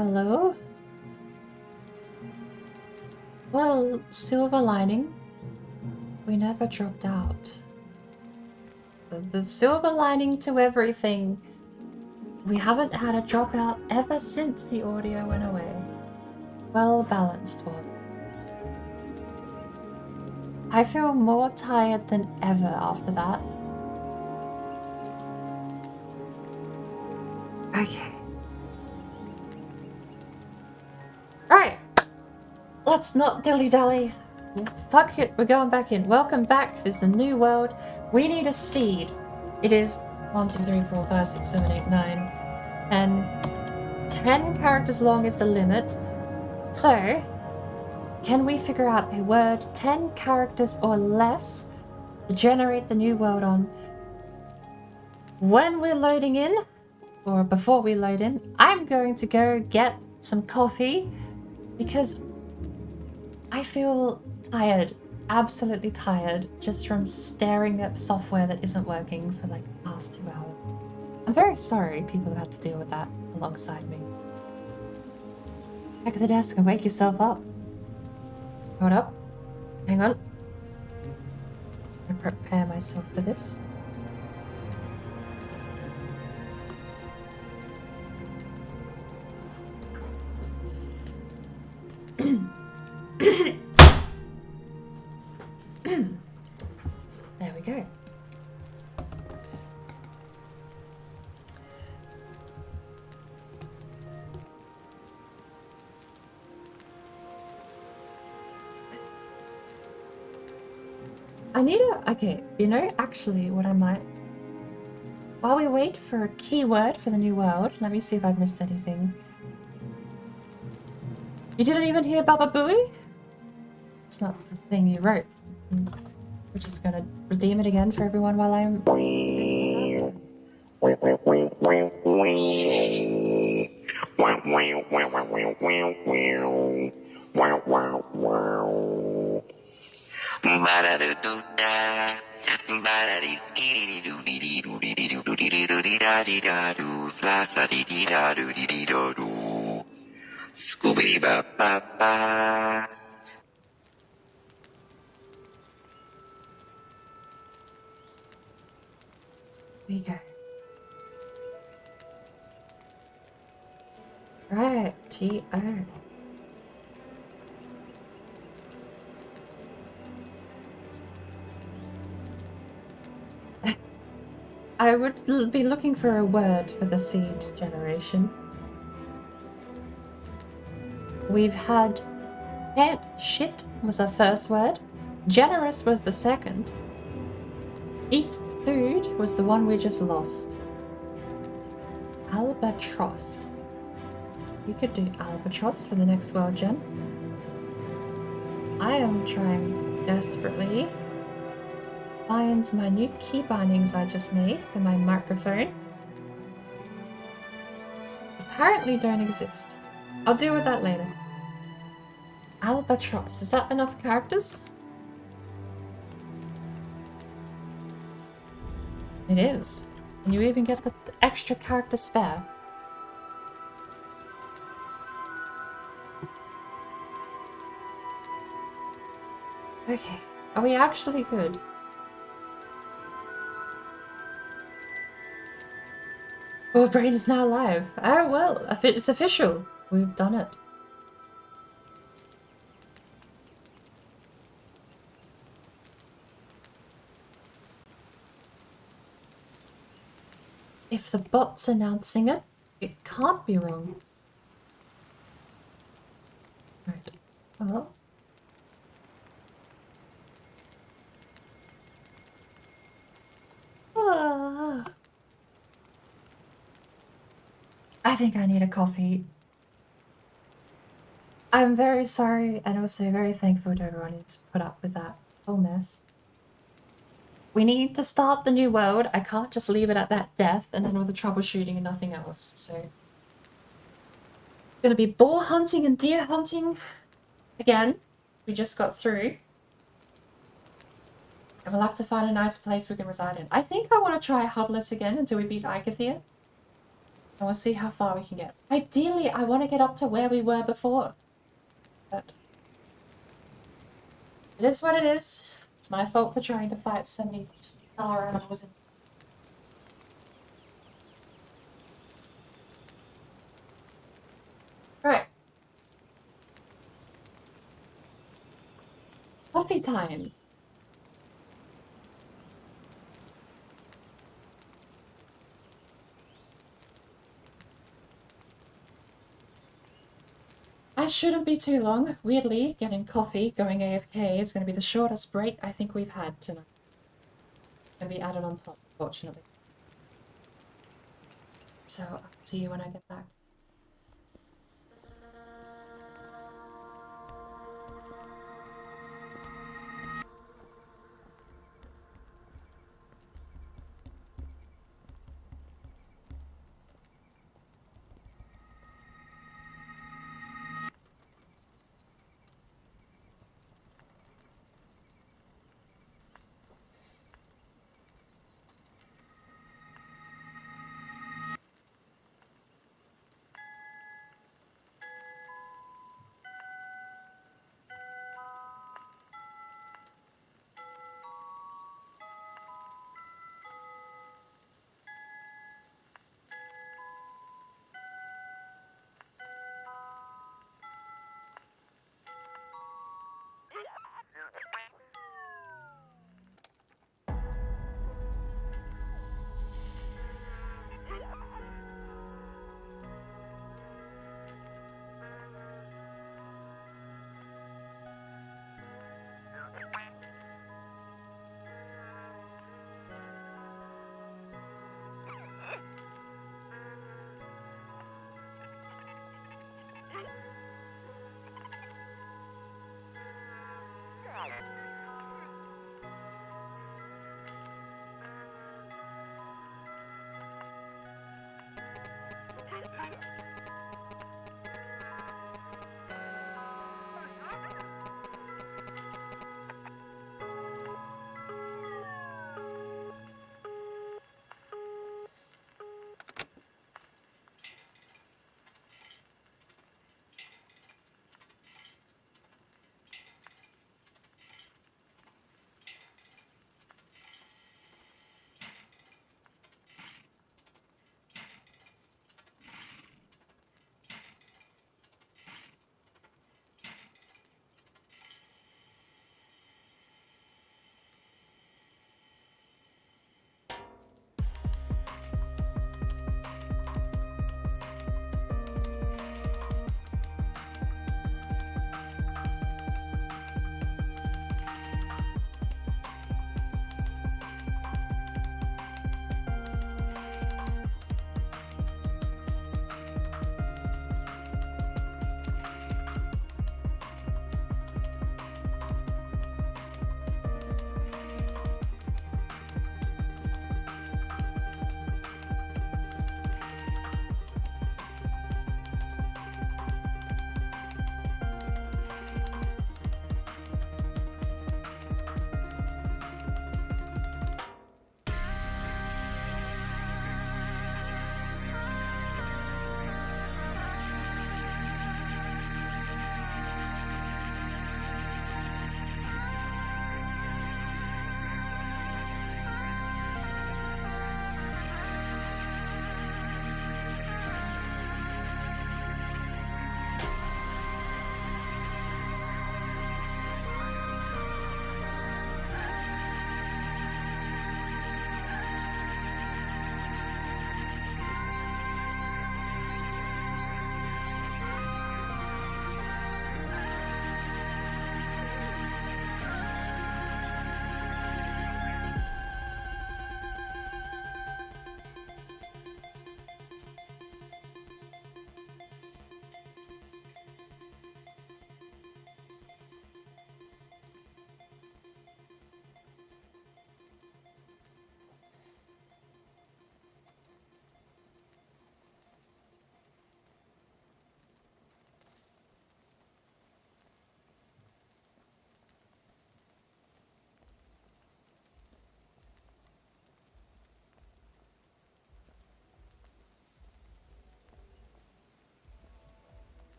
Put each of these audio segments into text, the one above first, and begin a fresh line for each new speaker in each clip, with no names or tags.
Hello? Well, silver lining. We never dropped out. The silver lining to everything. We haven't had a dropout ever since the audio went away. Well balanced one. I feel more tired than ever after that. Okay. Right. Let's not dilly-dally. Fuck it, we're going back in. Welcome back. This is the new world. We need a seed. It is 1, 2, 3, 4, 5, 6, 7, 8, 9, and 10 characters long is the limit. So, can we figure out a word 10 characters or less to generate the new world on? When we're loading in, or before we load in, I'm going to go get some coffee because I feel tired, absolutely tired, just from staring at software that isn't working for like the past 2 hours. I'm very sorry people have had to deal with that alongside me. Back at the desk and wake yourself up. Hold up. Hang on. I prepare myself for this. There we go. I need a... Okay, you know, actually, what I might... While we wait for a keyword for the new world, let me see if I've missed anything. You didn't even hear Baba Booey? It's not the thing you wrote. We're just gonna redeem it again for everyone while I'm...
Scoobity ba ba ba.
There you go. Right, T-O. I would be looking for a word for the seed generation. We've had can't shit was our first word. Generous was the second. Eat food was the one we just lost. Albatross. You could do albatross for the next world, Jen. I am trying desperately find my new key bindings I just made for my microphone. Apparently don't exist. I'll deal with that later. Albatross. Is that enough characters? It is. And you even get the extra character spare. Okay. Are we actually good? Our brain is now live. Oh well, it's official. We've done it. If the bot's announcing it, it can't be wrong. Right. Well. I think I need a coffee. I'm very sorry and also very thankful to everyone who's put up with that whole mess. We need to start the new world. I can't just leave it at that death and then all the troubleshooting and nothing else. So, gonna be boar hunting and deer hunting again. We just got through. And we'll have to find a nice place we can reside in. I think I want to try Hudless again until we beat Icathia. And we'll see how far we can get. Ideally, I want to get up to where we were before. But it is what it is. It's my fault for trying to fight so many star animals. Right. Coffee time. I shouldn't be too long. Weirdly, getting coffee, going AFK is going to be the shortest break I think we've had tonight. It's going to be added on top, fortunately. So I'll see you when I get back.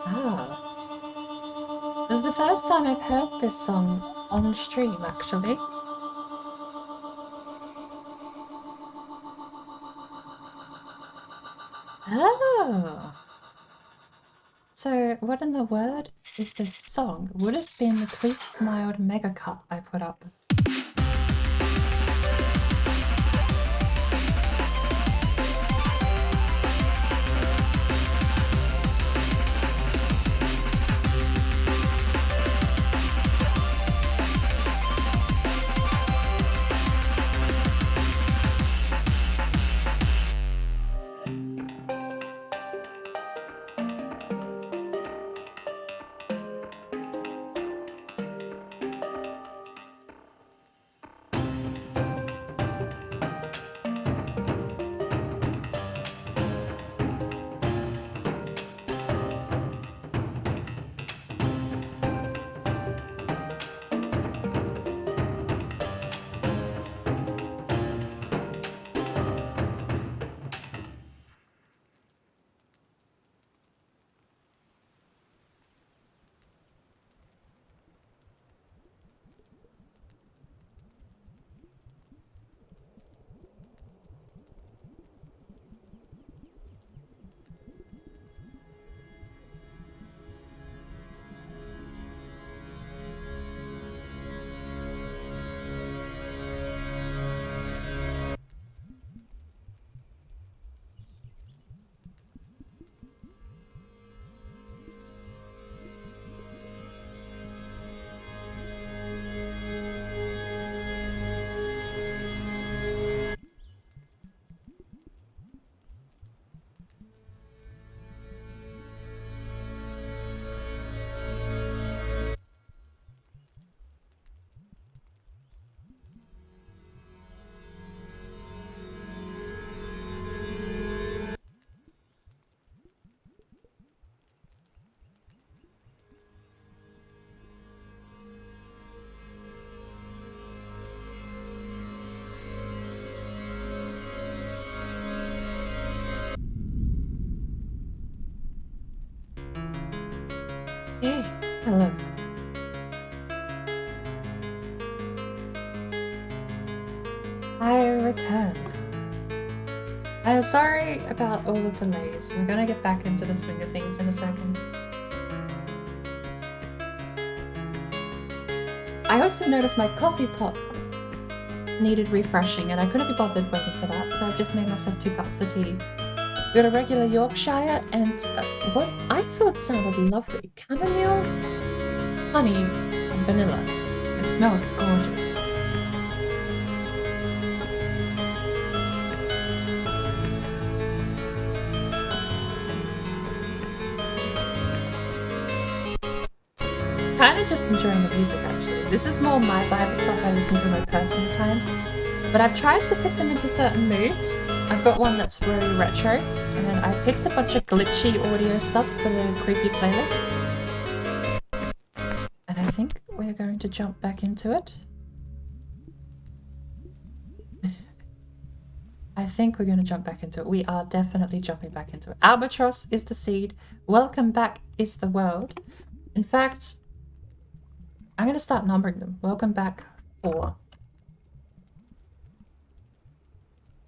Ah. This is the first time I've heard this song on stream, actually. Oh. So, what in the word is this song? Would have been the Twist Smiled Mega Cut I put up. Hey, hello. I return. I'm sorry about all the delays. We're gonna get back into the swing of things in a second. I also noticed my coffee pot needed refreshing and I couldn't be bothered waiting for that, so I just made myself 2 cups of tea. We got a regular Yorkshire and what I thought sounded lovely. Chamomile, honey, and vanilla. It smells gorgeous. Kinda just enjoying the music actually. This is more my vibe of stuff I listen to in my personal time. But I've tried to fit them into certain moods. I've got one that's very retro, and I picked a bunch of glitchy audio stuff for the creepy playlist. And I think we're going to jump back into it. I think we're going to jump back into it. We are definitely jumping back into it. Albatross is the seed. Welcome back is the world. In fact, I'm gonna start numbering them. Welcome back 4.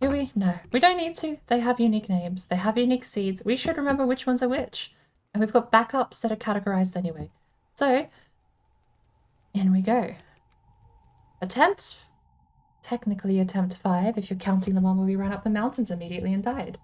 Do we? No. We don't need to. They have unique names. They have unique seeds. We should remember which ones are which. And we've got backups that are categorized anyway. So, in we go. Attempt, technically attempt 5 if you're counting the one where we ran up the mountains immediately and died.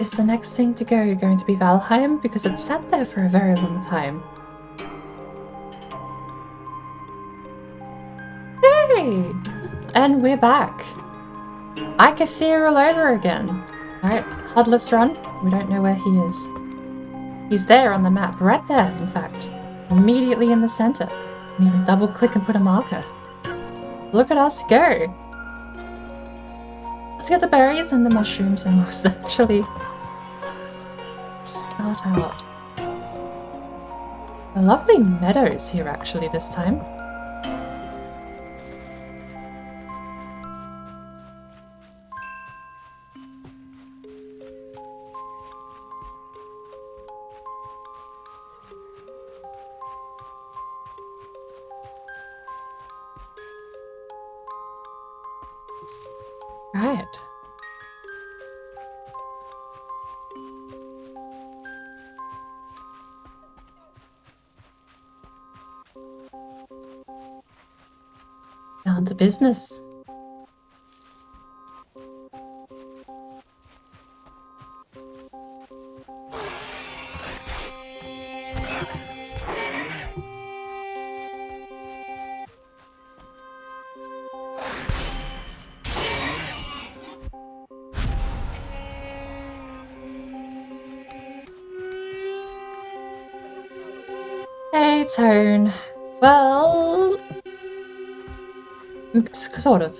Is the next thing to go going to be Valheim? Because it sat there for a very long time. Hey! And we're back. Ikathir all over again. Alright, Hudless Run. We don't know where he is. He's there on the map. Right there, in fact. Immediately in the center. We need to double click and put a marker. Look at us go! Let's get the berries and the mushrooms and we'll actually start out. A lovely meadows here actually this time. Right. Down to business. Hey, Tone. Well, sort of.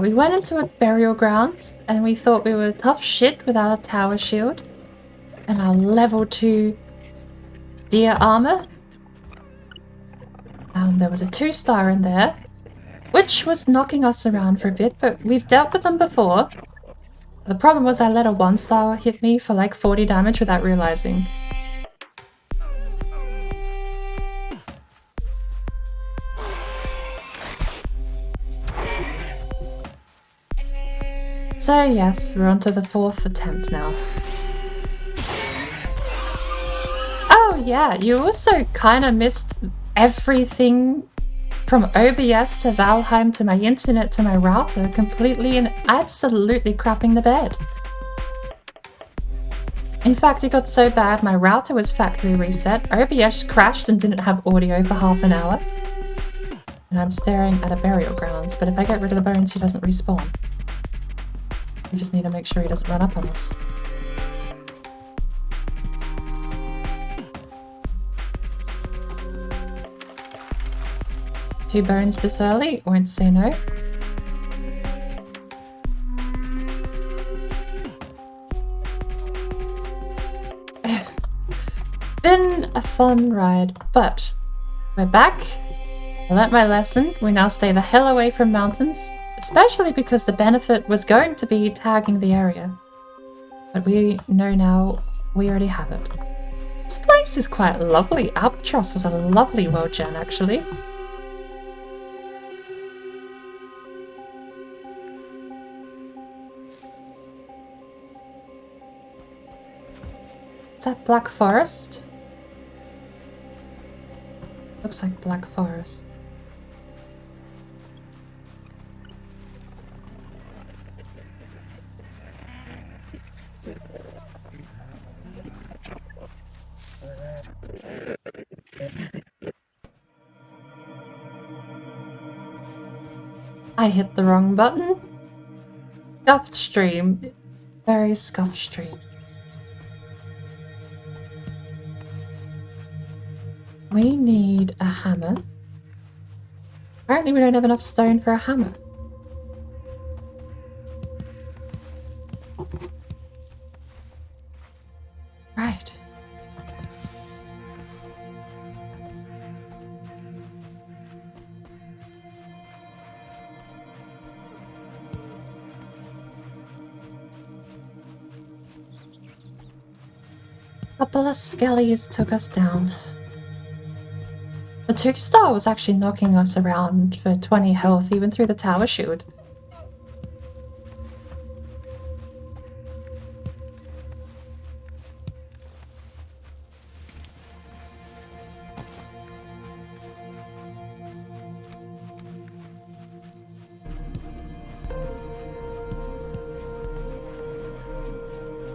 We went into a burial ground and we thought we were tough shit with our tower shield and our level 2 deer armor. There was a 2-star in there, which was knocking us around for a bit, but we've dealt with them before. The problem was I let a 1-star hit me for like 40 damage without realizing. So yes, we're on to the 4th attempt now. Oh yeah, you also kinda missed everything from OBS to Valheim to my internet to my router completely and absolutely crapping the bed. In fact, it got so bad my router was factory reset, OBS crashed and didn't have audio for half an hour. And I'm staring at a burial grounds, but if I get rid of the bones, he doesn't respawn. We just need to make sure he doesn't run up on us. Two bones this early, won't say no. Been a fun ride, but we're back. I learnt my lesson. We now stay the hell away from mountains, especially because the benefit was going to be tagging the area. But we know now we already have it. This place is quite lovely. Albatross was a lovely world gen, actually. Is that Black Forest? Looks like Black Forest. I hit the wrong button. Scuffed stream. Very scuffed stream. We need a hammer. Apparently we don't have enough stone for a hammer. Right. A couple of skellies took us down. The 2-star was actually knocking us around for 20 health, even through the tower shield.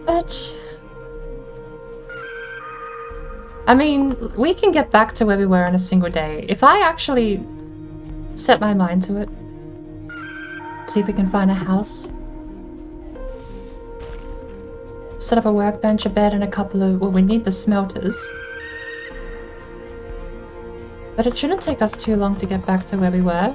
But I mean, we can get back to where we were in a single day. If I actually set my mind to it, see if we can find a house, set up a workbench, a bed, and a couple of... well, we need the smelters. But it shouldn't take us too long to get back to where we were.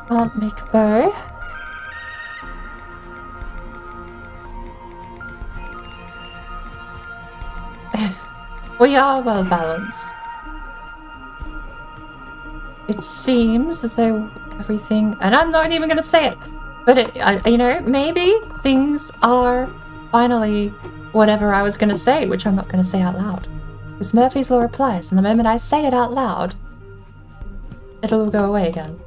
Can't make a bow. We are well balanced. It seems as though everything, and I'm not even going to say it, but you know, maybe things are finally whatever I was going to say, which I'm not going to say out loud. Because Murphy's Law applies, and the moment I say it out loud, it'll go away again.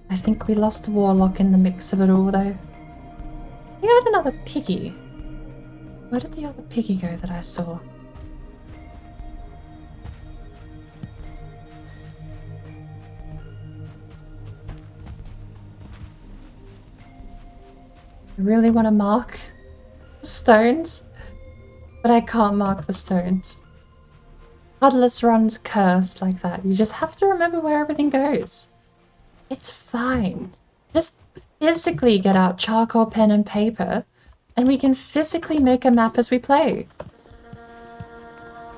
I think we lost a warlock in the mix of it all, though. We had another piggy. Where did the other piggy go that I saw? I really want to mark stones, but I can't mark the stones. Huddless runs cursed like that. You just have to remember where everything goes. It's fine. Just physically get out charcoal, pen, and paper, and we can physically make a map as we play.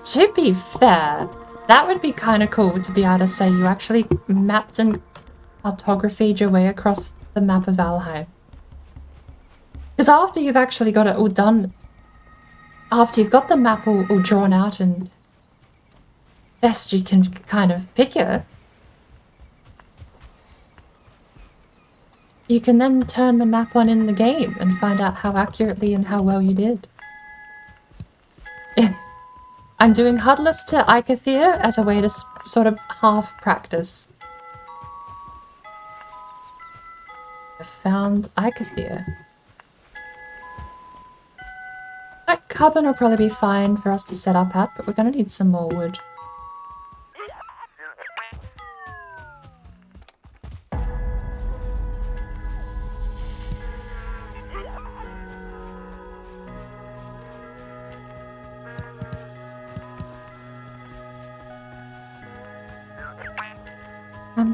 To be fair, that would be kind of cool to be able to say you actually mapped and cartographied your way across the map of Valheim. Because after you've actually got it all done, after you've got the map all drawn out and best you can kind of figure, you can then turn the map on in the game and find out how accurately and how well you did. I'm doing Huddless to Icathea as a way to sort of half practice. I found Icathea. That carbon will probably be fine for us to set up at, but we're going to need some more wood.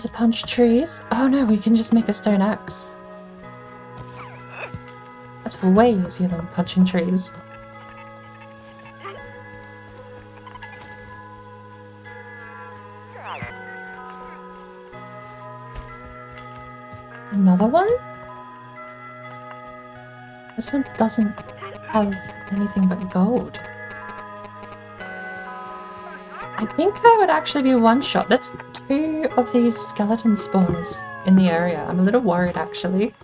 To punch trees? Oh no, we can just make a stone axe. That's way easier than punching trees. Another one? This one doesn't have anything but gold. I think I would actually be one shot. That's 2 of these skeleton spawners in the area. I'm a little worried, actually.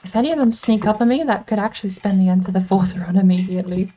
If any of them sneak up on me, that could actually spend the end to the 4th run immediately.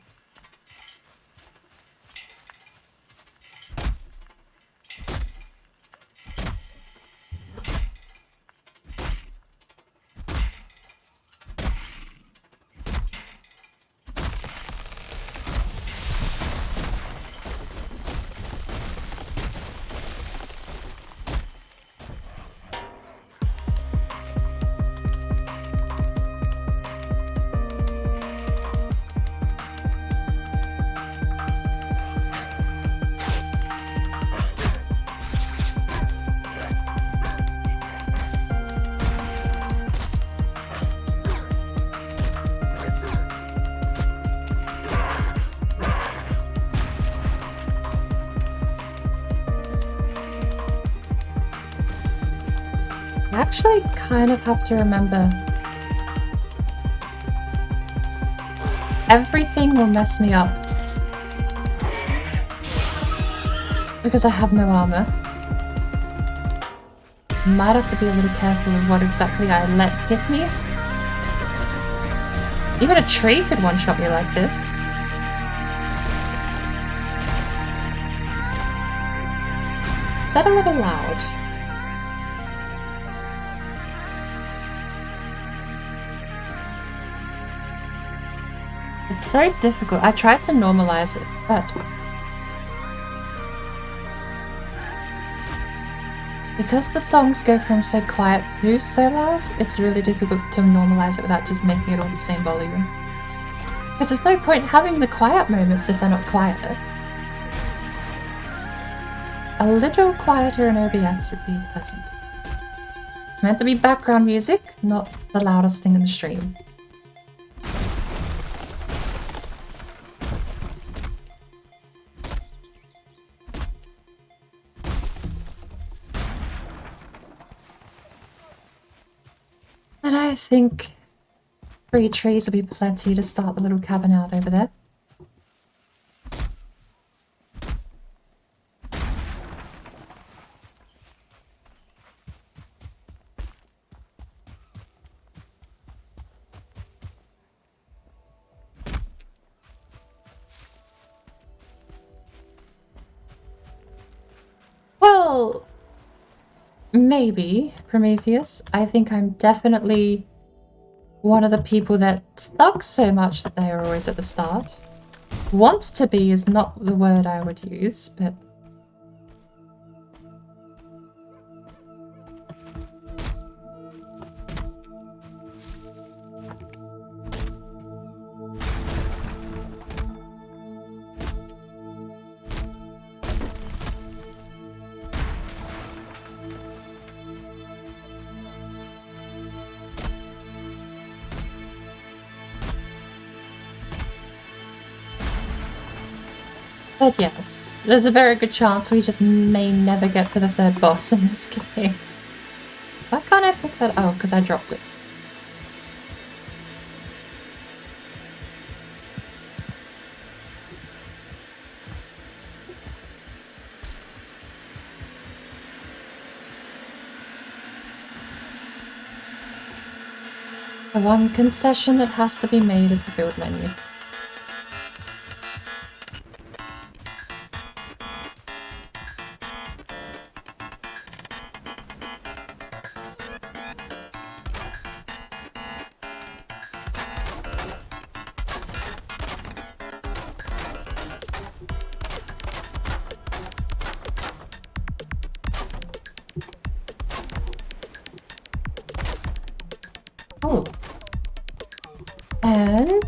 I actually kind of have to remember. Everything will mess me up. Because I have no armor. Might have to be a little careful of what exactly I let hit me. Even a tree could one-shot me like this. Is that a little loud? It's so difficult. I tried to normalize it, but because the songs go from so quiet to so loud, it's really difficult to normalize it without just making it all the same volume. Because there's no point having the quiet moments if they're not quieter. A little quieter in OBS would be pleasant. It's meant to be background music, not the loudest thing in the stream. And I think 3 trees will be plenty to start the little cabin out over there. Well, maybe, Prometheus. I think I'm definitely one of the people that sucks so much that they are always at the start. Want to be is not the word I would use, but... But yes, there's a very good chance we just may never get to the 3rd boss in this game. Why can't I pick that? Oh, because I dropped it. The one concession that has to be made is the build menu. Oh. And...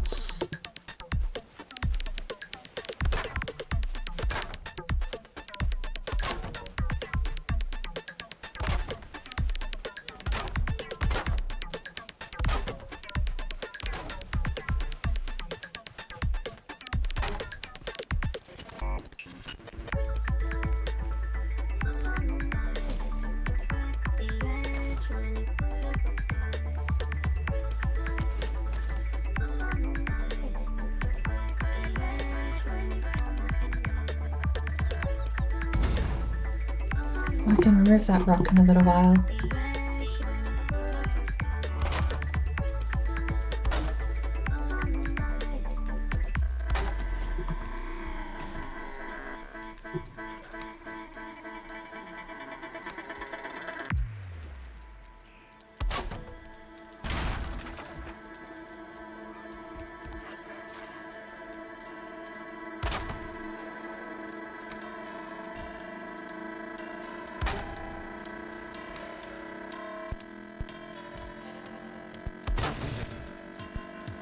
I can remove that rock in a little while.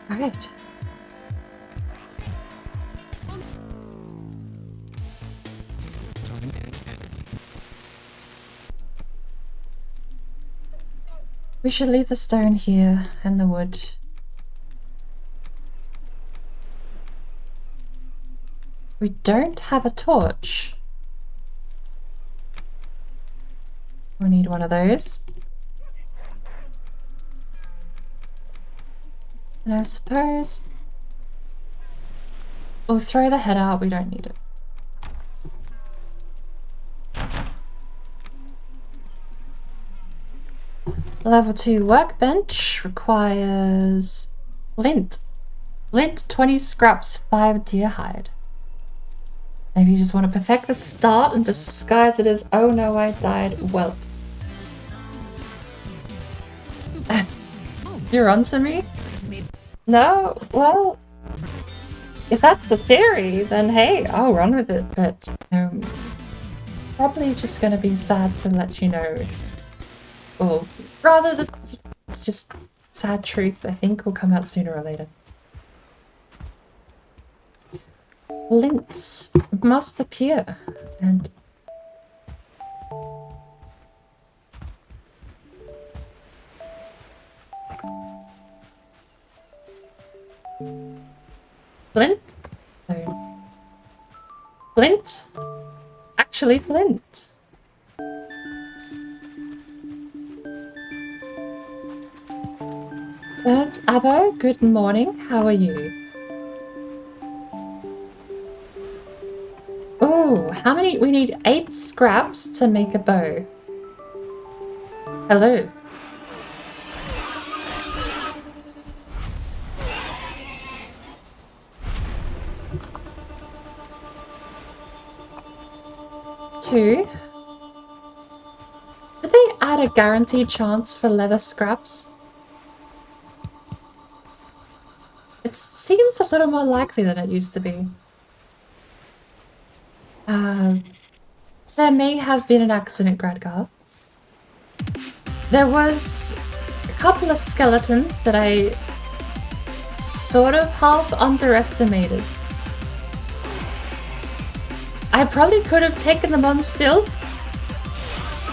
Right. We should leave the stone here and the wood. We don't have a torch. We need one of those. And I suppose we'll throw the head out, we don't need it. Level 2 workbench requires flint. Flint, 20 scraps, 5 deer hide. Maybe you just want to perfect the start and disguise it as, oh no, I died. Well. You're onto me? No? Well, if that's the theory, then hey, I'll run with it. But probably just going to be sad to let you know. Or rather, it's just sad truth, I think, will come out sooner or later. Lints must appear, and flint? So, flint? Actually, flint. Burnt Abo, good morning. How are you? Oh, how many? We need 8 scraps to make a bow. Hello. Two. Did they add a guaranteed chance for leather scraps? It seems a little more likely than it used to be. There may have been an accident, Gradgar. There was a couple of skeletons that I sort of half underestimated. I probably could have taken them on still.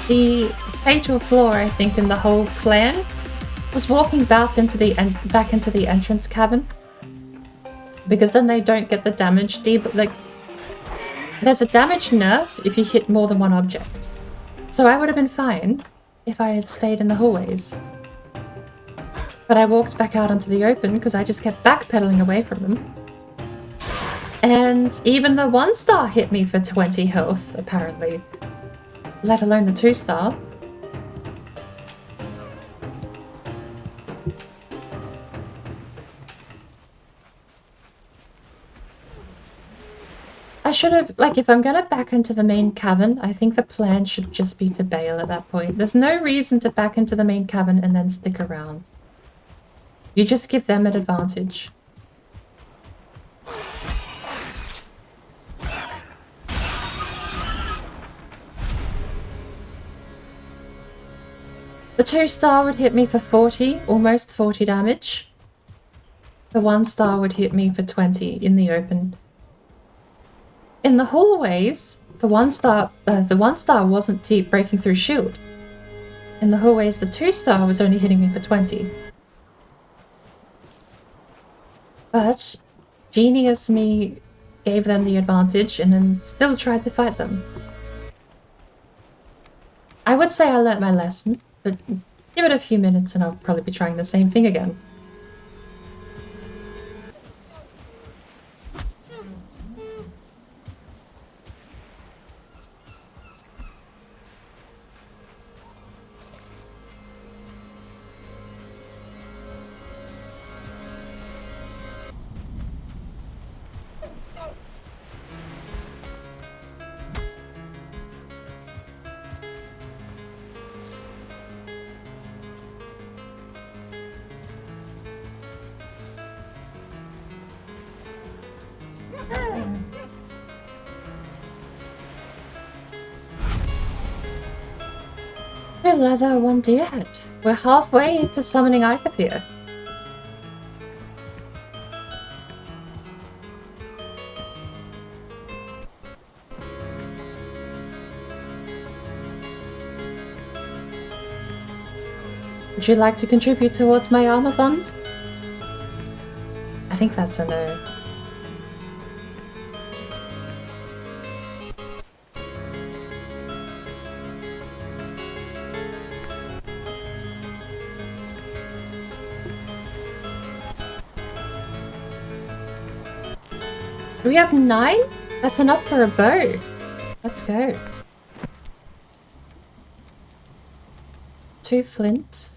The fatal flaw, I think, in the whole plan was walking back into the entrance cabin, because then they don't get the damage there's a damage nerf if you hit more than one object. So I would have been fine if I had stayed in the hallways. But I walked back out into the open because I just kept backpedaling away from them. And even the 1-star hit me for 20 health, apparently. Let alone the 2-star. I should have, if I'm gonna back into the main cabin, I think the plan should just be to bail at that point. There's no reason to back into the main cabin and then stick around. You just give them an advantage. The 2-star would hit me for 40, almost 40 damage. The 1-star would hit me for 20 in the open. In the hallways, the 1-star wasn't deep breaking through shield. In the hallways, the 2-star was only hitting me for 20. But genius me gave them the advantage and then still tried to fight them. I would say I learnt my lesson, but give it a few minutes and I'll probably be trying the same thing again. Two leather, 1 deer head. We're halfway into summoning Icathia. Would you like to contribute towards my armor fund? I think that's a no. Do we have 9? That's enough for a bow. Let's go. 2 flint.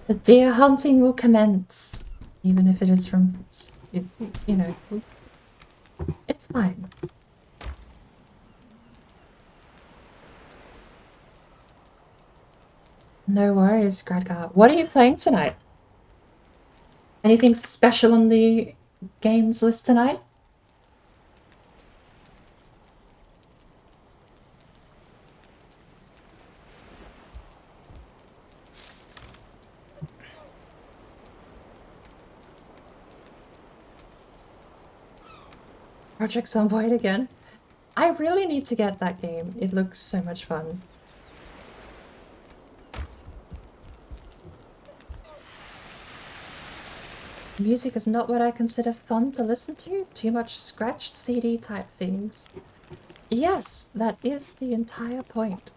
The deer hunting will commence, even if it is from, you know, it's fine. No worries, Gradgar. What are you playing tonight? Anything special on the games list tonight? Project Zomboid again? I really need to get that game. It looks so much fun. Music is not what I consider fun to listen to. Too much scratch CD type things. Yes, that is the entire point.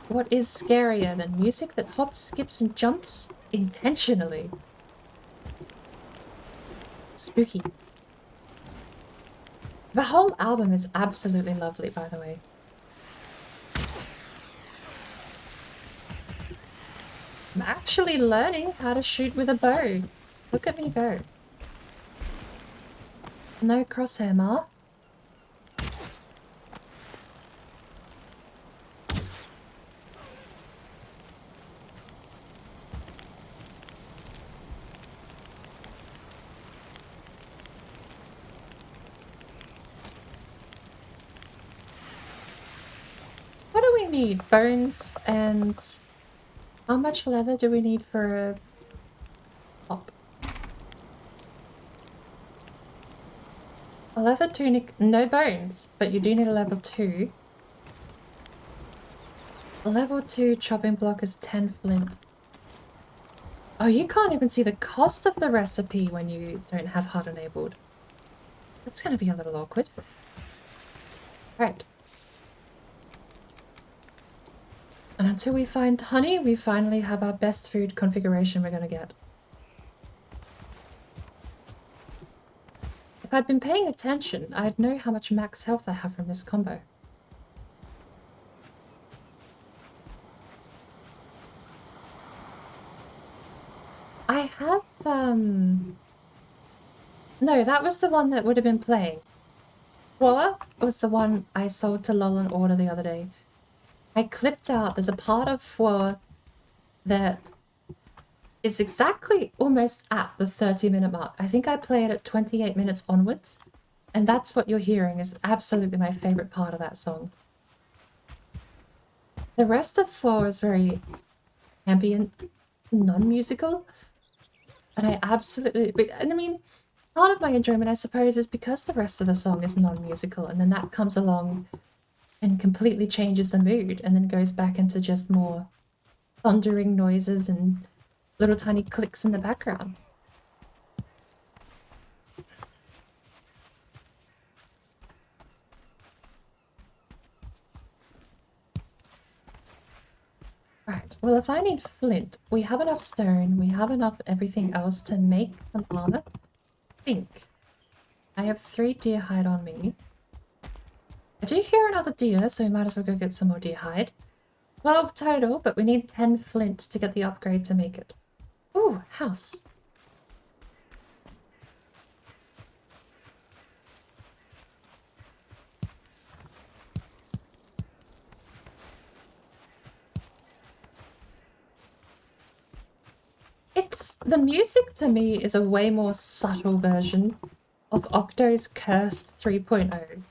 What is scarier than music that hops, skips, and jumps intentionally? Spooky. The whole album is absolutely lovely, by the way. I'm actually learning how to shoot with a bow. Look at me go. No crosshair, Ma. What do we need? Bones and... How much leather do we need for a pop? A leather tunic, no bones, but you do need a level 2. A level 2 chopping block is 10 flint. Oh, you can't even see the cost of the recipe when you don't have HUD enabled. That's gonna be a little awkward. Right. And until we find honey, we finally have our best food configuration we're gonna get. If I'd been paying attention, I'd know how much max health I have from this combo. I have, no, that was the one that would have been playing. Quora was the one I sold to Lol and Order the other day. I clipped out, there's a part of Quora that is exactly almost at the 30-minute mark. I think I play it at 28 minutes onwards, and that's what you're hearing is absolutely my favorite part of that song. The rest of 4 is very ambient, non-musical, and I absolutely... And I mean, part of my enjoyment, I suppose, is because the rest of the song is non-musical, and then that comes along and completely changes the mood, and then goes back into just more thundering noises and little tiny clicks in the background. Right, well, if I need flint, we have enough stone, we have enough everything else to make some armor. I think. I have 3 deer hide on me. I do hear another deer, so we might as well go get some more deer hide. 12 total, but we need 10 flint to get the upgrade to make it. Ooh, house. The music to me is a way more subtle version of Octo's Cursed 3.0,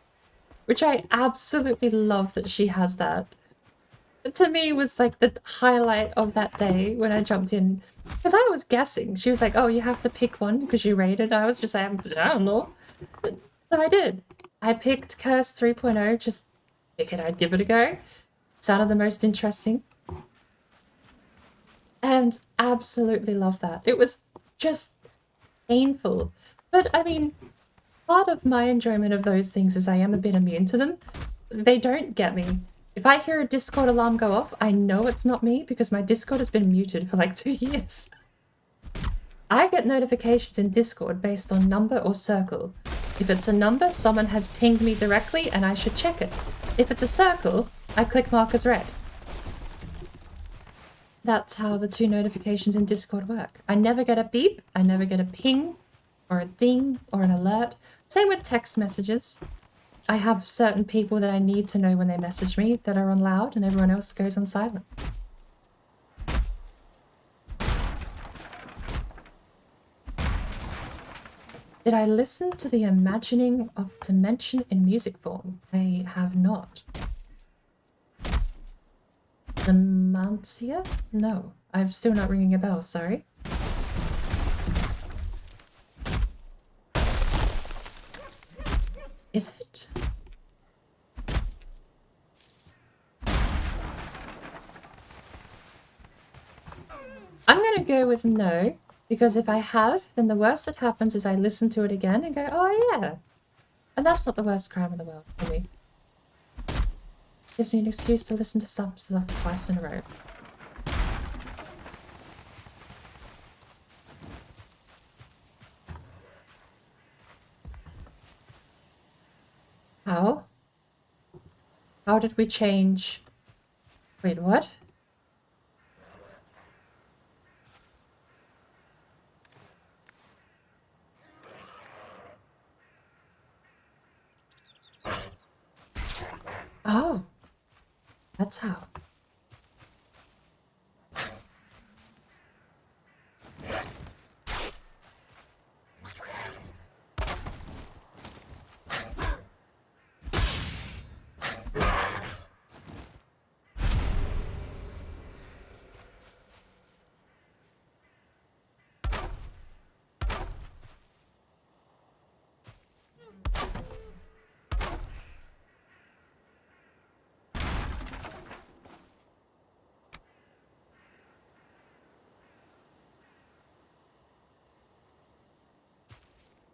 which I absolutely love that she has that. To me was like the highlight of that day when I jumped in, because I was guessing. She was like, oh, you have to pick one because you rated. I was just like, I don't know. So I did. I picked Cursed 3.0, just figured I'd give it a go. Sounded the most interesting. And absolutely love that. It was just painful. But I mean, part of my enjoyment of those things is I am a bit immune to them. They don't get me. If I hear a Discord alarm go off, I know it's not me because my Discord has been muted for like 2 years. I get notifications in Discord based on number or circle. If it's a number, someone has pinged me directly and I should check it. If it's a circle, I click mark as read. That's how the 2 notifications in Discord work. I never get a beep, I never get a ping, or a ding, or an alert. Same with text messages. I have certain people that I need to know when they message me that are on loud and everyone else goes on silent. Did I listen to the Imagining of Dimension in music form? I have not. Demancia? No, I'm still not ringing a bell, sorry. Is it? I'm gonna go with no, because if I have, then the worst that happens is I listen to it again and go, oh yeah. And that's not the worst crime in the world for me. Gives me an excuse to listen to stuff twice in a row. How? How did we change? Wait, what? Oh, that's how.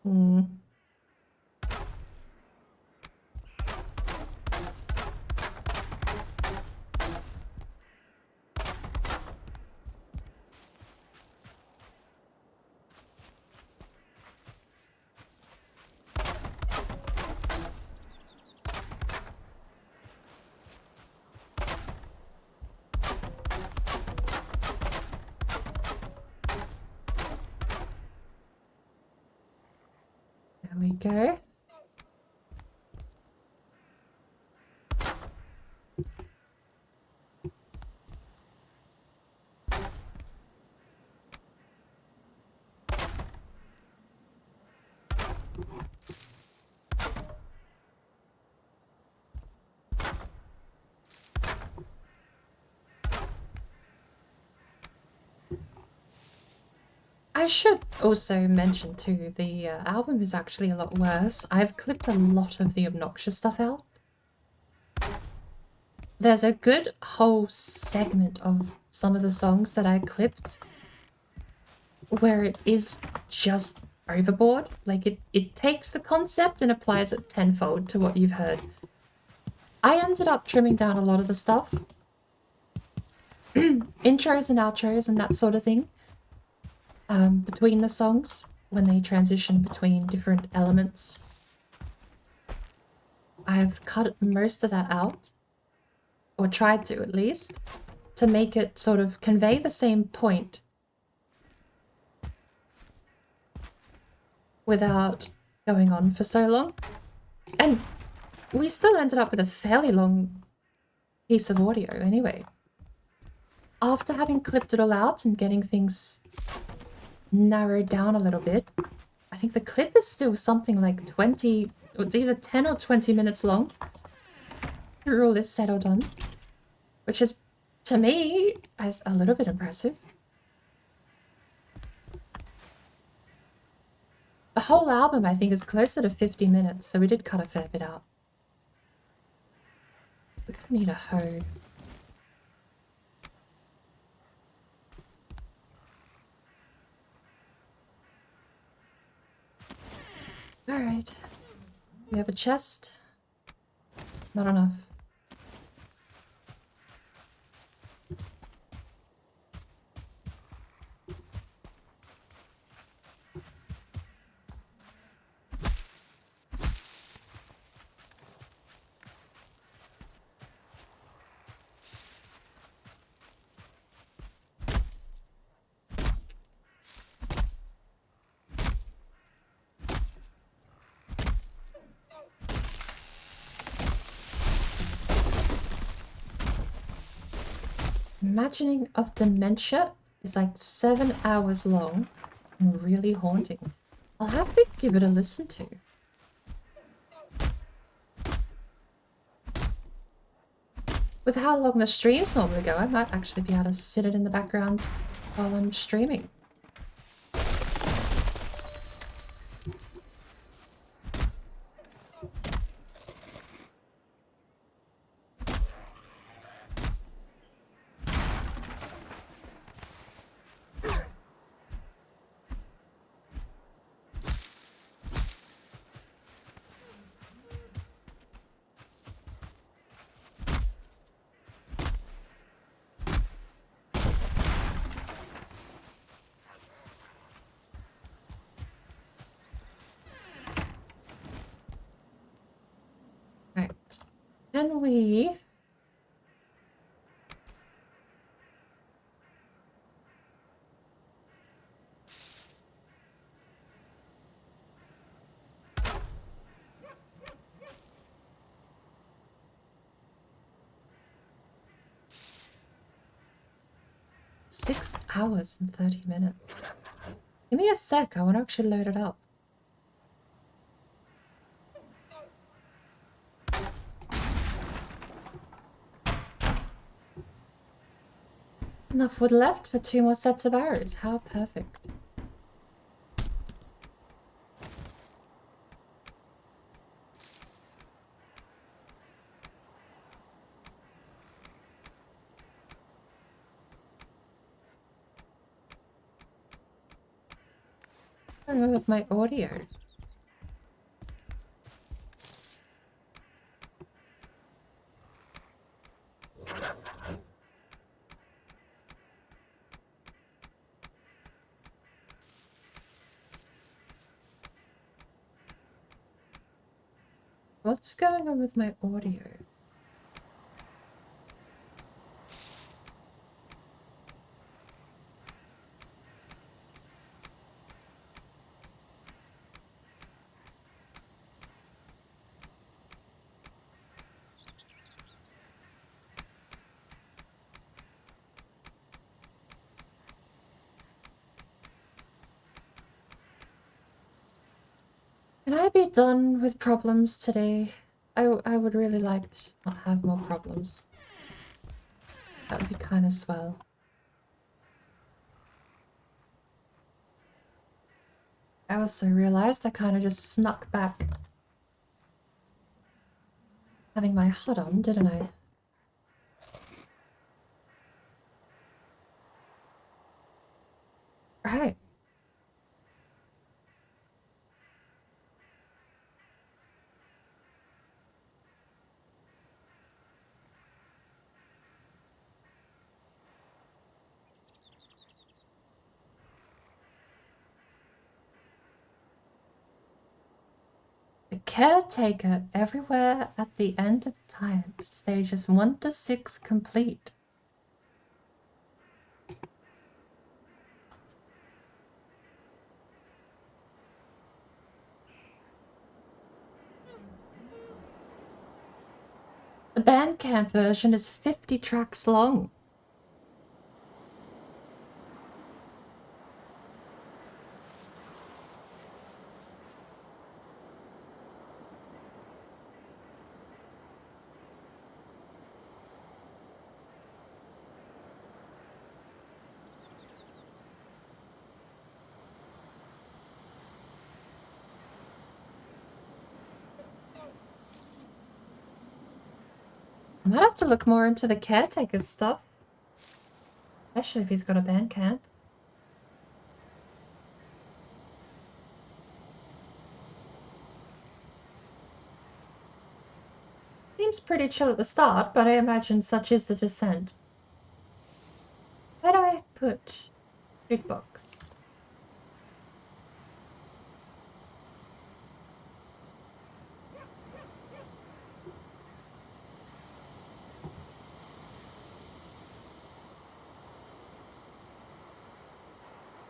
Hmm. There we go. I should also mention too, the album is actually a lot worse. I've clipped a lot of the obnoxious stuff out. There's a good whole segment of some of the songs that I clipped where it is just overboard. Like it takes the concept and applies it tenfold to what you've heard. I ended up trimming down a lot of the stuff. Intros and outros and that sort of thing. Between the songs, when they transition between different elements. I've cut most of that out, or tried to at least, to make it sort of convey the same point without going on for so long. And we still ended up with a fairly long piece of audio anyway. After having clipped it all out and getting things narrowed down a little bit, I think the clip is still something like 20, it's either 10 or 20 minutes long. After all is settled on, which is, to me, is a little bit impressive. The whole album, I think, is closer to 50 minutes, so we did cut a fair bit out. We're gonna need a hoe. Alright. We have a chest. Not enough. Imagining of Dementia is like 7 hours long and really haunting. I'll have to give it a listen to. With how long the streams normally go, I might actually be able to sit it in the background while I'm streaming. Right. Can we... Six hours and 30 minutes. Give me a sec, I want to actually load it up. Enough wood left for 2 more sets of arrows. How perfect. What's going on with my audio? What's going on with my audio? Can I be done with problems today? I would really like to just not have more problems. That would be kind of swell. I also realized I kind of just snuck back having my HUD on, didn't I? Right. The caretaker everywhere at the end of time. Stages 1 to 6 complete. The Bandcamp version is 50 tracks long. I might have to look more into the caretaker's stuff. Especially if he's got a Bandcamp. seems pretty chill at the start, but I imagine such is the descent. Where do I put jukebox?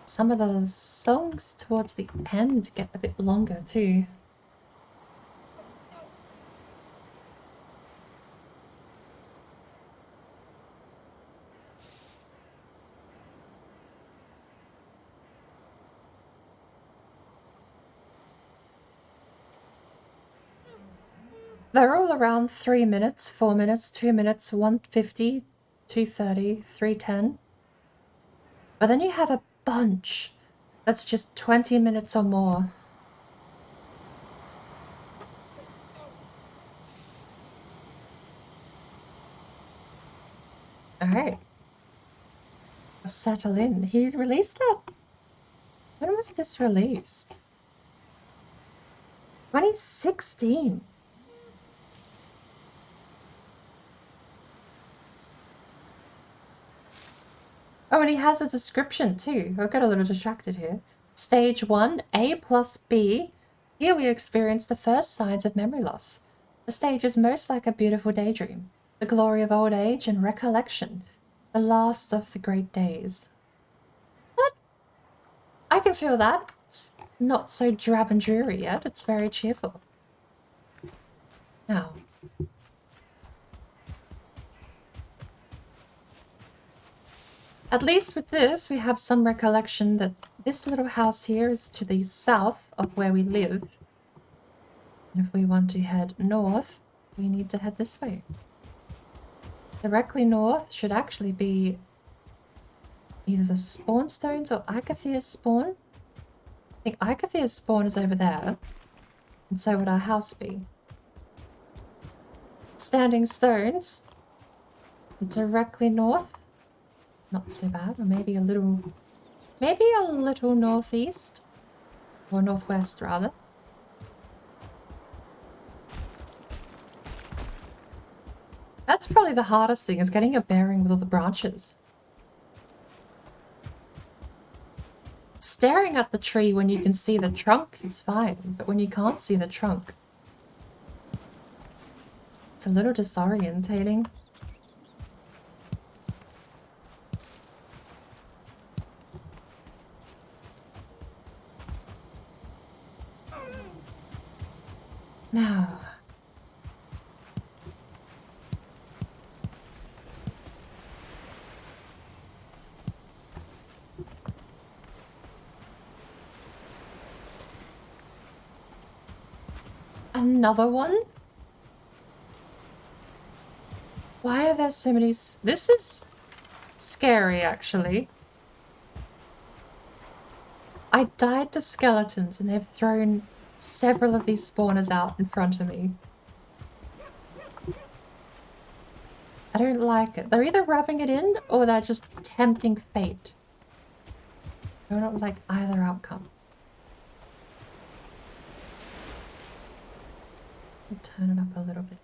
Some of the songs towards the end get a bit longer too. They're all around 3 minutes, 4 minutes, 2 minutes, 150, 230, 310. But then you have a bunch that's just 20 minutes or more. Alright. Settle in. He released that? When was this released? 2016. Oh, and he has a description too. I got a little distracted here. Stage 1, A plus B. Here we experience the first signs of memory loss. The stage is most like a beautiful daydream. The glory of old age and recollection. The last of the great days. What? I can feel that. It's not so drab and dreary yet. It's very cheerful. Now, at least with this, we have some recollection that this little house here is to the south of where we live. And if we want to head north, we need to head this way. Directly north should actually be either the spawn stones or Icathia's spawn. I think Icathia's spawn is over there, and so would our house be. Standing stones, directly north. Not so bad, or maybe a little northeast, or northwest rather. That's probably the hardest thing, is getting a bearing with all the branches. Staring at the tree when you can see the trunk is fine, but when you can't see the trunk, it's a little disorientating. Now, another one? Why are there so many? This is scary, actually. I died to skeletons and they've thrown several of these spawners out in front of me. I don't like it. They're either rubbing it in or they're just tempting fate. I don't like either outcome. I'll turn it up a little bit.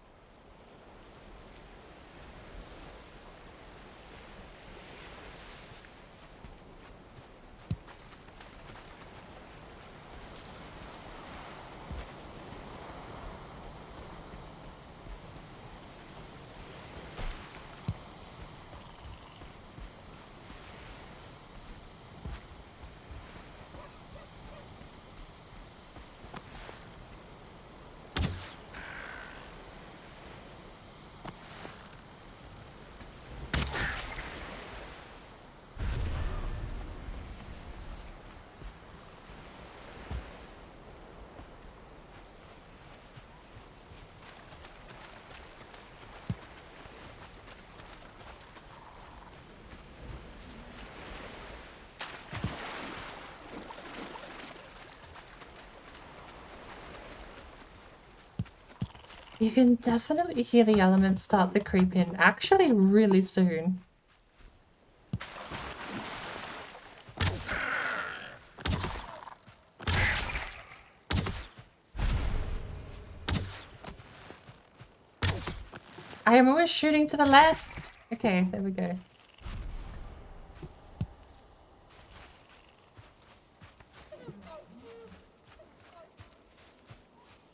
You can definitely hear the elements start to creep in, actually really soon. I am always shooting to the left. Okay, there we go.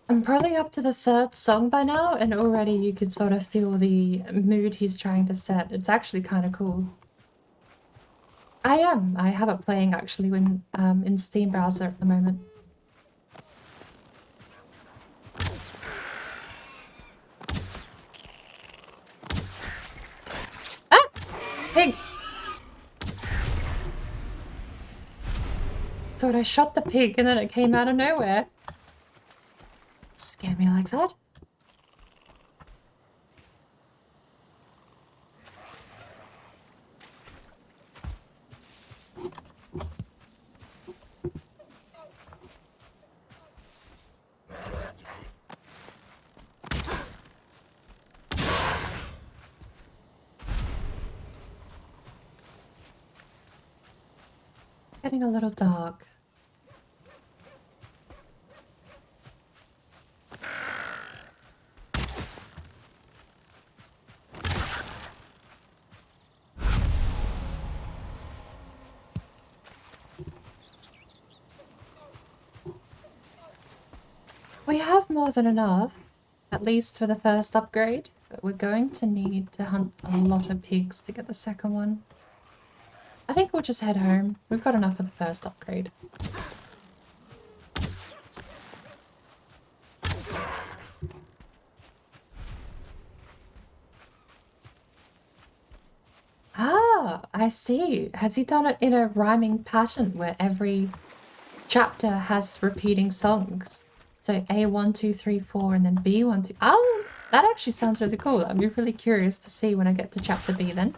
I'm probably up to the third song by now, and already you could sort of feel the mood he's trying to set. It's actually kind of cool. I am. I have it playing actually when in Steam browser at the moment. Ah! Pig! Thought I shot the pig and then it came out of nowhere. Scare me like that. Getting a little dark. We have more than enough, at least for the first upgrade, but we're going to need to hunt a lot of pigs to get the second one. I think we'll just head home. We've got enough for the first upgrade. Ah, I see. Has he done it in a rhyming pattern where every chapter has repeating songs? So A1, 2, 3, 4, and then B1, 2. Oh, that actually sounds really cool. I'd be really curious to see when I get to chapter B then.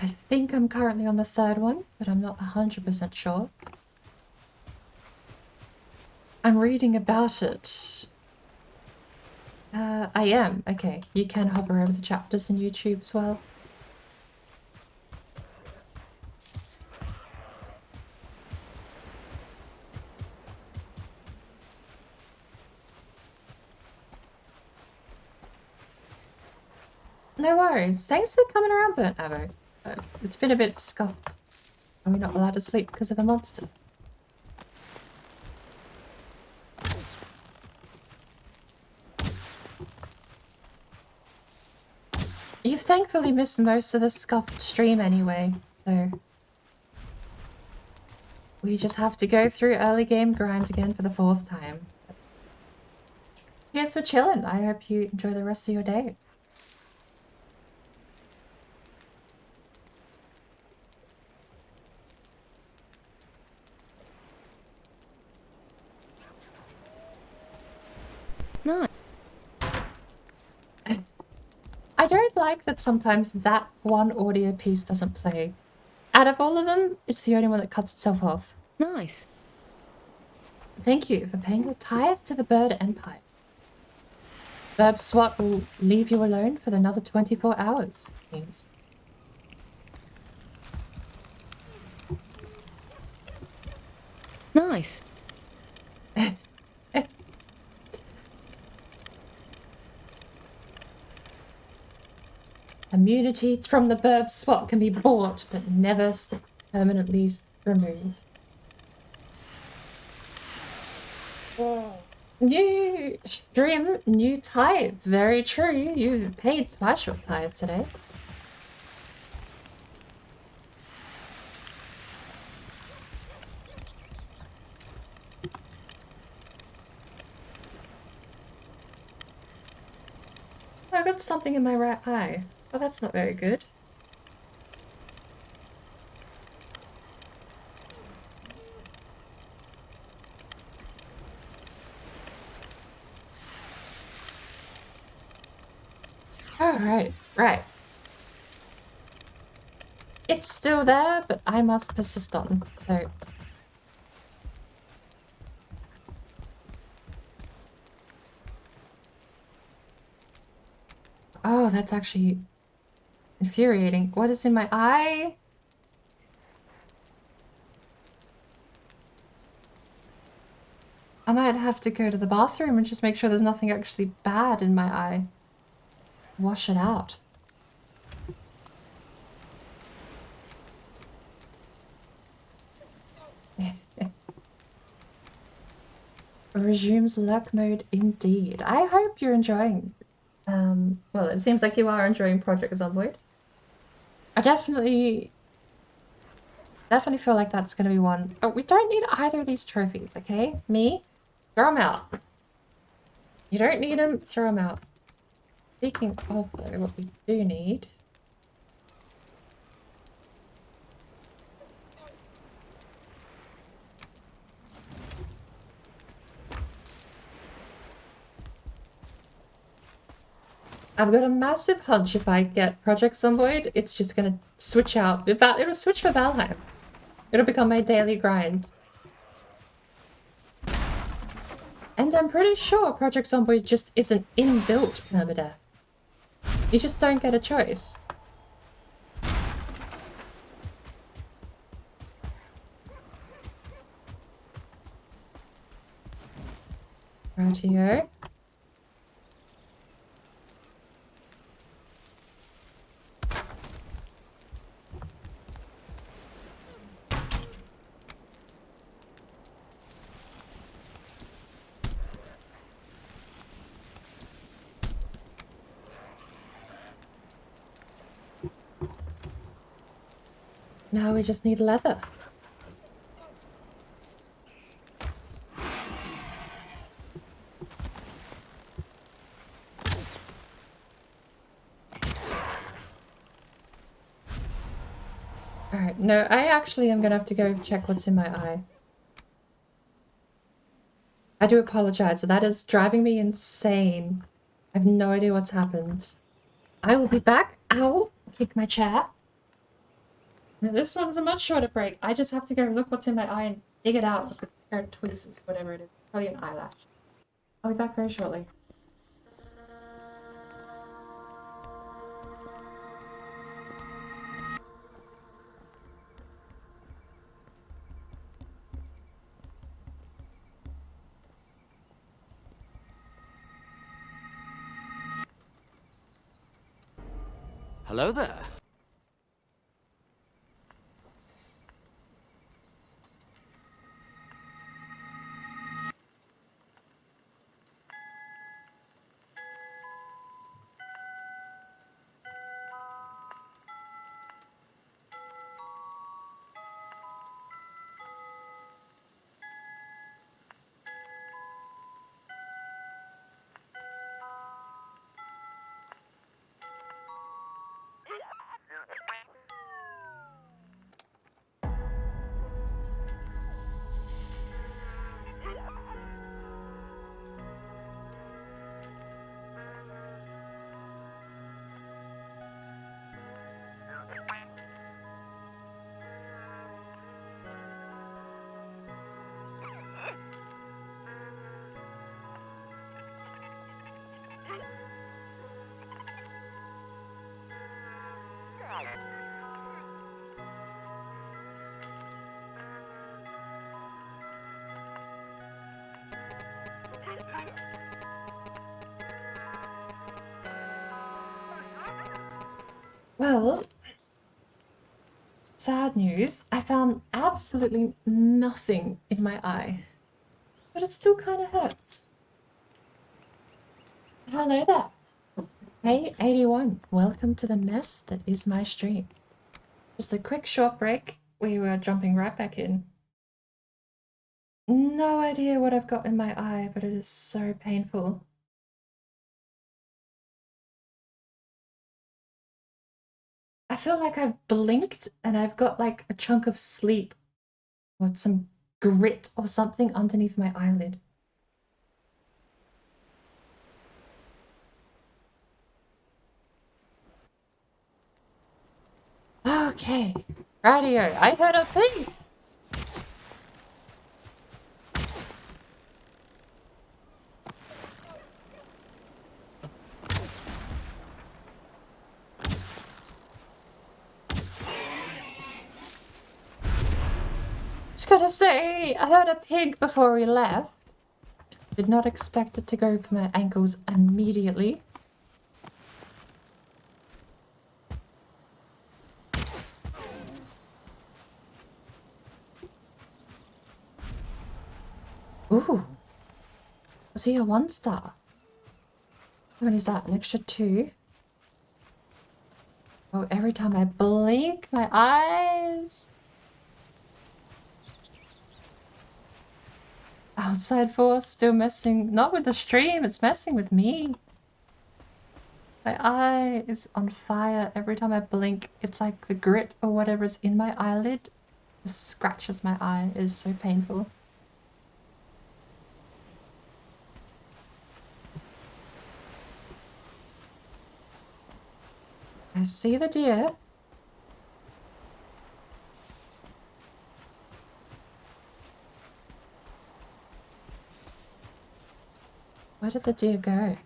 I think I'm currently on the third one, but I'm not 100% sure. I'm reading about it. I am. Okay, you can hover over the chapters in YouTube as well. No worries. Thanks for coming around, Burnt Ammo. It's been a bit scuffed. Are we not allowed to sleep because of a monster? You've thankfully missed most of the scuffed stream anyway, so... We just have to go through early game grind again for the 4th time. Cheers for chilling. I hope you enjoy the rest of your day.
No.
I don't like that sometimes that one audio piece doesn't play. Out of all of them, it's the only one that cuts itself off.
Nice.
Thank you for paying your tithe to the Bird Empire. Verb SWAT will leave you alone for another 24 hours, seems.
Nice.
Immunity from the Burb SWAT can be bought, but never permanently removed. New stream, new tithe. Very true. You paid twice your tithe today. I got something in my right eye. Oh, that's not very good. All right, right. It's still there, but I must persist on, so... Oh, that's actually infuriating. What is in my eye? I might have to go to the bathroom and just make sure there's nothing actually bad in my eye. Wash it out. Resumes luck mode indeed. I hope you're enjoying. Well, it seems like you are enjoying Project Zomboid. I definitely feel like that's gonna be one. Oh, we don't need either of these trophies, okay? Me? Throw them out. You don't need them, throw them out. Speaking of though, what we do need... I've got a massive hunch if I get Project Zomboid, it's just gonna switch out. It'll switch for Valheim. It'll become my daily grind. And I'm pretty sure Project Zomboid just isn't inbuilt permadeath. You just don't get a choice. Rightio. Now we just need leather. Alright, no, I actually am gonna have to go check what's in my eye. I do apologize, that is driving me insane. I have no idea what's happened. I will be back. Ow! Kick my chair. This one's a much shorter break. I just have to go look what's in my eye and dig it out with a pair of tweezers, whatever it is. Probably an eyelash. I'll be back very shortly.
Hello there.
Well, sad news. I found absolutely nothing in my eye. But it still kind of hurts. Hello there. Hey, 81. Welcome to the mess that is my stream. Just a quick short break. We were jumping right back in. No idea what I've got in my eye, but it is so painful. I feel like I've blinked and I've got like a chunk of sleep or some grit or something underneath my eyelid. Okay. Radio. I heard a pig. I was gonna say, I heard a pig before we left. Did not expect it to go for my ankles immediately. Ooh. Was he a 1-star? How many is that? An extra 2? Oh, every time I blink, my eyes. Outside force still messing, not with the stream, it's messing with me. My eye is on fire every time I blink. It's like the grit or whatever's in my eyelid just scratches my eye. It is so painful. I see the deer. Where did the deer go?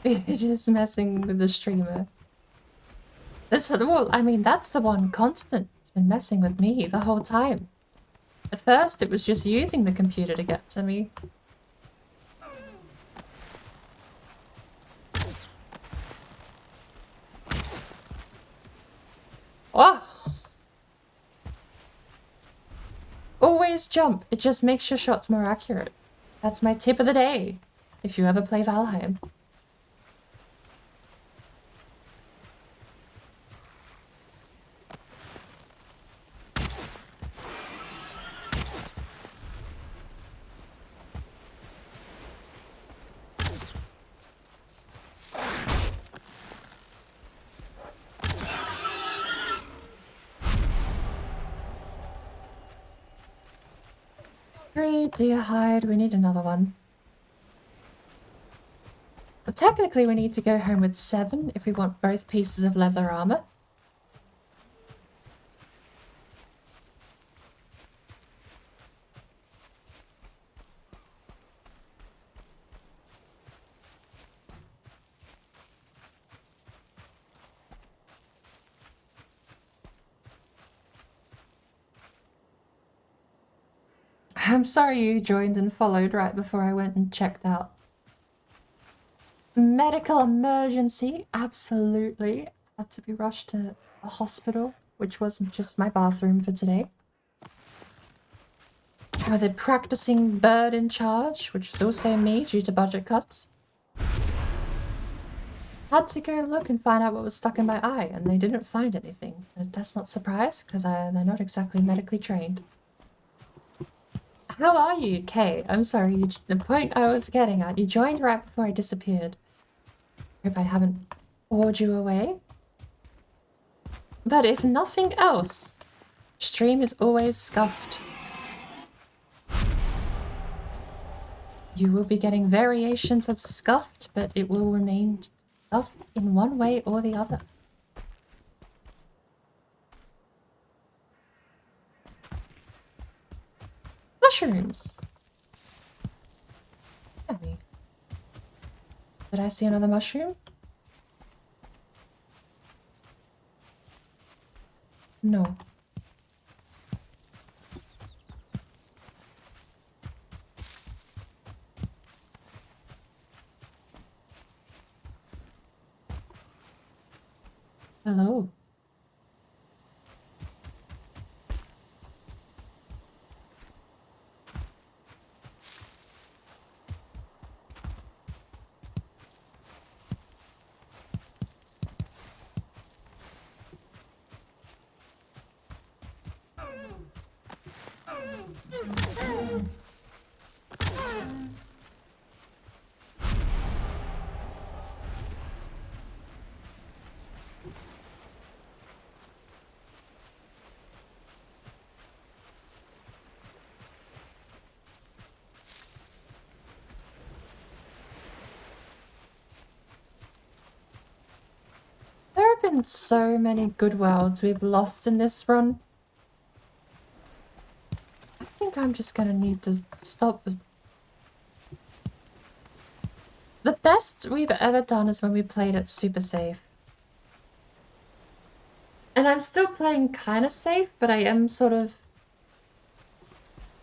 It is messing with the streamer. Well, I mean, that's the one constant. It's been messing with me the whole time. At first, it was just using the computer to get to me. Oh! Always jump. It just makes your shots more accurate. That's my tip of the day, if you ever play Valheim. Deer hide, we need another one. But technically we need to go home with 7 if we want both pieces of leather armor. I'm sorry you joined and followed right before I went and checked out. Medical emergency, absolutely. Had to be rushed to a hospital, which wasn't just my bathroom for today. With a practicing bird in charge, which is also me due to budget cuts. Had to go look and find out what was stuck in my eye, and they didn't find anything. But that's not surprise, because they're not exactly medically trained. How are you, Kay? I'm sorry, the point I was getting at, you joined right before I disappeared. Hope I haven't bored you away. But if nothing else, stream is always scuffed. You will be getting variations of scuffed, but it will remain scuffed in one way or the other. Mushrooms! Yummy. Did I see another mushroom? No. Hello. been so many good worlds we've lost in this run. I think I'm just gonna need to stop. The best we've ever done is when we played it super safe. And I'm still playing kind of safe, but I am sort of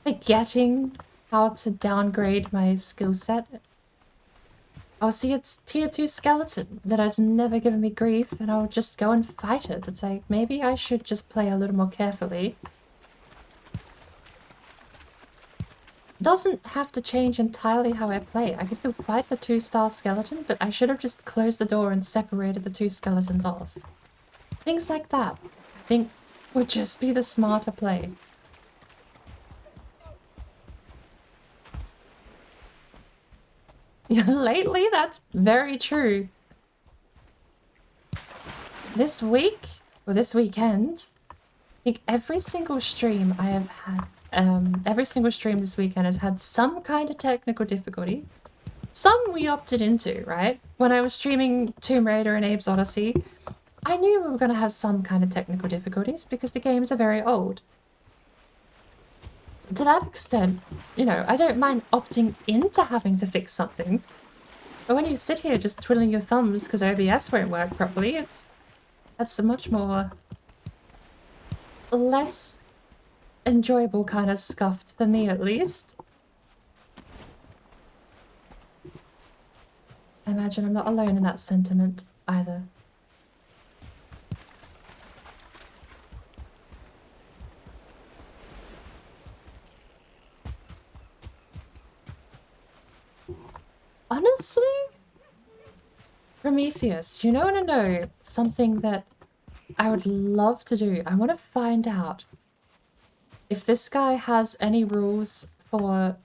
forgetting how to downgrade my skill set. I'll see it's tier 2 skeleton that has never given me grief, and I'll just go and fight it. It's like, maybe I should just play a little more carefully. Doesn't have to change entirely how I play. I can still fight the 2-star skeleton, but I should have just closed the door and separated the 2 skeletons off. Things like that, I think, would just be the smarter play. Yeah, lately, that's very true. This week, or this weekend, I think every single stream I have had, every single stream this weekend has had some kind of technical difficulty. Some we opted into, right? When I was streaming Tomb Raider and Abe's Odyssey, I knew we were going to have some kind of technical difficulties because the games are very old. To that extent, you know, I don't mind opting into having to fix something. But when you sit here just twiddling your thumbs because OBS won't work properly, that's a much more less enjoyable kind of scuffed, for me at least. I imagine I'm not alone in that sentiment either. Honestly, Prometheus, you know what I know? Something that I would love to do. I want to find out if this guy has any rules for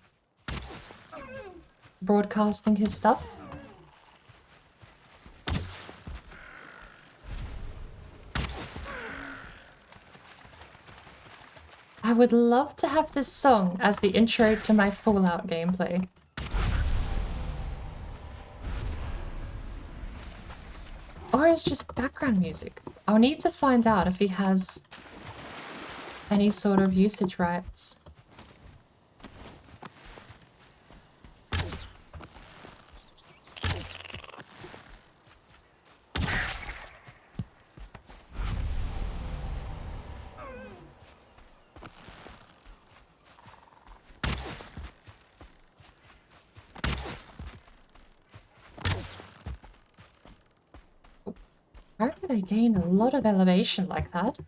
broadcasting his stuff. I would love to have this song as the intro to my Fallout gameplay. Or it's just background music. I'll need to find out if he has any sort of usage rights. Apparently they gain a lot of elevation like that.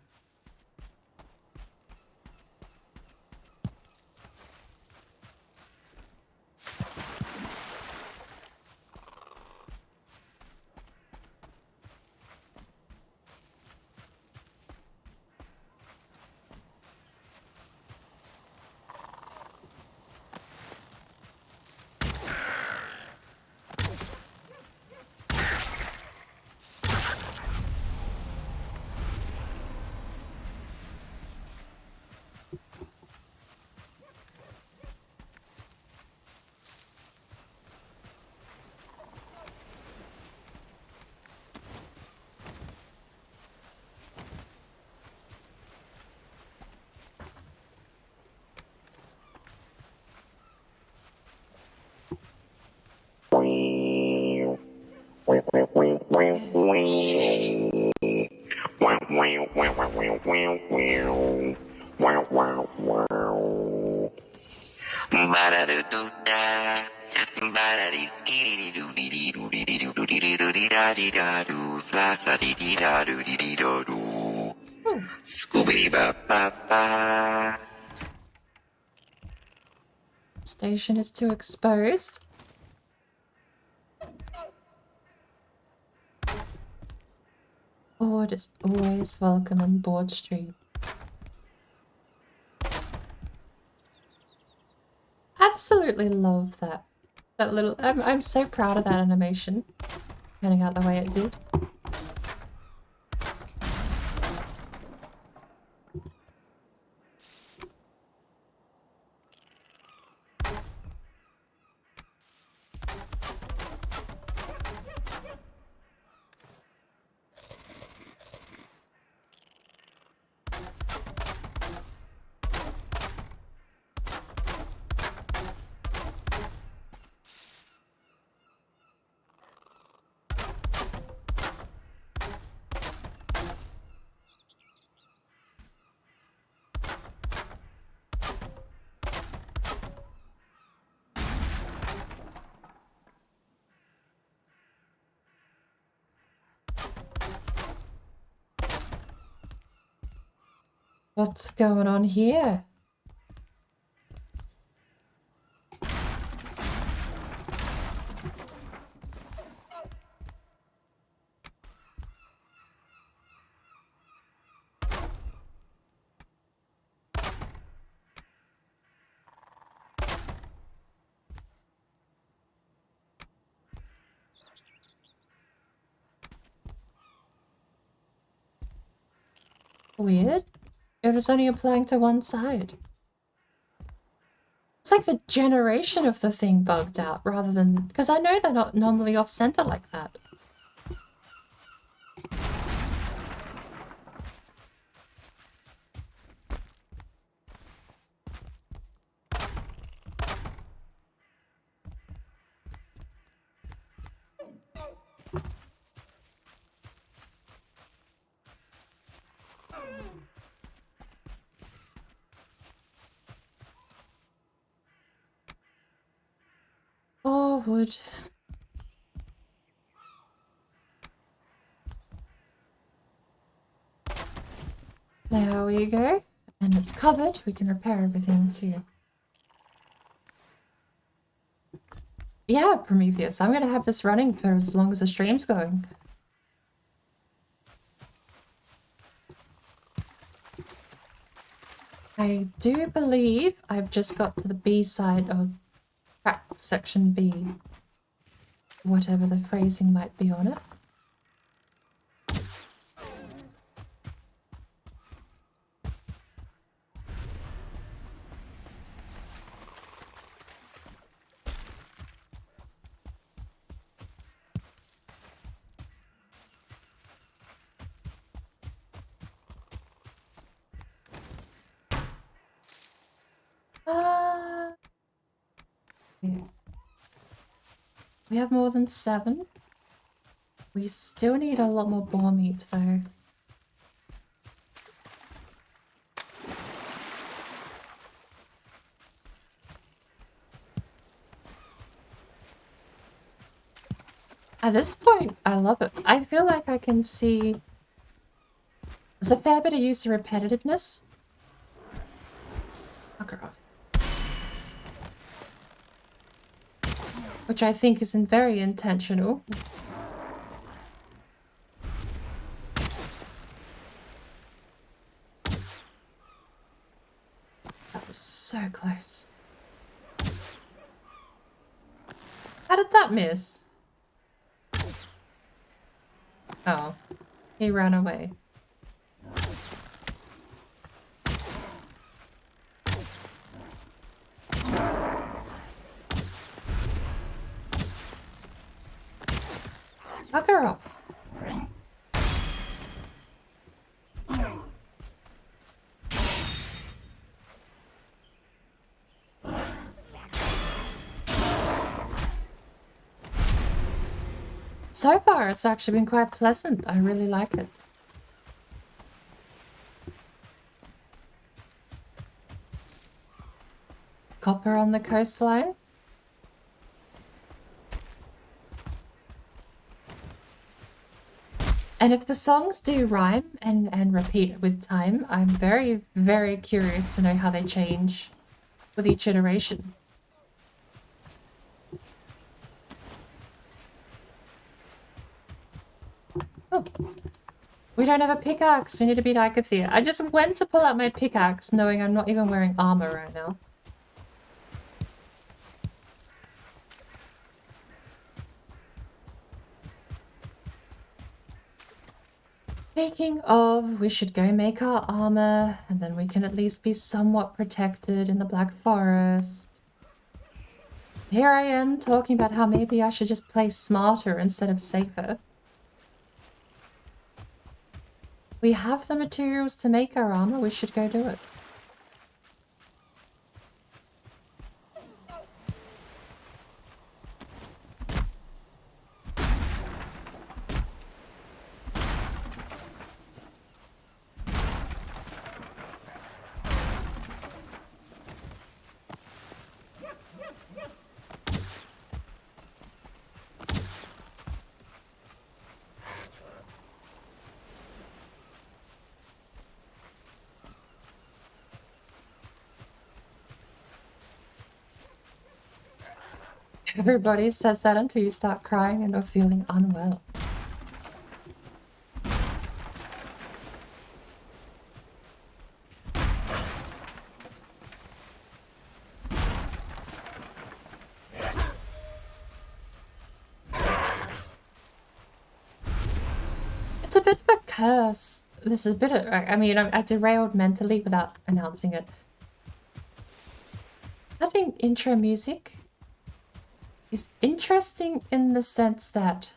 Station is too exposed. Board is always welcome on Board Street. Absolutely love that. That little... I'm so proud of that animation. Turning out the way it did. What's going on here? Weird. It was only applying to one side. It's like the generation of the thing bugged out rather than... Because I know they're not normally off-center like that. Forward. There we go. And it's covered. We can repair everything too. Yeah, Prometheus. I'm going to have this running for as long as the stream's going. I do believe I've just got to the B side of track section B. Whatever the phrasing might be on it. Yeah. We have more than 7. We still need a lot more boar meat though. At this point, I love it. I feel like I can see there's a fair bit of use of repetitiveness. Fucker off. Which I think is very intentional. That was so close. How did that miss? Oh, he ran away. Bugger off. So far, it's actually been quite pleasant. I really like it. Copper on the coastline. And if the songs do rhyme and repeat with time, I'm very, very curious to know how they change with each iteration. Oh, we don't have a pickaxe. We need to beat Ikathia. I just went to pull out my pickaxe knowing I'm not even wearing armor right now. Speaking of, we should go make our armor, and then we can at least be somewhat protected in the Black Forest. Here I am talking about how maybe I should just play smarter instead of safer. We have the materials to make our armor, we should go do it. Everybody says that until you start crying and are feeling unwell. It's a bit of a curse. This is a bit of, I mean, I derailed mentally without announcing it. Having intro music is interesting in the sense that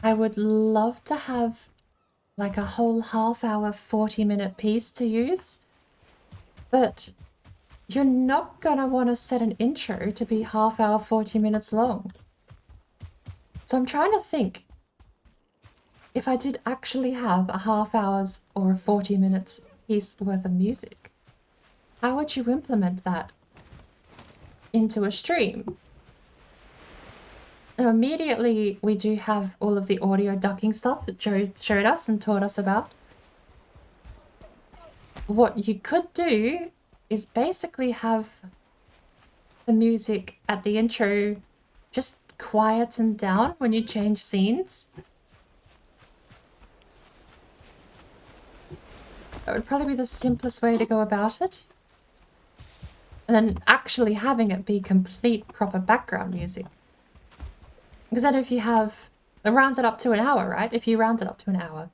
I would love to have like a whole half-hour, 40-minute piece to use, but you're not gonna want to set an intro to be half-hour, 40 minutes long. So I'm trying to think, if I did actually have a half hour's or a 40 minutes piece worth of music, how would you implement that into a stream? Now, immediately, we do have all of the audio ducking stuff that Joe showed us and taught us about. What you could do is basically have the music at the intro just quieten down when you change scenes. That would probably be the simplest way to go about it. And then actually having it be complete proper background music. Because then if you have, it rounds it up to an hour, right? If you round it up to an hour,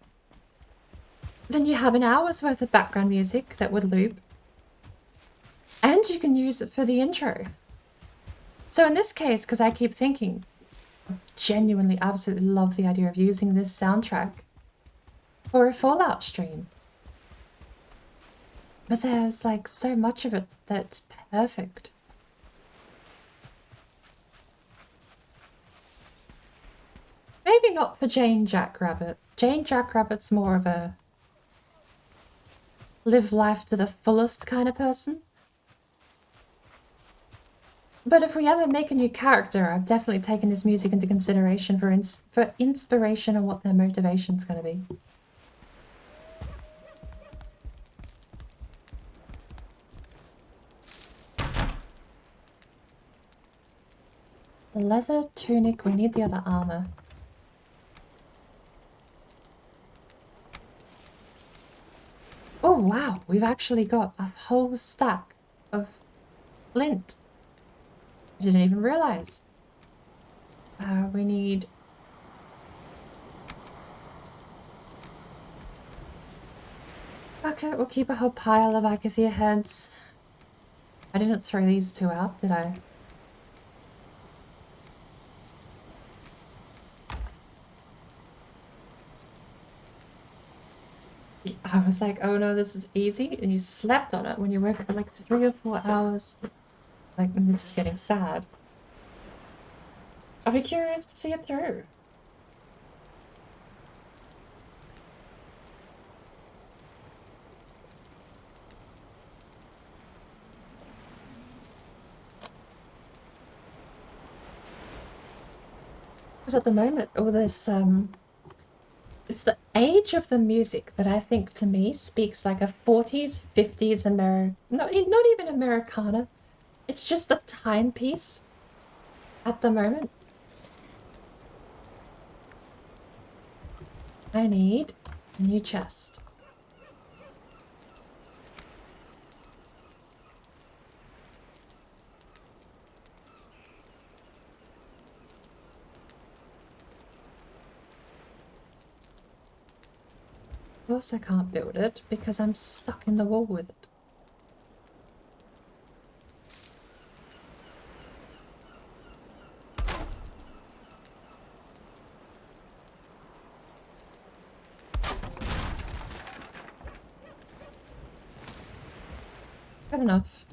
then you have an hour's worth of background music that would loop. And you can use it for the intro. So in this case, because I keep thinking, I genuinely absolutely love the idea of using this soundtrack for a Fallout stream. But there's like so much of it that's perfect. Maybe not for Jane Jackrabbit. Jane Jackrabbit's more of a live life to the fullest kind of person. But if we ever make a new character, I've definitely taken this music into consideration for inspiration and what their motivation's going to be. The leather tunic, we need the other armor. Oh wow, we've actually got a whole stack of flint. I didn't even realize. We need... Okay, we'll keep a whole pile of Agathia heads. I didn't throw these two out, did I? I was like, oh no, this is easy, and you slept on it when you work for like 3 or 4 hours. Like, this is getting sad. I'll be curious to see it through. Because at the moment, all this, it's the age of the music that I think to me speaks like a 40s, 50s not even Americana. It's just a timepiece at the moment. I need a new chest. Of course I can't build it because I'm stuck in the wall with it. Good enough.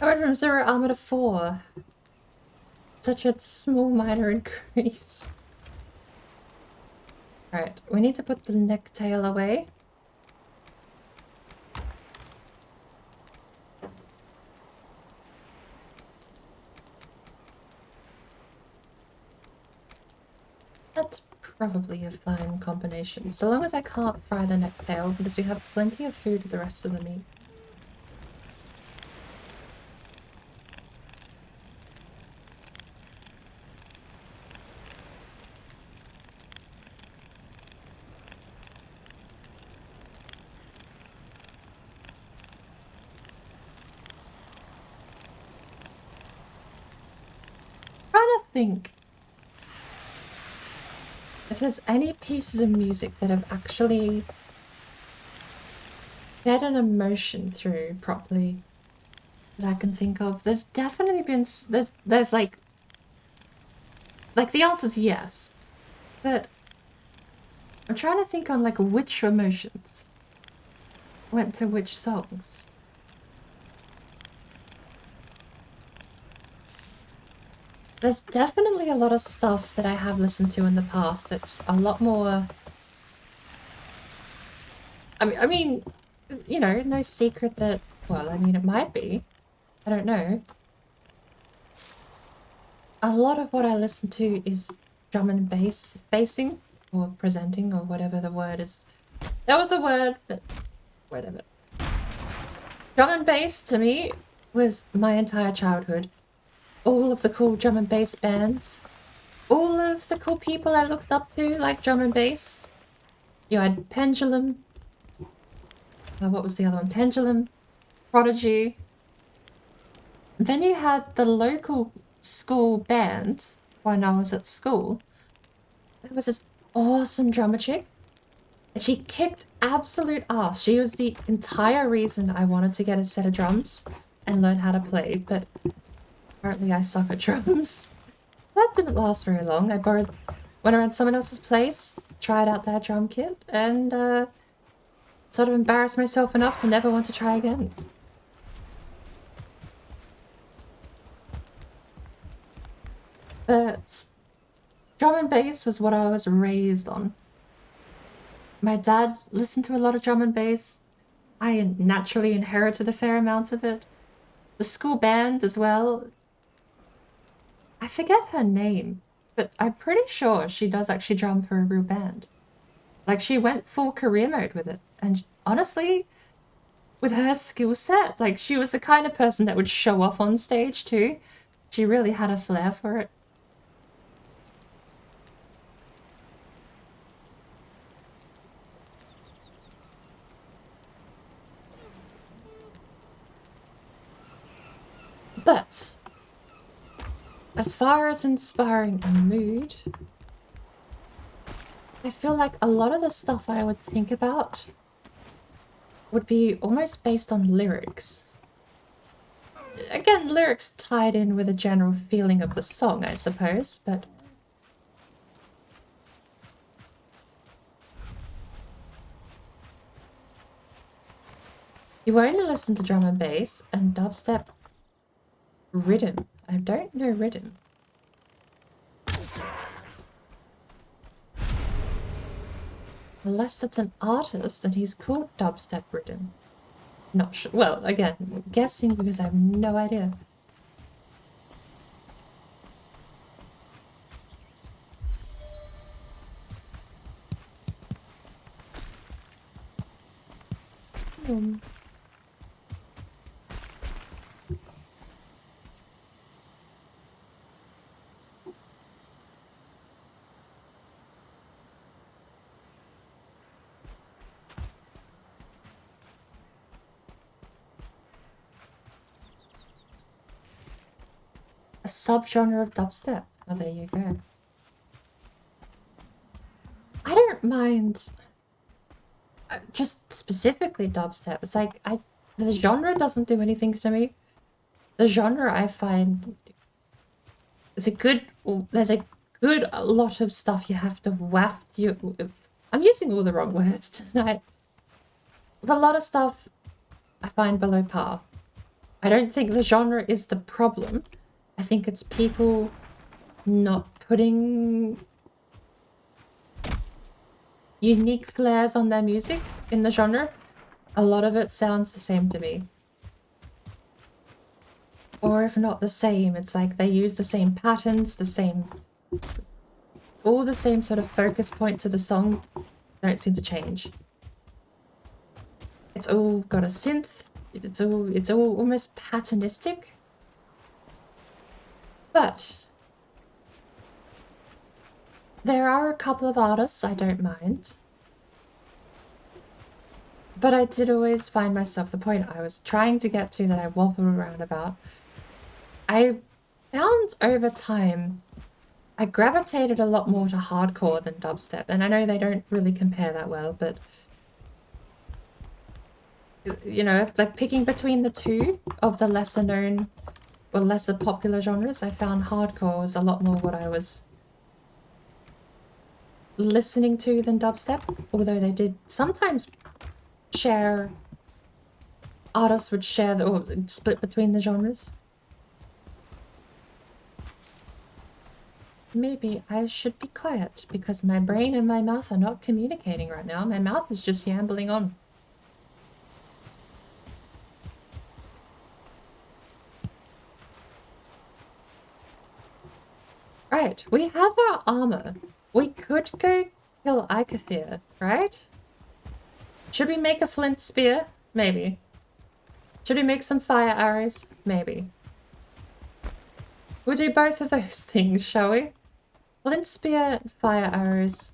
I went from 0 armor to 4. Such a small minor increase. Alright, we need to put the necktail away. That's probably a fine combination, so long as I can't fry the necktail, because we have plenty of food with the rest of the meat. Trying to think if there's any pieces of music that have actually fed an emotion through properly that I can think of. There's definitely been there's like the answer's yes, but I'm trying to think on like which emotions went to which songs. There's definitely a lot of stuff that I have listened to in the past that's a lot more... I mean, you know, no secret that... Well, I mean, it might be. I don't know. A lot of what I listen to is drum and bass facing, or presenting, or whatever the word is. That was a word, but whatever. Drum and bass, to me, was my entire childhood. All of the cool drum and bass bands. All of the cool people I looked up to, like drum and bass. You had Pendulum. What was the other one? Pendulum. Prodigy. Then you had the local school band when I was at school. There was this awesome drummer chick. And she kicked absolute ass. She was the entire reason I wanted to get a set of drums and learn how to play, but apparently I suck at drums. That didn't last very long. Went around someone else's place, tried out their drum kit, and sort of embarrassed myself enough to never want to try again. But drum and bass was what I was raised on. My dad listened to a lot of drum and bass. I naturally inherited a fair amount of it. The school band as well. I forget her name, but I'm pretty sure she does actually drum for a real band. Like, she went full career mode with it. And honestly, with her skill set, like, she was the kind of person that would show off on stage too. She really had a flair for it. But as far as inspiring a mood, I feel like a lot of the stuff I would think about would be almost based on lyrics. Again, lyrics tied in with a general feeling of the song, I suppose, but... You only listen to drum and bass and dubstep rhythm. I don't know rhythm. Unless it's an artist and he's called dubstep rhythm. Not sure. Well, again, guessing because I have no idea. A subgenre of dubstep. Oh, there you go. I don't mind just specifically dubstep. It's like, the genre doesn't do anything to me. The genre I find is there's a good lot of stuff you have to waft you. I'm using all the wrong words tonight. There's a lot of stuff I find below par. I don't think the genre is the problem. I think it's people not putting unique flares on their music in the genre. A lot of it sounds the same to me. Or if not the same, it's like they use the same patterns, all the same sort of focus points of the song don't seem to change. It's all got a synth. It's all almost patternistic. But there are a couple of artists I don't mind. But I did always find myself, the point I was trying to get to that I waffled around about, I found over time I gravitated a lot more to hardcore than dubstep. And I know they don't really compare that well, but you know, like picking between the two of the lesser known or lesser popular genres, I found hardcore was a lot more what I was listening to than dubstep, although they did sometimes share, artists would share or split between the genres. Maybe I should be quiet because my brain and my mouth are not communicating right now. My mouth is just yambling on. Right, we have our armor. We could go kill Ikathir, right? Should we make a flint spear? Maybe. Should we make some fire arrows? Maybe. We'll do both of those things, shall we? Flint spear, fire arrows.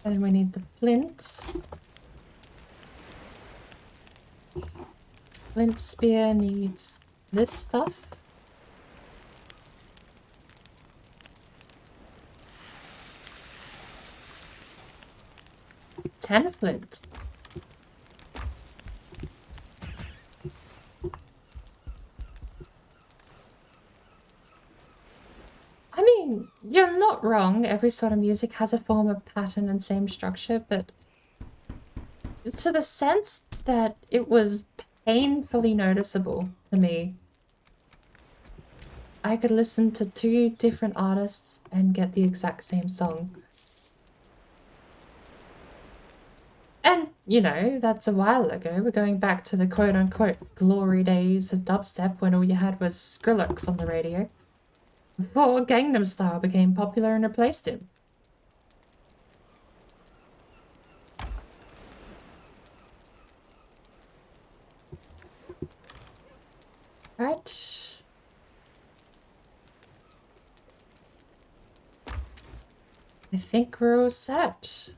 And we need the flint. Flint spear needs this stuff. Ten flint. I mean, you're not wrong. Every sort of music has a form of pattern and same structure, but to the sense that it was painfully noticeable to me. I could listen to two different artists and get the exact same song. And, you know, that's a while ago. We're going back to the quote-unquote glory days of dubstep when all you had was Skrillex on the radio. Before Gangnam Style became popular and replaced him. Right. I think we're all set.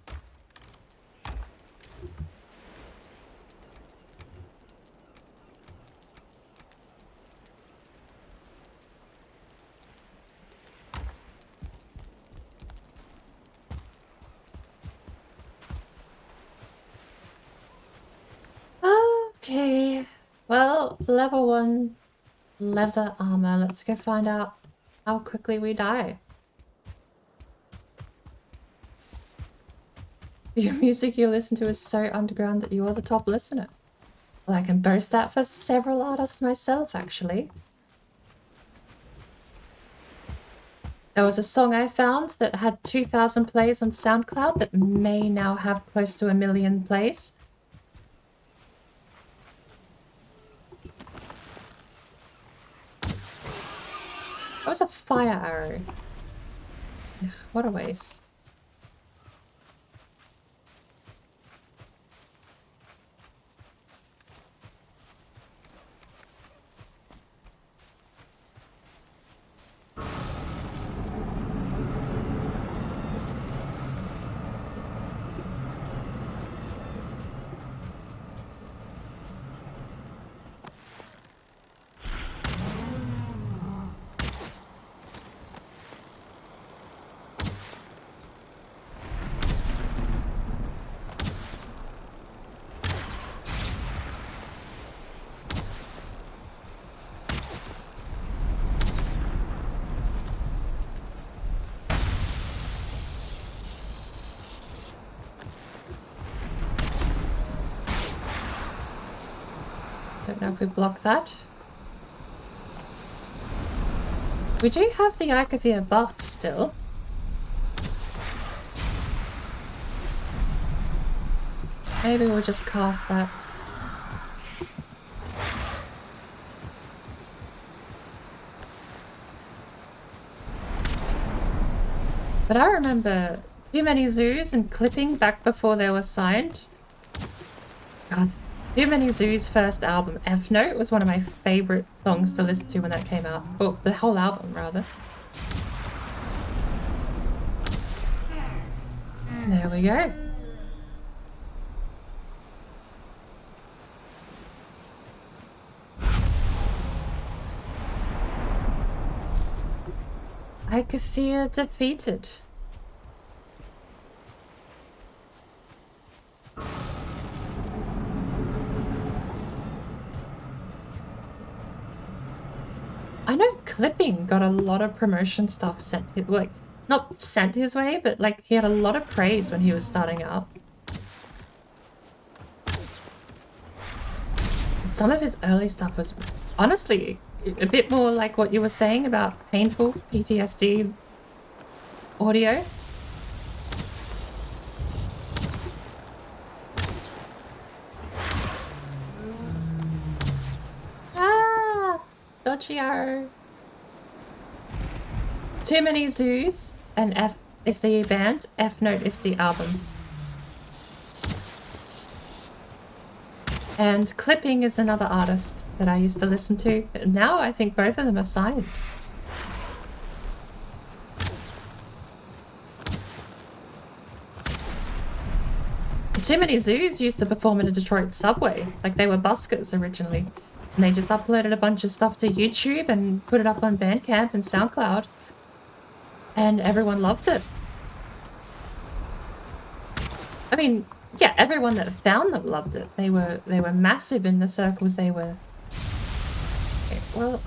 Okay, well, level 1 leather armor. Let's go find out how quickly we die. Your music you listen to is so underground that you're the top listener. Well, I can boast that for several artists myself, actually. There was a song I found that had 2,000 plays on SoundCloud that may now have close to 1 million plays. That was a fire arrow. Ugh, what a waste. Don't know if we block that. We do have the Icathia buff still. Maybe we'll just cast that. But I remember too many zoos and clipping back before they were signed. God, Too Many Zoo's first album, F Note, was one of my favorite songs to listen to when that came out. Well, the whole album, rather. There we go. Icathia defeated. I know Clipping got a lot of promotion stuff sent, like, not sent his way, but like he had a lot of praise when he was starting out. Some of his early stuff was honestly a bit more like what you were saying about painful PTSD audio. Ah, Dodgiaro. Too Many Zoos, and F is the band, F Note is the album. And Clipping is another artist that I used to listen to. Now I think both of them are signed. Too Many Zoos used to perform in a Detroit subway. Like, they were buskers originally. And they just uploaded a bunch of stuff to YouTube and put it up on Bandcamp and SoundCloud. And everyone loved it. I mean, yeah, everyone that found them loved it. They were massive in the circles they were. Okay, well,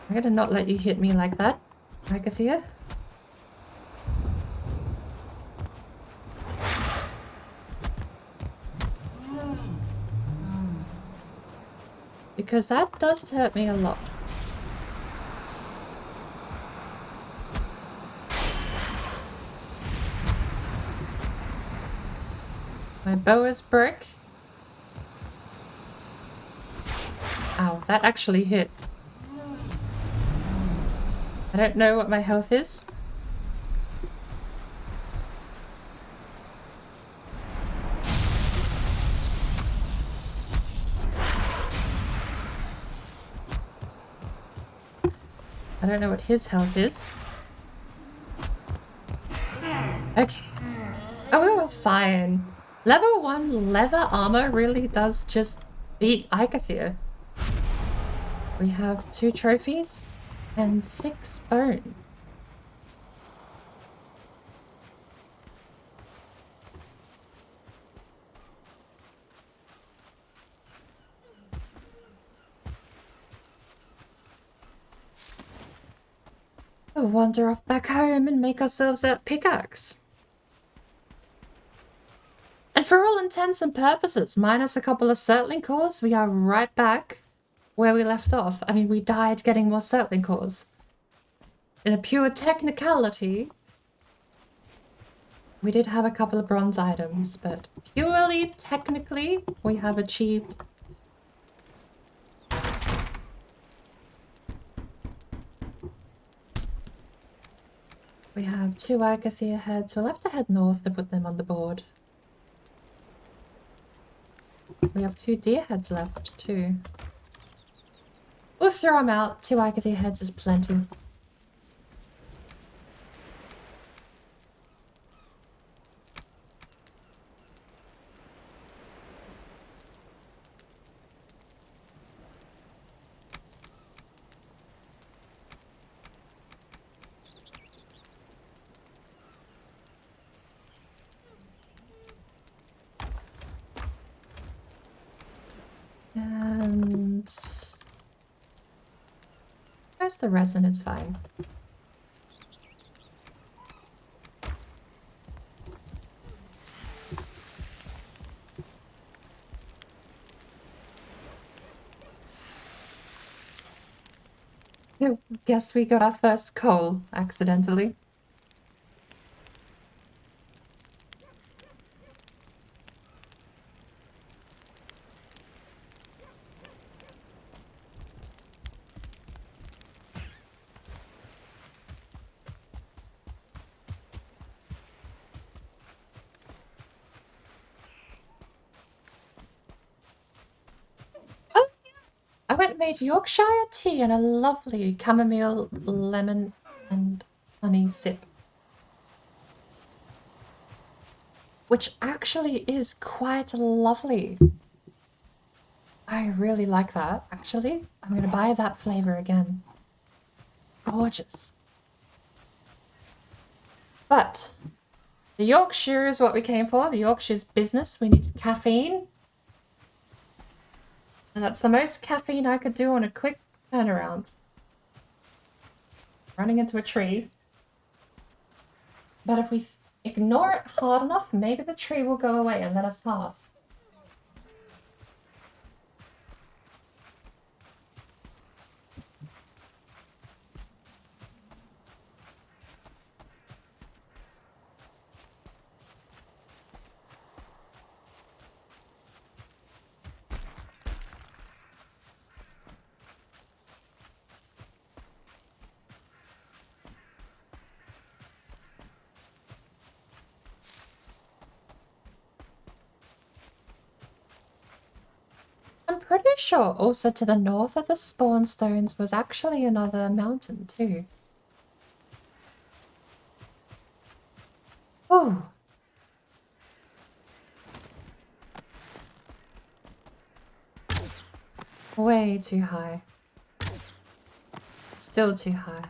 I'm gonna not let you hit me like that, Icathia. Because that does hurt me a lot. My bow is broke. Ow, that actually hit. I don't know what my health is. I don't know what his health is. Okay. Oh, we were fine. Level 1 leather armor really does just beat Icathia. We have 2 trophies and 6 bone. We'll wander off back home and make ourselves that pickaxe. And for all intents and purposes, minus a couple of Surtling cores, we are right back where we left off. I mean, we died getting more Surtling cores. In a pure technicality, we did have a couple of bronze items, but purely technically, we have achieved. We have 2 Icathia heads. We'll have to head north to put them on the board. We have 2 deer heads left, too. We'll throw them out. 2 Icathia heads is plenty. And where's the resin? Is fine. Guess we got our first coal accidentally. Oh, I went and made Yorkshire tea and a lovely chamomile, lemon, and honey sip. Which actually is quite lovely. I really like that, actually. I'm gonna buy that flavor again. Gorgeous. But the Yorkshire is what we came for. The Yorkshire's business. We needed caffeine. And that's the most caffeine I could do on a quick turnaround. Running into a tree. But if we ignore it hard enough, maybe the tree will go away and let us pass. I'm pretty sure also to the north of the spawn stones was actually another mountain too. Oh. Way too high. Still too high.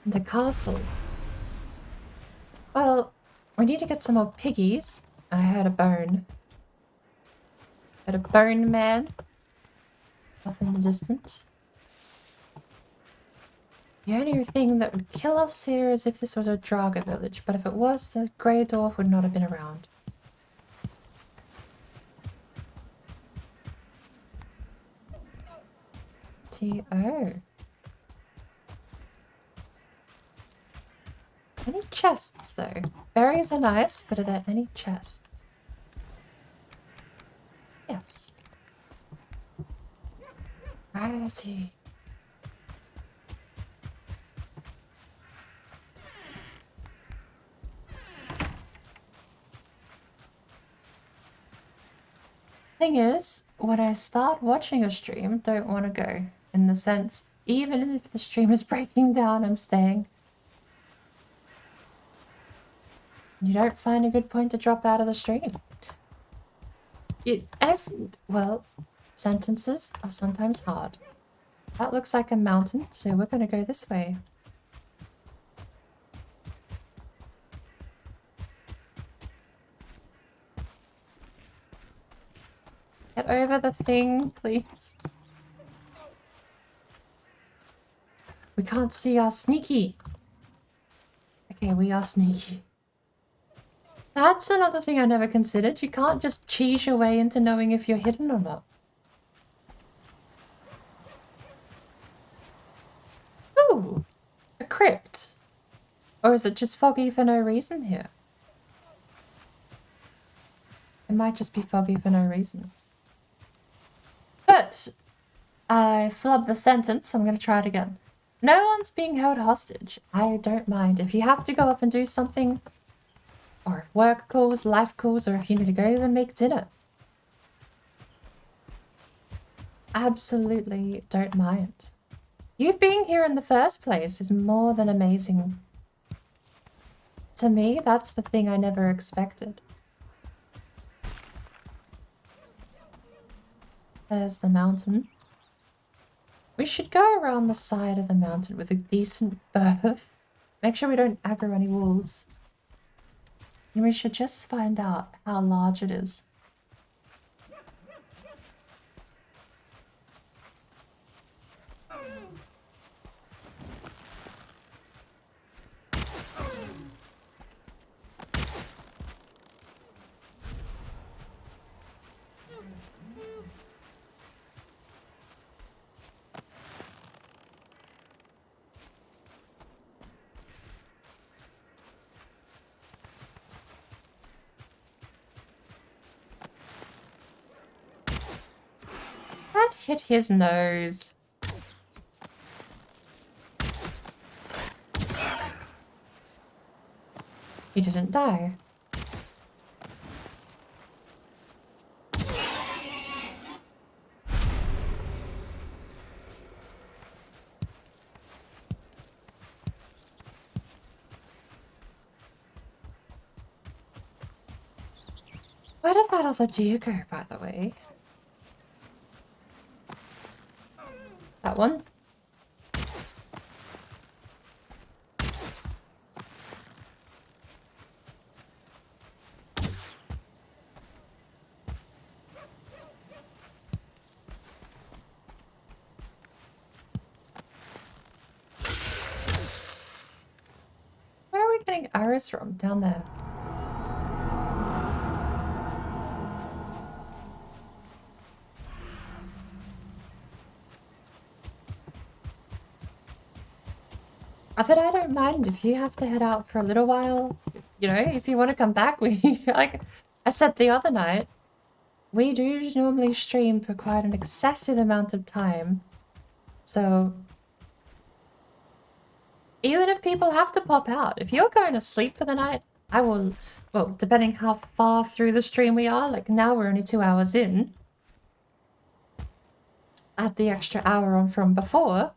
And a castle. Well, we need to get some more piggies. I heard a bone. Heard a bone man. Off in the distance. The only thing that would kill us here is if this was a Draga village, but if it was, the Grey Dwarf would not have been around. T.O. Any chests, though? Berries are nice, but are there any chests? Yes. Righty. Thing is, when I start watching a stream, don't want to go. In the sense, even if the stream is breaking down, I'm staying. You don't find a good point to drop out of the stream. Well, sentences are sometimes hard. That looks like a mountain, so we're gonna go this way. Get over the thing, please. We can't see our sneaky. Okay, we are sneaky. That's another thing I never considered. You can't just cheese your way into knowing if you're hidden or not. Ooh, a crypt. Or is it just foggy for no reason here? It might just be foggy for no reason. But I flubbed the sentence. I'm going to try it again. No one's being held hostage. I don't mind. If you have to go up and do something, or if work calls, life calls, or if you need to go and make dinner. Absolutely don't mind. You being here in the first place is more than amazing. To me, that's the thing I never expected. There's the mountain. We should go around the side of the mountain with a decent berth. Make sure we don't aggro any wolves. And we should just find out how large it is. hit his nose. He didn't die. Where did that other deer go, by the way? That one? Where are we getting arrows from? Down there. But I don't mind if you have to head out for a little while. You know, if you want to come back, we like I said the other night, we do normally stream for quite an excessive amount of time. So even if people have to pop out, if you're going to sleep for the night, I will, well, depending how far through the stream we are, like now we're only 2 hours in. Add the extra hour on from before.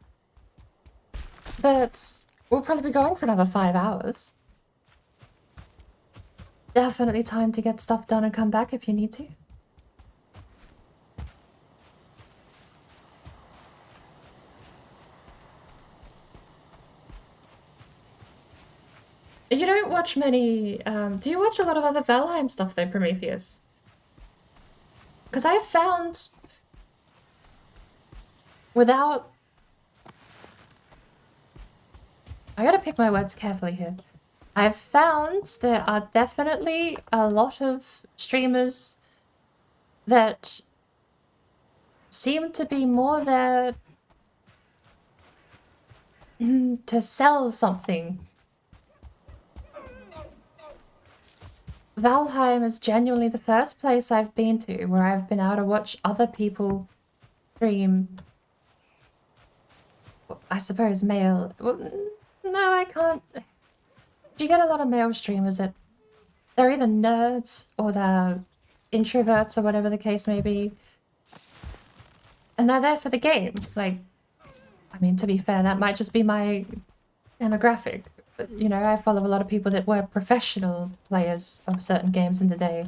But we'll probably be going for another 5 hours. Definitely time to get stuff done and come back if you need to. You don't watch many, do you watch a lot of other Valheim stuff though, Prometheus? Because I found, without... I gotta pick my words carefully here. I've found there are definitely a lot of streamers that seem to be more there to sell something. Valheim is genuinely the first place I've been to where I've been able to watch other people stream. I suppose male... Well, no, I can't... You get a lot of male streamers that they're either nerds or they're introverts or whatever the case may be. And they're there for the game. Like, I mean, to be fair, that might just be my demographic. You know, I follow a lot of people that were professional players of certain games in the day.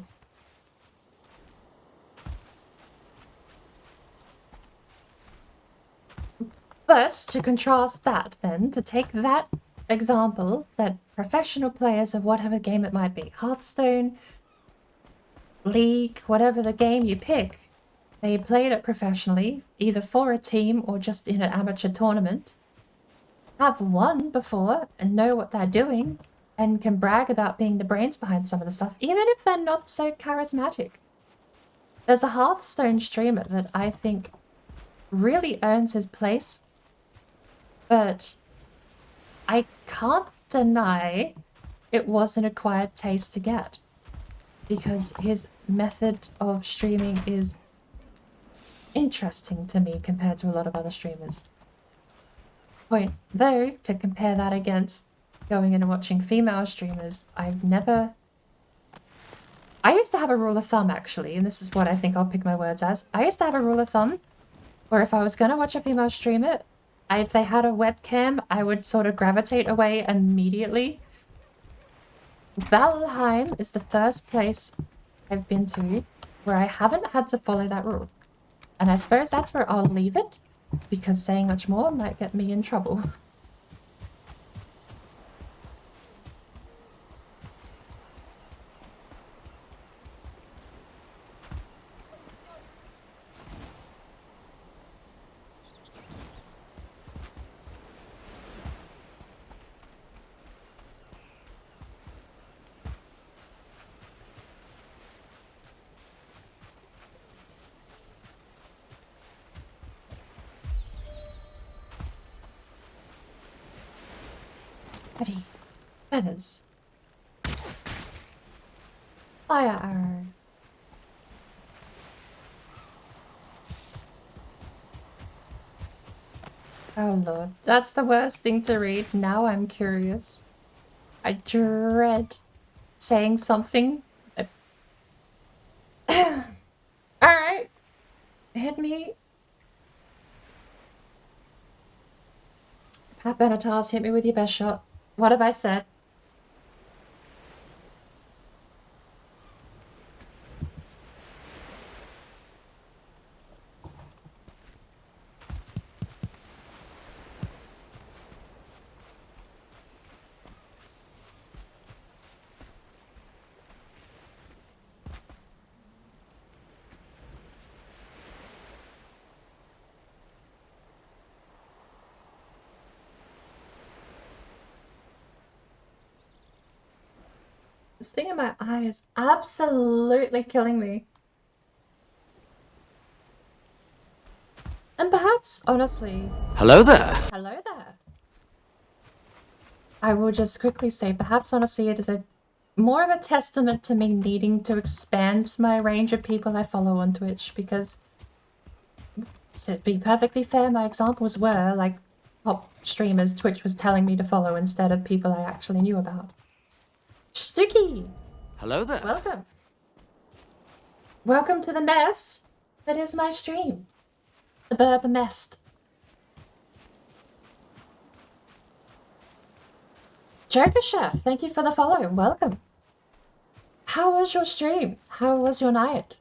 But to contrast that then, to take that example, that professional players of whatever game it might be, Hearthstone, League, whatever the game you pick, they played it professionally, either for a team or just in an amateur tournament, have won before and know what they're doing and can brag about being the brains behind some of the stuff, even if they're not so charismatic. There's a Hearthstone streamer that I think really earns his place, but I can't deny it was an acquired taste to get, because his method of streaming is interesting to me compared to a lot of other streamers. Point though, to compare that against going in and watching female streamers, I used to have a rule of thumb actually, and this is what I think I'll pick my words as. I used to have a rule of thumb where if I was going to watch a female streamer, if they had a webcam, I would sort of gravitate away immediately. Valheim is the first place I've been to where I haven't had to follow that rule. And I suppose that's where I'll leave it, because saying much more might get me in trouble. Ready. Feathers. Fire arrow. Oh lord, that's the worst thing to read. Now I'm curious. I dread saying something. Alright, hit me. Pat Benatar's, hit me with your best shot. What have I said? This thing in my eye is absolutely killing me. And perhaps, honestly...
Hello there.
Hello there. I will just quickly say, perhaps honestly it is more of a testament to me needing to expand my range of people I follow on Twitch, because to be perfectly fair, my examples were like top streamers Twitch was telling me to follow instead of people I actually knew about. Suki!
Hello there.
Welcome. Welcome to the mess that is my stream. The Burb Mest. Joker Chef, thank you for the follow. Welcome. How was your stream? How was your night?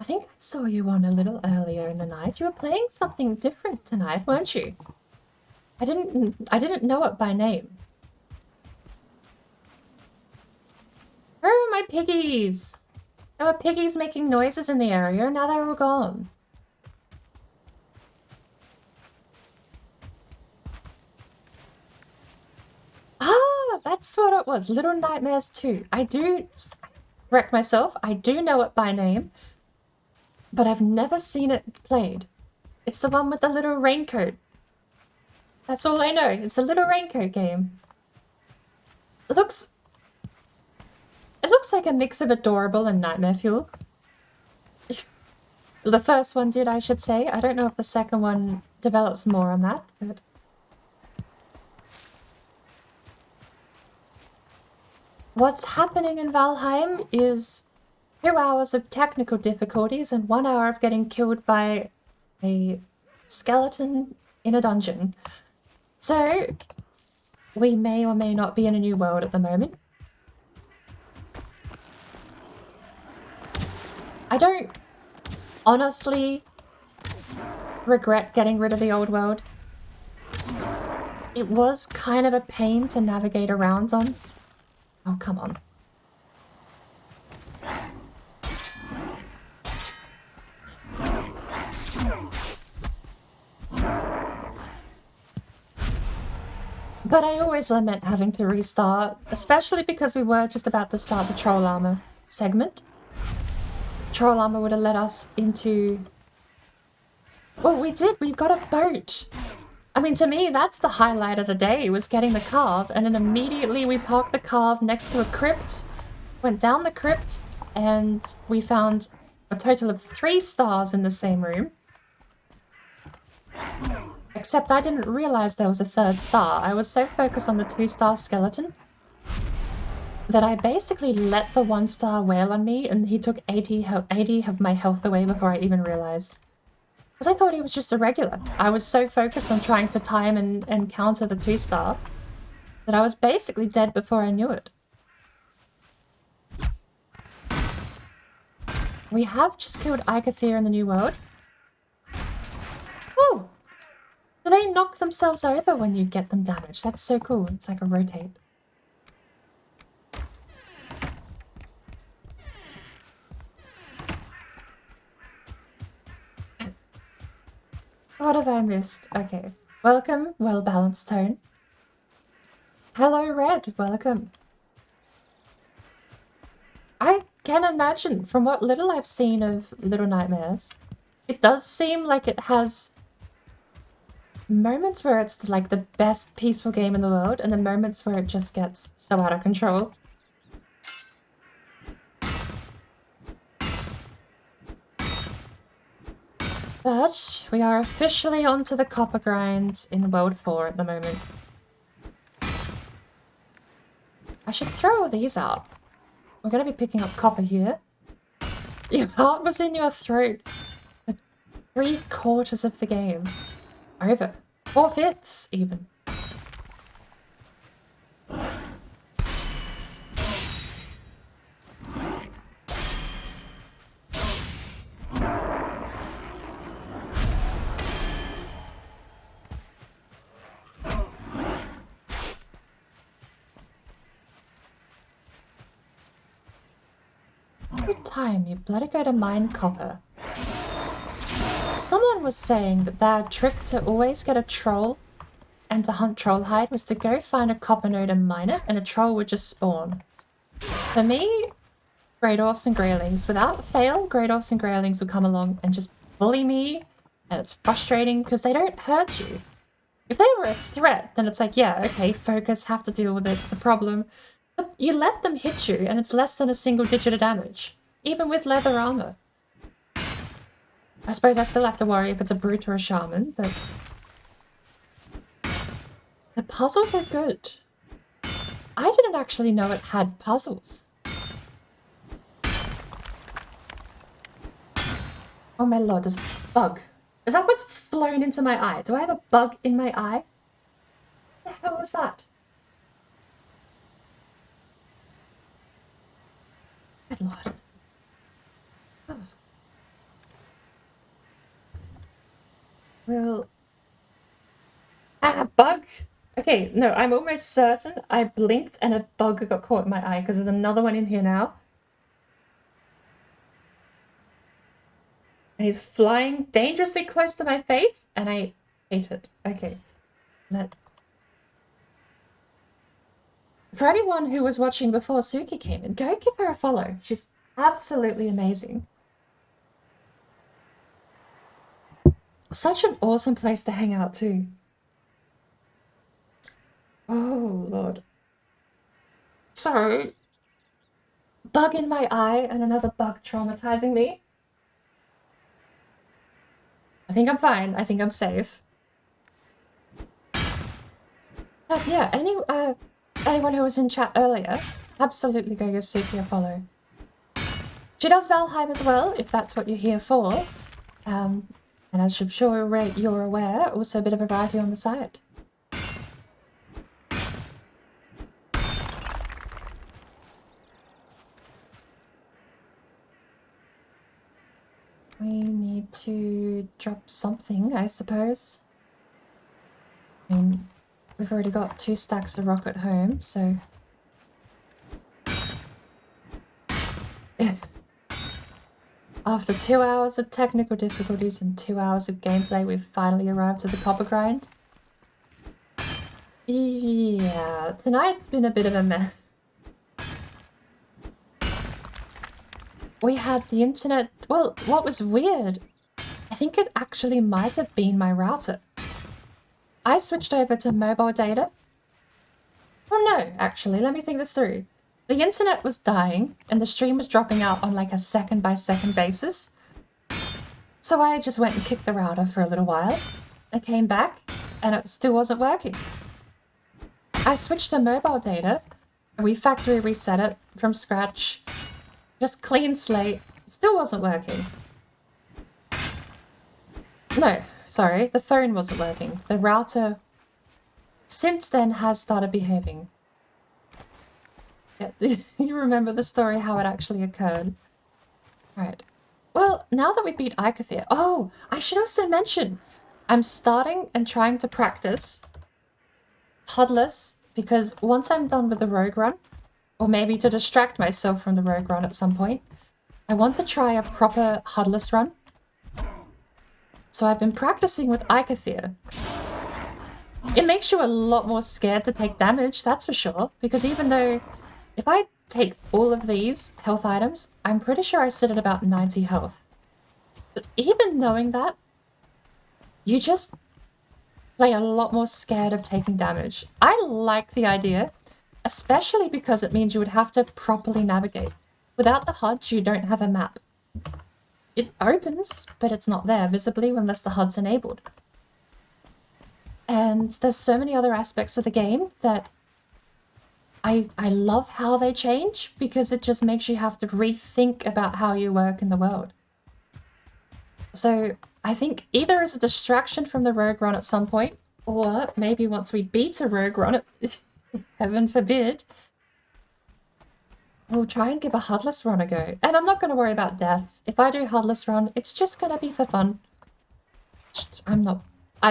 I think I saw you on a little earlier in the night. You were playing something different tonight, weren't you? I didn't know it by name. Where are my piggies? There were piggies making noises in the area, now they're all gone. Ah, that's what it was. Little Nightmares 2. I do correct myself. I do know it by name, but I've never seen it played. It's the one with the little raincoat. That's all I know. It's a little raincoat game. It looks like a mix of Adorable and Nightmare Fuel. The first one did, I should say. I don't know if the second one develops more on that, but... What's happening in Valheim is 2 hours of technical difficulties and 1 hour of getting killed by a skeleton in a dungeon. So, we may or may not be in a new world at the moment. I don't honestly regret getting rid of the old world. It was kind of a pain to navigate around on. Oh, come on. But I always lament having to restart, especially because we were just about to start the Troll Armor segment. Troll Armor would have let us into... Well, we did! We got a boat! I mean, to me, that's the highlight of the day, was getting the carve, and then immediately we parked the carve next to a crypt, went down the crypt, and we found a total of 3 stars in the same room. Except I didn't realize there was a 3rd star. I was so focused on the 2-star skeleton that I basically let the 1-star wail on me, and he took 80 of my health away before I even realized. Because I thought he was just a regular. I was so focused on trying to time and counter the 2-star that I was basically dead before I knew it. We have just killed Icathir in the New World. Oh! Do they knock themselves over when you get them damaged? That's so cool. It's like a rotate. What have I missed? Okay. Welcome, well-balanced tone. Hello, Red. Welcome. I can imagine, from what little I've seen of Little Nightmares, it does seem like it has moments where it's like the best peaceful game in the world, and the moments where it just gets so out of control. But we are officially onto the copper grind in World 4 at the moment. I should throw all these out. We're going to be picking up copper here. Your heart was in your throat for 3/4 of the game. Over. 4/5 even. Every time you bloody go to mine copper. Someone was saying that their trick to always get a troll and to hunt troll hide was to go find a copper node and mine it, and a troll would just spawn. For me, Grey Dwarfs and Greylings, without fail, Grey Dwarfs and Greylings will come along and just bully me, and it's frustrating because they don't hurt you. If they were a threat, then it's like, yeah, okay, focus, have to deal with it, it's a problem. But you let them hit you, and it's less than a single digit of damage, even with leather armor. I suppose I still have to worry if it's a brute or a shaman, but the puzzles are good. I didn't actually know it had puzzles. Oh my lord, there's a bug. Is that what's flown into my eye? Do I have a bug in my eye? What the hell was that? Good lord. Oh. Well... bug? Okay, no, I'm almost certain I blinked and a bug got caught in my eye because there's another one in here now. And he's flying dangerously close to my face, and I hate it. Okay, let's... For anyone who was watching before Suki came in, go give her a follow. She's absolutely amazing. Such an awesome place to hang out too. Oh, Lord. So, bug in my eye and another bug traumatizing me. I think I'm fine. I think I'm safe. But yeah, anyone who was in chat earlier, absolutely go give Suki a follow. She does Valheim as well, if that's what you're here for. And as I'm sure you're aware, also a bit of a variety on the side. We need to drop something, I suppose. I mean, we've already got 2 stacks of rock at home, so... After 2 hours of technical difficulties and 2 hours of gameplay, we've finally arrived at the copper grind. Yeah, tonight's been a bit of a mess. We had the internet... Well, what was weird, I think it actually might have been my router. I switched over to mobile data. Oh no, actually, let me think this through. The internet was dying, and the stream was dropping out on like a second-by-second basis. So I just went and kicked the router for a little while. I came back, and it still wasn't working. I switched to mobile data, and we factory reset it from scratch. Just clean slate, still wasn't working. No, sorry, the phone wasn't working. The router, since then, has started behaving. Yeah, you remember the story, how it actually occurred. Right. Well, now that we beat Ikathir... Oh, I should also mention, I'm starting and trying to practice HUDless, because once I'm done with the Rogue Run, or maybe to distract myself from the Rogue Run at some point, I want to try a proper HUDless run. So I've been practicing with Ikathir. It makes you a lot more scared to take damage, that's for sure, because even though if I take all of these health items, I'm pretty sure I sit at about 90 health. But even knowing that, you just play a lot more scared of taking damage. I like the idea, especially because it means you would have to properly navigate. Without the HUD, you don't have a map. It opens, but it's not there visibly unless the HUD's enabled. And there's so many other aspects of the game that I love how they change, because it just makes you have to rethink about how you work in the world. So I think either as a distraction from the Rogue Run at some point, or maybe once we beat a Rogue Run, heaven forbid, we'll try and give a HUDless run a go. And I'm not going to worry about deaths. If I do HUDless run, it's just going to be for fun. I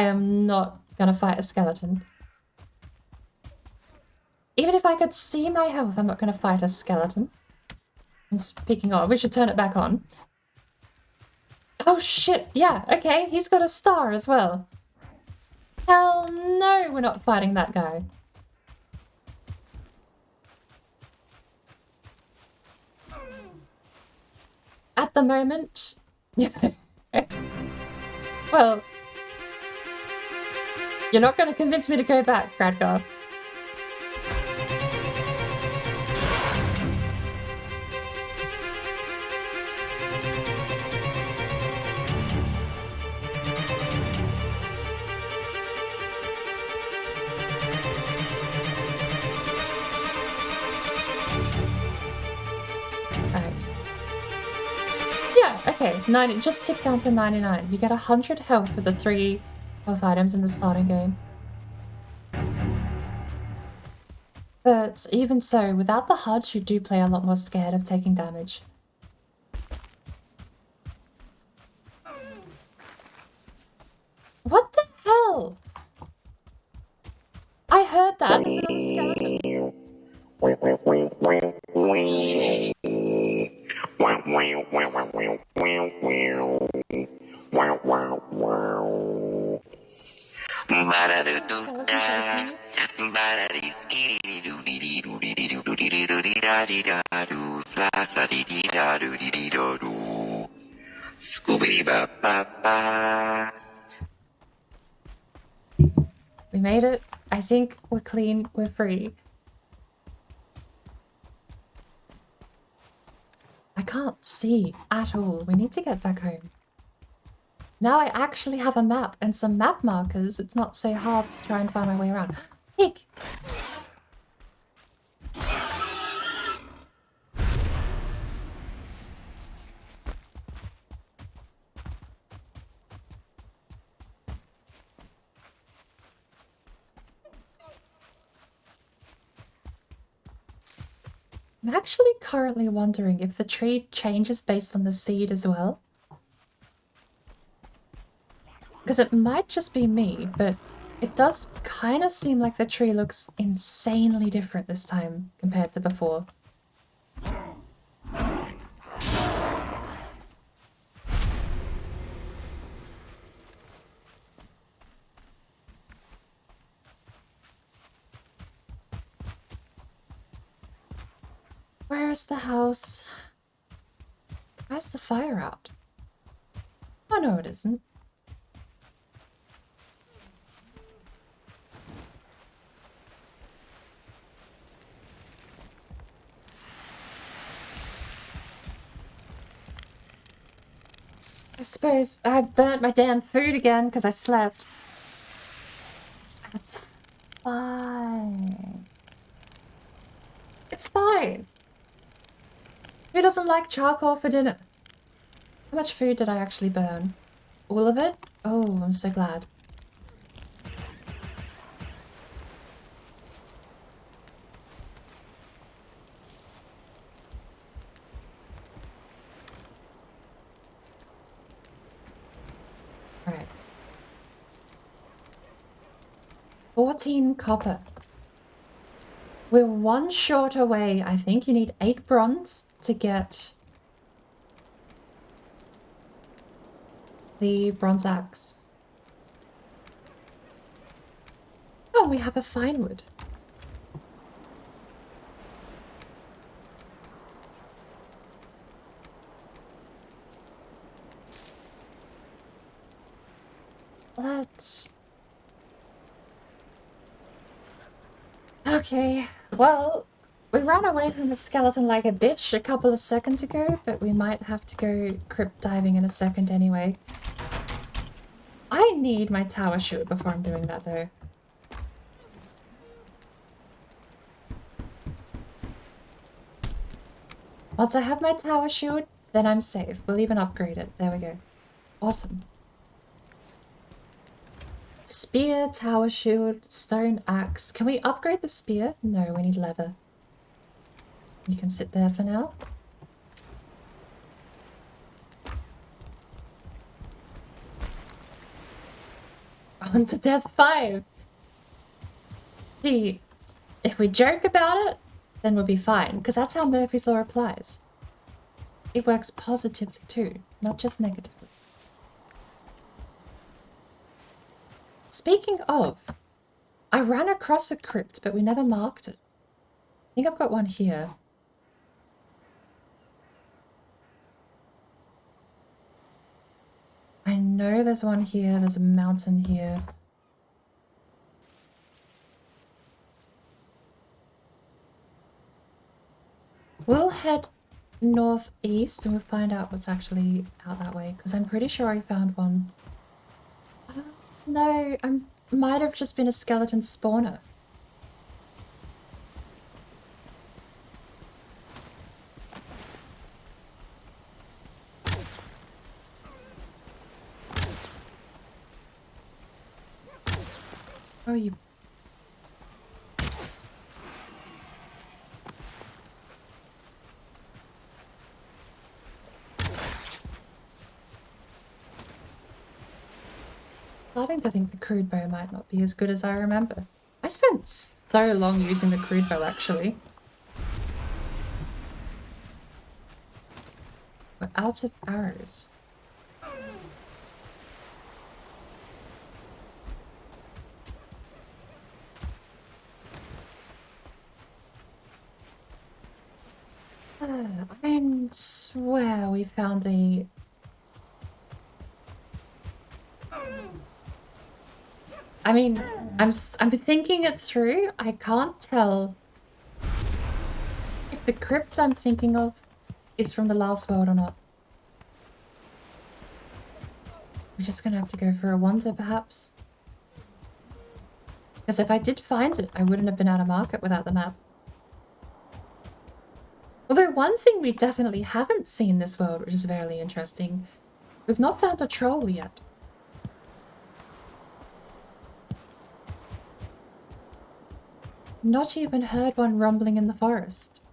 am not going to fight a skeleton. Even if I could see my health, I'm not going to fight a skeleton. And speaking of, we should turn it back on. Oh shit, yeah, okay, he's got a star as well. Hell no, we're not fighting that guy. At the moment... Well... You're not going to convince me to go back, Gradgar. Yeah, okay, just tip down to 99. You get 100 health with the 3 health items in the starting game. But even so, without the HUD, you do play a lot more scared of taking damage. What the hell? I heard that. There's another skeleton. We made it. I think we're clean. We're free. I can't see at all. We need to get back home. Now I actually have a map and some map markers. It's not so hard to try and find my way around. Pig! I'm actually currently wondering if the tree changes based on the seed as well. Because it might just be me, but it does kind of seem like the tree looks insanely different this time compared to before. Where is the house? Where's the fire out? Oh no, it isn't. I suppose I burnt my damn food again because I slept. That's fine. It's fine. Who doesn't like charcoal for dinner? How much food did I actually burn? All of it? Oh, I'm so glad. Right. 14 copper. We're one short away, I think. You need 8 bronze to get the bronze axe. Oh, we have a fine wood. Let's... Okay, well, We ran away from the skeleton like a bitch a couple of seconds ago, but we might have to go crypt diving in a second anyway. I need my tower shield before I'm doing that though. Once I have my tower shield, then I'm safe. We'll even upgrade it. There we go. Awesome. Spear, tower shield, stone axe. Can we upgrade the spear? No, we need leather. You can sit there for now. On to death 5. See, if we joke about it, then we'll be fine, because that's how Murphy's Law applies. It works positively too, not just negatively. Speaking of, I ran across a crypt, but we never marked it. I think I've got one here. I know there's one here, there's a mountain here. We'll head northeast and we'll find out what's actually out that way, because I'm pretty sure I found one. No, I might have just been a skeleton spawner. Oh, you... Starting to think the crude bow might not be as good as I remember. I spent so long using the crude bow, actually. We're out of arrows. I swear we found a... I mean, I'm thinking it through. I can't tell if the crypt I'm thinking of is from the last world or not. We're just gonna have to go for a wander, perhaps. Because if I did find it, I wouldn't have been able to mark it without the map. Although one thing we definitely haven't seen this world, which is very interesting, we've not found a troll yet. Not even heard one rumbling in the forest.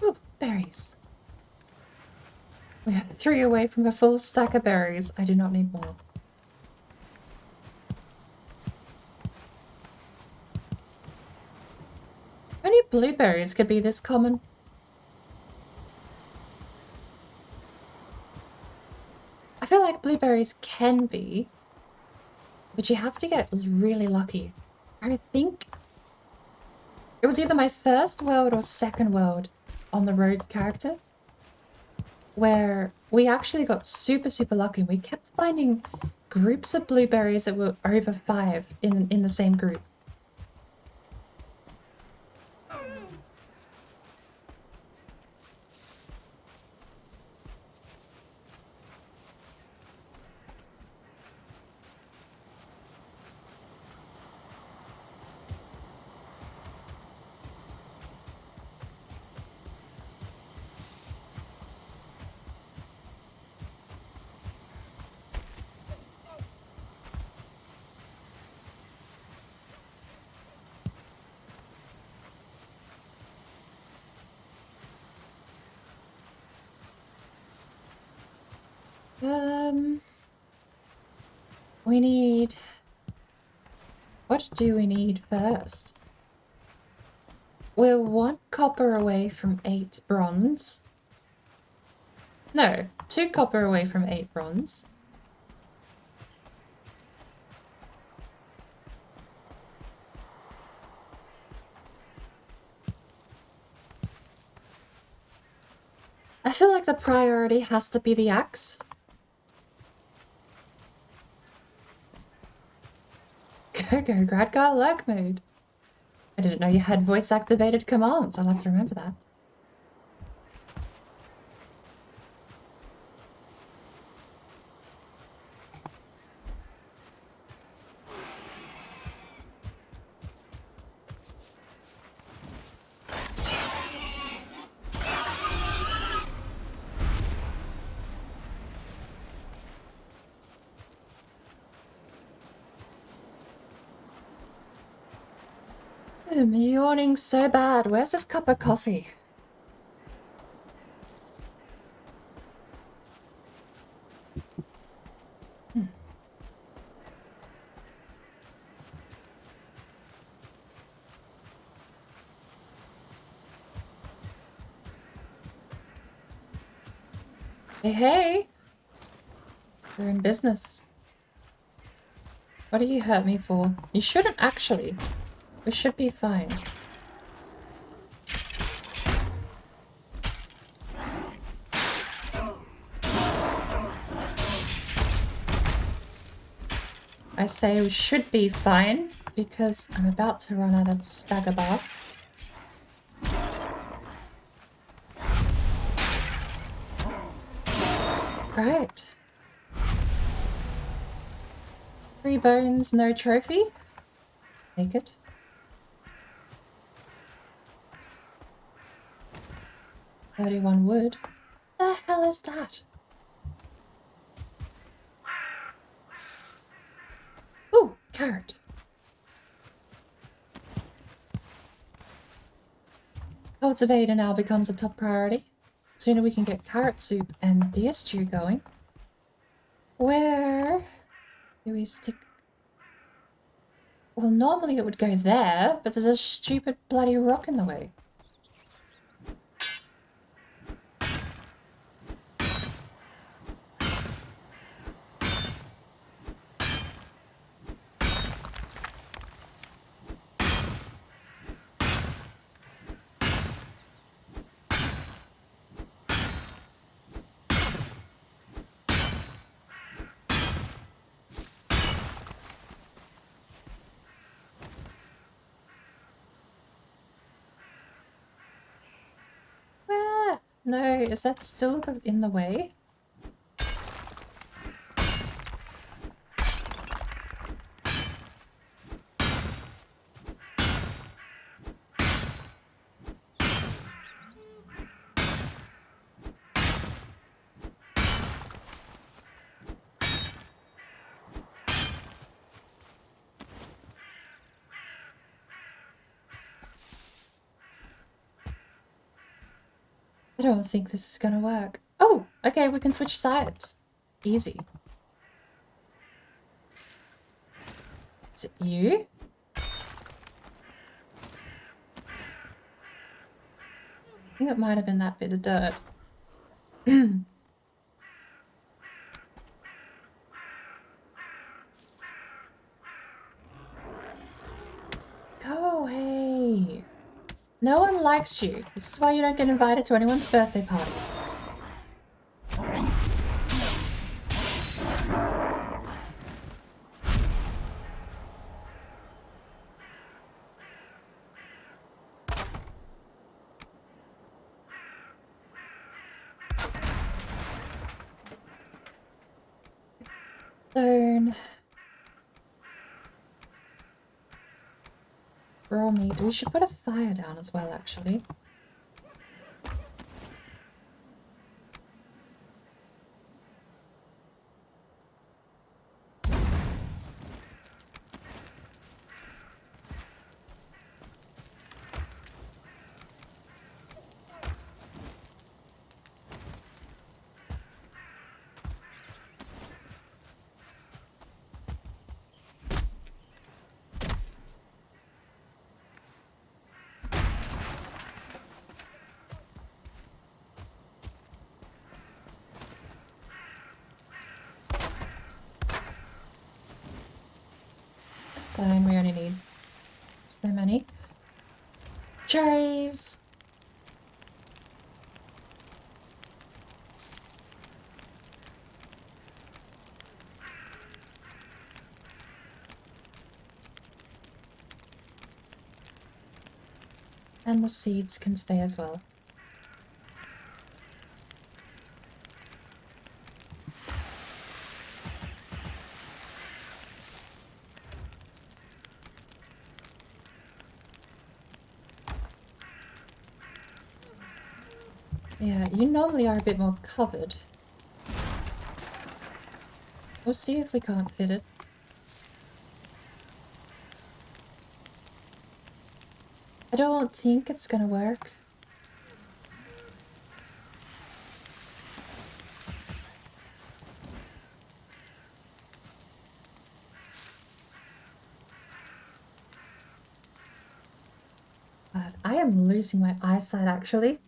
Ooh, berries. We are 3 away from a full stack of berries. I do not need more. Only blueberries could be this common. I feel like blueberries can be, but you have to get really lucky. I think it was either my first world or second world on the rogue character where we actually got super lucky. We kept finding groups of blueberries that were over 5 in the same group. We need... What do we need first? We're 1 copper away from 8 bronze. No, 2 copper away from 8 bronze. I feel like the priority has to be the axe. Go, Gradgar lurk mode. I didn't know you had voice activated commands. I'll have to remember that. I'm yawning so bad. Where's this cup of coffee? Hey, hey! We're in business. What do you hurt me for? You shouldn't actually. We should be fine. I say we should be fine because I'm about to run out of stagger bar. Right. 3 bones, no trophy. Take it. $31 wood. The hell is that? Ooh, carrot. Cultivator now becomes a top priority. Sooner we can get carrot soup and deer stew going. Where do we stick? Well, normally it would go there, but there's a stupid bloody rock in the way. Where? No, is that still in the way? I don't think this is gonna work. Oh, okay, we can switch sides. Easy. Is it you? I think it might have been that bit of dirt. Go away. No one likes you. This is why you don't get invited to anyone's birthday parties. Stone. Raw meat. We should put a fire down as well, actually. Fine, we only need so many. Cherries! And the seeds can stay as well. Yeah, you normally are a bit more covered. We'll see if we can't fit it. I don't think it's gonna work. But I am losing my eyesight actually.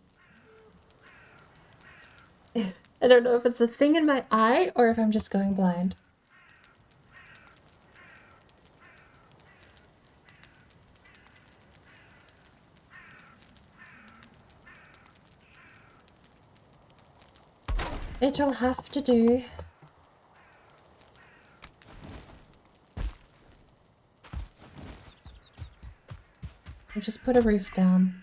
I don't know if it's a thing in my eye or if I'm just going blind. It'll have to do. We'll just put a roof down.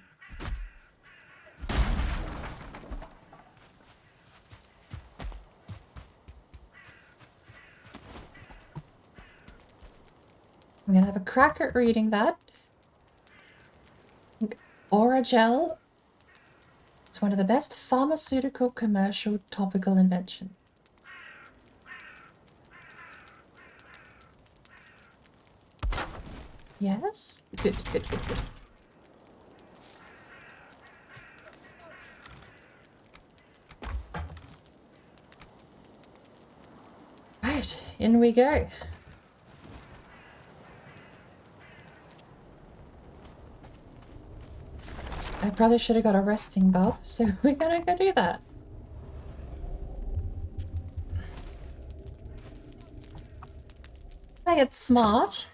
I'm gonna have a crack at reading that. Oragel. It's one of the best pharmaceutical commercial topical invention. Yes? Good, good, good, good. Right, in we go. I probably should have got a resting buff, so we're gonna go do that. Play it smart.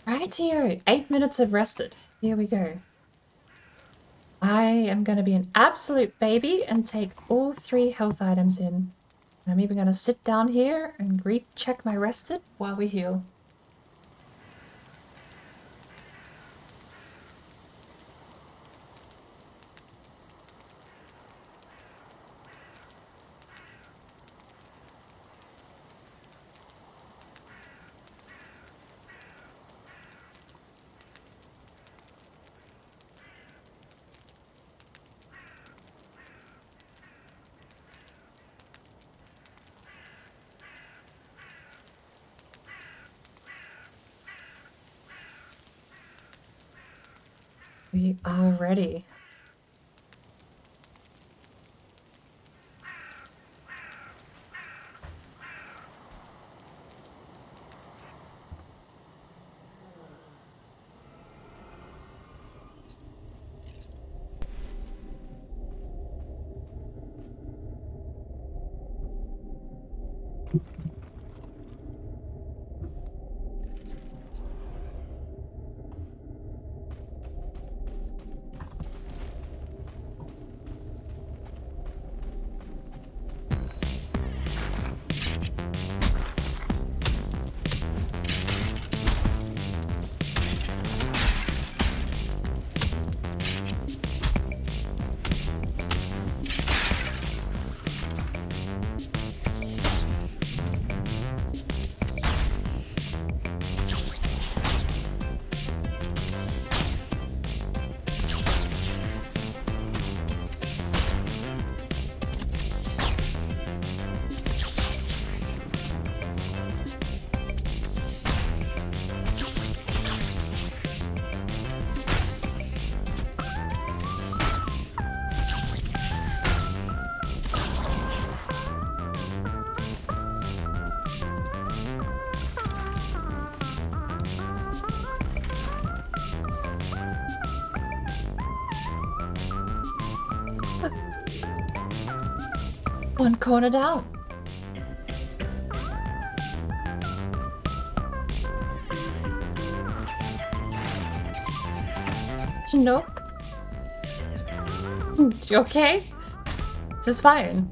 Rightio, 8 minutes of rested. Here we go. I am going to be an absolute baby and take all 3 health items in. I'm even going to sit down here and recheck my rested while we heal. We are ready. One corner down. No. You okay? This is fine.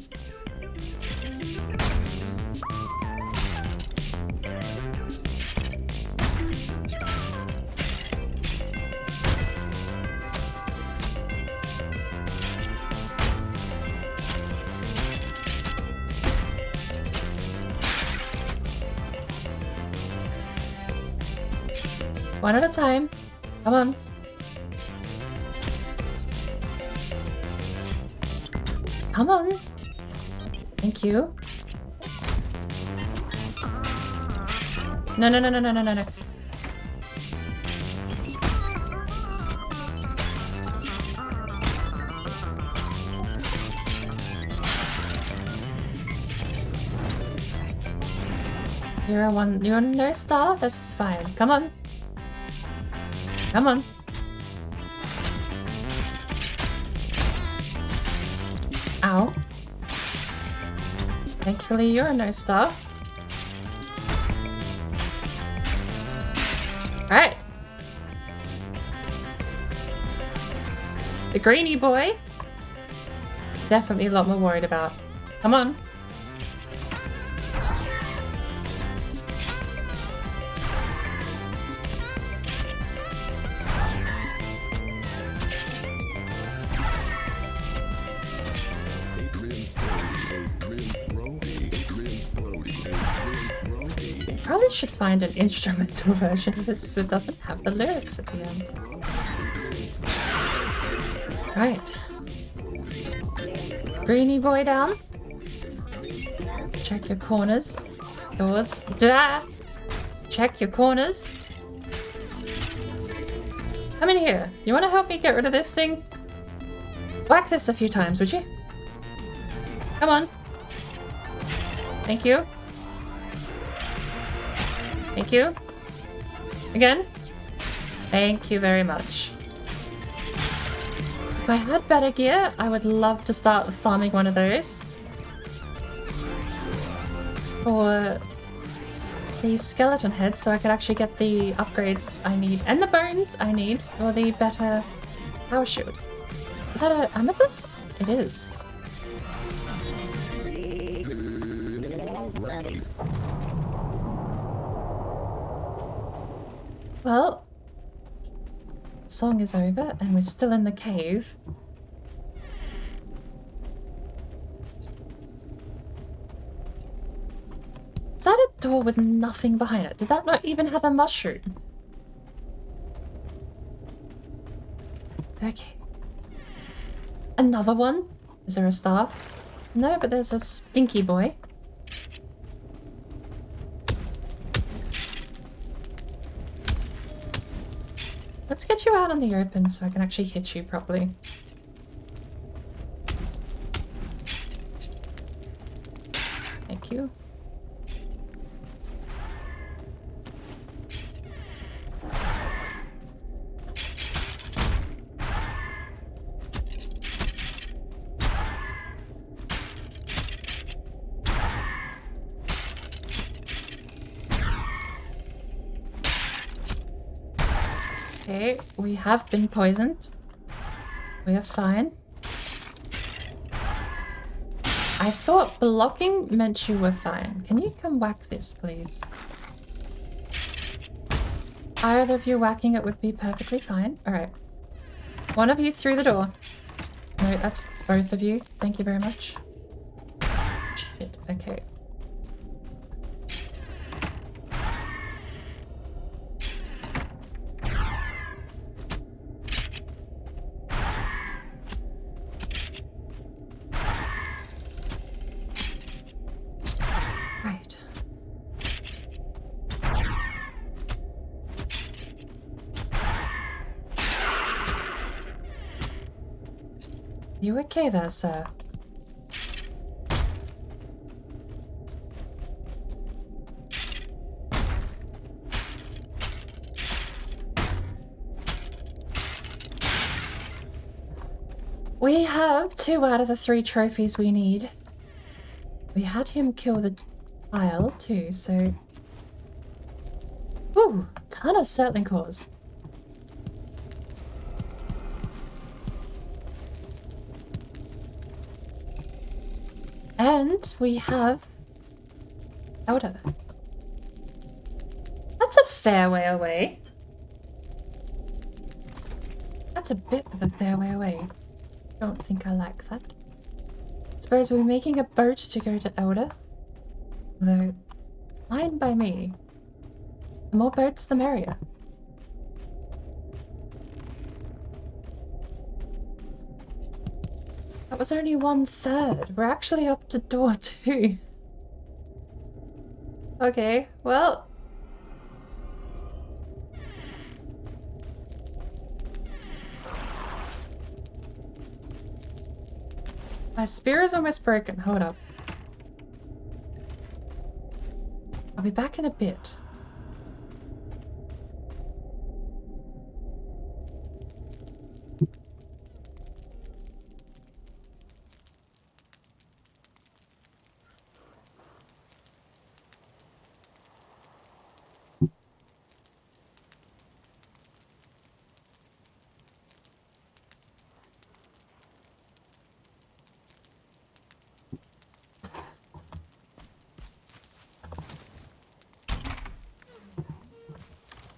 One at a time. Come on. Come on. Thank you. No, no, no, no, no, no, no, no. You're no star? This is fine. Come on. Come on. Ow. Thankfully, you're no star. Right. The greeny boy. Definitely a lot more worried about. Come on. Probably should find an instrumental version of this that doesn't have the lyrics at the end. Right. Greeny boy down. Check your corners. Doors. Check your corners. Come in here. You want to help me get rid of this thing? Whack this a few times, would you? Come on. Thank you. Thank you. Again. Thank you very much. If I had better gear, I would love to start farming one of those. For the skeleton heads, so I could actually get the upgrades I need and the bones I need for the better power shield. Is that an amethyst? It is. Well, song is over and we're still in the cave. Is that a door with nothing behind it? Did that not even have a mushroom? Okay. Another one? Is there a star? No, but there's a stinky boy. Let's get you out in the open so I can actually hit you properly. Thank you. Okay, we have been poisoned. We are fine. I thought blocking meant you were fine. Can you come whack this, please? Either of you whacking it would be perfectly fine. Alright. One of you through the door. No, that's both of you. Thank you very much. Shit, okay. You okay there, sir? We have 2 out of the 3 trophies we need. We had him kill the tile too, so... Ooh, ton of settling cores. And we have Elder. That's a fair way away. That's a bit of a fair way away. Don't think I like that. Suppose we're making a boat to go to Elder. Although, fine by me. The more boats, the merrier. That was only 1/3. We're actually up to door 2. Okay, well... My spear is almost broken. Hold up. I'll be back in a bit.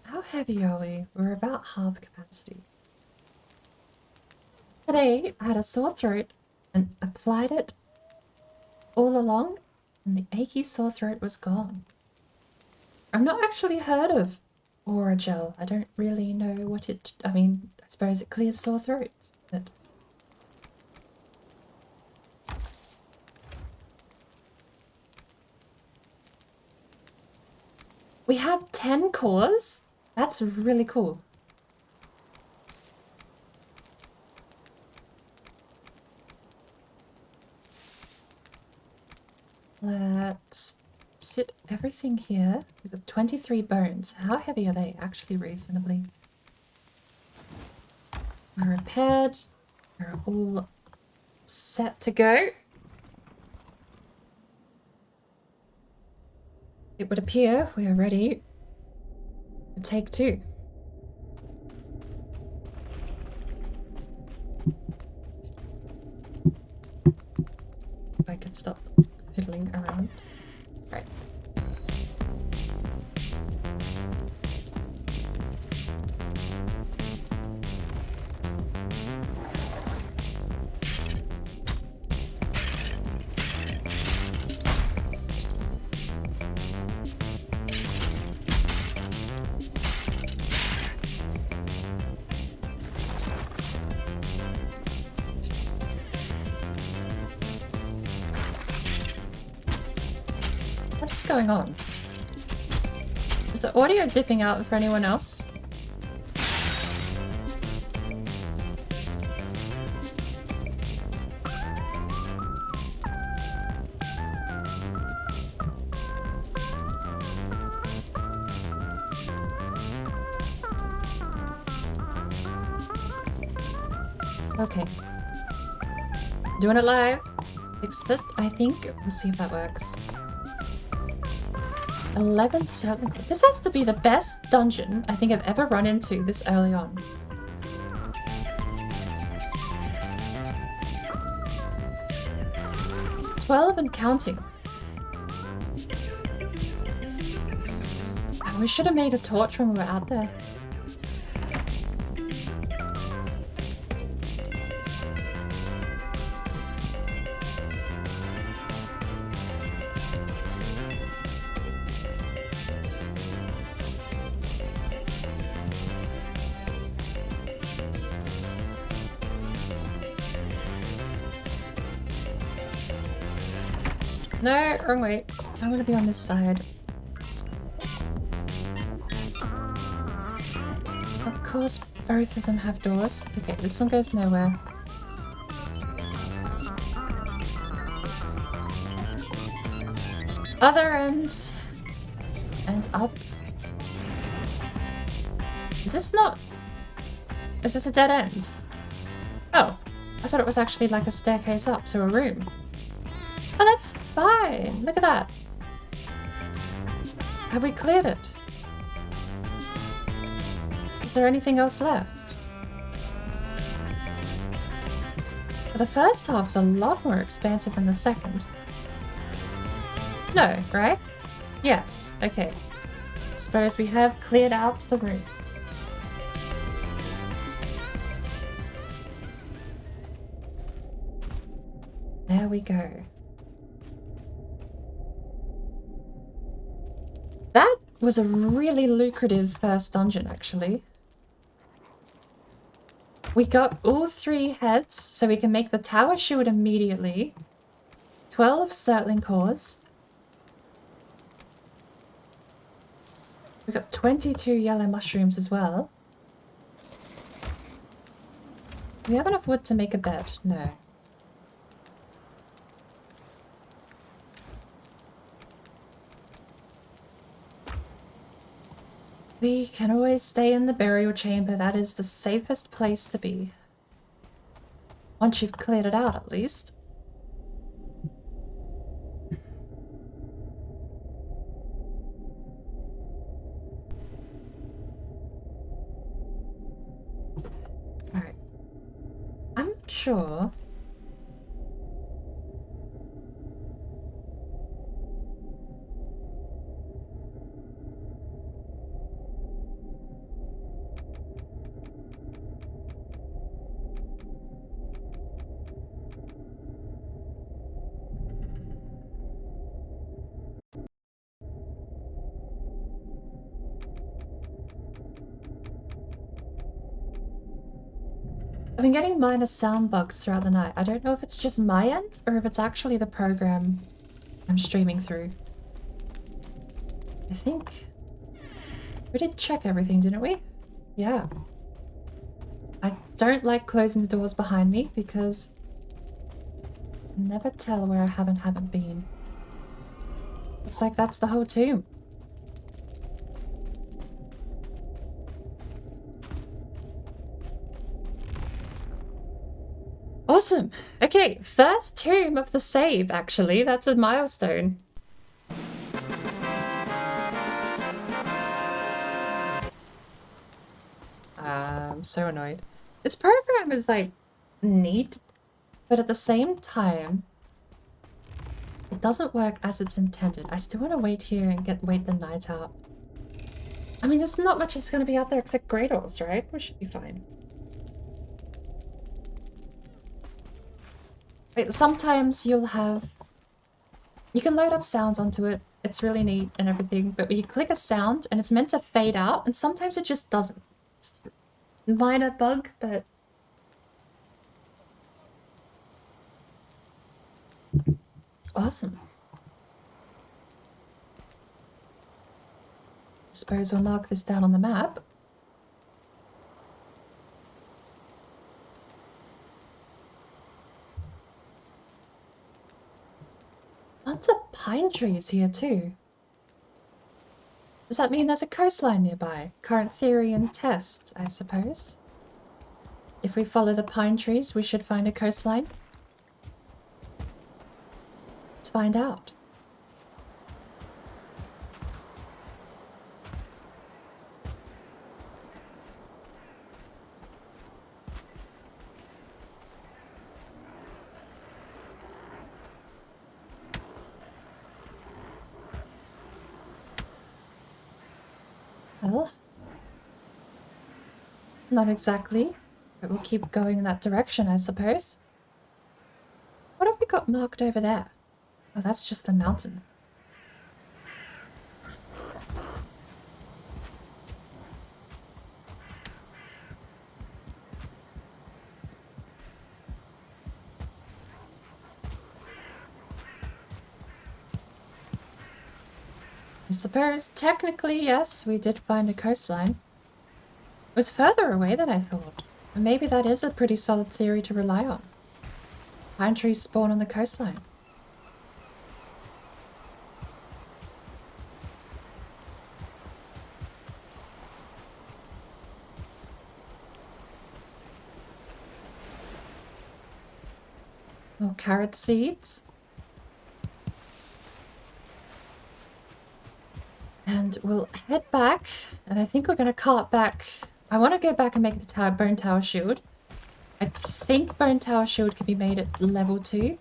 How heavy are we? We're about half capacity. Today, I had a sore throat and applied it all along, and the achy sore throat was gone. I've not actually heard of Aura Gel. I don't really know what it... I mean, I suppose it clears sore throats, but... We have 10 cores? That's really cool. Let's sit everything here. We've got 23 bones. How heavy are they? Actually reasonably. We're repaired. We're all set to go. It would appear we are ready to take 2. If I could stop fiddling around. Right. What's going on? Is the audio dipping out for anyone else? Okay. Doing it live. Fixed it, I think. We'll see if that works. 11 settling. This has to be the best dungeon I think I've ever run into this early on. "12 and counting. Oh, we should have made a torch when we were out there. No, wrong way. I want to be on this side. Of course, both of them have doors. Okay, this one goes nowhere. Other end. And up. Is this not... Is this a dead end? Oh. I thought it was actually like a staircase up to a room. Oh, that's fine. Look at that. Have we cleared it? Is there anything else left? Well, the first half is a lot more expansive than the second. No, right? Yes, okay. Suppose we have cleared out the room. There we go. That was a really lucrative first dungeon, actually. We got all 3 heads, so we can make the tower shield immediately. 12 Surtling cores. We got 22 yellow mushrooms as well. Do we have enough wood to make a bed? No. We can always stay in the burial chamber. That is the safest place to be. Once you've cleared it out, at least. Alright. I'm not sure. I've been getting minor sound bugs throughout the night. I don't know if it's just my end or if it's actually the program I'm streaming through. I think we did check everything, didn't we? Yeah. I don't like closing the doors behind me because I never tell where I haven't been. Looks like that's the whole tomb. Awesome. Okay, first tomb of the save, actually. That's a milestone. I'm so annoyed. This program is like neat, but at the same time, it doesn't work as it's intended. I still want to wait here and wait the night out. I mean, there's not much that's going to be out there except Greydors, right? We should be fine. Like, sometimes you can load up sounds onto it. It's really neat and everything, but when you click a sound and it's meant to fade out, and sometimes it just doesn't. It's a minor bug, but awesome. Suppose we'll mark this down on the map. Lots of pine trees here too. Does that mean there's a coastline nearby? Current theory and test, I suppose. If we follow the pine trees, we should find a coastline. Let's find out. Well, not exactly, but we'll keep going in that direction, I suppose. What have we got marked over there? Oh, that's just the mountain. I suppose, technically, yes, we did find a coastline. It was further away than I thought. And maybe that is a pretty solid theory to rely on. Pine trees spawn on the coastline. More carrot seeds. And we'll head back, and I think we're going to cart back. I want to go back and make the bone tower shield. I think bone tower shield can be made at level 2.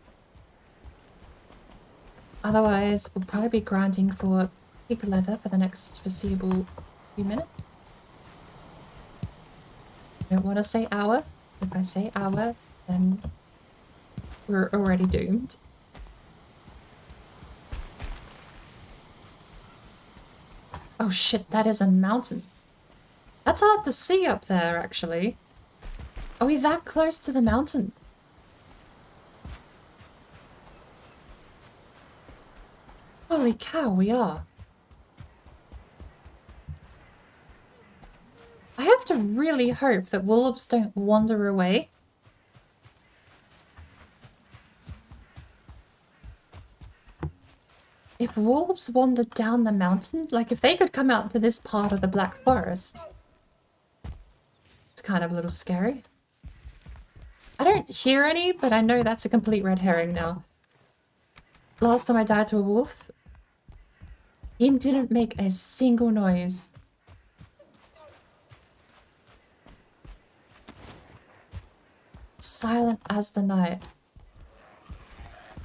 Otherwise, we'll probably be grinding for pig leather for the next foreseeable few minutes. I don't want to say hour. If I say hour, then we're already doomed. Oh shit, that is a mountain. That's hard to see up there, actually. Are we that close to the mountain? Holy cow, we are. I have to really hope that wolves don't wander away. If wolves wandered down the mountain, like if they could come out to this part of the Black Forest, it's kind of a little scary. I don't hear any, but I know that's a complete red herring now. Last time I died to a wolf, he didn't make a single noise. Silent as the night.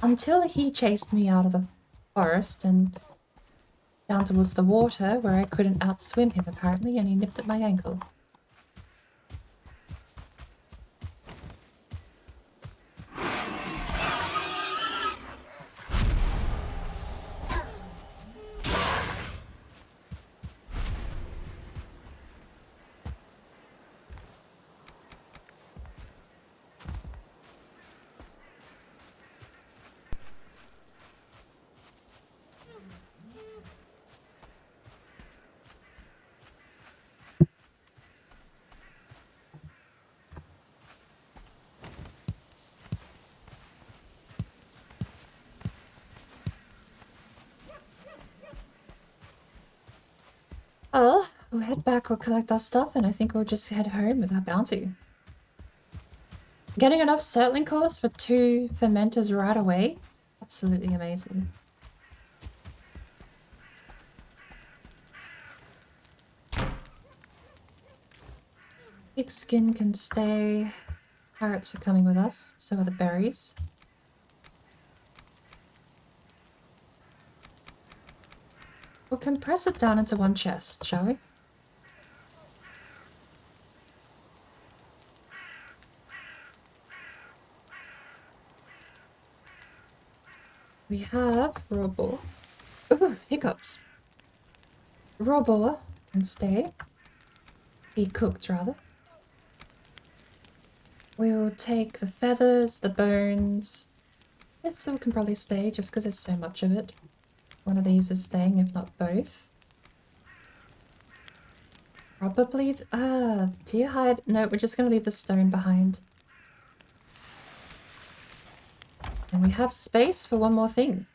Until he chased me out of the forest and down towards the water where I couldn't outswim him apparently, and he nipped at my ankle. Well, we'll head back, we'll collect our stuff, and I think we'll just head home with our bounty. Getting enough settling cores for 2 fermenters right away? Absolutely amazing. Pig skin can stay. Carrots are coming with us, so are the berries. We'll compress it down into one chest, shall we? We have raw boar. Ooh, hiccups. Raw boar can stay. Be cooked, rather. We'll take the feathers, the bones. This all can probably stay just because there's so much of it. One of these is staying, if not both. Probably... deer hide... No, we're just going to leave the stone behind. And we have space for one more thing.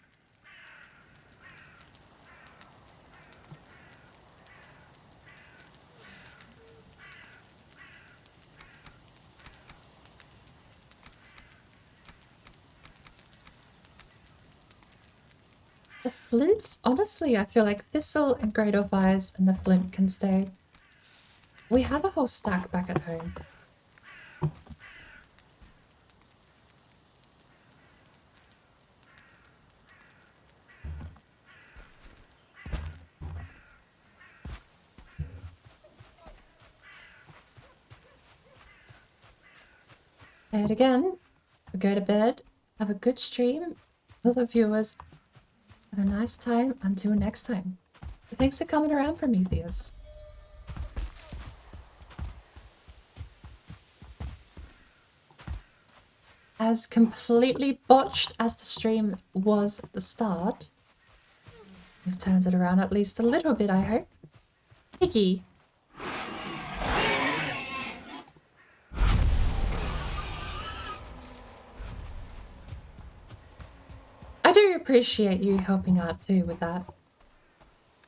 The flints, honestly, I feel like thistle and great fires and the flint can stay. We have a whole stack back at home. Say it again. We'll go to bed. Have a good stream. All the viewers. Have a nice time until next time. Thanks for coming around, Prometheus. As completely botched as the stream was at the start, we've turned it around at least a little bit, I hope. Piggy. I do appreciate you helping out too with that.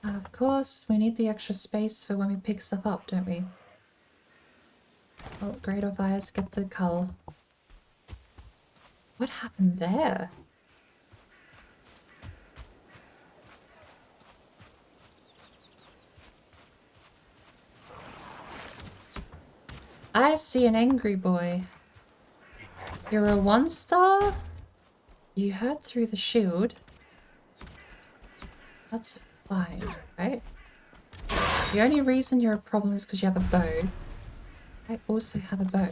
Of course, we need the extra space for when we pick stuff up, don't we? Well, great fires, get the cull. What happened there? I see an angry boy. You're a 1-star? You heard through the shield. That's fine, right? The only reason you're a problem is because you have a bow. I also have a bow.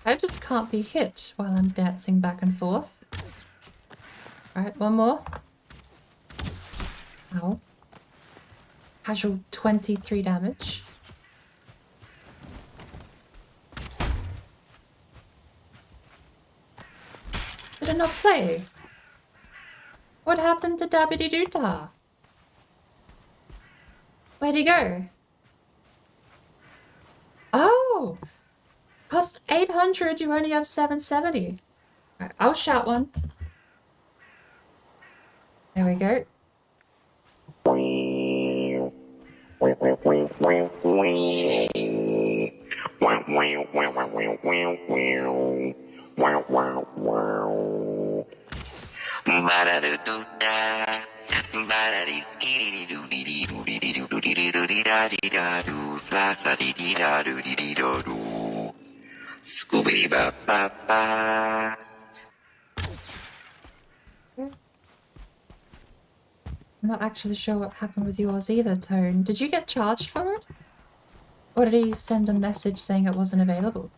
I just can't be hit while I'm dancing back and forth. Alright, one more. Ow. Casual 23 damage. Did it not play? What happened to Dabbity Doodah? Where'd he go? Oh! Cost 800, you only have 770. Alright, I'll shout one. There we go.
Scooby ba ba ba.
I'm not actually sure what happened with yours either, Tone. Did you get charged for it? Or did he send a message saying it wasn't available?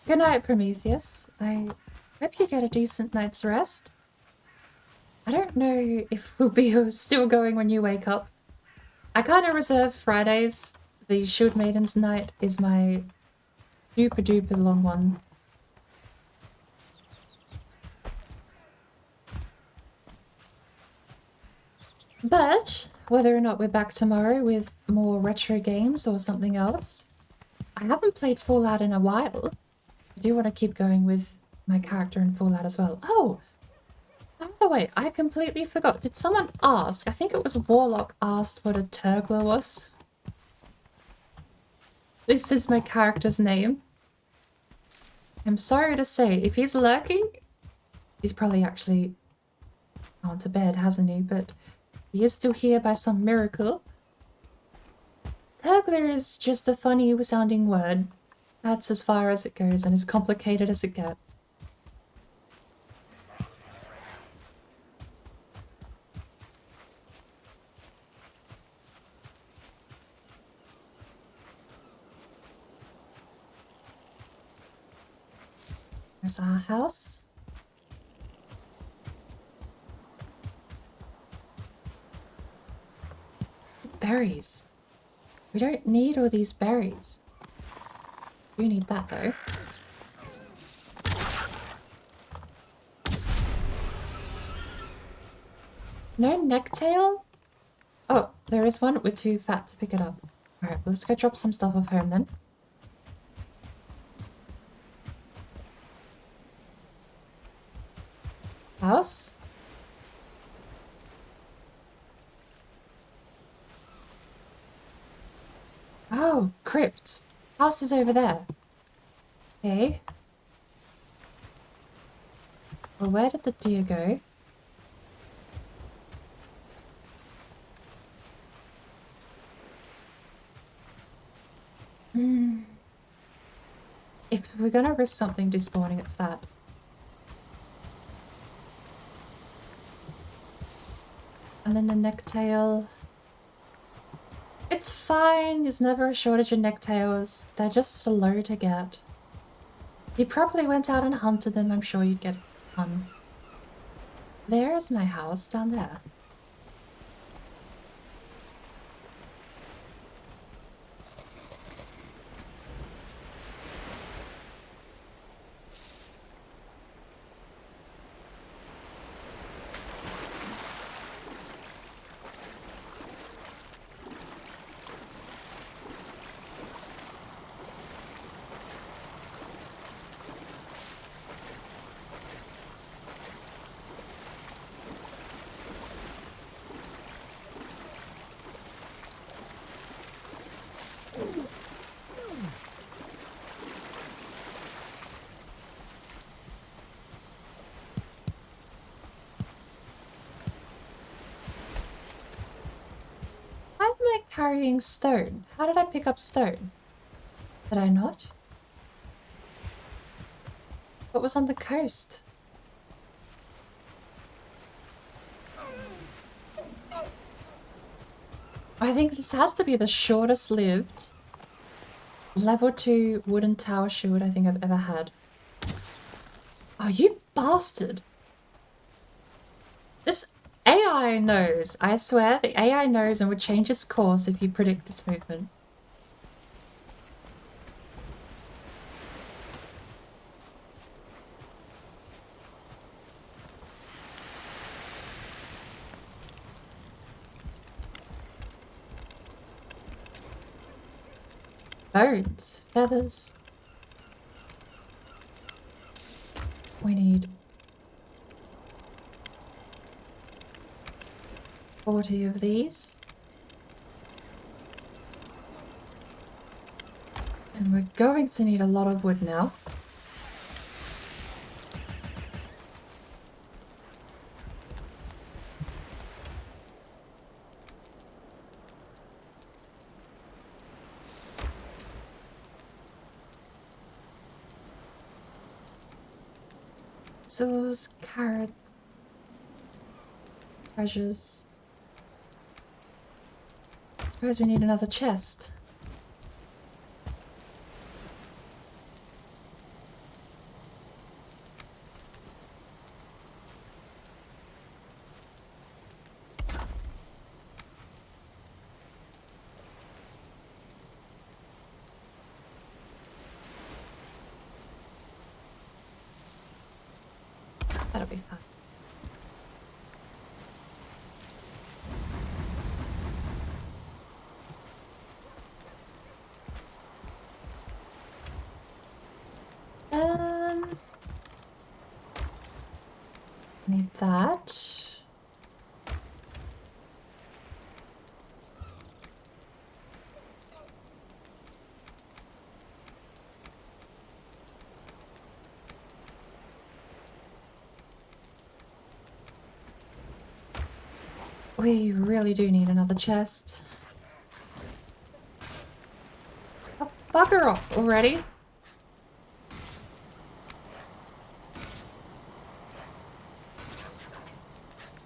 Good night, Prometheus. I hope you get a decent night's rest. I don't know if we'll be still going when you wake up. I kind of reserve Fridays. The Shield Maiden's night is my super duper long one. But whether or not we're back tomorrow with more retro games or something else, I haven't played Fallout in a while. I do want to keep going with my character in Fallout as well. Oh, by the way, I completely forgot. Did someone ask? I think it was Warlock asked what a Turglur was. This is my character's name. I'm sorry to say, if he's lurking, he's probably actually gone to bed, hasn't he? But he is still here by some miracle. Turglur is just a funny sounding word. That's as far as it goes and as complicated as it gets. There's our house. Berries. We don't need all these berries. We need that though. No necktail? Oh, there is one. We're too fat to pick it up. Alright, let's go drop some stuff off home then. House? Oh, crypt. House is over there. Okay. Well, where did the deer go? If we're gonna risk something despawning, it's that. And then the necktail. It's fine, there's never a shortage of necktails. They're just slow to get. You probably went out and hunted them, I'm sure you'd get one. There's my house down there. carrying stone. How did I pick up stone? Did I not? What was on the coast? I think this has to be the shortest lived level 2 wooden tower shield I think I've ever had. Oh, you bastard! This AI knows. I swear, the AI knows and would change its course if you predict its movement. Bones, feathers. We need 40 of these. And we're going to need a lot of wood now. Sauce, carrots, treasures. I suppose we need another chest. That'll be fun. Need that. We really do need another chest. Oh, bugger off already.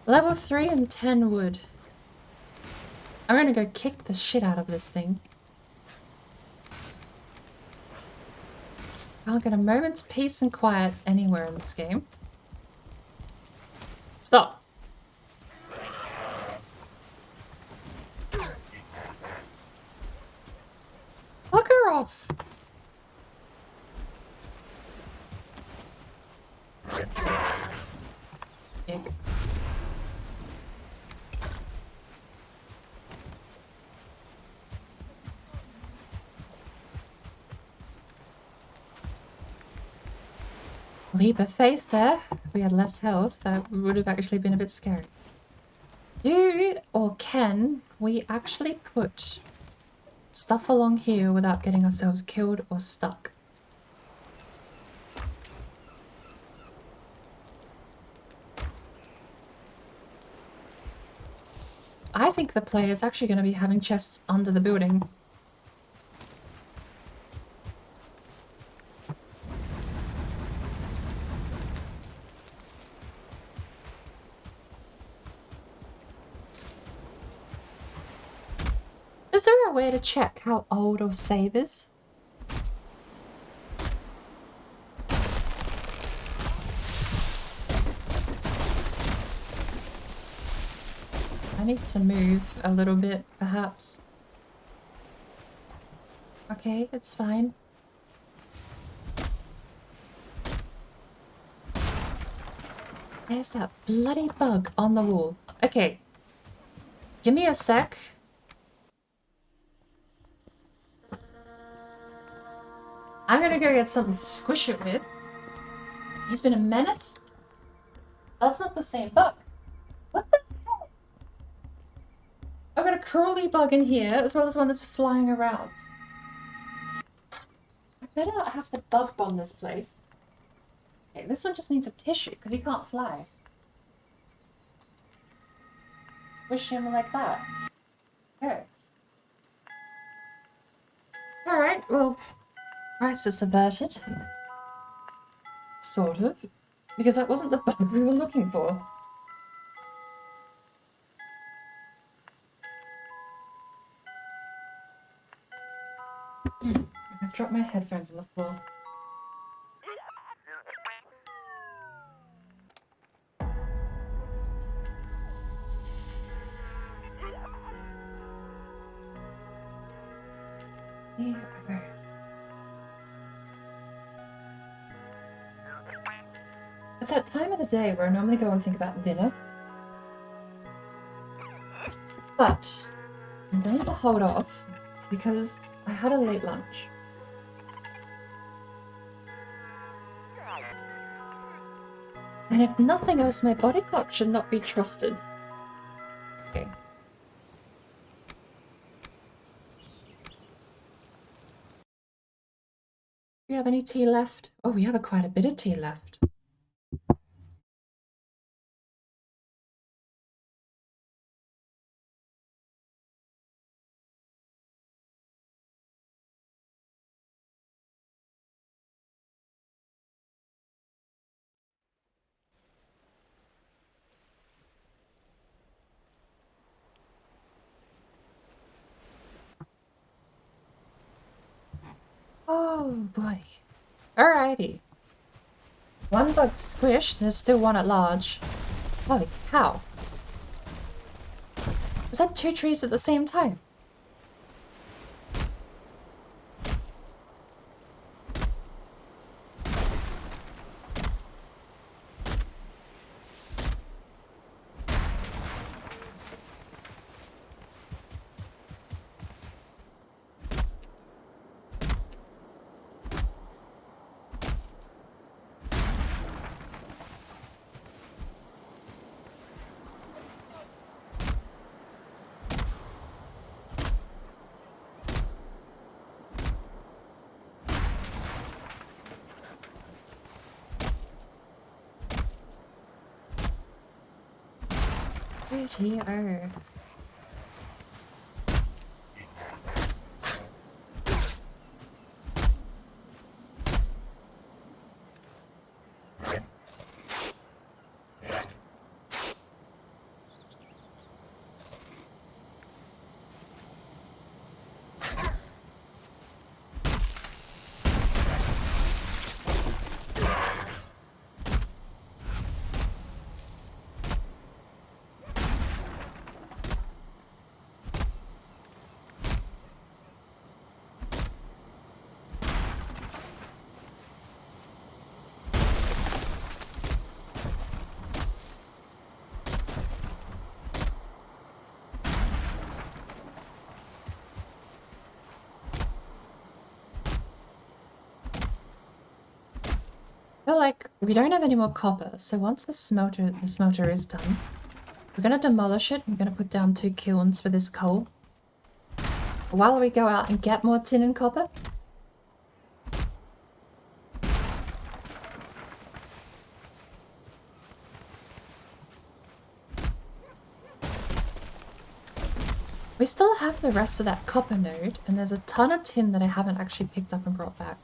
Level 3 and 10 wood. I'm gonna go kick the shit out of this thing. Can't get a moment's peace and quiet anywhere in this game. Stop. Bugger off. Egg. Leap of faith there. If we had less health, that would have actually been a bit scary. Do or can we actually put stuff along here without getting ourselves killed or stuck? I think the player is actually going to be having chests under the building. Is there a way to check how old our save is? I need to move a little bit, perhaps. Okay, it's fine. There's that bloody bug on the wall. Okay. Give me a sec. I'm gonna go get something to squish it with. He's been a menace? That's not the same bug. What the hell? I've got a crawly bug in here, as well as one that's flying around. I better not have to bug bomb this place. Okay, this one just needs a tissue, because he can't fly. Push him like that. Go. well, crisis averted. Sort of. Because that wasn't the bug we were looking for. I've dropped my headphones on the floor. It's that time of the day where I normally go and think about dinner. But I'm going to hold off because I had a late lunch. And if nothing else, my body clock should not be trusted. Okay. Do you have any tea left? Oh, we have quite a bit of tea left. Oh, boy. Alrighty. One bug squished, there's still one at large. Holy cow. Was that 2 trees at the same time? GTO. I feel like we don't have any more copper, so once the smelter is done, we're gonna demolish it. I'm gonna put down 2 kilns for this coal. While we go out and get more tin and copper. We still have the rest of that copper node, and there's a ton of tin that I haven't actually picked up and brought back.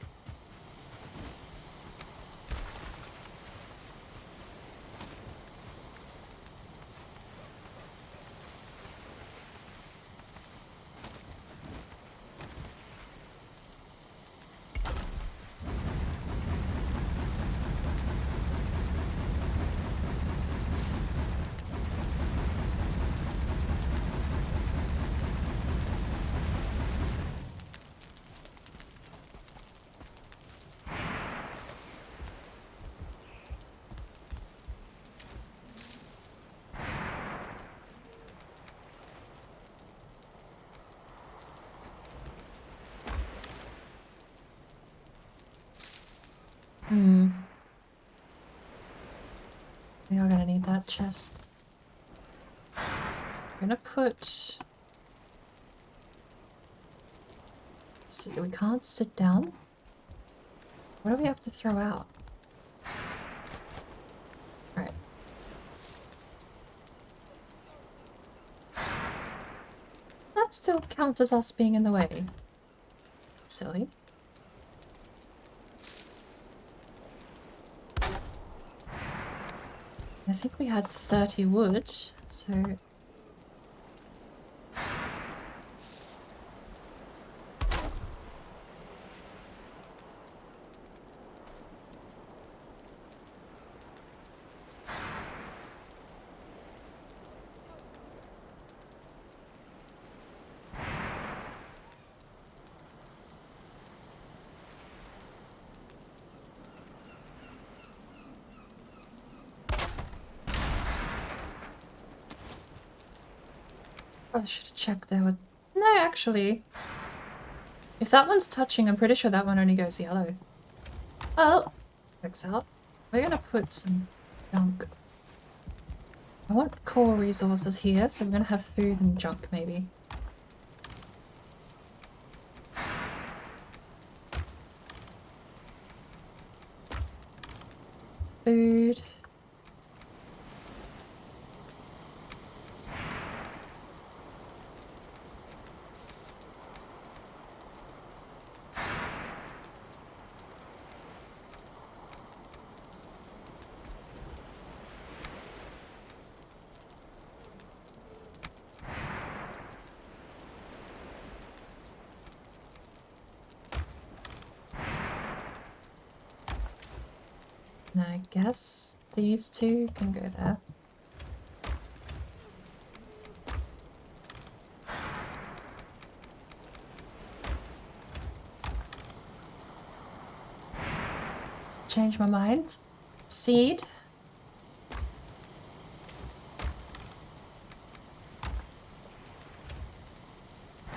We are gonna need that chest. We're gonna put... We can't sit down? What do we have to throw out? Alright. That still counts as us being in the way. silly. I think we had 30 wood, so... I should have checked there with... No, actually. If that one's touching, I'm pretty sure that one only goes yellow. Well, works out. We're gonna put some junk. I want core resources here, so we're gonna have food and junk maybe. Food. And I guess these two can go there. Change my mind. Seed.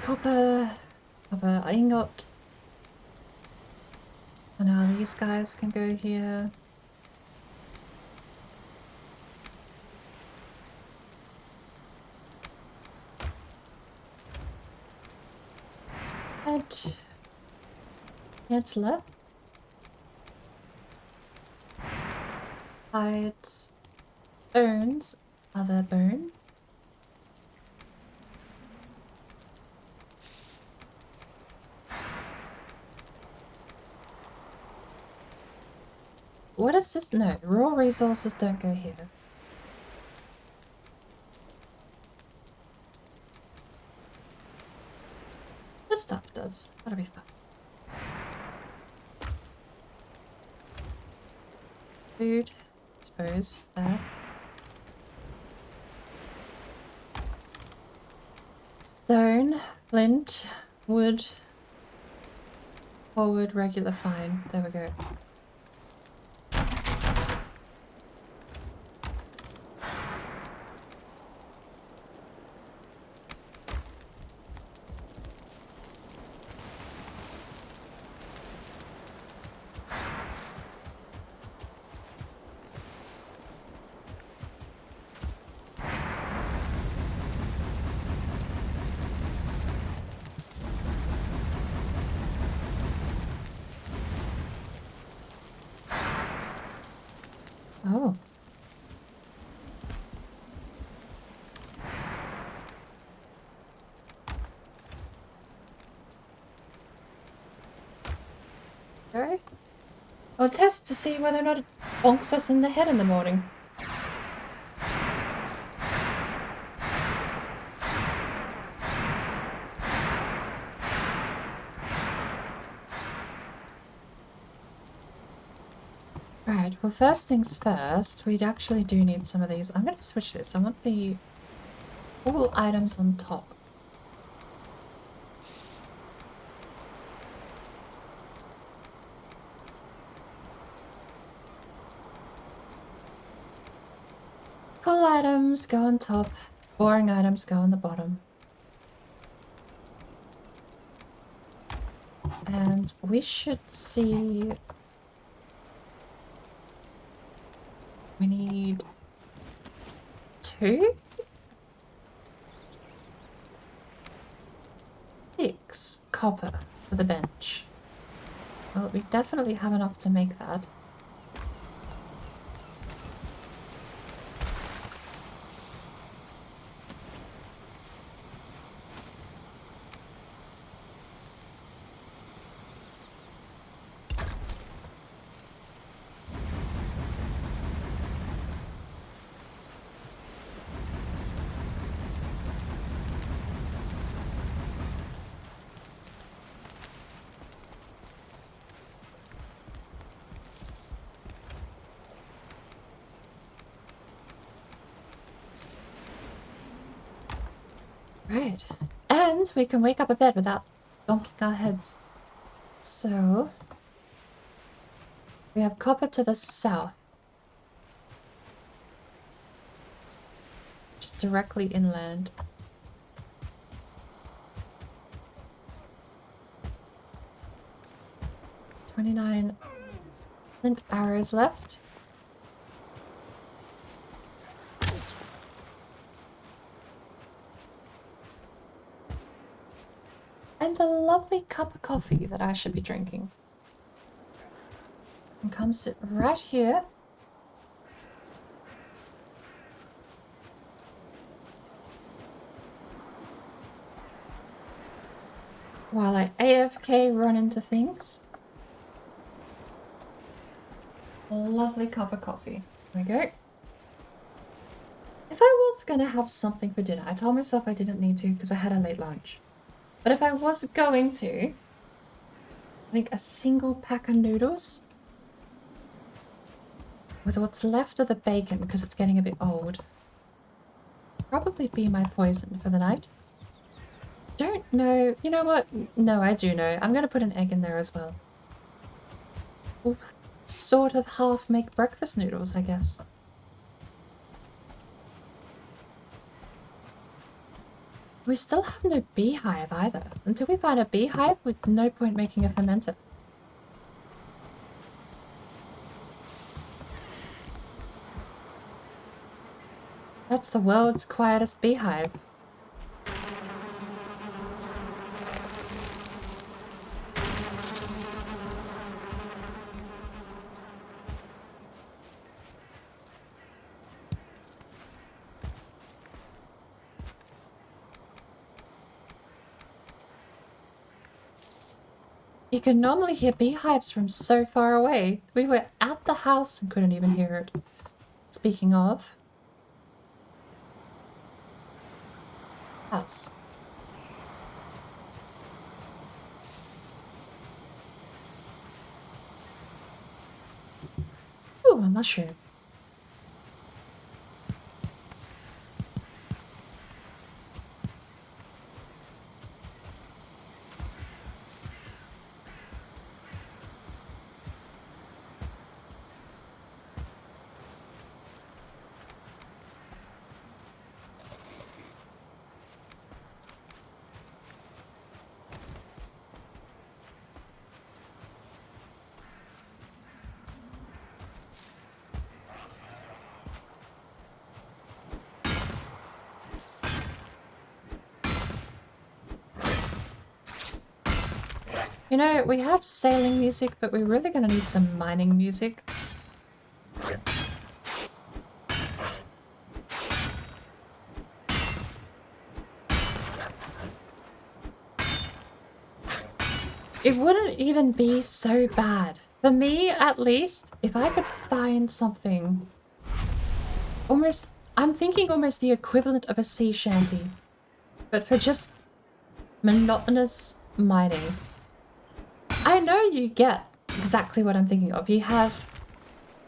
Copper. Copper ingot. And now these guys can go here. And it's left. Hides. Bones. Other bone. What is this? No, raw resources don't go here. This stuff does. That'll be fun. Food, I suppose, there. Stone, flint, wood, forward, regular, fine. There we go. Oh. Okay. I'll test to see whether or not it bonks us in the head in the morning. Right, well first things first, we actually do need some of these. I'm going to switch this. I want the all items on top. Cool items go on top, boring items go on the bottom. And we should see... We need 2? 6 copper for the bench. Well, we definitely have enough to make that. Right. And we can wake up a bed without donking our heads. So, we have copper to the south. Just directly inland. 29 flint arrows left. And a lovely cup of coffee that I should be drinking. And come sit right here. While I AFK run into things. A lovely cup of coffee. There we go. If I was gonna have something for dinner, I told myself I didn't need to because I had a late lunch. But if I was going to, I think a single pack of noodles with what's left of the bacon because it's getting a bit old. Probably be my poison for the night. Don't know. You know what? No, I do know. I'm gonna put an egg in there as well. We'll sort of half make breakfast noodles, I guess. We still have no beehive either. Until we find a beehive, with no point making a fermenter. That's the world's quietest beehive. You can normally hear beehives from so far away. We were at the house and couldn't even hear it. Speaking of... house. Ooh, a mushroom. You know, we have sailing music, but we're really gonna need some mining music. It wouldn't even be so bad. For me, at least, if I could find something... almost... I'm thinking almost the equivalent of a sea shanty. But for just monotonous mining. I know you get exactly what I'm thinking of. You have...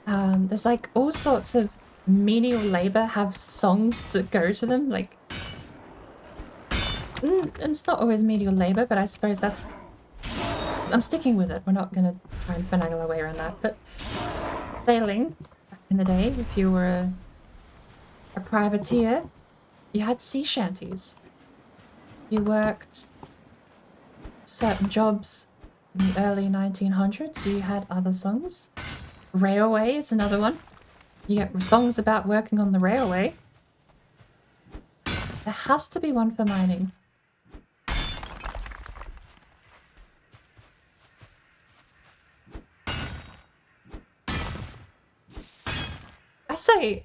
there's like all sorts of menial labor have songs that go to them. Like... it's not always menial labor, but I suppose that's... I'm sticking with it. We're not going to try and finagle our way around that. But sailing, back in the day, if you were a privateer, you had sea shanties. You worked certain jobs in the early 1900s. You had other songs. Railway is another one. You get songs about working on the railway. There has to be one for mining.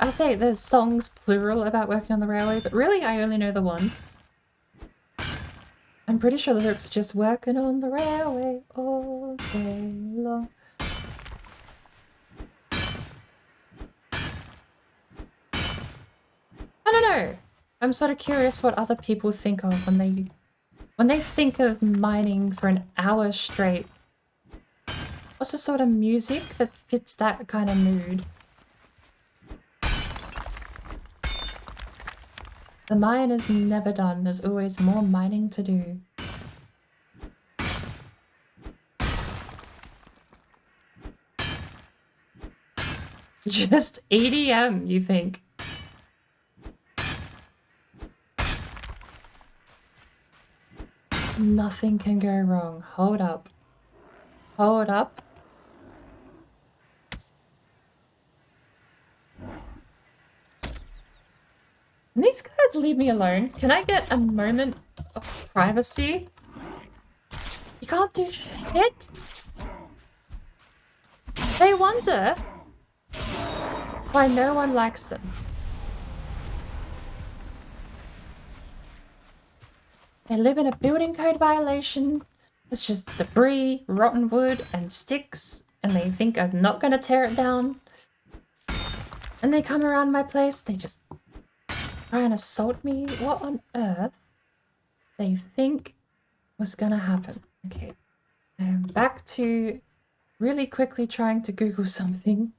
I say there's songs plural about working on the railway, but really I only know the one. I'm pretty sure the lyrics are just working on the railway all day long. I don't know. I'm sort of curious what other people think of when they think of mining for an hour straight. What's the sort of music that fits that kind of mood? The mine is never done. There's always more mining to do. Just EDM, you think? Nothing can go wrong. Hold up. Hold up. Can these guys leave me alone? Can I get a moment of privacy? You can't do shit. They wonder why no one likes them. They live in a building code violation. It's just debris, rotten wood, and sticks, and they think I'm not gonna tear it down. And they come around my place, they just try and assault me. What on earth they think was gonna happen? Okay, I'm back to really quickly trying to Google something.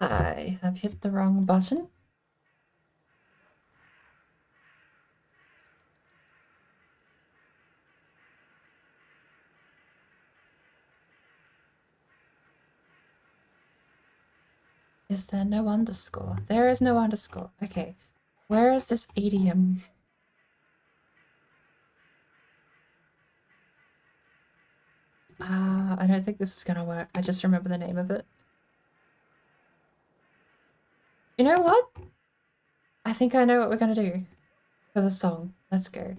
I have hit the wrong button. Is there no underscore? There is no underscore. Okay, where is this idiom? I don't think this is gonna work. I just remember the name of it. You know what? I think I know what we're gonna do for the song. Let's go.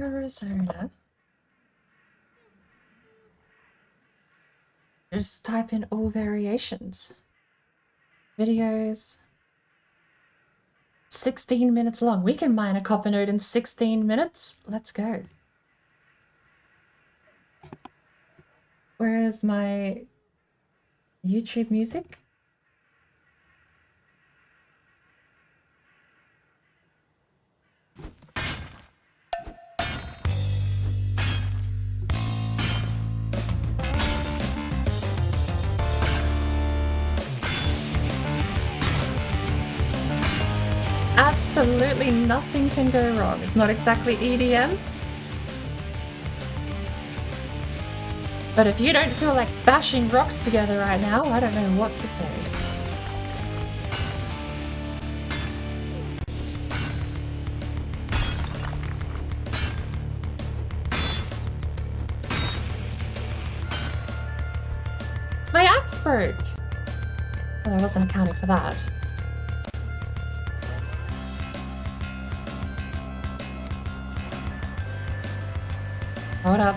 Arizona. Just type in all variations. Videos. 16 minutes long. We can mine a copper node in 16 minutes. Let's go. Where is my YouTube music? Absolutely nothing can go wrong. It's not exactly EDM. But if you don't feel like bashing rocks together right now, I don't know what to say. My axe broke! Well, I wasn't accounting for that. Hold up.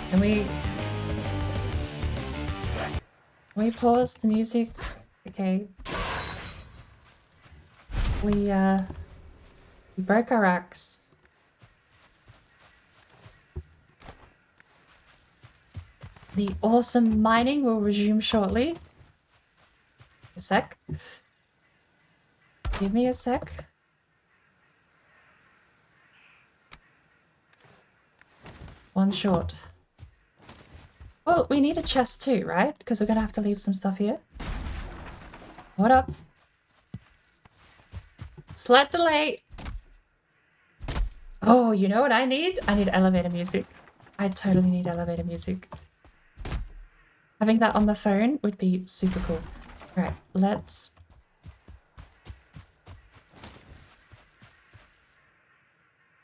Can we pause the music? Okay. We broke our axe. The awesome mining will resume shortly. A sec. Give me a sec. One short. Well, we need a chest too, right? Because we're gonna have to leave some stuff here. What up? Slight delay. Oh, you know what I need? I need elevator music. I totally need elevator music. Having that on the phone would be super cool. Alright, let's...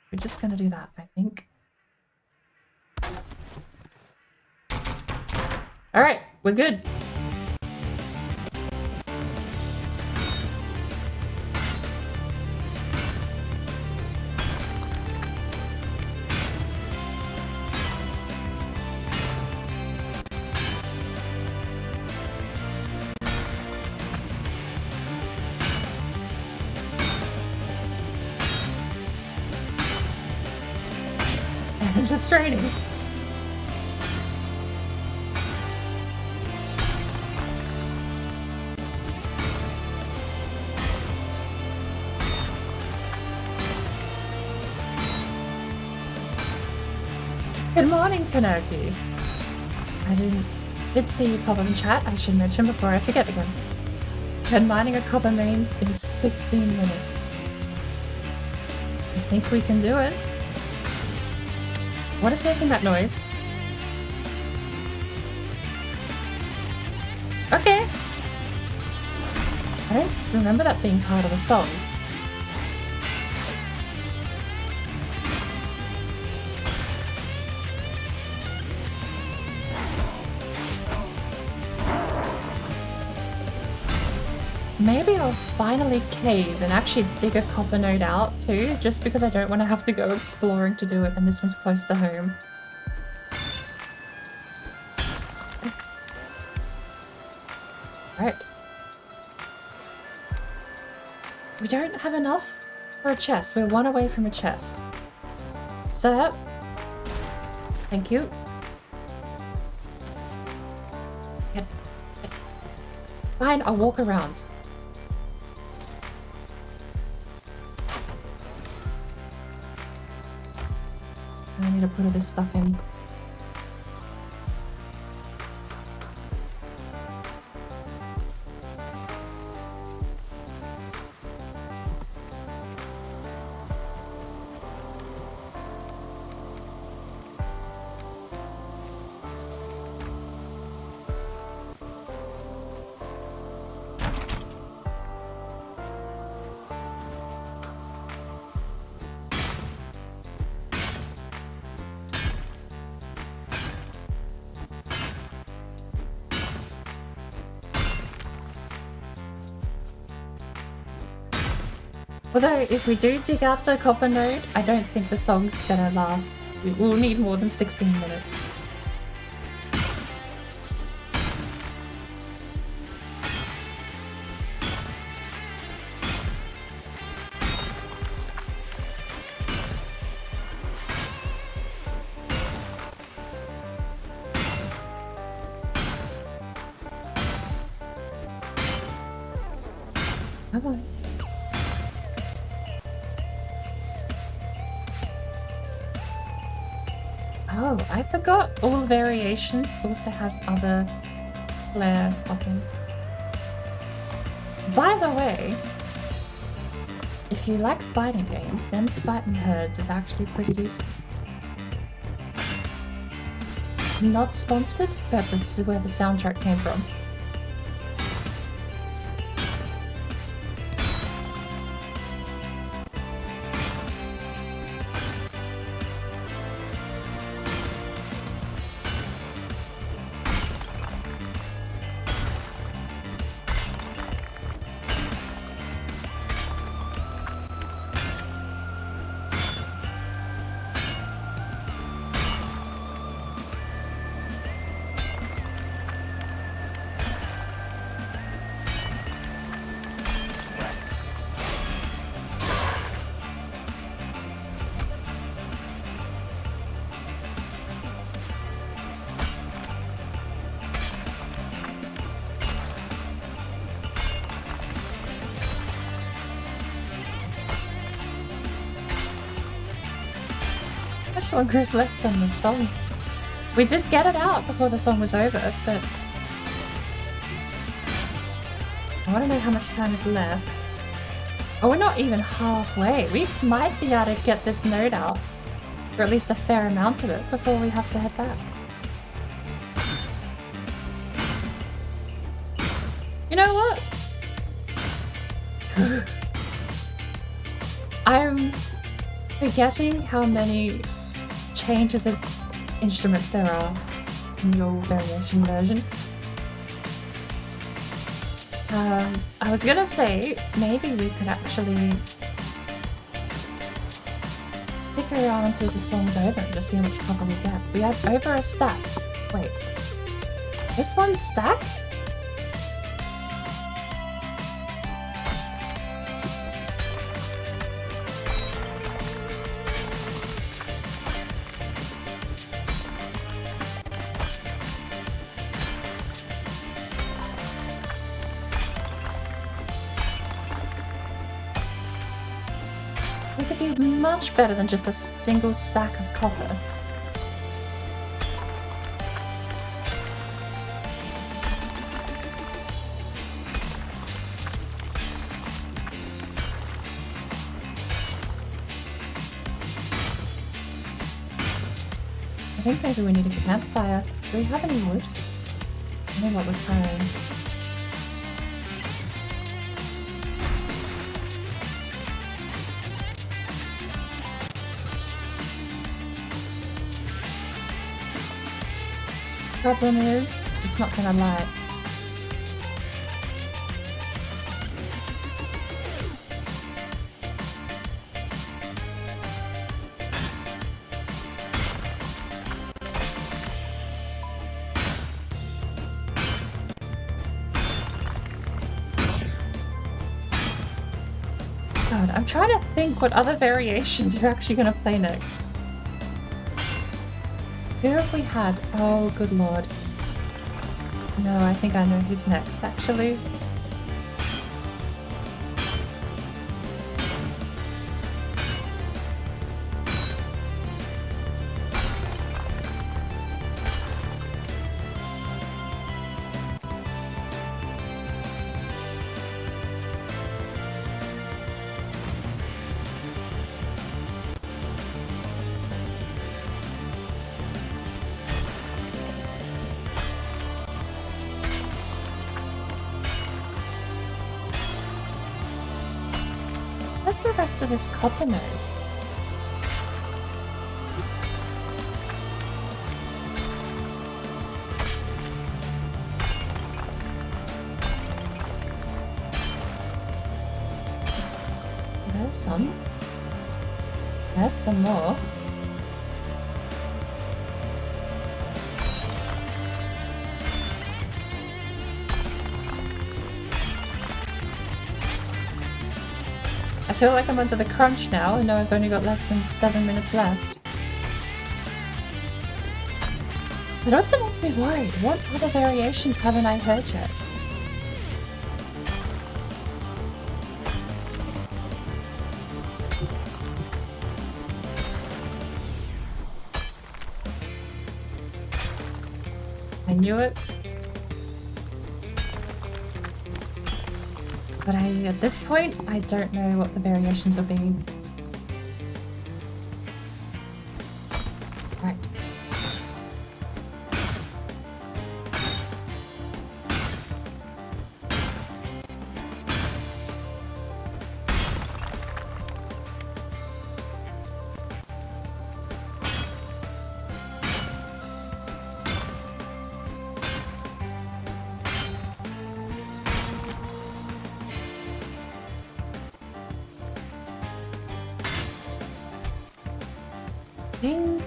We're just gonna do that, I think. Alright, we're good. means it's raining. Good morning, Kanoki. I did see you pop up in chat. I should mention before I forget again. Been mining a copper mains in 16 minutes. I think we can do it. What is making that noise? Okay. I don't remember that being part of the song. Maybe I'll finally cave and actually dig a copper node out too, just because I don't want to have to go exploring to do it, and this one's close to home. Right. We don't have enough for a chest. We're one away from a chest. Sir? Thank you. Fine, I'll walk around. I need to put all this stuff in. Although, if we do dig out the copper node, I don't think the song's gonna last. We'll need more than 16 minutes. Come on. Oh, I forgot all variations also has other flare popping. By the way, if you like fighting games, Them's Fighting Herds is actually pretty decent. Not sponsored, but this is where the soundtrack came from. Much longer is left on the song. We did get it out before the song was over, but I want to know how much time is left. Oh, we're not even halfway. We might be able to get this node out, or at least a fair amount of it, before we have to head back. You know what? I'm forgetting how many changes of instruments there are in your variation version. I was gonna say, maybe we could actually stick around till the song's over and just see how much copper we get. We have over a stack. Wait. This one stack? We could do much better than just a single stack of copper. I think maybe we need a campfire. Do we have any wood? I know what we're carrying. Problem is, it's not gonna light. God, I'm trying to think what other variations you're actually gonna play next. Who have we had? Oh, good lord. No, I think I know who's next, actually. Where's the rest of this copper node? There's some. There's some more. I feel like I'm under the crunch now, and know I've only got less than 7 minutes left. It also makes me worried. What other variations haven't I heard yet? I knew it. But at this point, I don't know what the variations will be. Right. Ding.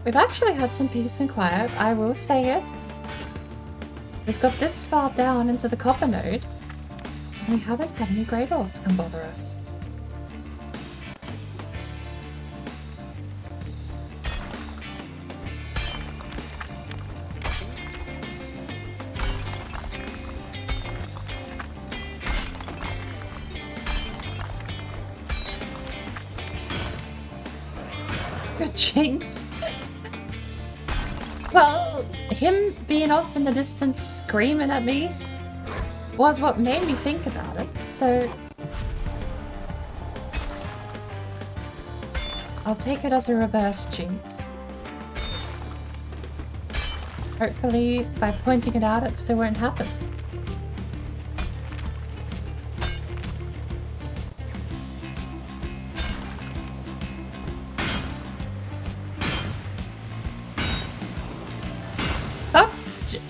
We've actually had some peace and quiet, I will say it. We've got this far down into the copper node, and we haven't had any great dwarfs come bother us. Jinx. Well, him being off in the distance screaming at me was what made me think about it, so I'll take it as a reverse jinx. Hopefully, by pointing it out, it still won't happen.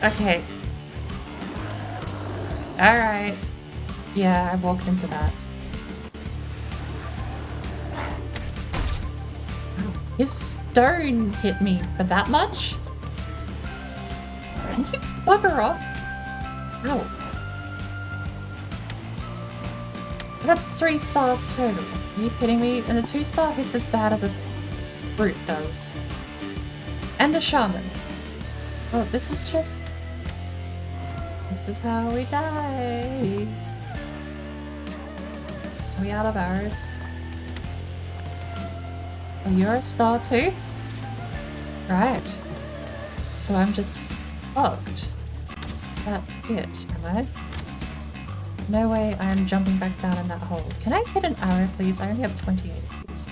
Okay. Alright. Yeah, I walked into that. His stone hit me for that much? Can you bugger off? Ow. That's 3 stars total. Are you kidding me? And the 2-star hits as bad as a fruit does. And a shaman. Oh, this is just... This is how we die. Are we out of arrows? Oh, you're a star too? Right. So I'm just fucked. That it, am I? No way I'm jumping back down in that hole. Can I get an arrow, please? I only have 28 of these.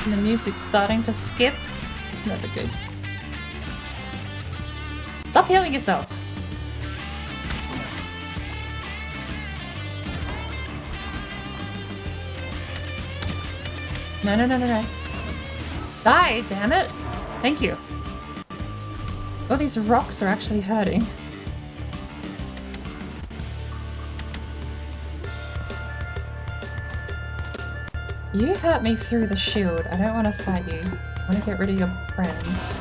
And the music's starting to skip. It's never good. Stop healing yourself! No, no, no, no, no. Die, damn it! Thank you. Oh, these rocks are actually hurting. You hurt me through the shield. I don't want to fight you. I want to get rid of your friends.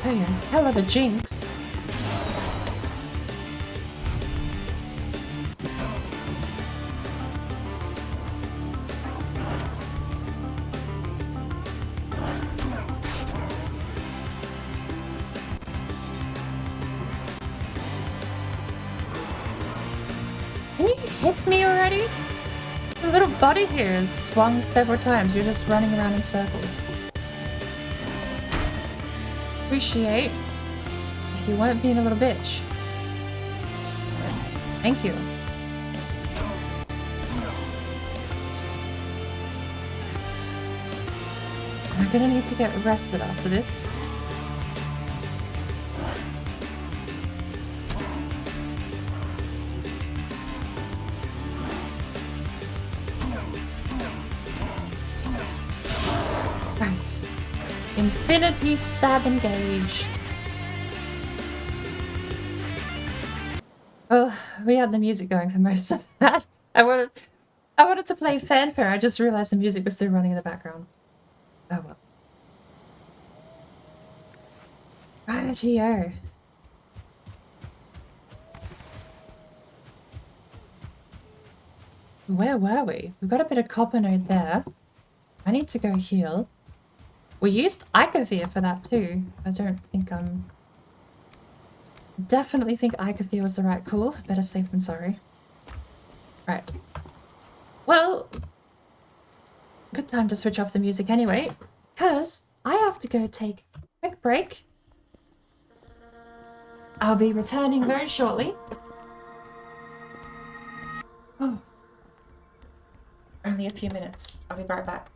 Oh, you're a hell of a jinx. Can you hit me already? The little body here has swung several times. You're just running around in circles. Appreciate if you weren't being a little bitch. Thank you. I'm gonna need to get rested after this. Right. Infinity stab engaged. Well, we had the music going for most of that. I wanted to play fanfare. I just realized the music was still running in the background. Oh well. Rightio. Where were we? We got a bit of copper node there. I need to go heal. We used Icothea for that too. I don't think definitely think Icothea was the right call. Better safe than sorry. Right. Well, good time to switch off the music anyway, because I have to go take a quick break. I'll be returning very shortly. Oh. Only a few minutes. I'll be right back.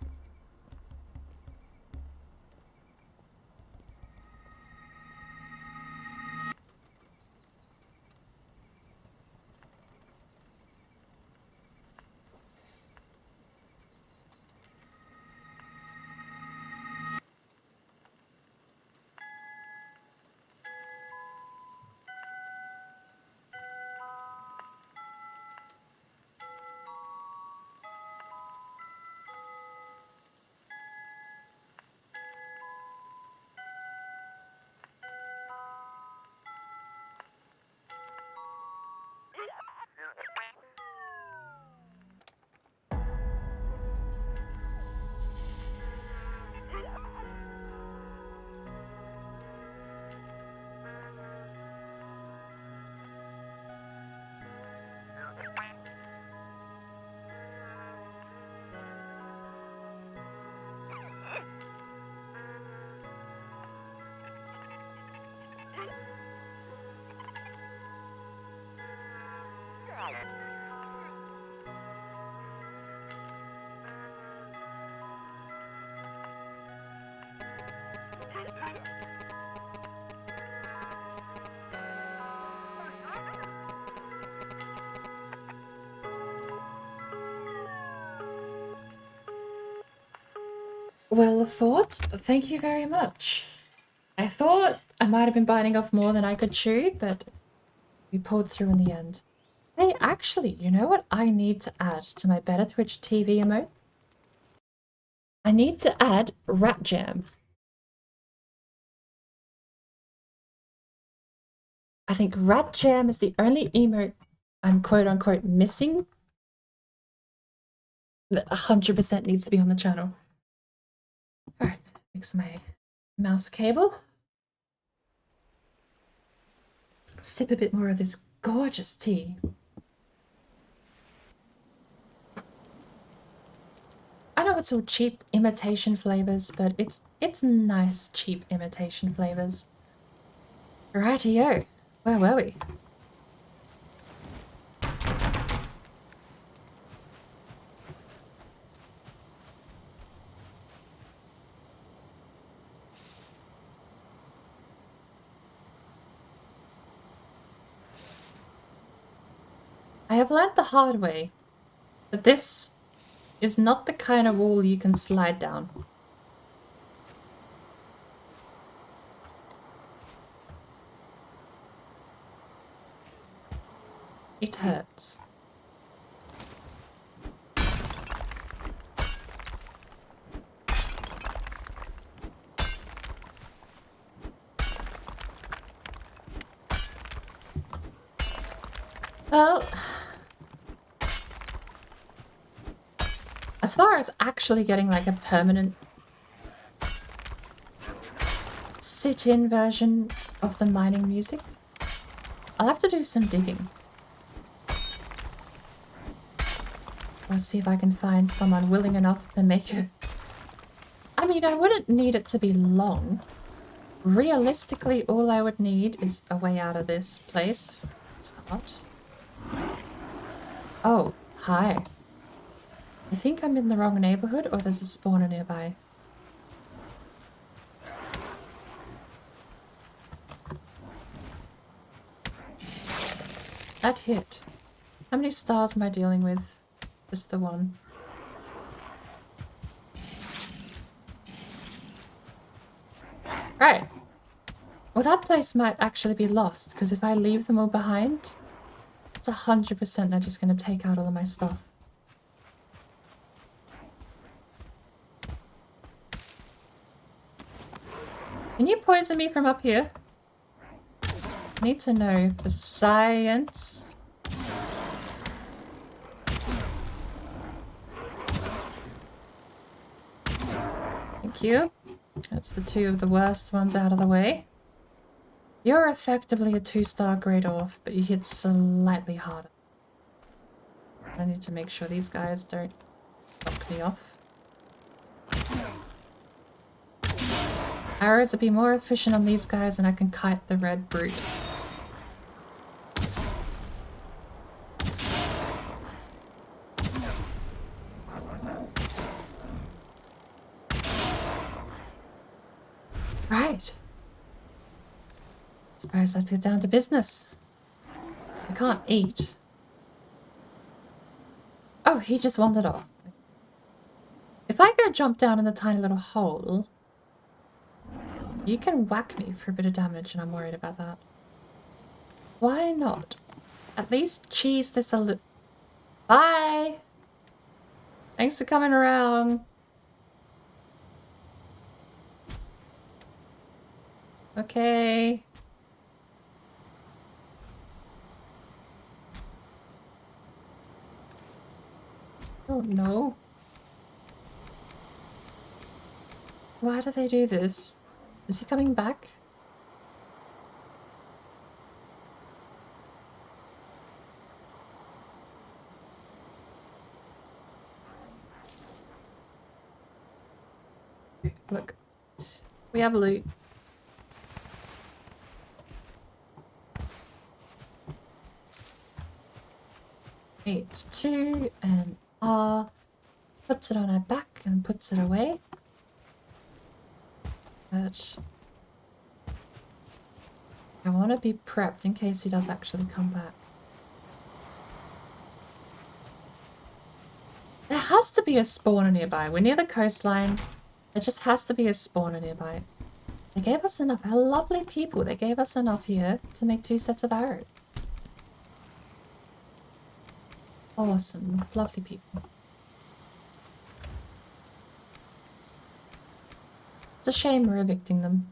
Well, Fort, thank you very much. I thought I might have been biting off more than I could chew, but we pulled through in the end. Hey, actually, you know what I need to add to my Better Twitch TV emote? I need to add Rat Jam. I think Rat Jam is the only emote I'm quote-unquote missing. That 100% needs to be on the channel. Alright, fix my mouse cable. Sip a bit more of this gorgeous tea. I know it's all cheap imitation flavors, but it's nice cheap imitation flavors. Rightio, where were we? I have learnt the hard way that this is not the kind of wall you can slide down. It hurts. Well, as far as actually getting like a permanent sit-in version of the mining music, I'll have to do some digging. I'll see if I can find someone willing enough to make it. I mean, I wouldn't need it to be long. Realistically, all I would need is a way out of this place. Start. Oh, hi. I think I'm in the wrong neighborhood, or there's a spawner nearby. That hit. How many stars am I dealing with? Just the one. Right. Well, that place might actually be lost, because if I leave them all behind, it's 100% they're just going to take out all of my stuff. Can you poison me from up here? Need to know for science. Thank you. That's the two of the worst ones out of the way. You're effectively a 2-star grade off, but you hit slightly harder. I need to make sure these guys don't knock me off. Arrows would be more efficient on these guys, and I can kite the red brute. Right. Suppose let's get down to business. I can't eat. Oh, he just wandered off. If I go jump down in the tiny little hole, you can whack me for a bit of damage, and I'm worried about that. Why not? At least cheese this a little. Bye! Thanks for coming around. Okay. Oh no. Why do they do this? Is he coming back? Look. We have loot. It's 2 and R. Puts it on her back and puts it away. But I want to be prepped in case he does actually come back. There has to be a spawner nearby. We're near the coastline. There just has to be a spawner nearby. They gave us enough. How lovely people. They gave us enough here to make 2 sets of arrows. Awesome. Lovely people. It's a shame we're evicting them.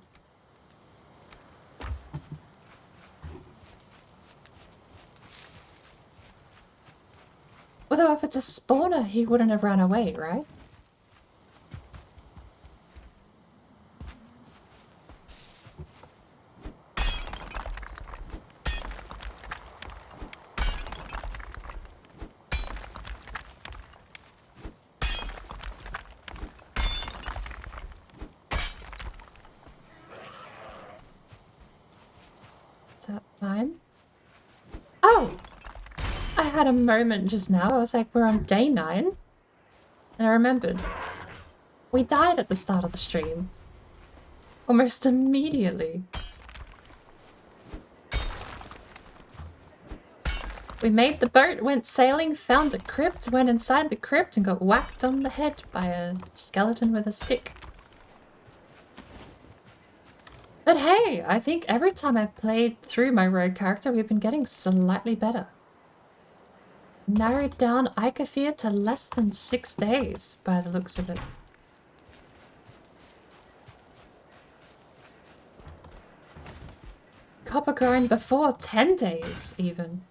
So if it's a spawner, he wouldn't have run away, right? Is that fine? Oh! I had a moment just now. I was like, we're on day 9. And I remembered. We died at the start of the stream. Almost immediately. We made the boat, went sailing, found a crypt, went inside the crypt and got whacked on the head by a skeleton with a stick. But hey, I think every time I've played through my rogue character, we've been getting slightly better. Narrowed down Icafear to less than 6 days, by the looks of it. Copper grind before 10 days, even.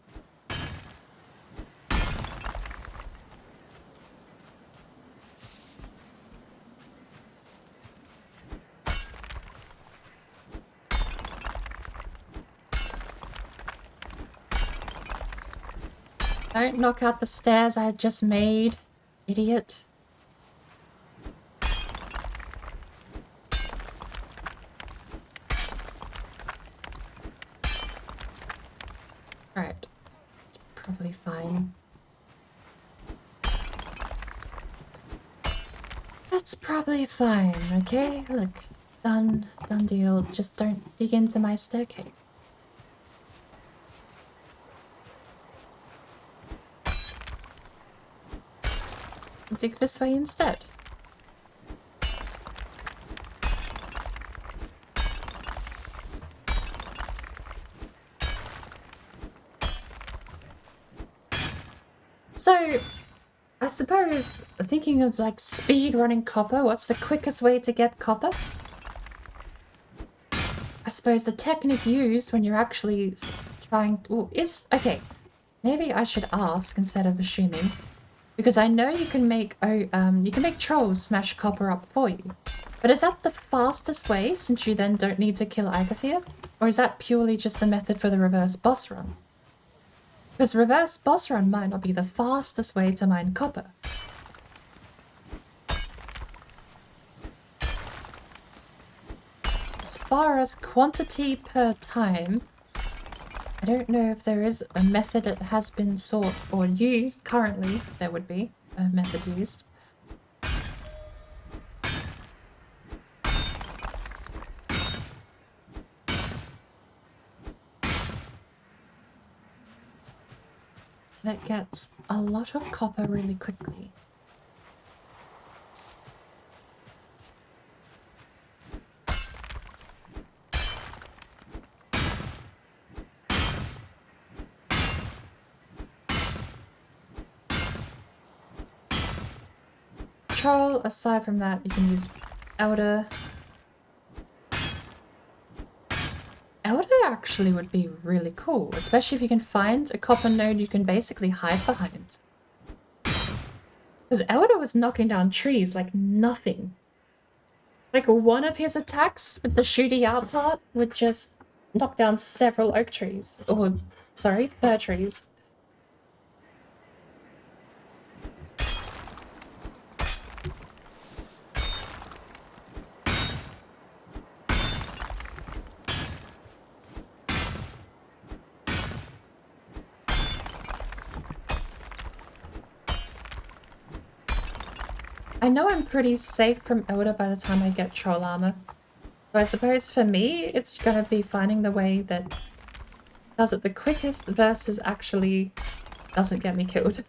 Don't knock out the stairs I just made, idiot. Right, it's probably fine. That's probably fine, okay? Look, done deal. Just don't dig into my staircase. Dig this way instead. So, I suppose, thinking of like speed running copper, what's the quickest way to get copper? I suppose the technique used when you're actually trying to, is, okay, maybe I should ask instead of assuming. Because I know you can make trolls smash copper up for you. But is that the fastest way, since you then don't need to kill Icafear? Or is that purely just the method for the reverse boss run? Because reverse boss run might not be the fastest way to mine copper. As far as quantity per time, I don't know if there is a method that has been sought or used currently. There would be a method used. That gets a lot of copper really quickly. Troll, aside from that, you can use Elder. Elder actually would be really cool, especially if you can find a copper node you can basically hide behind. Because Elder was knocking down trees like nothing. Like one of his attacks with the shooty out part would just knock down several oak trees. Or, sorry, fir trees. I know I'm pretty safe from Elder by the time I get troll armor. So I suppose for me, it's gonna be finding the way that does it the quickest versus actually doesn't get me killed.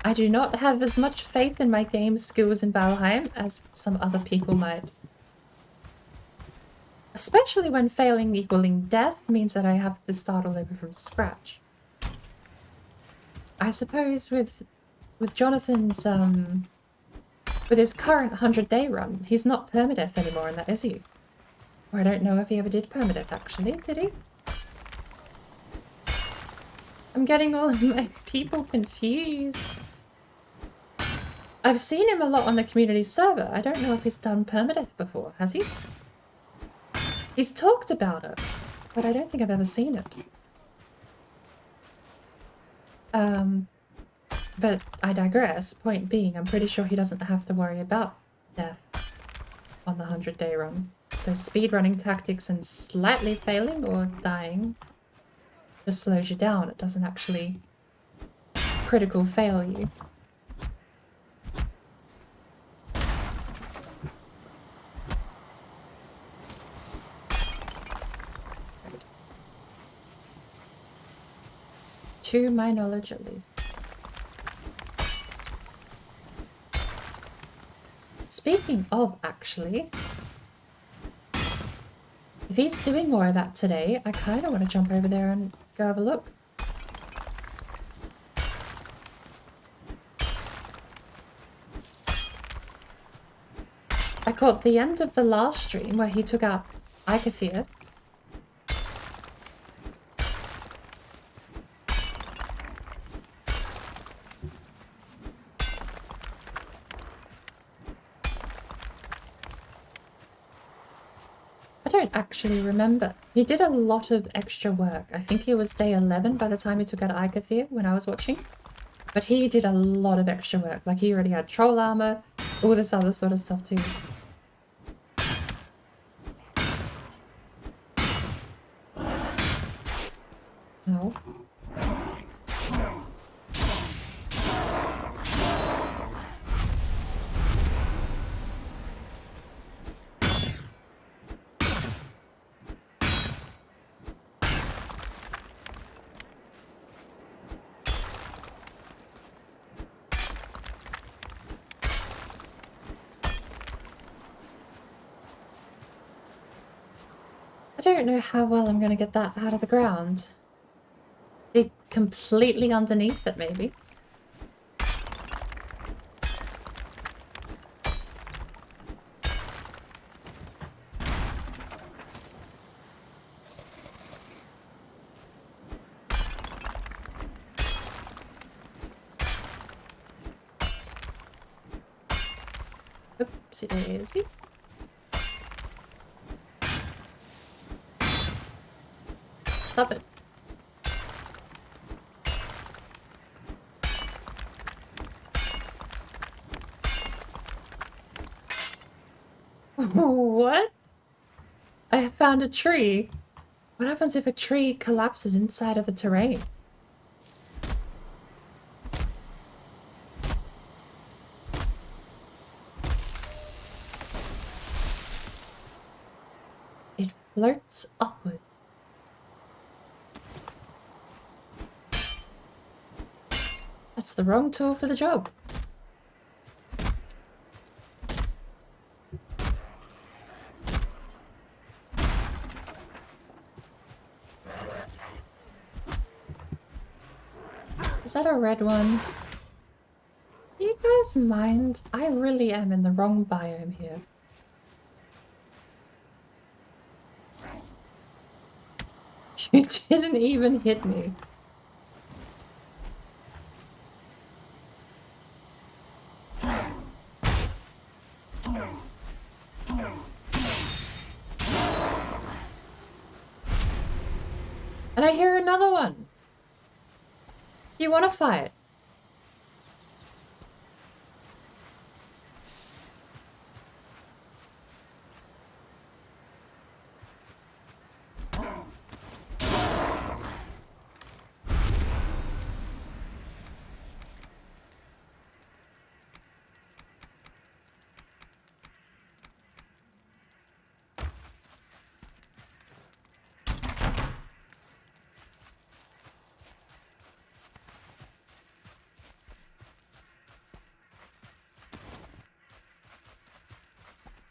I do not have as much faith in my game skills in Valheim as some other people might. Especially when failing equaling death means that I have to start all over from scratch. I suppose with Jonathan's, with his current 100-day run, he's not permadeath anymore in that, is he? Or I don't know if he ever did permadeath, actually. Did he? I'm getting all of my people confused. I've seen him a lot on the community server. I don't know if he's done permadeath before, has he? He's talked about it, but I don't think I've ever seen it. But I digress. Point being, I'm pretty sure he doesn't have to worry about death on the 100-day run. So speedrunning tactics and slightly failing or dying just slows you down. It doesn't actually critical fail you. Right. To my knowledge, at least. Speaking of, actually, if he's doing more of that today, I kind of want to jump over there and go have a look. I caught the end of the last stream where he took out Ikathir. I don't actually remember. He did a lot of extra work. I think he was day 11 by the time he took out Ikathir when I was watching. But he did a lot of extra work. Like, he already had troll armor, all this other sort of stuff too. No. I don't know how well I'm going to get that out of the ground. Dig completely underneath it, maybe. Oopsie daisy. Stop it. What? I found a tree. What happens if a tree collapses inside of the terrain? It floats upward. That's the wrong tool for the job. Is that a red one? Do you guys mind? I really am in the wrong biome here. You didn't even hit me. And I hear another one. Do you want to fight?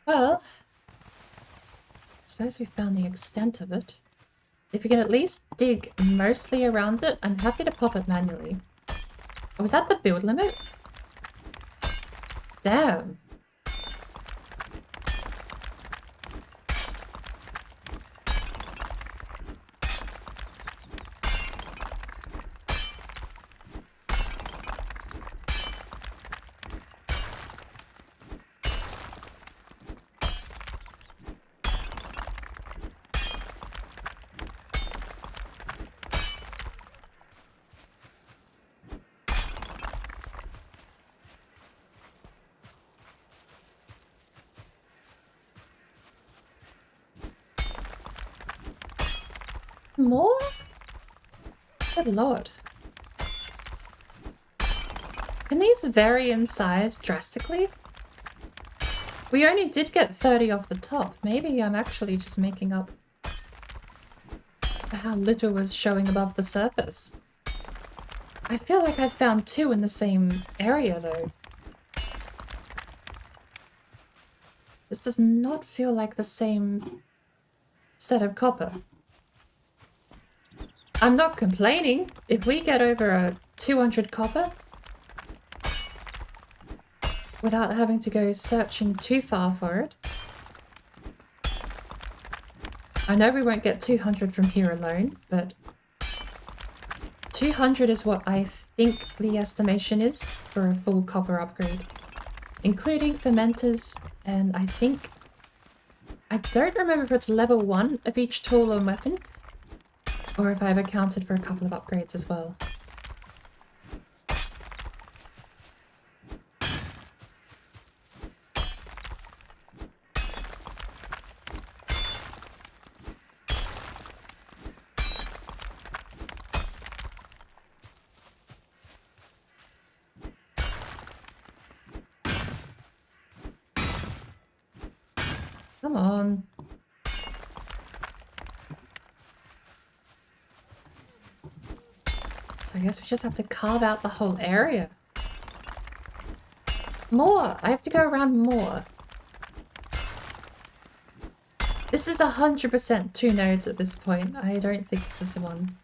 Well, I suppose we found the extent of it. If you can at least dig mostly around it, I'm happy to pop it manually. Oh, was that the build limit? Damn. More? Good lord. Can these vary in size drastically? We only did get 30 off the top. Maybe I'm actually just making up how little was showing above the surface. I feel like I found 2 in the same area though. This does not feel like the same set of copper. I'm not complaining. If we get over a 200 copper without having to go searching too far for it. I know we won't get 200 from here alone, but 200 is what I think the estimation is for a full copper upgrade, including fermenters, and I don't remember if it's level 1 of each tool or weapon, or if I've accounted for a couple of upgrades as well. Come on. So I guess we just have to carve out the whole area. More! I have to go around more. This is 100% 2 nodes at this point. I don't think this is the one.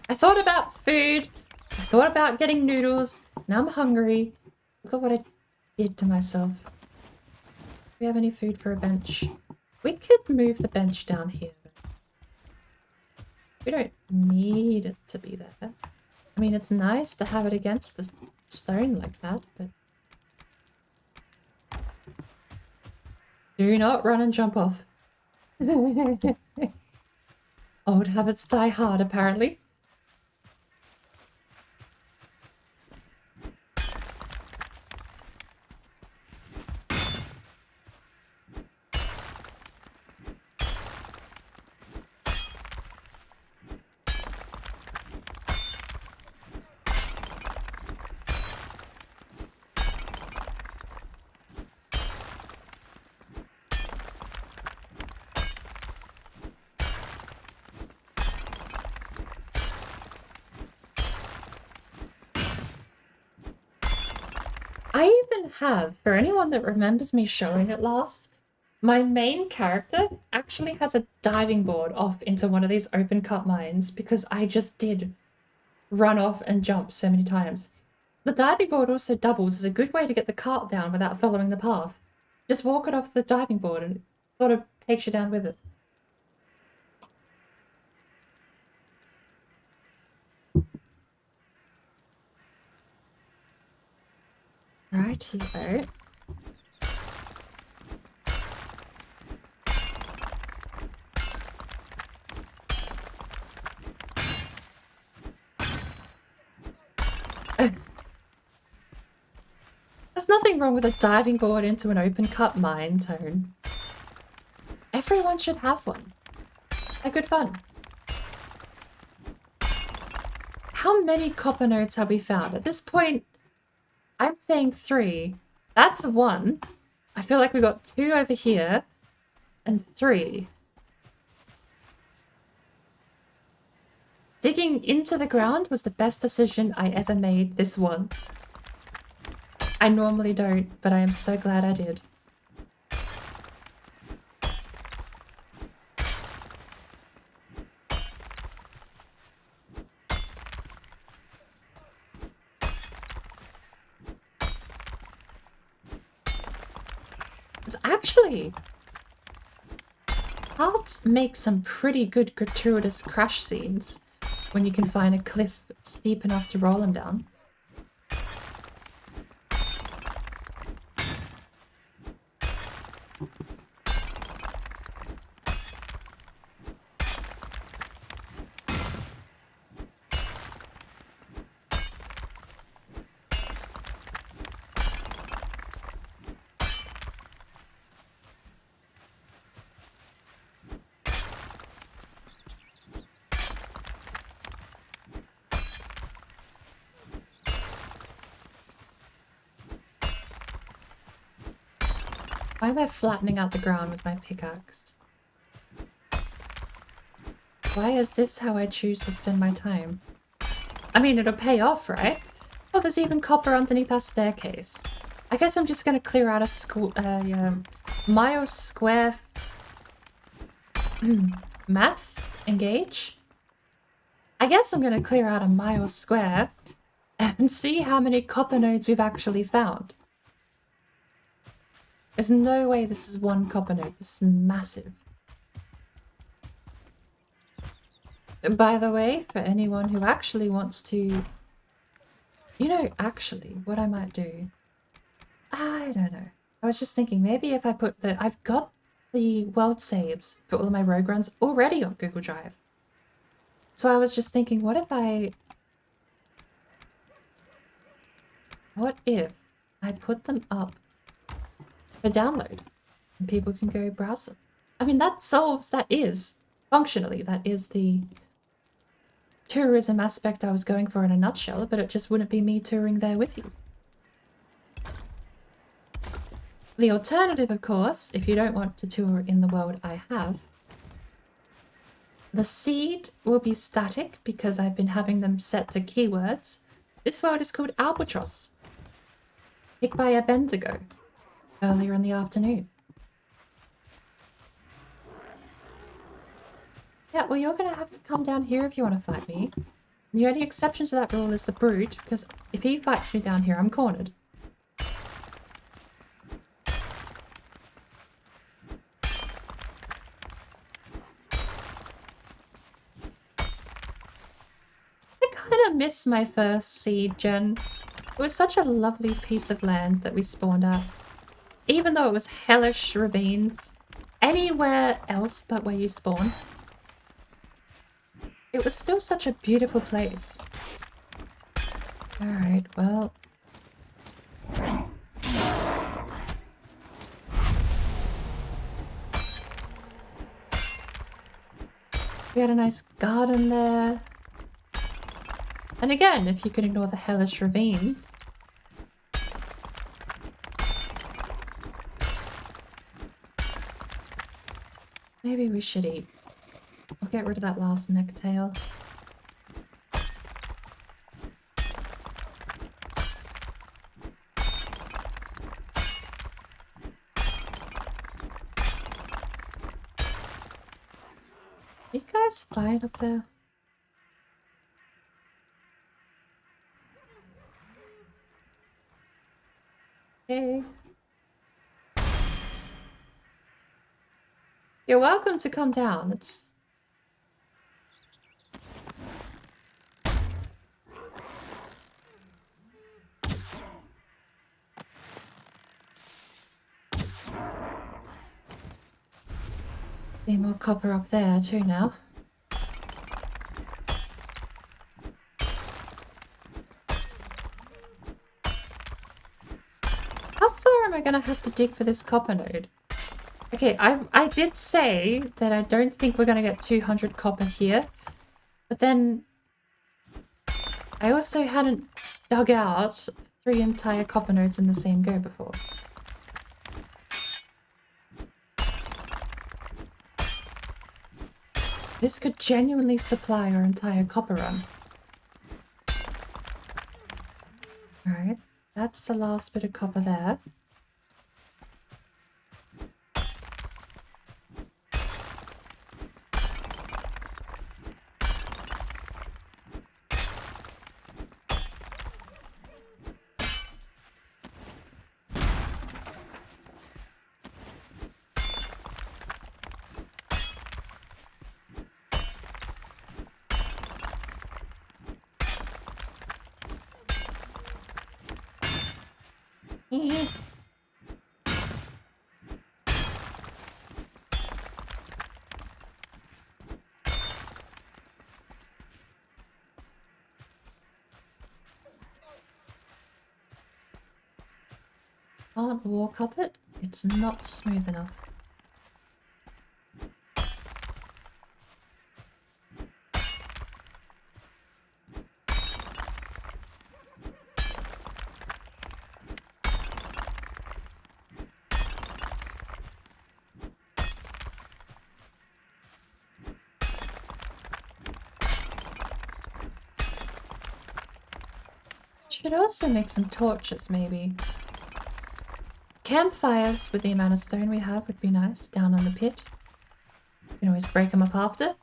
I thought about food. I thought about getting noodles. Now I'm hungry. Look at what I did to myself. Do we have any food for a bench? We could move the bench down here. We don't need it to be there. I mean, it's nice to have it against the stone like that, but... Do not run and jump off. Old habits die hard, apparently. I even have, for anyone that remembers me showing it last, my main character actually has a diving board off into one of these open cut mines because I just did run off and jump so many times. The diving board also doubles as a good way to get the cart down without following the path. Just walk it off the diving board and it sort of takes you down with it. Righty-o. There's nothing wrong with a diving board into an open cut mine, Tone. Everyone should have one. They're good fun. How many copper nodes have we found? At this point, I'm saying 3. That's 1. I feel like we got 2 over here. And 3. Digging into the ground was the best decision I ever made this once. I normally don't, but I am so glad I did. Actually, parts make some pretty good gratuitous crash scenes when you can find a cliff steep enough to roll them down. Why am I flattening out the ground with my pickaxe? Why is this how I choose to spend my time? I mean, it'll pay off, right? Oh, there's even copper underneath our staircase. I guess I'm just gonna clear out a mile square... math? Engage? I guess I'm gonna clear out a mile square and see how many copper nodes we've actually found. There's no way this is one copper node. This is massive. By the way, for anyone who actually wants to... You know, actually, what I might do... I don't know. I was just thinking, maybe if I put the... I've got the world saves for all of my rogue runs already on Google Drive. So I was just thinking, what if I put them up for download and people can go browse them? I mean, functionally, that is the tourism aspect I was going for in a nutshell, but it just wouldn't be me touring there with you. The alternative, of course, if you don't want to tour in the world I have, the seed will be static because I've been having them set to keywords. This world is called Albatross. Picked by a Bendigo earlier in the afternoon. Yeah, well, you're going to have to come down here if you want to fight me. The only exception to that rule is the Brood, because if he fights me down here, I'm cornered. I kind of miss my first seed gen. It was such a lovely piece of land that we spawned at. Even though it was hellish ravines, anywhere else but where you spawn, it was still such a beautiful place. Alright, well... We had a nice garden there. And again, if you could ignore the hellish ravines. Maybe we should eat. I'll get rid of that last necktail. You guys fine up there? Hey. You're welcome to come down. It's... See more copper up there too now. How far am I gonna have to dig for this copper node? Okay, I did say that I don't think we're gonna get 200 copper here, but then I also hadn't dug out 3 entire copper nodes in the same go before. This could genuinely supply our entire copper run. Alright, that's the last bit of copper there. Can't walk up it? It's not smooth enough. Should also make some torches, maybe. Campfires with the amount of stone we have would be nice down in the pit. You can always break them up after.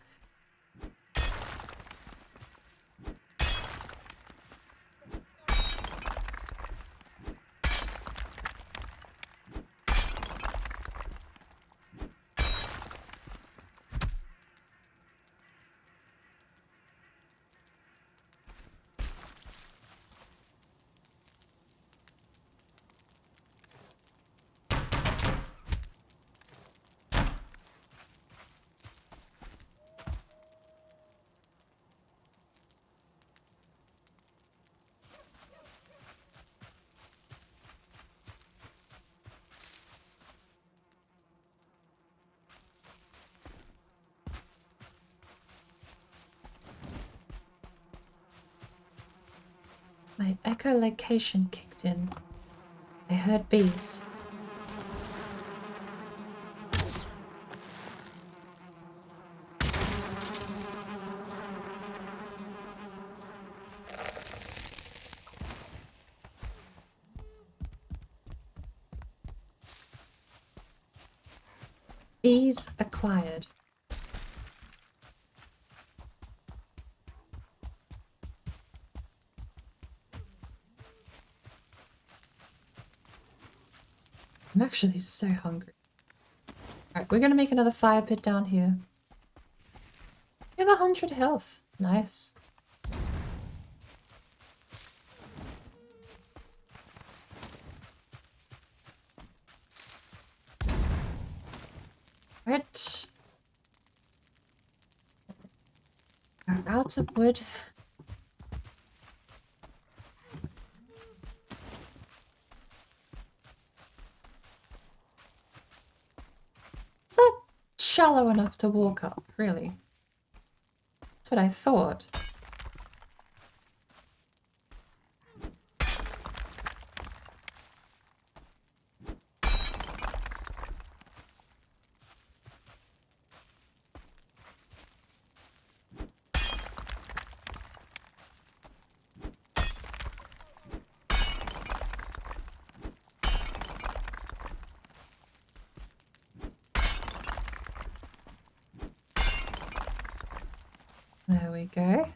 My echolocation kicked in. I heard bees. Bees acquired. I'm actually so hungry. Alright, we're gonna make another fire pit down here. We have 100 health. Nice. Right. We're out of wood. Is that shallow enough to walk up, really? That's what I thought. There we go.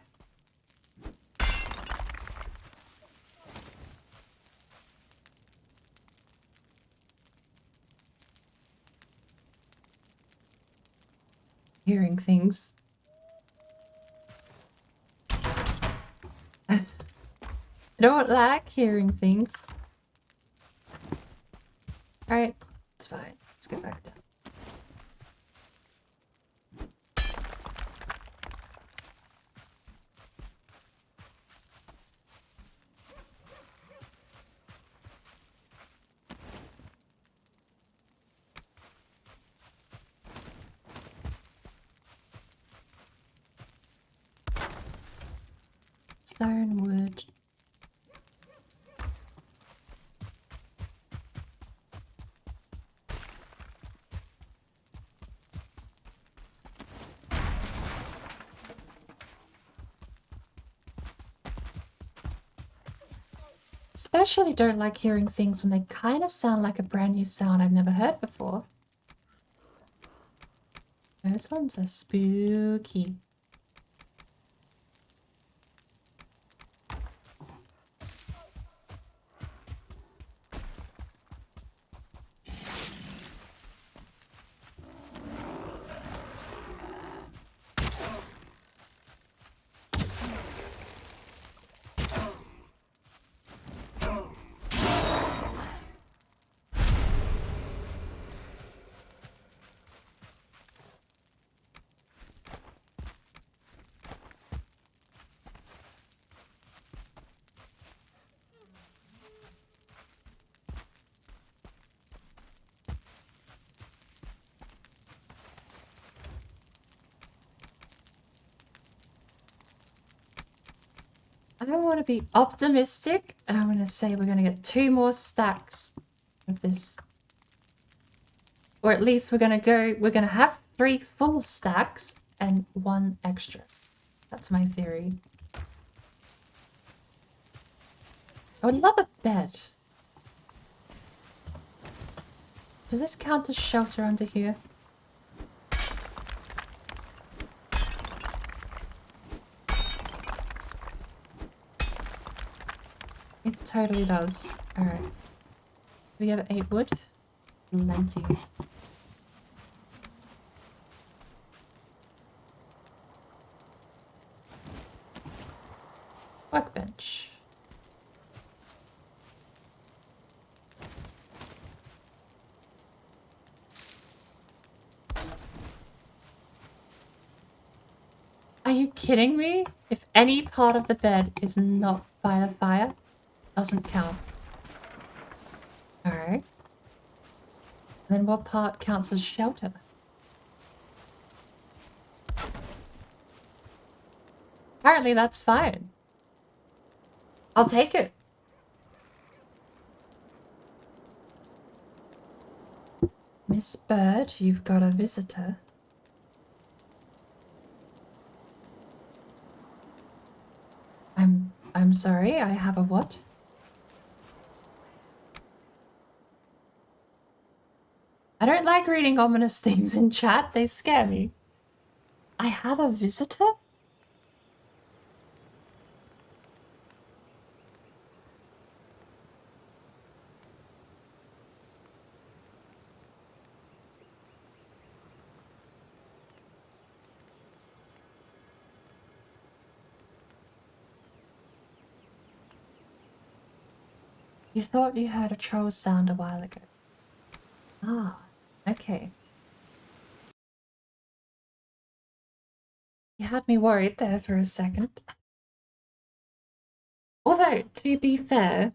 Hearing things. I don't like hearing things. Alright, it's fine. Let's get back down. Stone, wood. Especially don't like hearing things when they kind of sound like a brand new sound I've never heard before. Those ones are spooky. I want to be optimistic, and I'm going to say we're going to get 2 more stacks of this. Or at least we're going to have 3 full stacks and 1 extra. That's my theory. I would love a bed. Does this count as shelter under here? It totally does. Alright. We have 8 wood. Plenty. Workbench. Are you kidding me? If any part of the bed is not by the fire, doesn't count. Alright. Then what part counts as shelter? Apparently that's fine. I'll take it. Miss Bird, you've got a visitor. I'm sorry, I have a what? I don't like reading ominous things in chat, they scare me. I have a visitor? You thought you heard a troll sound a while ago. Ah, okay. You had me worried there for a second. Although, to be fair,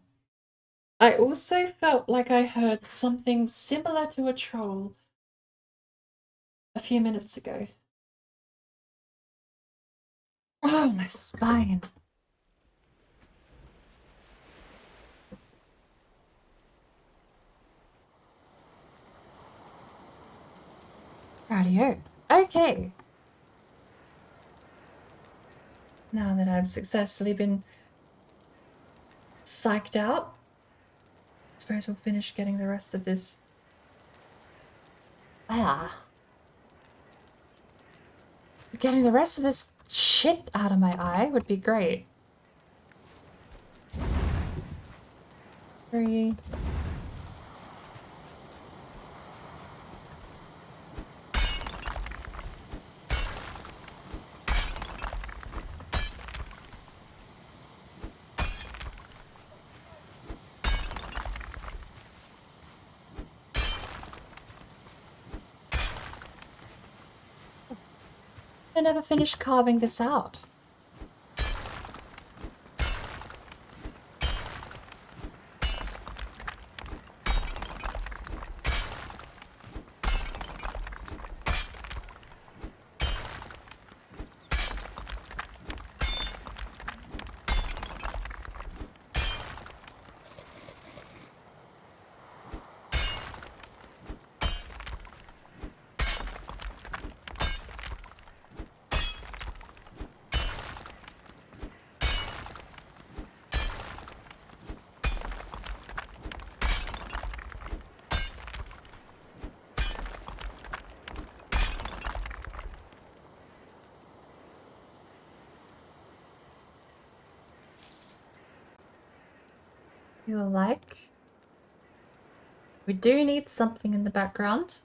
I also felt like I heard something similar to a troll a few minutes ago. Oh, my spine. Rightio. Okay. Now that I've successfully been psyched out, I suppose we'll finish getting the rest of this. Getting the rest of this shit out of my eye would be great. 3. I never finished carving this out. You're like... We do need something in the background.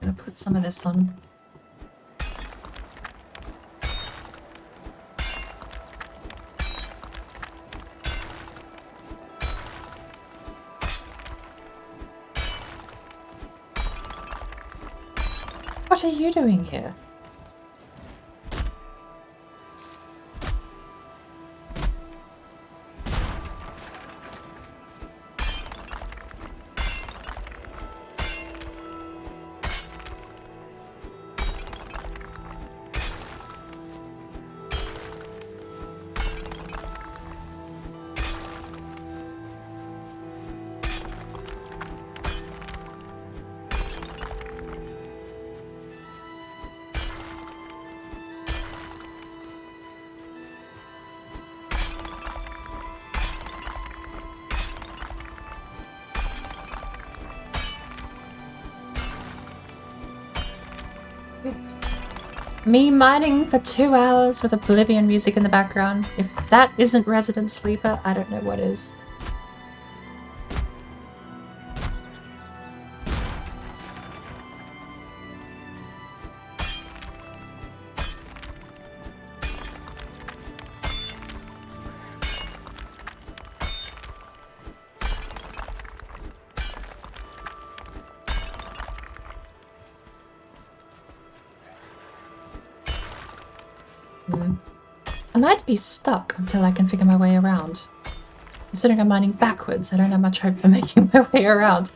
I'm gonna put some of this on. What are you doing here? Me mining for 2 hours with Oblivion music in the background. If that isn't Resident Sleeper, I don't know what is. I might be stuck until I can figure my way around. Considering I'm mining backwards, I don't have much hope for making my way around.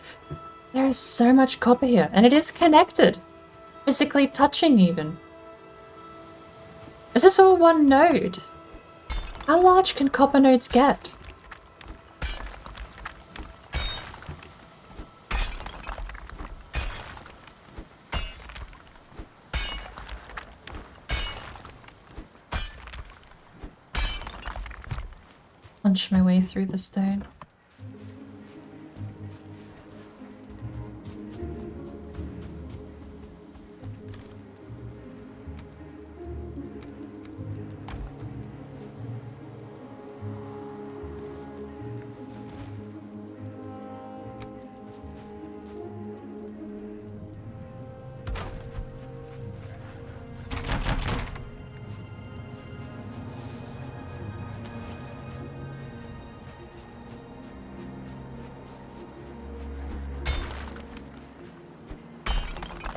There is so much copper here, and it is connected. Physically touching, even. Is this all one node? How large can copper nodes get? Punch my way through the stone.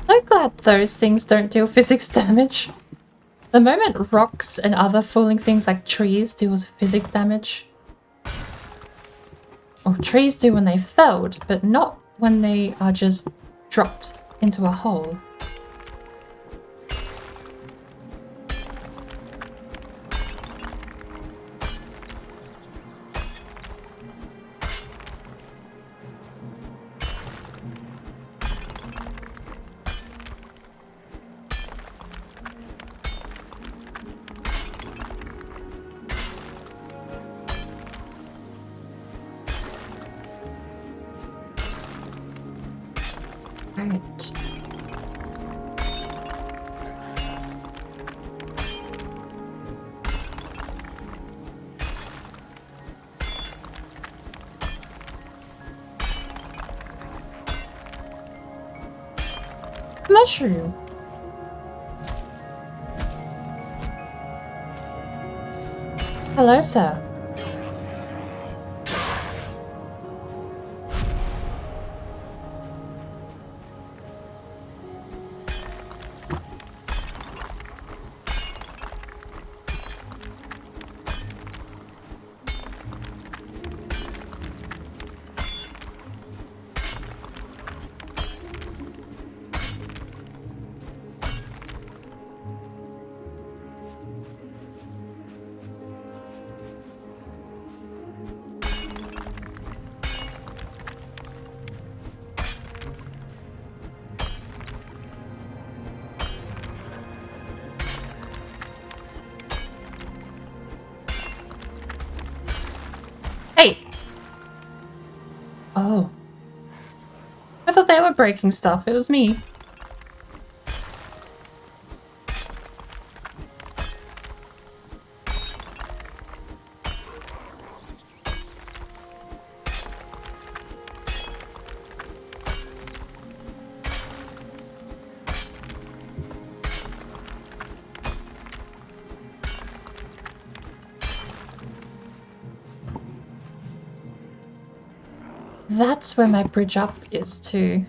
So glad those things don't deal physics damage. The moment rocks and other falling things like trees deals physics damage. Or trees do when they felled, but not when they are just dropped into a hole. Right. Mushroom. Hello, sir. Hey! Oh. I thought they were breaking stuff. It was me. That's where my bridge up is to.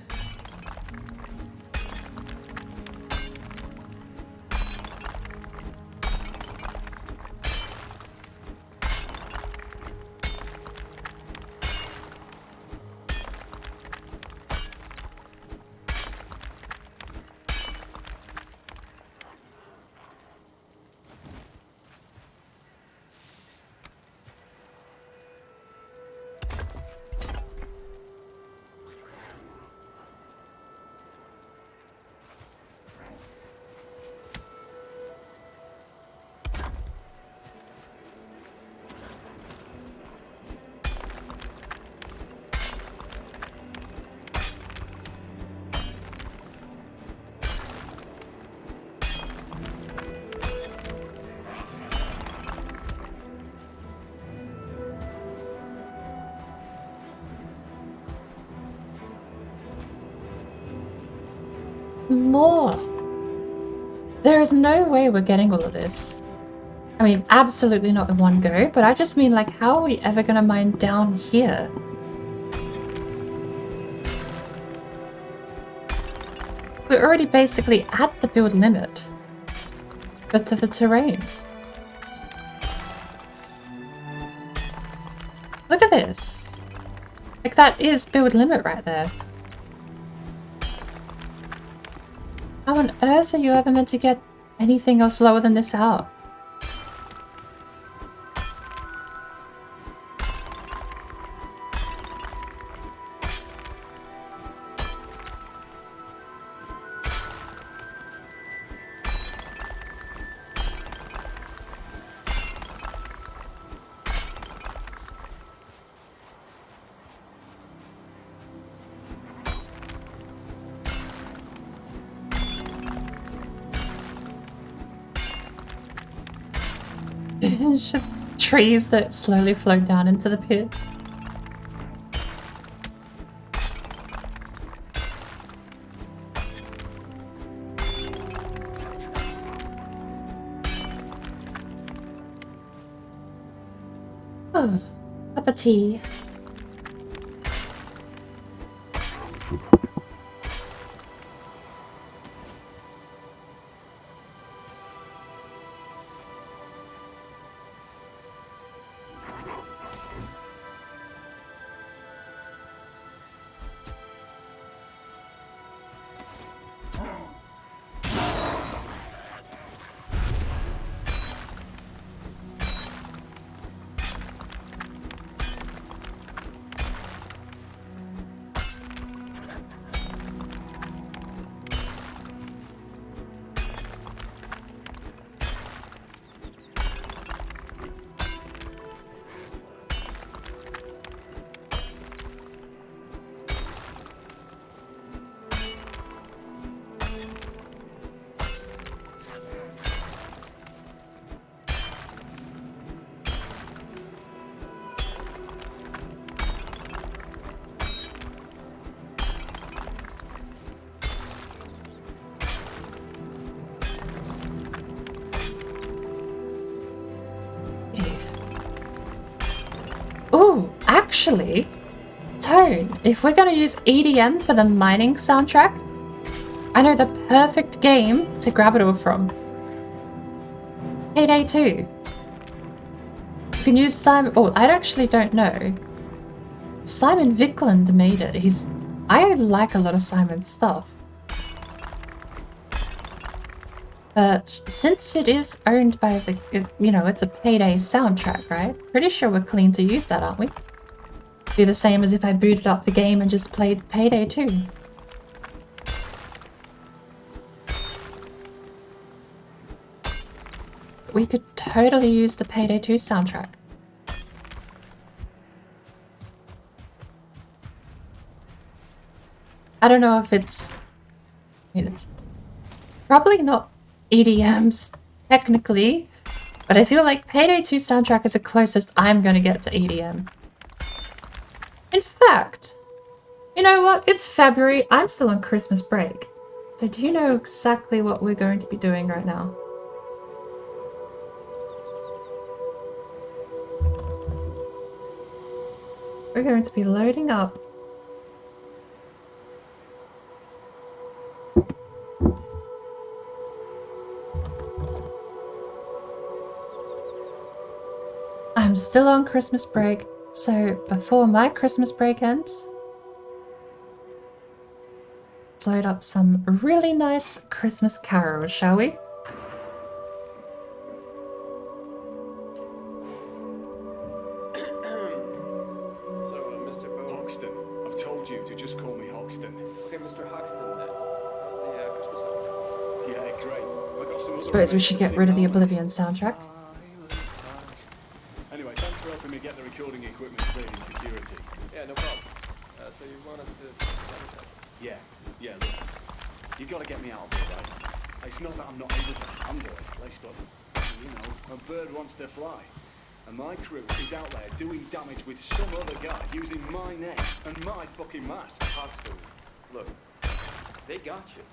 more. There is no way we're getting all of this. I mean, absolutely not in one go, but I just mean, like, how are we ever gonna mine down here? We're already basically at the build limit. But to the terrain. Look at this. Like, that is build limit right there. How on earth are you ever meant to get anything else lower than this out? It's just trees that slowly float down into the pit. Oh, cup of tea. Ooh, actually, Tone, if we're gonna use EDM for the mining soundtrack, I know the perfect game to grab it all from. Payday 2. You can use Simon... Oh, I actually don't know. Simon Vickland made it. I like a lot of Simon's stuff. But since it is owned by it's a Payday soundtrack, right? Pretty sure we're clean to use that, aren't we? Be the same as if I booted up the game and just played Payday 2. We could totally use the Payday 2 soundtrack. I don't know if it's... I mean, it's probably not EDMs, technically, but I feel like Payday 2 soundtrack is the closest I'm gonna get to EDM. In fact, you know what? It's February. I'm still on Christmas break. So do you know exactly what we're going to be doing right now? We're going to be loading up I'm still on Christmas break, so before my Christmas break ends, let's load up some really nice Christmas carols, shall we?
Hoxton. I've told you to just call me Hoxton.
Okay, Mr. Hoxton then. How's the Christmas album?
Yeah, great. I got some
Suppose we should get rid of the Oblivion soundtrack.
Anyway, thanks for helping me get the recording equipment cleared in security.
Yeah, no problem. So you wanted to...
Yeah, look. You gotta get me out of here, right? It's not that I'm not able to handle this place, but, you know, a bird wants to fly. And my crew is out there doing damage with some other guy using my name and my fucking mask.
Hoxton, look, they got you.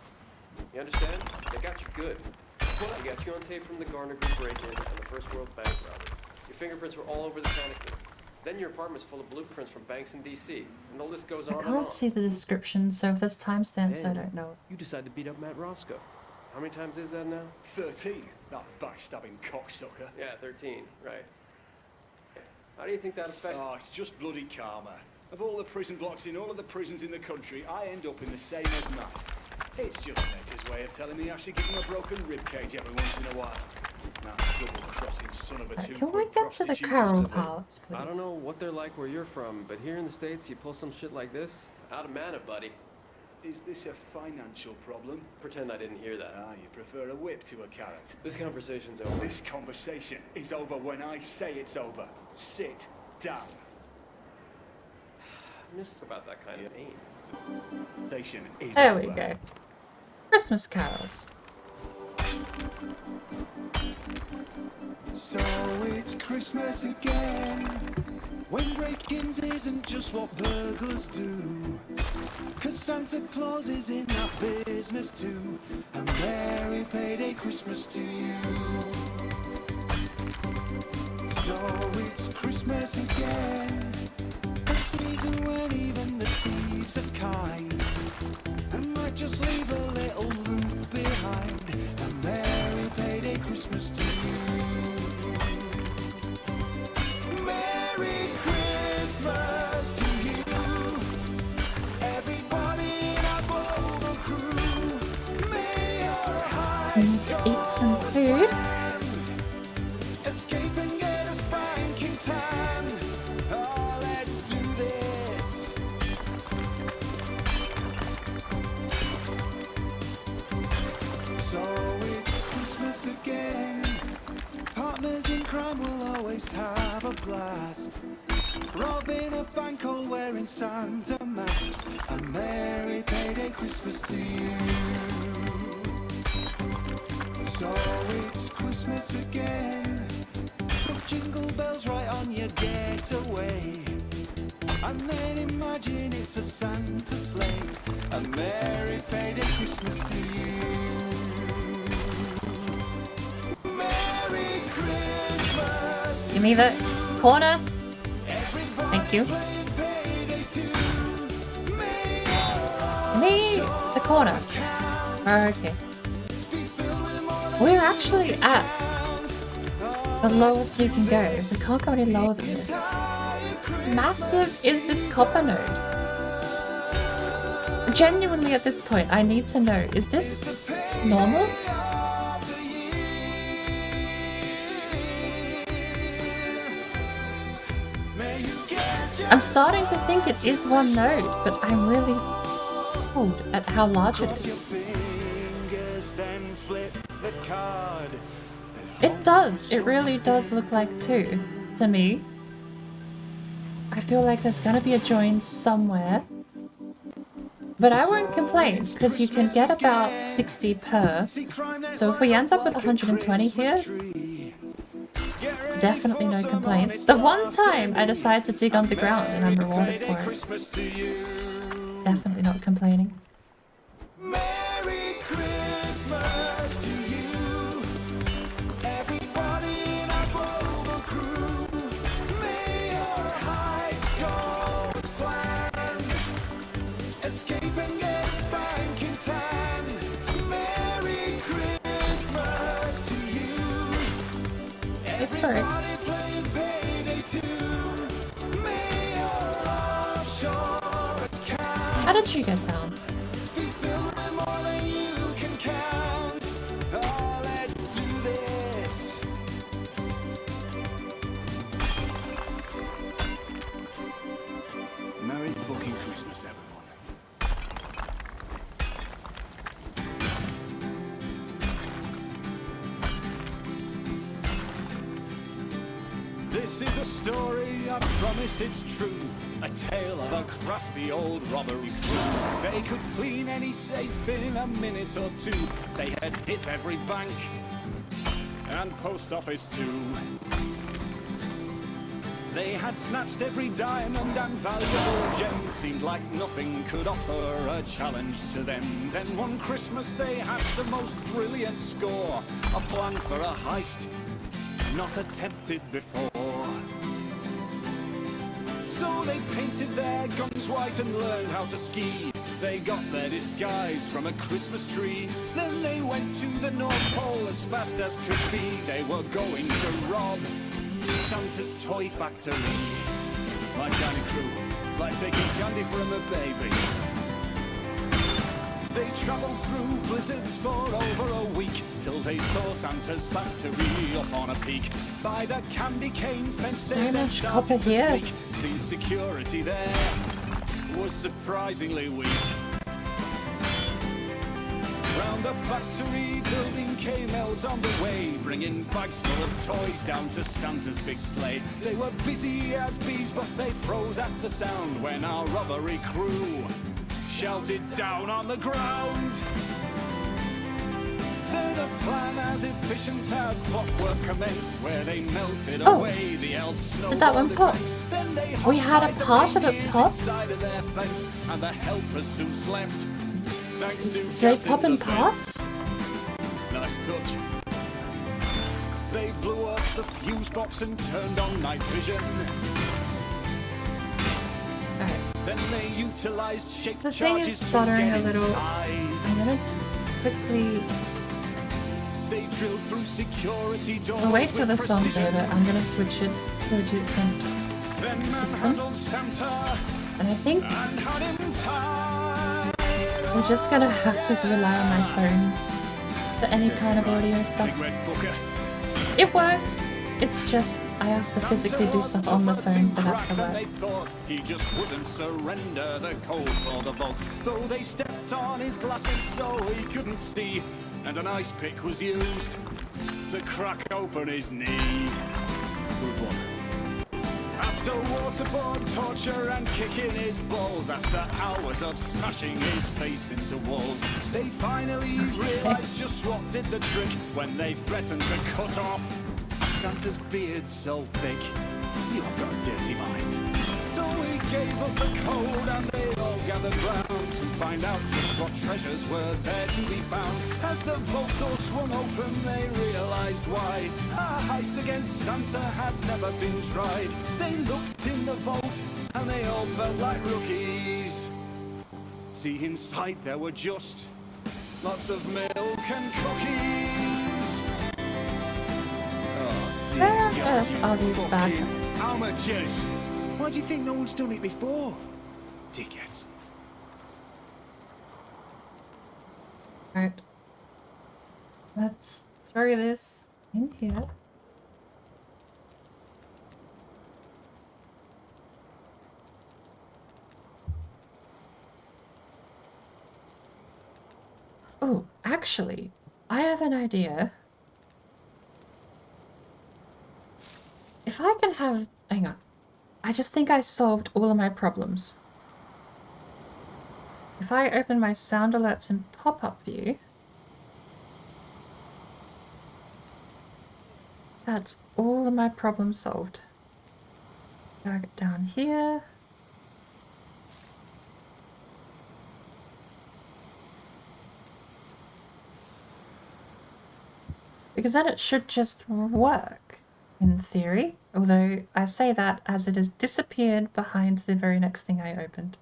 You understand? They got you good. They got you on tape from the Garner Group break-in and the First World Bank robbery. Your fingerprints were all over the panic room. Then your apartment's full of blueprints from banks in D.C. And the list goes on
I
and on.
can't see the description, so if there's timestamps, I
And
don't know.
you decide to beat up Matt Roscoe. How many times is that now?
13. That backstabbing cocksucker.
Yeah, 13, right. How do you think that affects...
Oh, it's just bloody karma. Of all the prison blocks in all of the prisons in the country, I end up in the same as Matt. It's just Nectar's way of telling me I should give him a broken ribcage every once in a while. That double-crossing son of a two-foot
Can we get to the
prostitute
Carol
used to think.
parts, please?
I don't know what they're like where you're from, but here in the States, you pull some shit like this, out of mana, buddy.
Is this a financial problem?
Pretend I didn't hear that.
Ah, you prefer a whip to a carrot.
This conversation's over.
This conversation is over when I say it's over. Sit down.
I missed about that kind of aim.
Station is
There
over.
we go. Christmas carols.
So it's Christmas again, when break-ins isn't just what burglars do. 'Cause Santa Claus is in that business too. A merry payday Christmas to you. So it's Christmas again, a season when even the thieves are kind and might just leave a little loot behind. A merry payday Christmas to you. Merry Christmas to you. Everybody in our global crew. May your
I need to eat some food.
escape and get a spanking tan. Oh, let's do this. So it's Christmas again. Partners in crime will always have a blast. Robbing a bank or wearing Santa masks. A merry payday Christmas to you. So it's Christmas again. Put jingle bells right on your getaway. And then imagine it's a Santa sleigh. A merry payday Christmas to you. Merry Christmas.
Give me the corner. Thank you. Give me the corner. Okay. We're actually at the lowest we can go. We can't go any lower than this. Massive is this copper node? Genuinely at this point, I need to know, is this normal? I'm starting to think it is one node, but I'm really puzzled at how large it is. It does. It really does look like two to me. I feel like there's gonna be a join somewhere. But I won't complain, because you can get about 60 per. So if we end up with 120 here, definitely no complaints. The one time I decide to dig underground and I'm rewarded for it. Definitely not complaining.
Merry Christmas to you. Everybody in our global crew. May your heist go as planned. Escape and get spanking tan. Merry Christmas to you. Everybody playing payday too. May your offshore account
How did you get down?
be filled with more than you can count. Oh, let's do this.
Merry fucking Christmas, everyone.
This is a story, I promise it's true. A tale of a crafty old robbery crew. They could clean any safe in a minute or two. They had hit every bank and post office too. They had snatched every diamond and valuable gem. Seemed like nothing could offer a challenge to them. Then one Christmas they had the most brilliant score. A plan for a heist not attempted before. So they painted their guns white and learned how to ski. They got their disguise from a Christmas tree. Then they went to the North Pole as fast as could be. They were going to rob Santa's toy factory. My tiny crew, like taking candy from a baby. They travelled through blizzards for over a week, till they saw Santa's factory up on a peak. By the candy cane fence,
So
they then
much copper
started to
here.
sneak. Seemed security there was surprisingly weak. Round the factory building came elves on the way, bringing bags full of toys down to Santa's big sleigh. They were busy as bees, but they froze at the sound when our robbery crew shouted down on the ground. Then a plan as efficient as clockwork commenced, where they melted
Oh.
away the elves' snow.
Did that one pop? We had a part of it pop?
Inside of their fence, and the helpers soon slept. Thanks to
Do they
gas
pop
in
in
the
parts?
Nice touch. They blew up the fuse box and turned on night vision.
Alright.
Then they utilized shape
The thing is
charges to
stuttering
get
a little.
inside.
I'm gonna quickly.
They drilled through security doors.
I'll wait till the
with
song's
precision.
over. I'm gonna switch it to a different
Then
system.
manhandled Santa
And I think
and had him tied.
we're just gonna have to rely on my phone for any kind of audio stuff.
Big red fucker.
It works. It's just I have to physically do stuff on the phone for that to
They
work.
thought he just wouldn't surrender the code for the vault. Though they stepped on his glasses so he couldn't see, and an ice pick was used to crack open his knee. Good one. After waterboard torture and kicking his balls, after hours of smashing his face into walls, they finally realized just what did the trick when they threatened to cut off Santa's beard so thick. You have got a dirty mind. So he gave up the code and they all gathered round to find out just what treasures were there to be found. As the vault door swung open, they realized why a heist against Santa had never been tried. They looked in the vault and they all felt like rookies. See, inside there were just lots of milk and cookies. Oh, dear
Where on
God,
earth
you
are these bad
fucking
guys?
amateurs. Why do you think no one's done it before? Dickheads.
Alright. Let's throw this in here. Oh, actually, I have an idea. If I can have... Hang on. I just think I solved all of my problems. If I open my sound alerts in pop-up view, that's all of my problems solved. Drag it down here. Because then it should just work, in theory. Although I say that as it has disappeared behind the very next thing I opened.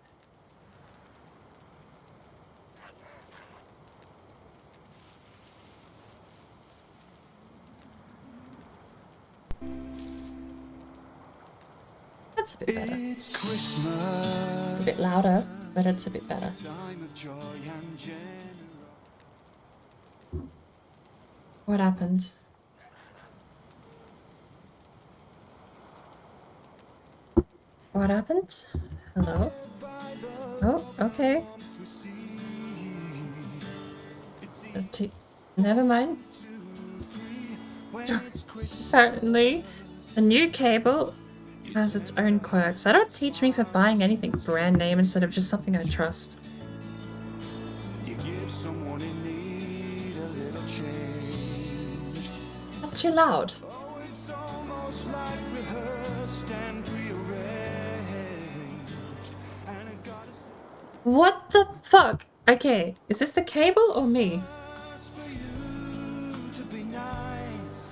That's a bit better.
It's Christmas,
It's a bit louder, but it's a bit better.
time of joy and generosity.
What happened? What happened? Hello? Oh, okay. Never mind. Apparently, the new cable has its own quirks. That don't teach me for buying anything brand name instead of just something I trust.
You give someone in need a little change.
Not too loud.
Oh, it's almost like rehearsed and
What the fuck? Okay, is this the cable or me?
For you to be nice,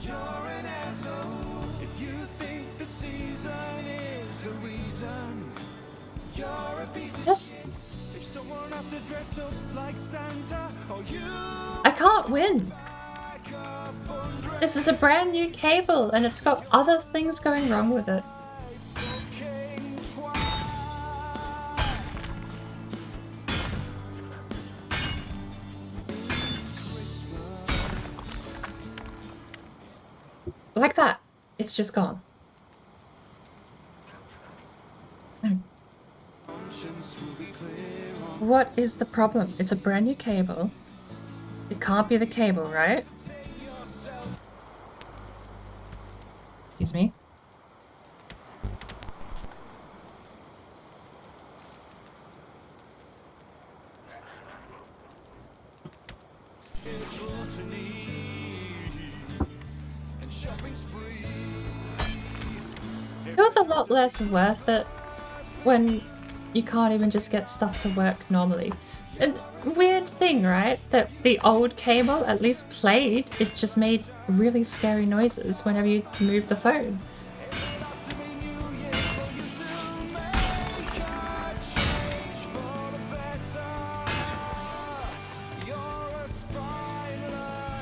you're an asshole. If you think the season is the reason, you're a piece of
Yes.
shit. If someone has to dress up like Santa, or you
I can't win.
like a fun dress.
This is a brand new cable and it's got other things going wrong with it.
King twat.
Like that. It's just gone.
Conscience will be clear on
What is the problem? It's a brand new cable. It can't be the cable, right? Excuse me.
and shopping sprees.
It was a lot less worth it when you can't even just get stuff to work normally. And weird thing, right? That the old cable at least played. It just made really scary noises whenever you moved the phone.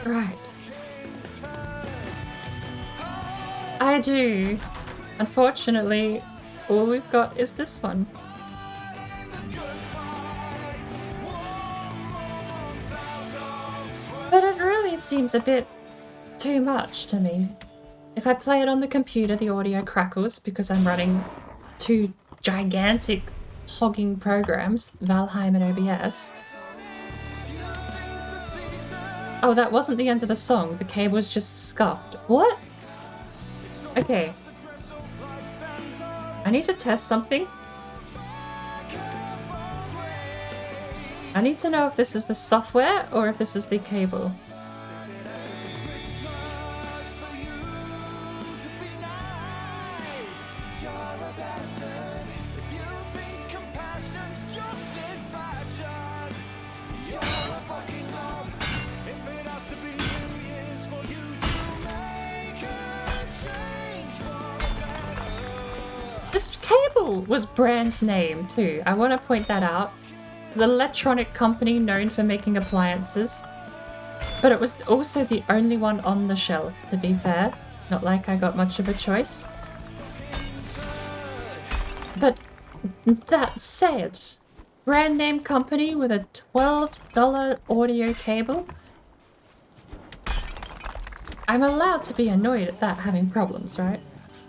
Right. I do. Unfortunately, all we've got is this one. But it really seems a bit too much to me. If I play it on the computer, the audio crackles because I'm running two gigantic hogging programs, Valheim and OBS. Oh, that wasn't the end of the song. The cable was just scuffed. What? Okay. I need to test something. I need to know if this is the software or if this is the cable. This cable was brand name too. I want to point that out. The electronic company known for making appliances. But it was also the only one on the shelf, to be fair. Not like I got much of a choice. But that said, brand name company with a $12 audio cable. I'm allowed to be annoyed at that having problems, right?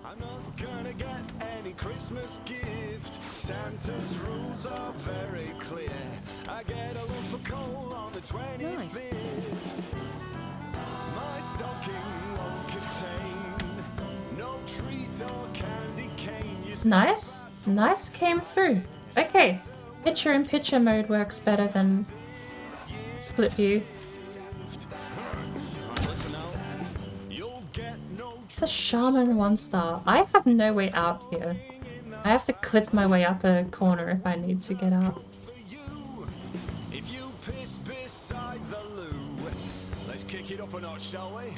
I'm not gonna get any Christmas gift. Santa's rules are very clear. I get a lump of coal on the 25th. My stocking won't contain no treat or candy cane. You
Nice. Nice came through. Okay. Picture-in-picture mode works better than split view.
You'll get no
It's a shaman 1-star. I have no way out here. I have to clip my way up a corner if I need to get out.
for you. If you piss beside the loo, let's kick it up a notch, shall we?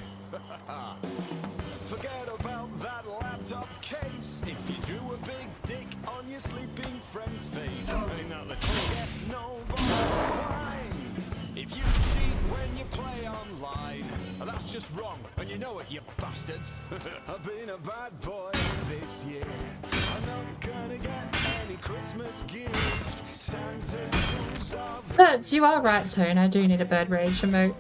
Forget about that laptop case. If you drew a big dick on your sleeping friend's face, ain't that the truth? Get no wine. If you cheat when you play online, that's just wrong, and you know it, you bastards. I've been a bad boy this year. I'm not gonna get any Christmas gift. Santa's rules are
But you are right, Tone. I do need a bird rage emote.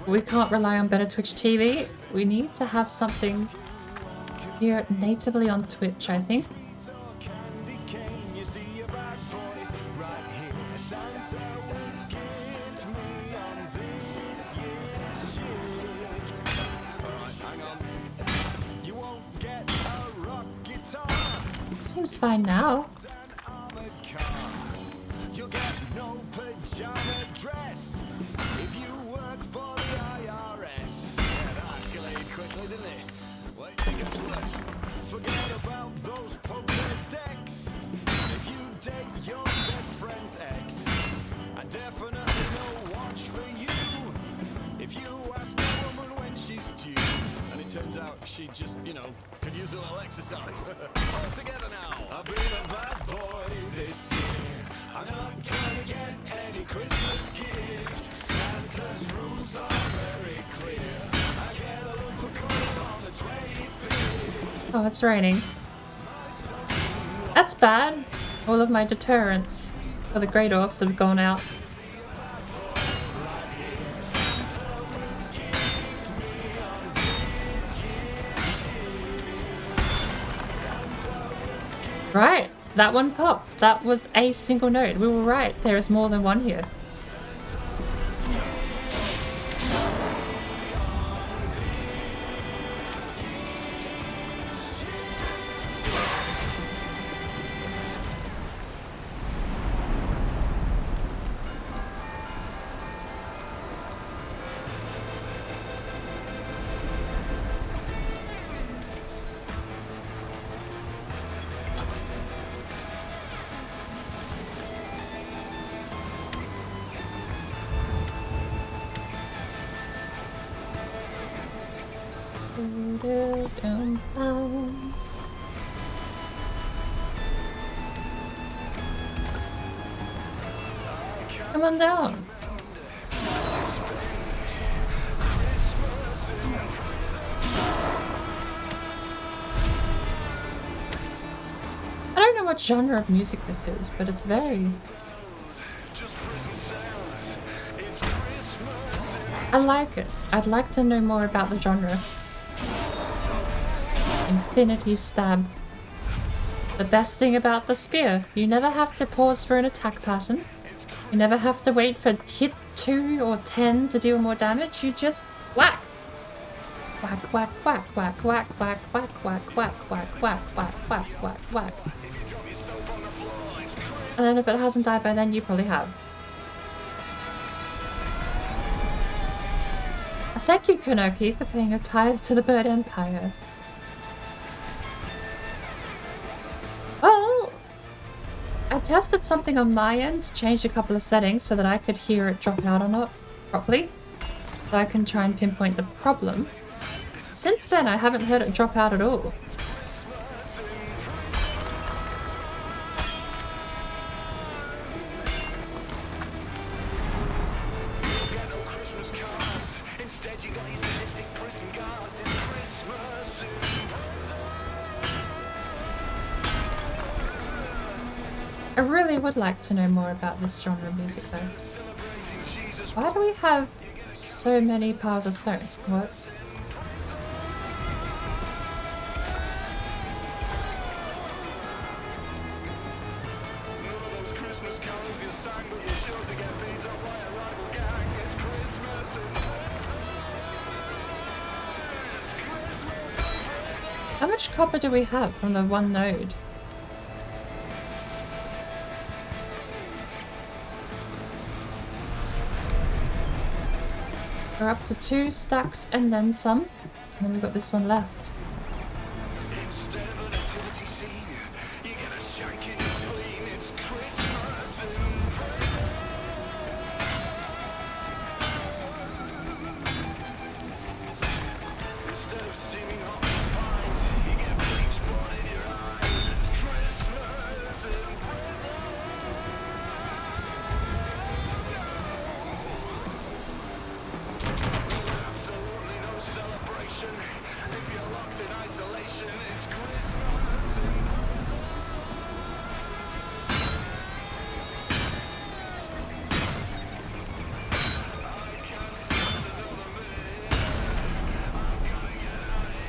We can't rely on better Twitch TV. We need to have something here natively on Twitch, I think.
candy cane. You see a bad boy right here. Santa was gift me on this year's shift. Alright, hang on. You won't get a rock guitar
Seems fine now.
and armored car. You'll get no pajama dress if you work for the IRS. Yeah, that escalated quickly, didn't it? Wait, it gets worse. Forget about those poker decks. If you date your best
just, you know, could use a little exercise. All together now. I've been a bad boy this year. I'm not gonna get any Christmas gift. Santa's rules are very clear. I get a local call on the 25th.
Oh, it's raining. That's bad. All of my deterrents for the Great Orcs have gone out. Right, that one popped. That was a single note. We were right. There is more than one here. Come on down. I don't know what genre of music this is, but it's very... I like it. I'd like to know more about the genre. Infinity Stab. The best thing about the spear, you never have to pause for an attack pattern. You never have to wait for hit 2 or 10 to deal more damage. You just whack. Whack, whack, whack, whack, whack, whack, whack, whack, whack, whack, whack, whack, whack, whack, whack. And then if it hasn't died by then, you probably have. Thank you, Konoki, for paying a tithe to the Bird Empire. Well, I tested something on my end, changed a couple of settings so that I could hear it drop out or not properly. So I can try and pinpoint the problem. Since then, I haven't heard it drop out at all. I really would like to know more about this genre of music though. Why do we have so many piles of stone? What? How much copper do we have from the one node? We're up to 2 stacks and then some. And then we've got this one left.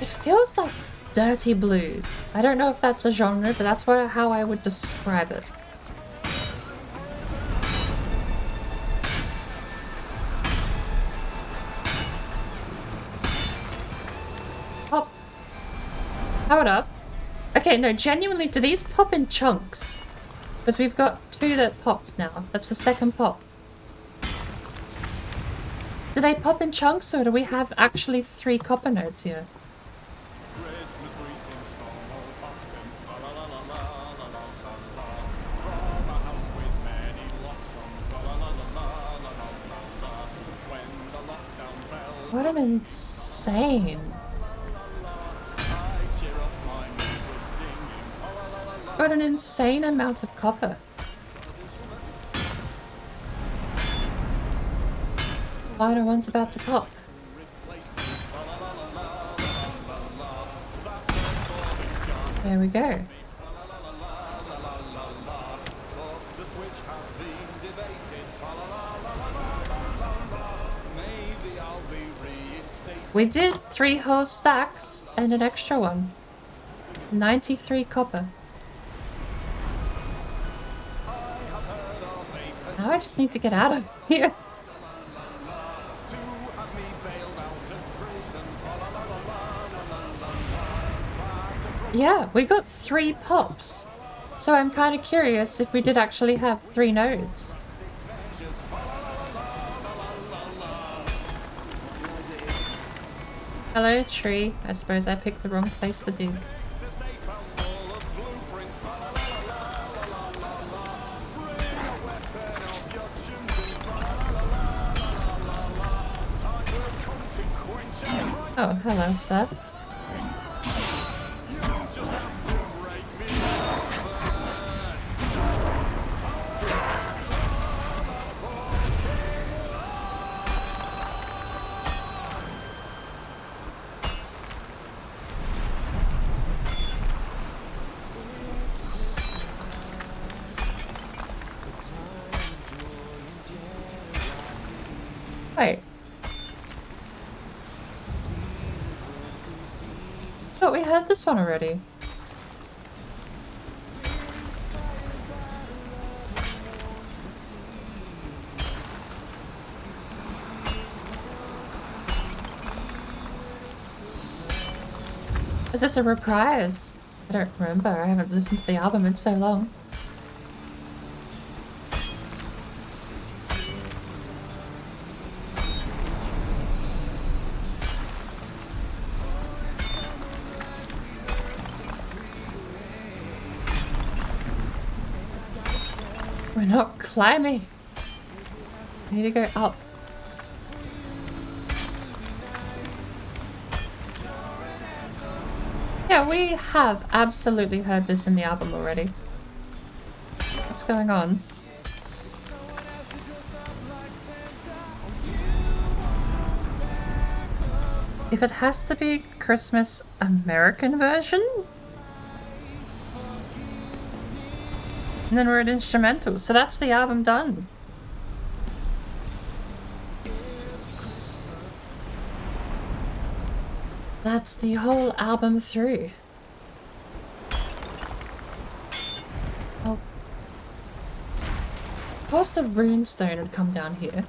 It feels like dirty blues. I don't know if that's a genre, but that's how I would describe it. Pop. Hold up. Okay, no, genuinely, do these pop in chunks? Because we've got 2 that popped now. That's the second pop. Do they pop in chunks, or do we have actually 3 copper nodes here? What an insane got an insane amount of copper. Final one's about to pop. There we go. We did 3 whole stacks and an extra one. 93 copper. Now I just need to get out of here. Yeah, we got 3 pops. So I'm kind of curious if we did actually have 3 nodes. Hello, tree. I suppose I picked the wrong place to dig. Oh, hello, sir. Wait. Thought we had this one already. Is this a reprise? I don't remember. I haven't listened to the album in so long. We're not climbing. We need to go up. Yeah, we have absolutely heard this in the album already. What's going on? If it has to be Christmas American version? And then we're at instrumentals, so that's the album done. That's the whole album through. Oh. Of course the runestone would come down here.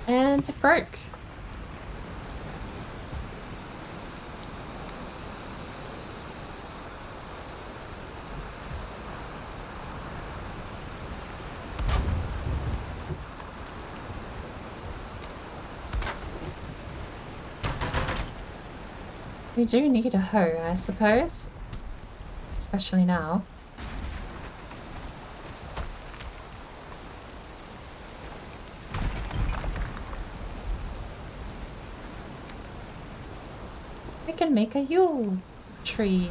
And it broke. We do need a hoe, I suppose. Especially now. We can make a Yule tree.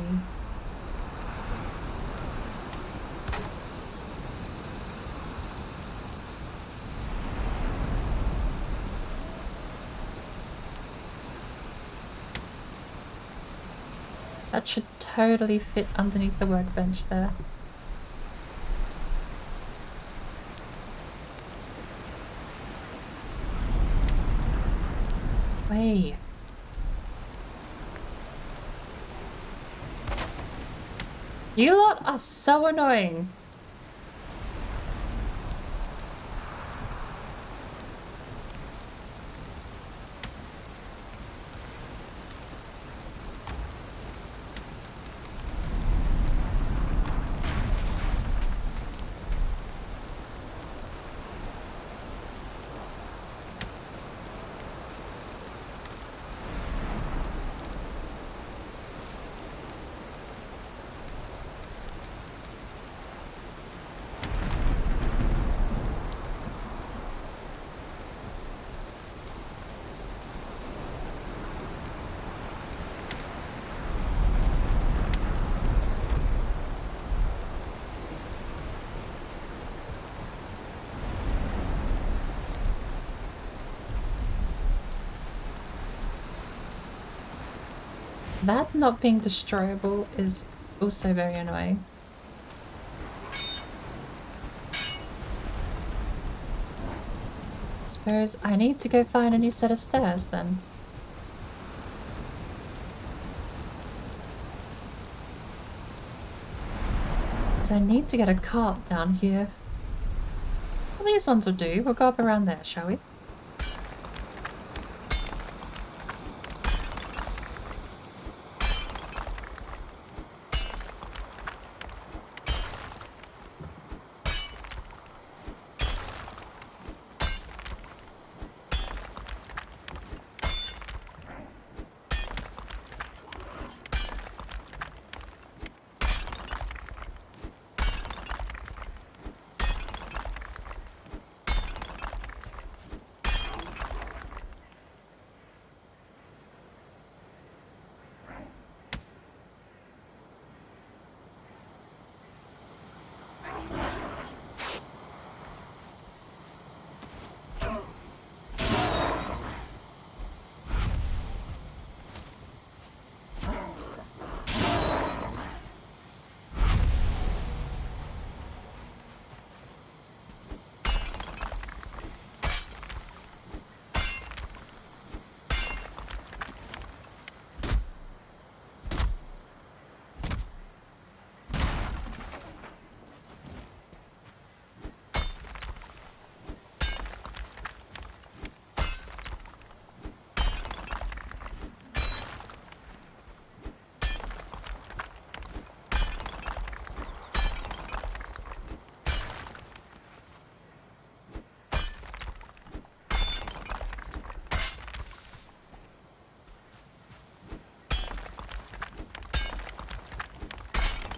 That should totally fit underneath the workbench there. Wait. You lot are so annoying. That not being destroyable is also very annoying. Suppose I need to go find a new set of stairs then. Because I need to get a cart down here. Well, these ones will do. We'll go up around there, shall we?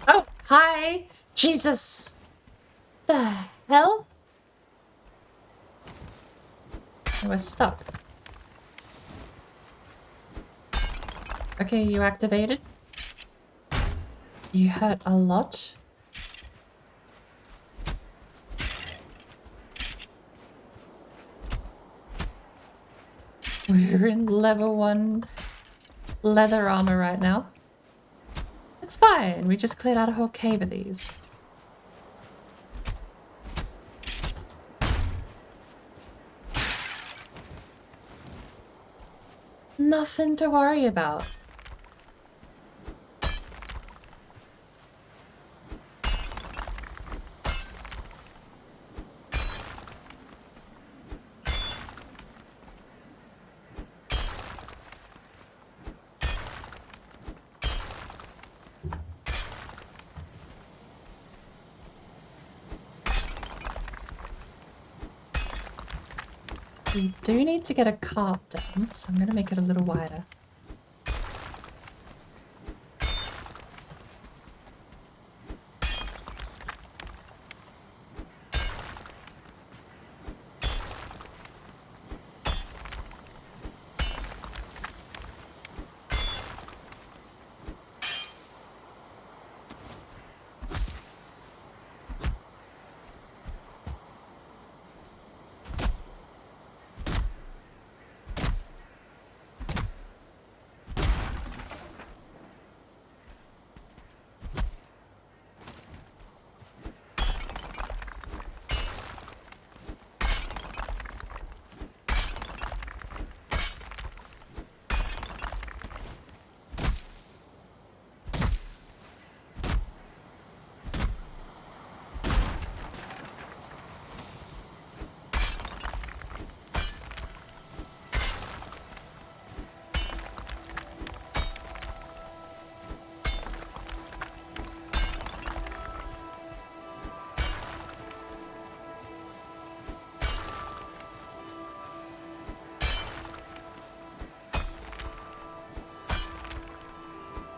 Oh, hi! Jesus! The hell? I was stuck. Okay, you activated. You hurt a lot. We're in level 1 leather armor right now. It's fine, we just cleared out a whole cave of these. Nothing to worry about. We do need to get a cart down, so I'm going to make it a little wider.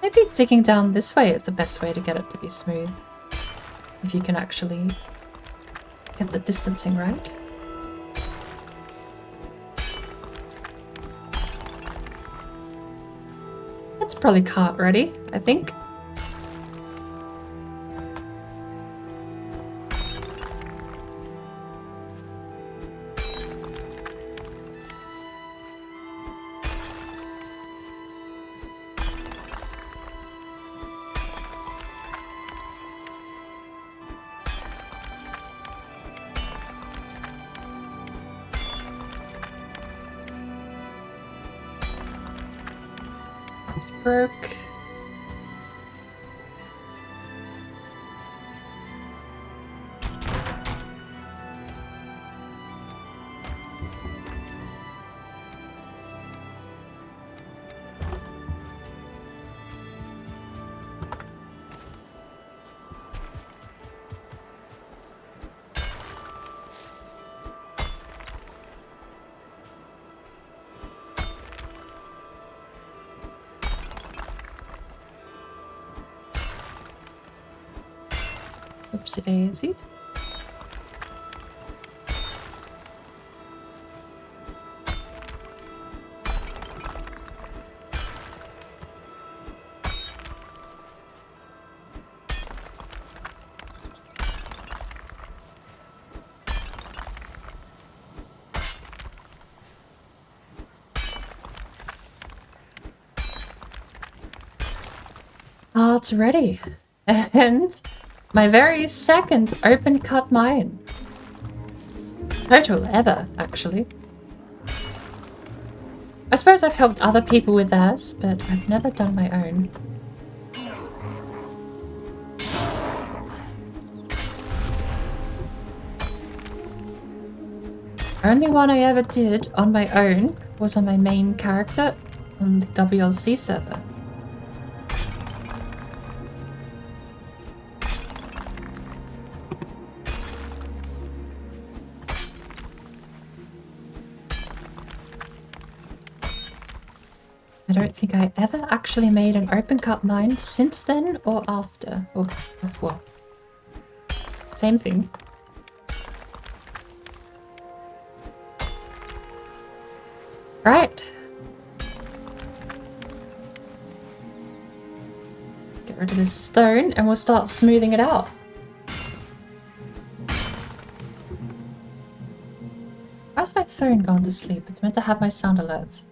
Maybe digging down this way is the best way to get it to be smooth. If you can actually get the distancing right. That's probably cart ready, I think. broke. Oopsie daisy. Ah, it's ready. And my very second open cut mine. Total ever, actually. I suppose I've helped other people with theirs, but I've never done my own. Only one I ever did on my own was on my main character on the WLC server. I don't think I ever actually made an open cut mine since then or after, or before. Same thing. Right. Get rid of this stone and we'll start smoothing it out. Why's my phone gone to sleep? It's meant to have my sound alerts.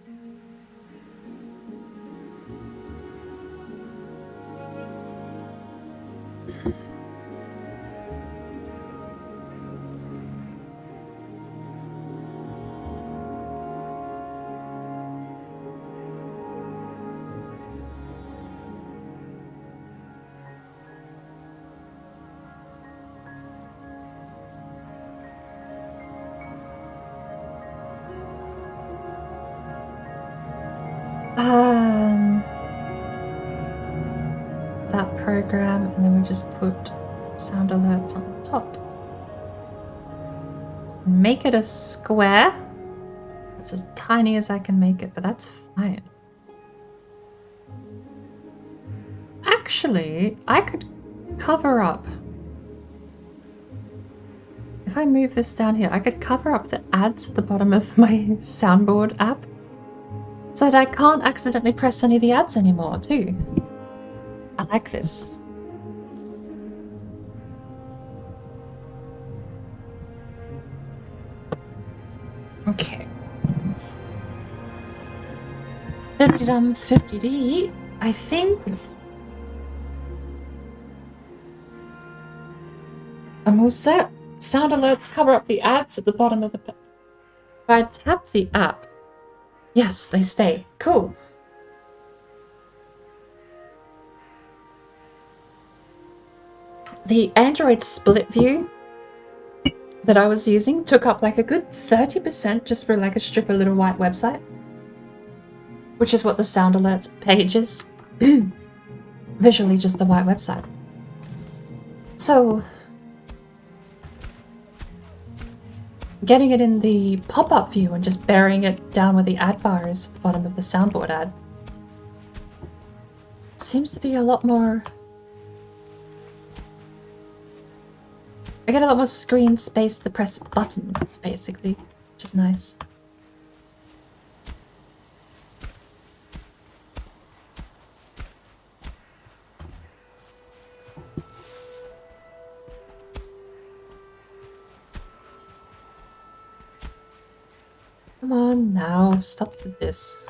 That program, and then we just put sound alerts on top. Make it a square. It's as tiny as I can make it, but that's fine. Actually, I could cover up. If I move this down here, I could cover up the ads at the bottom of my soundboard app so that I can't accidentally press any of the ads anymore, too. I like this. Okay. Fiddly-dum, fiddly-dee. I think I'm all set. Sound alerts cover up the ads at the bottom of the page. If I tap the app, yes, they stay. Cool. The Android split view that I was using took up like a good 30% just for like a strip of little white website, which is what the sound alerts page is. Visually just the white website. So getting it in the pop-up view and just burying it down where the ad bar is at the bottom of the soundboard ad seems to be a lot more... I get a lot more screen space to press buttons, basically, which is nice. Come on now, stop with this.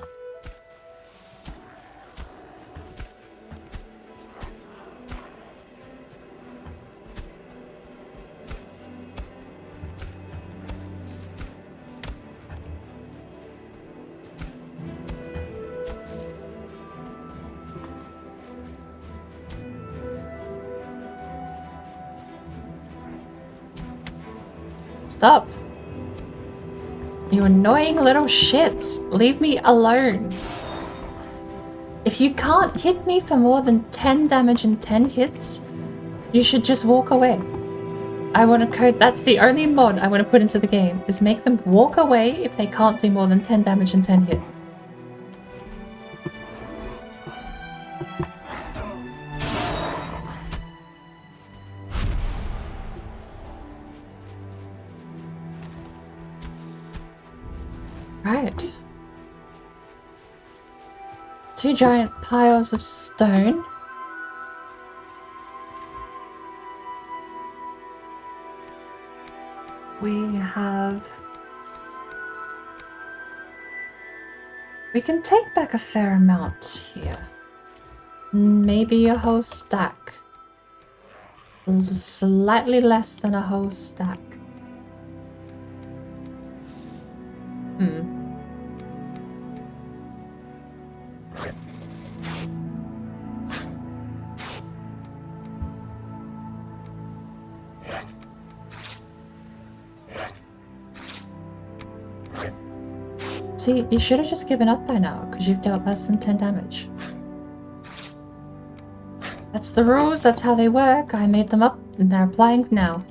Stop. You annoying little shits. Leave me alone. If you can't hit me for more than 10 damage and 10 hits, you should just walk away. I want to code, that's the only mod I want to put into the game, is make them walk away if they can't do more than 10 damage and 10 hits. Right. 2 giant piles of stone. We can take back a fair amount here. Maybe a whole stack. Slightly less than a whole stack. See, you should have just given up by now, because you've dealt less than 10 damage. That's the rules, that's how they work. I made them up, and they're applying now.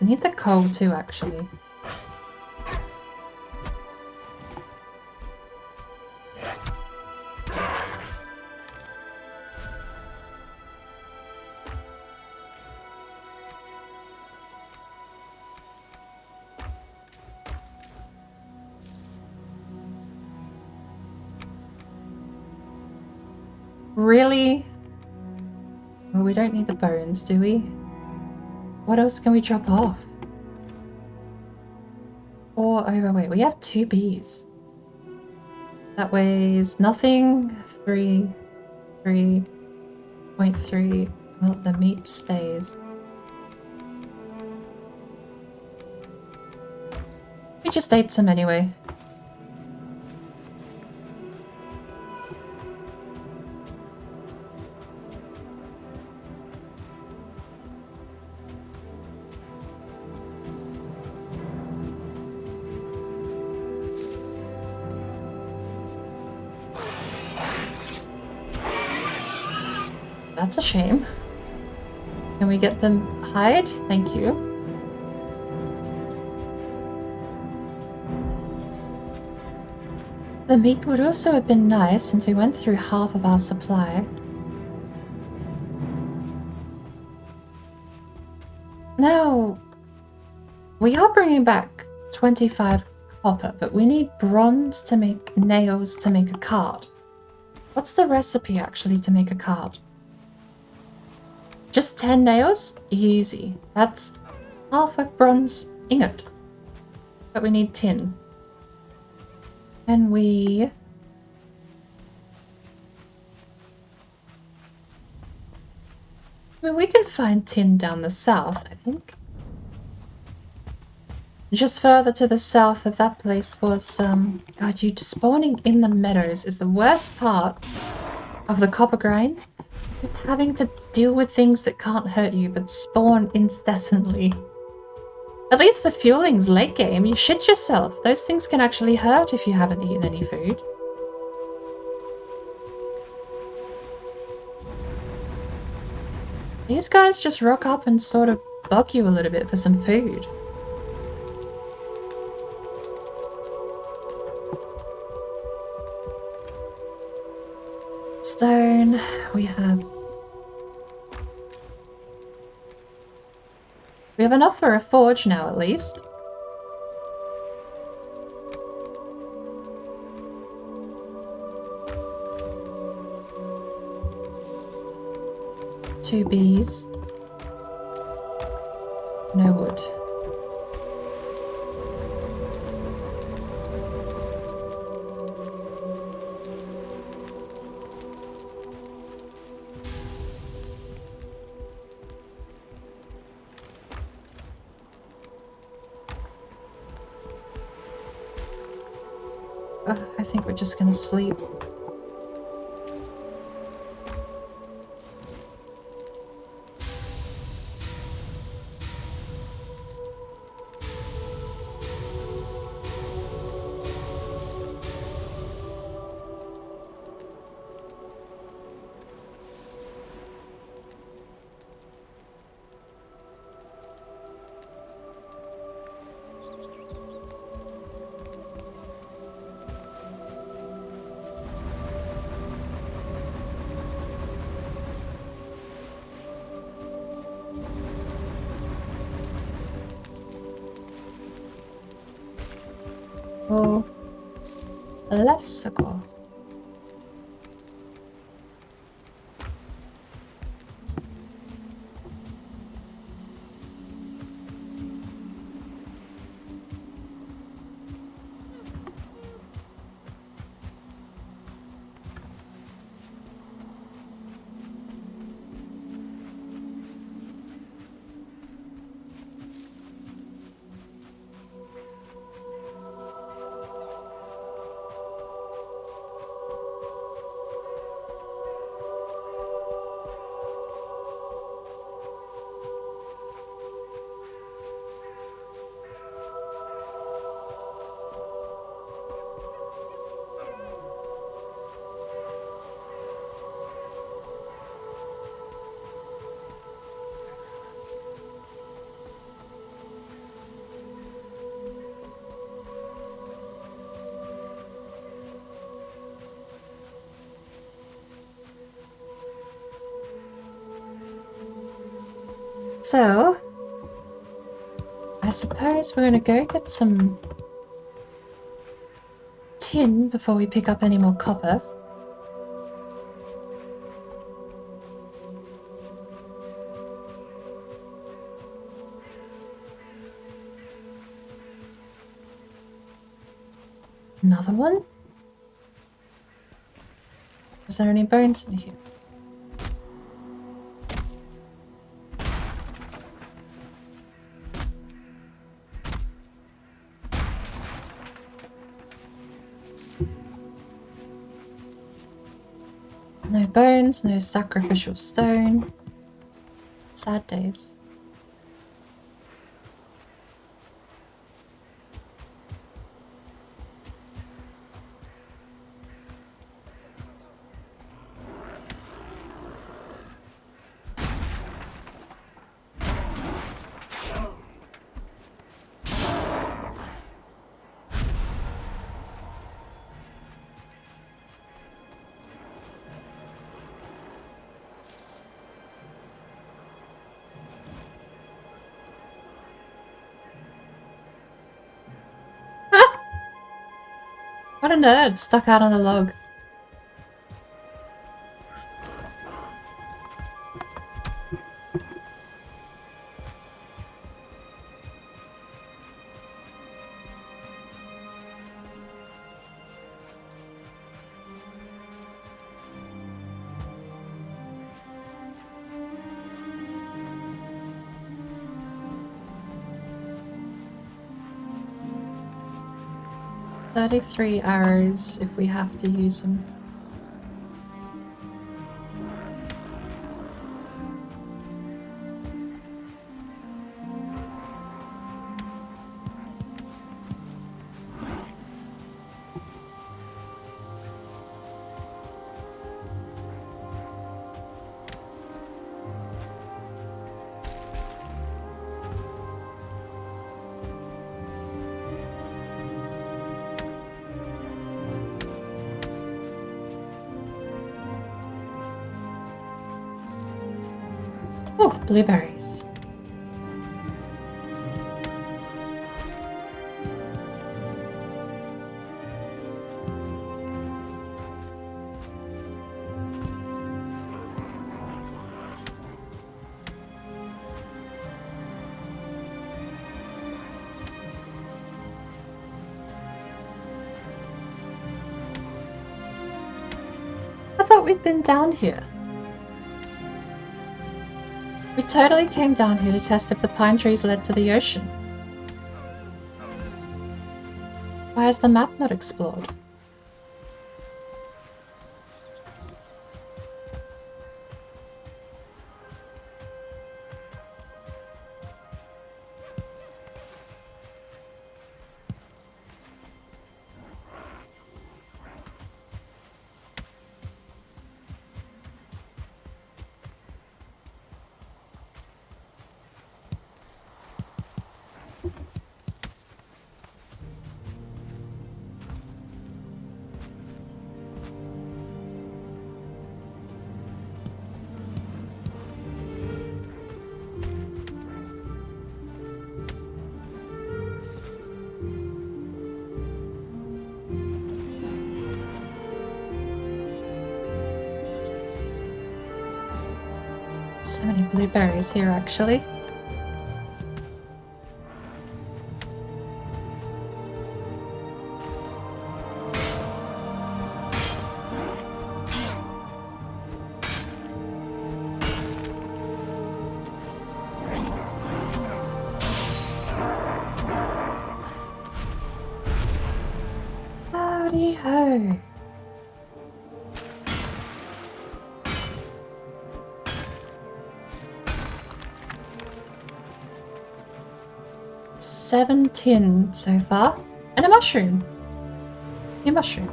I need the coal too, actually. Really? Well, we don't need the bones, do we? What else can we drop off? Or, oh wait, we have 2 bees. That weighs nothing. 3.3. Well, the meat stays. We just ate some anyway. That's a shame. Can we get them hide? Thank you. The meat would also have been nice since we went through half of our supply. Now, we are bringing back 25 copper, but we need bronze to make nails to make a cart. What's the recipe actually to make a cart? Just 10 nails? Easy. That's half a bronze ingot. But we need tin. Can we... I mean, we can find tin down the south, I think. Just further to the south of that place was, God, you spawning in the meadows is the worst part of the copper grind. Just having to deal with things that can't hurt you but spawn incessantly. At least the fueling's late game. You shit yourself. Those things can actually hurt if you haven't eaten any food. These guys just rock up and sort of bug you a little bit for some food. Stone, we have enough for a forge now, at least. Two bees. No wood. I think we're just gonna sleep. Well, let's go. So, I suppose we're gonna go get some tin before we pick up any more copper. Another one? Is there any bones in here? No bones, no sacrificial stone. Sad days. What a nerd, stuck out on a log. $33 arrows if we have to use them. Oh, blueberries. I thought we'd been down here. We totally came down here to test if the pine trees led to the ocean. Why is the map not explored? So many blueberries here, actually. Howdy ho. Seven tin so far. And a mushroom. A mushroom.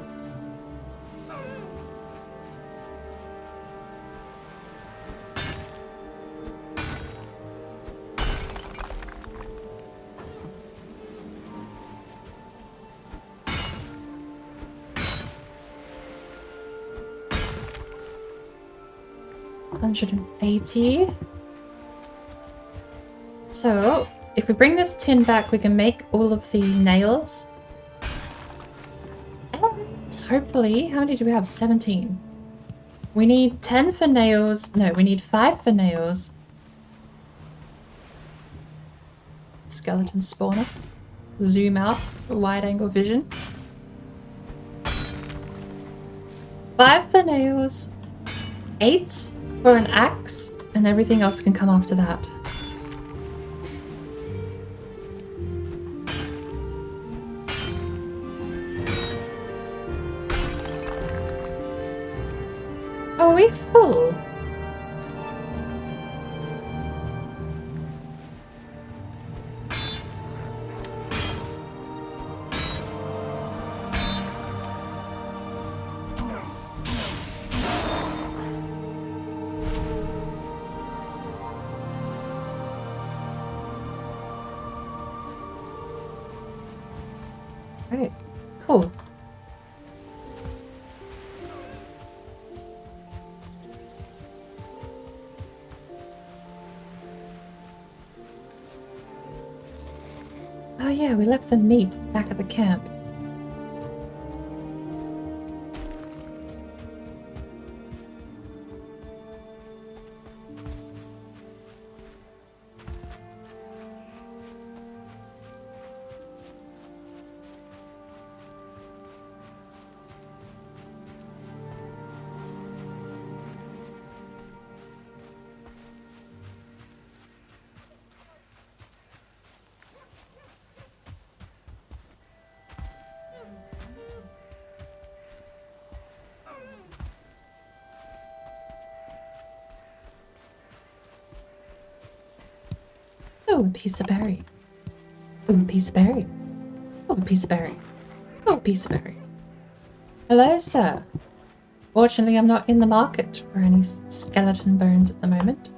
$180. So, if we bring this tin back, we can make all of the nails. And hopefully, how many do we have? 17. We need 10 for nails. No, we need 5 for nails. Skeleton spawner. Zoom out for wide angle vision. 5 for nails. 8 for an axe. And everything else can come after that. Oh, are we full? Right, cool. Oh yeah, we left the meat back at the camp. Oh, a piece of berry. Oh, a piece of berry. Oh, a piece of berry. Oh, a piece of berry. Hello, sir. Fortunately, I'm not in the market for any skeleton bones at the moment.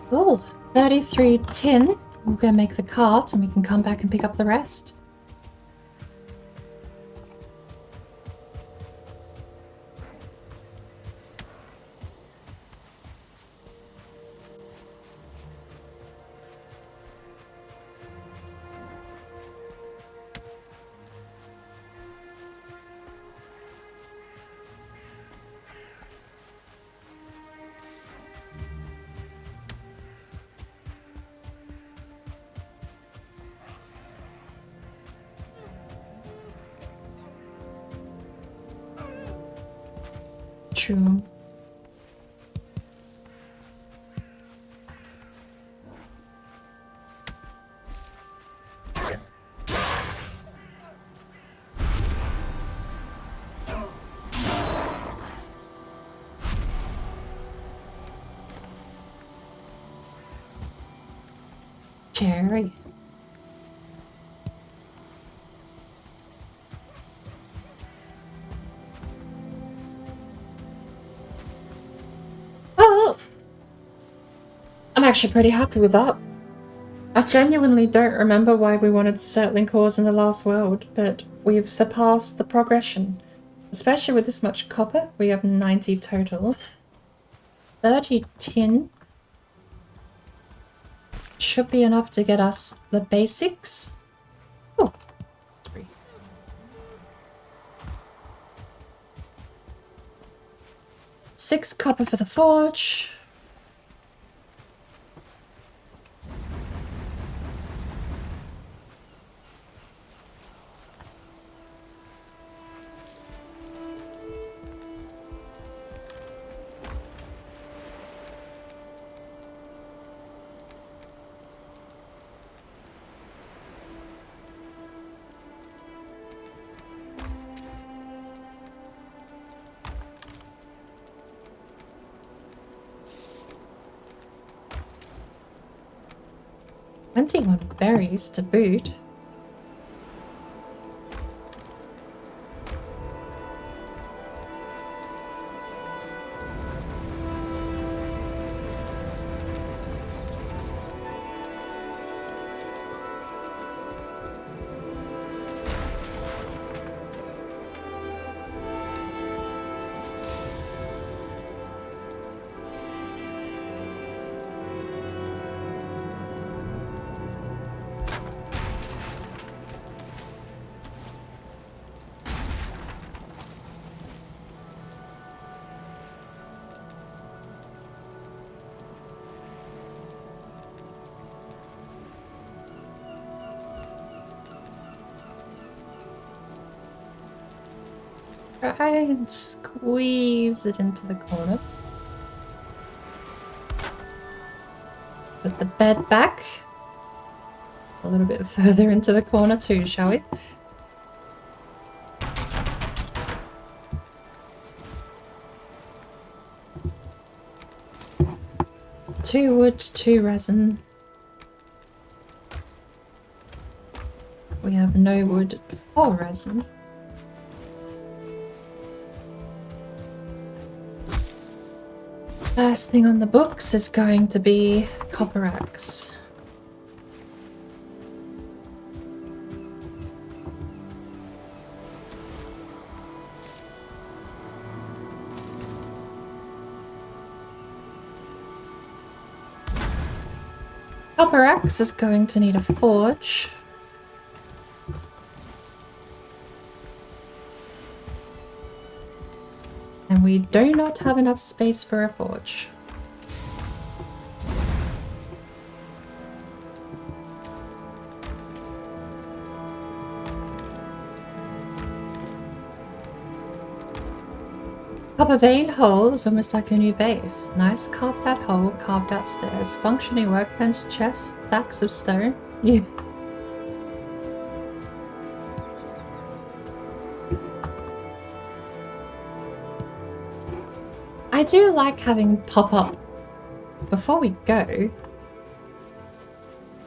Cool. 33 tin. We'll go make the cart and we can come back and pick up the rest. True. Cherry. Oh! I'm actually pretty happy with that. I genuinely don't remember why we wanted settling cores in the last world, but we've surpassed the progression. Especially with this much copper, we have 90 total. 30 tin should be enough to get us the basics. Oh, 3. 6 copper for the forge. "21 berries to boot." Try and squeeze it into the corner. Put the bed back a little bit further into the corner too, shall we? Two wood, 2 resin. We have no wood, 4 resin. First thing on the books is going to be copper axe. Copper axe is going to need a forge. And we do not have enough space for a forge. Copper vein hole is almost like a new base. Nice carved out hole, carved out stairs, functioning workbench, chest, stacks of stone. Yeah. I do like having pop up. Before we go,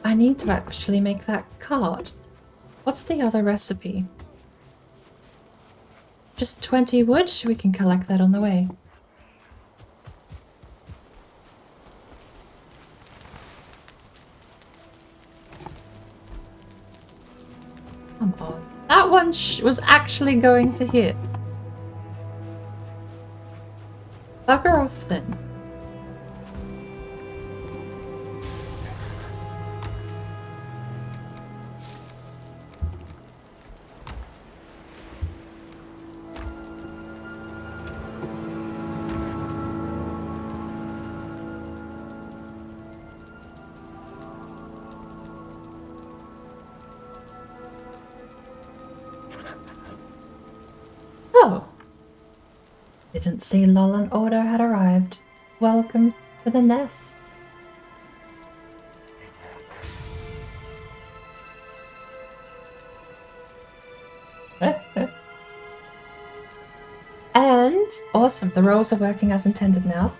I need to actually make that card. What's the other recipe? Just 20 wood? We can collect that on the way. Come on. That one was actually going to hit. Bugger off then. Oh. Didn't see Lolan order had arrived. Welcome to the nest. And awesome, the rolls are working as intended now.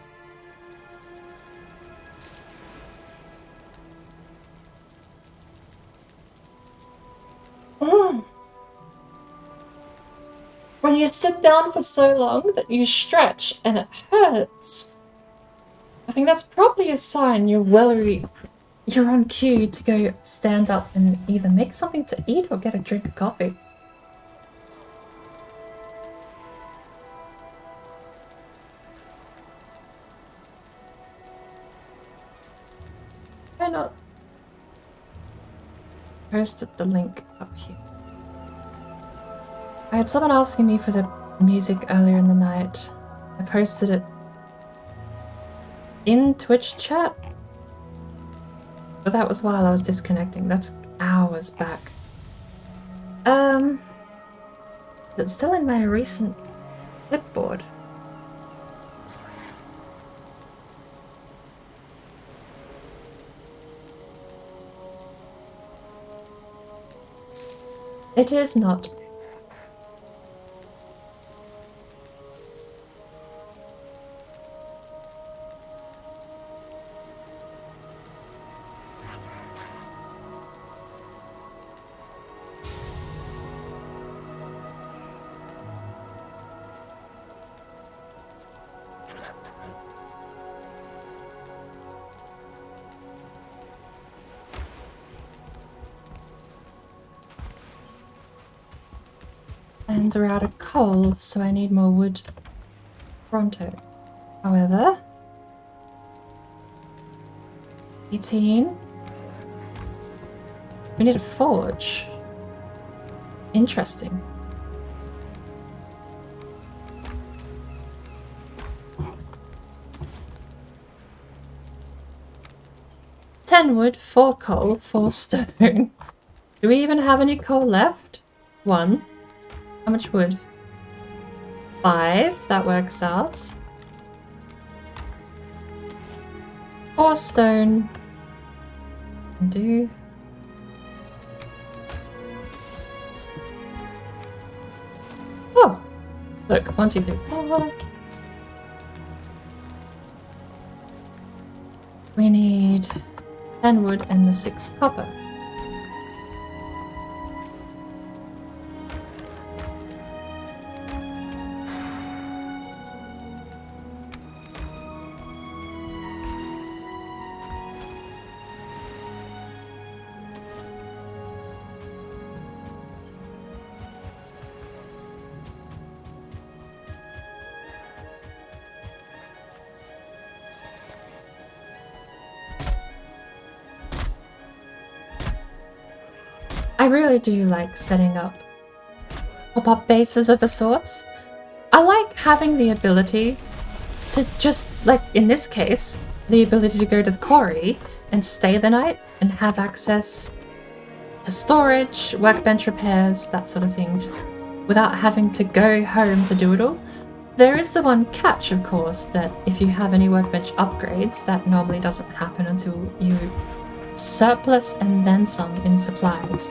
when you sit down for so long that you stretch and it hurts, I think that's probably a sign you're on cue to go stand up and either make something to eat or get a drink of coffee. Why not posted the link up here? I had someone asking me for the music earlier in the night. I posted it in Twitch chat, but that was while I was disconnecting. That's hours back. It's still in my recent clipboard. It is not. And we're out of coal, so I need more wood pronto. However, 18. We need a forge. Interesting. Ten wood, 4 coal, 4 stone. Do we even have any coal left? 1. How much wood? 5. That works out. 4 stone. Do. Oh! Look, 1, 2, 3, 4. We need 10 wood and the 6 copper. I really do like setting up pop-up bases of a sorts. I like having the ability to just, like in this case, the ability to go to the quarry and stay the night and have access to storage, workbench repairs, that sort of thing, just without having to go home to do it all. There is the one catch, of course, that if you have any workbench upgrades, that normally doesn't happen until you surplus and then some in supplies.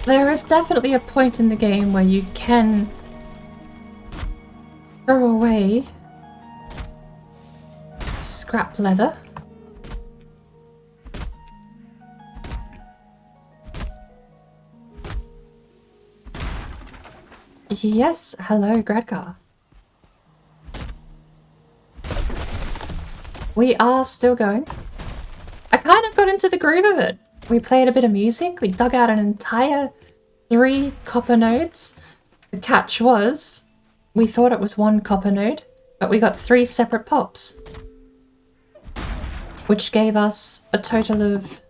There is definitely a point in the game where you can throw away scrap leather. Yes, hello, Gradgar. We are still going. I kind of got into the groove of it. We played a bit of music, we dug out an entire 3 copper nodes. The catch was, we thought it was 1 copper node, but we got 3 separate pops. Which gave us a total of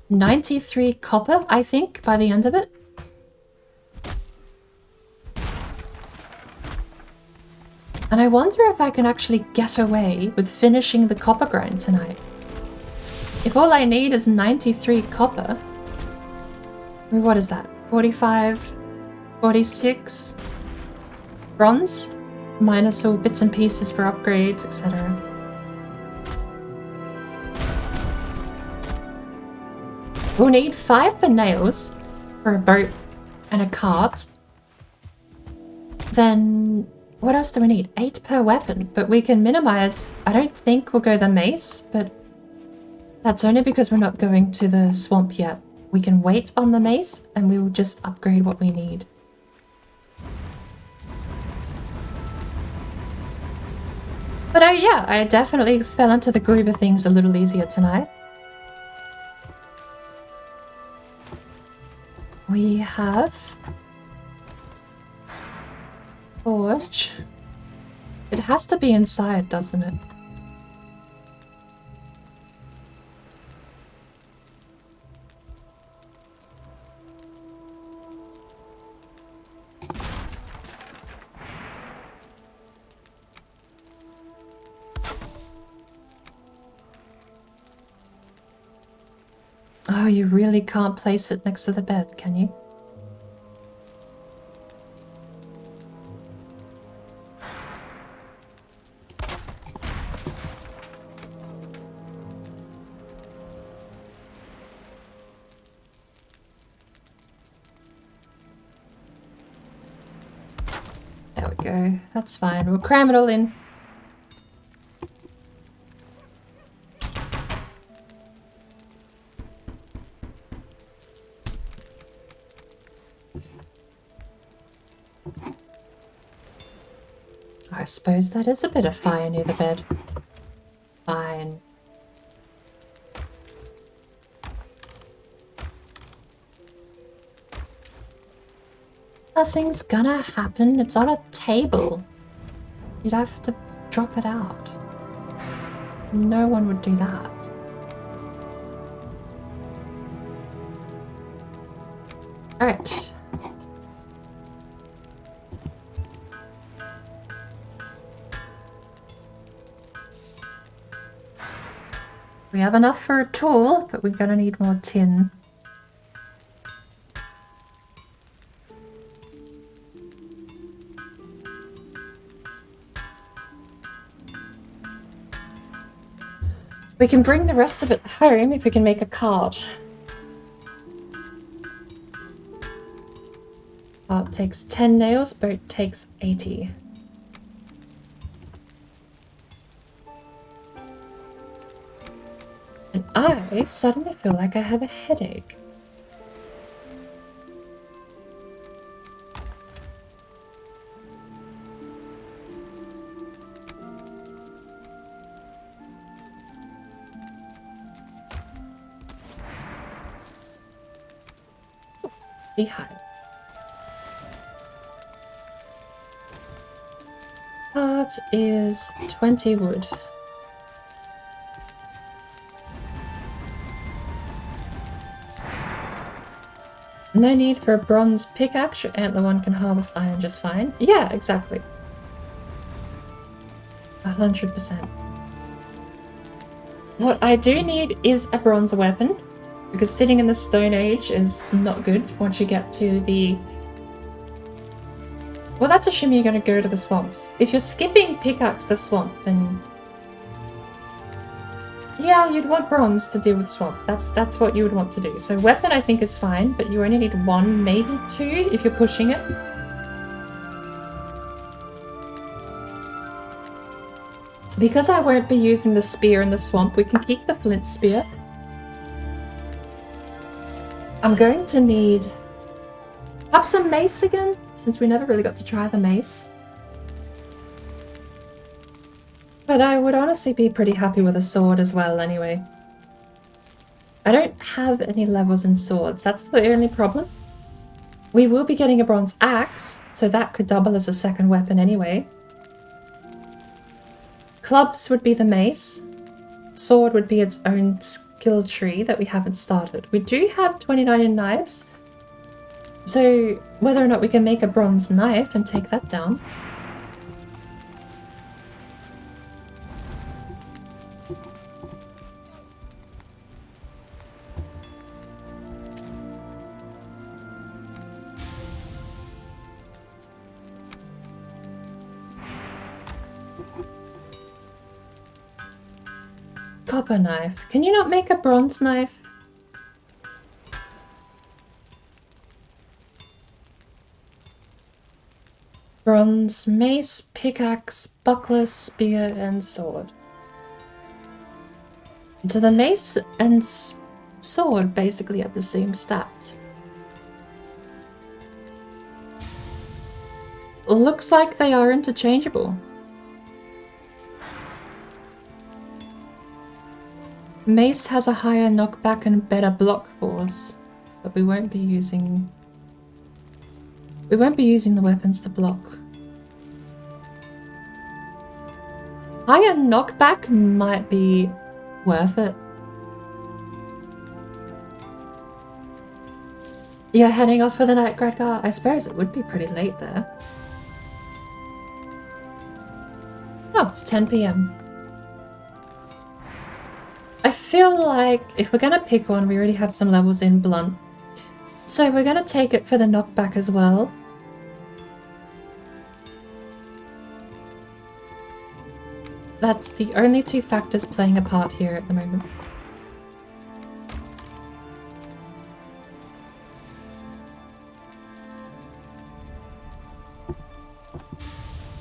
93 copper, I think, by the end of it. And I wonder if I can actually get away with finishing the copper grind tonight. If all I need is 93 copper, I mean, what is that? 45, 46 bronze, minus all bits and pieces for upgrades, etc. We'll need 5 for nails, for a boat and a cart. Then, what else do we need? 8 per weapon, but we can minimize. I don't think we'll go the mace, but That's only because we're not going to the swamp yet. We can wait on the mace and we will just upgrade what we need. But yeah, I definitely fell into the groove of things a little easier tonight. We have Forge. It has to be inside, doesn't it? Oh, you really can't place it next to the bed, can you? There we go. That's fine. We'll cram it all in. I suppose that is a bit of fire near the bed. Fine. Nothing's gonna happen. It's on a table. You'd have to drop it out. No one would do that. Alright. We have enough for a tool, but we're gonna need more tin. We can bring the rest of it home if we can make a cart. Cart takes 10 nails, boat takes 80. And I suddenly feel like I have a headache. Behind. Cart is 20 wood. No need for a bronze pickaxe. Your antler one can harvest iron just fine. Yeah, exactly. 100%. What I do need is a bronze weapon, because sitting in the Stone Age is not good once you get to the... Well, that's assuming you're going to go to the swamps. If you're skipping pickaxe to swamp, then... Yeah, you'd want bronze to deal with swamp. That's what you would want to do. So weapon I think is fine, but you only need 1, maybe 2 if you're pushing it. Because I won't be using the spear in the swamp, we can keep the flint spear. I'm going to need perhaps a mace again, since we never really got to try the mace. But I would honestly be pretty happy with a sword as well anyway. I don't have any levels in swords, that's the only problem. We will be getting a bronze axe, so that could double as a second weapon anyway. Clubs would be the mace. Sword would be its own skill tree that we haven't started. We do have 29 in knives, so whether or not we can make a bronze knife and take that down. Copper knife. Can you not make a bronze knife? Bronze mace, pickaxe, buckler, spear, and sword. Do the mace and sword basically have the same stats? Looks like they are interchangeable. Mace has a higher knockback and better block force, but we won't be using the weapons to block. Higher knockback might be worth it. You're heading off for the night, Gradgar? I suppose it would be pretty late there. Oh, it's 10 PM. I feel like if we're gonna pick one, we already have some levels in Blunt. So we're gonna take it for the knockback as well. That's the only two factors playing a part here at the moment.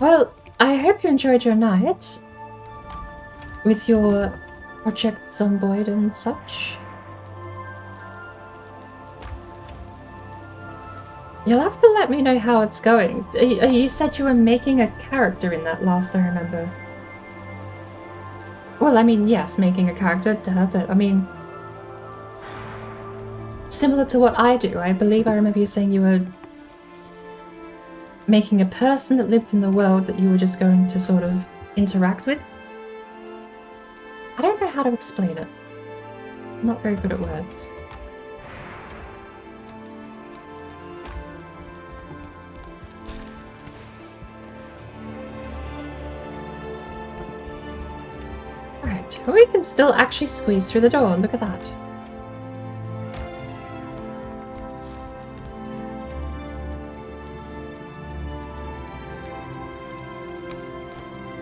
Well, I hope you enjoyed your night with your Project Zomboid and such. You'll have to let me know how it's going. You said you were making a character in that last, I remember. Well, I mean, yes, making a character, duh, but I mean... Similar to what I do, I believe I remember you saying you were making a person that lived in the world that you were just going to sort of interact with. I don't know how to explain it. I'm not very good at words. Right, we can still actually squeeze through the door, look at that.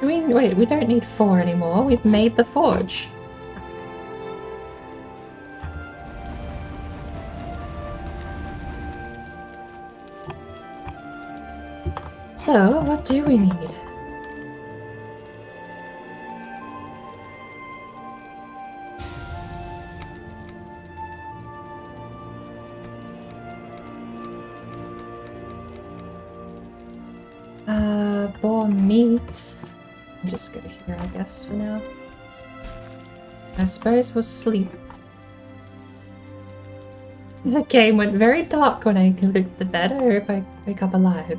Wait, we don't need 4 anymore. We've made the forge. So, what do we need? Boar meat. I'll just go here, I guess, for now. I suppose we'll sleep. The game went very dark when I clicked the bed. I hope I wake up alive.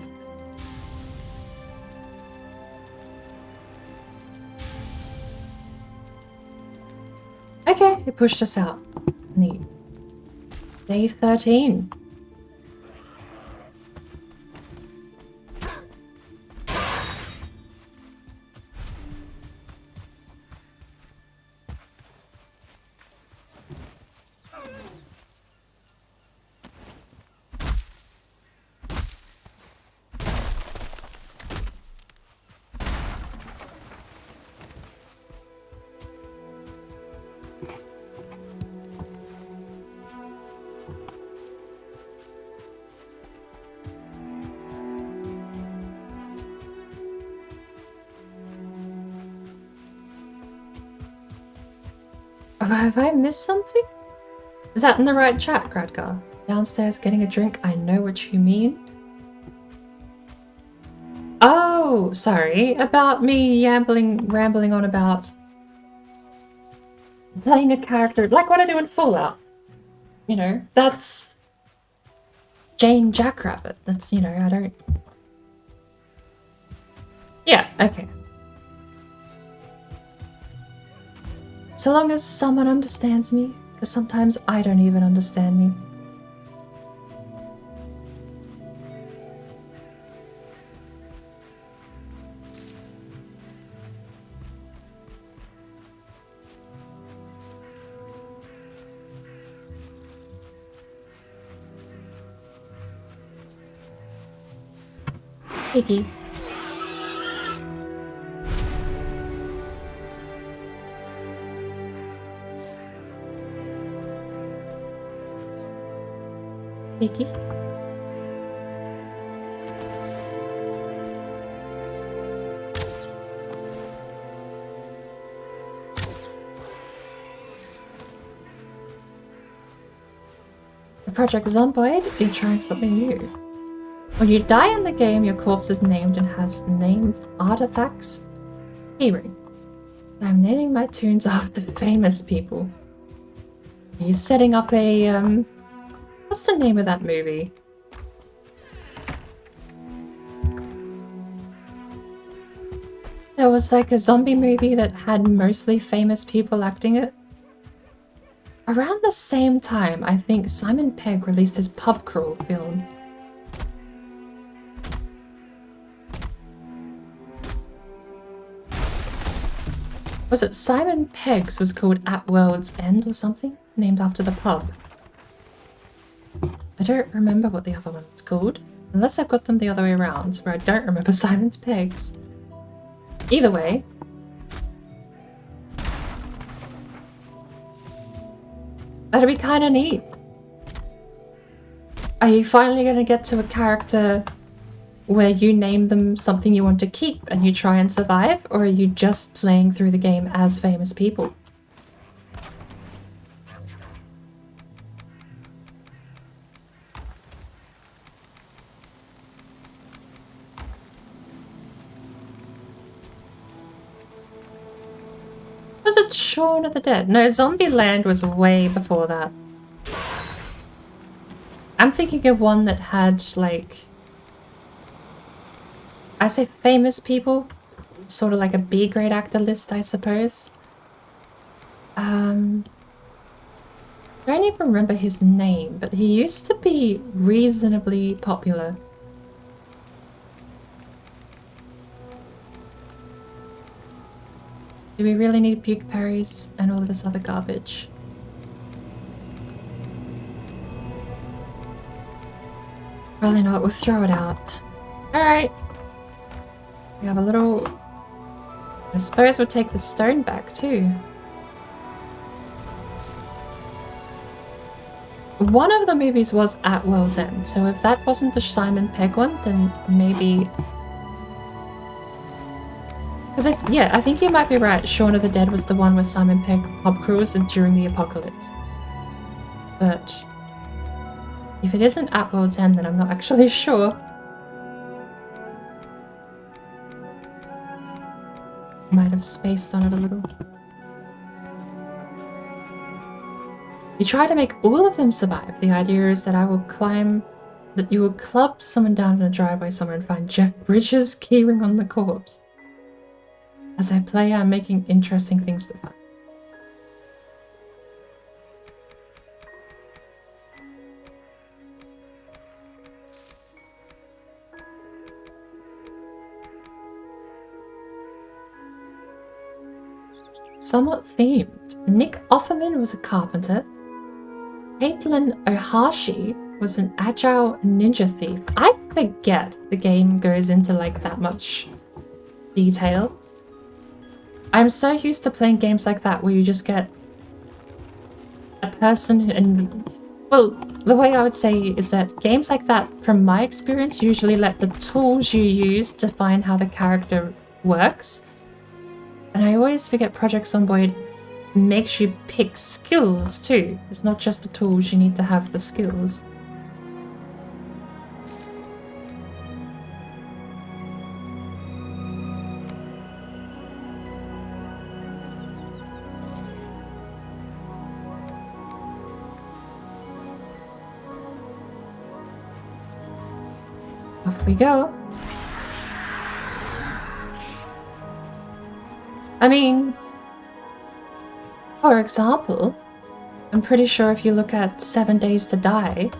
Okay, it pushed us out. Neat. Day 13. Have I missed something? Is that in the right chat, Gradgar? Downstairs getting a drink, I know what you mean. Oh, sorry. About me rambling on about playing a character, like what I do in Fallout. You know, that's Jane Jackrabbit. That's, you know, I don't... Yeah, okay. So long as someone understands me, because sometimes I don't even understand me. Piggy. Piggy. For Project Zomboid, you're trying something new. When you die in the game, your corpse is named and has named artifacts. Keyring. I'm naming my tunes after famous people. Are you setting up a, what's the name of that movie? There was like a zombie movie that had mostly famous people acting it. Around the same time, I think Simon Pegg released his pub crawl film. Was it Simon Pegg's was called At World's End or something? Named after the pub. I don't remember what the other one was called. Unless I've got them the other way around, where I don't remember Simon's Pegg's. Either way. That'd be kind of neat. Are you finally going to get to a character where you name them something you want to keep and you try and survive? Or are you just playing through the game as famous people? Was it Shaun of the Dead? No, Zombieland was way before that. I'm thinking of one that had, like... I say famous people, sort of like a B-grade actor list, I suppose. I don't even remember his name, but he used to be reasonably popular. Do we really need puke parries and all of this other garbage? Probably not, we'll throw it out. Alright. We have a little... I suppose we'll take the stone back too. One of the movies was At World's End, so if that wasn't the Simon Pegg one, then maybe... Because I think you might be right, Shaun of the Dead was the one with Simon Pegg pub crawls during the apocalypse. But... if it isn't At World's End, then I'm not actually sure. Might have spaced on it a little. You try to make all of them survive. The idea is that that you will club someone down in a driveway somewhere and find Jeff Bridges keyring on the corpse. As I play, I'm making interesting things to find. Somewhat themed. Nick Offerman was a carpenter. Caitlin Ohashi was an agile ninja thief. I forget the game goes into like that much detail. I'm so used to playing games like that where you just get a person and... well, the way I would say is that games like that, from my experience, usually let the tools you use define how the character works. And I always forget Project Zomboid makes you pick skills too. It's not just the tools, you need to have the skills. Off we go. I mean, for example, I'm pretty sure if you look at 7 Days to Die,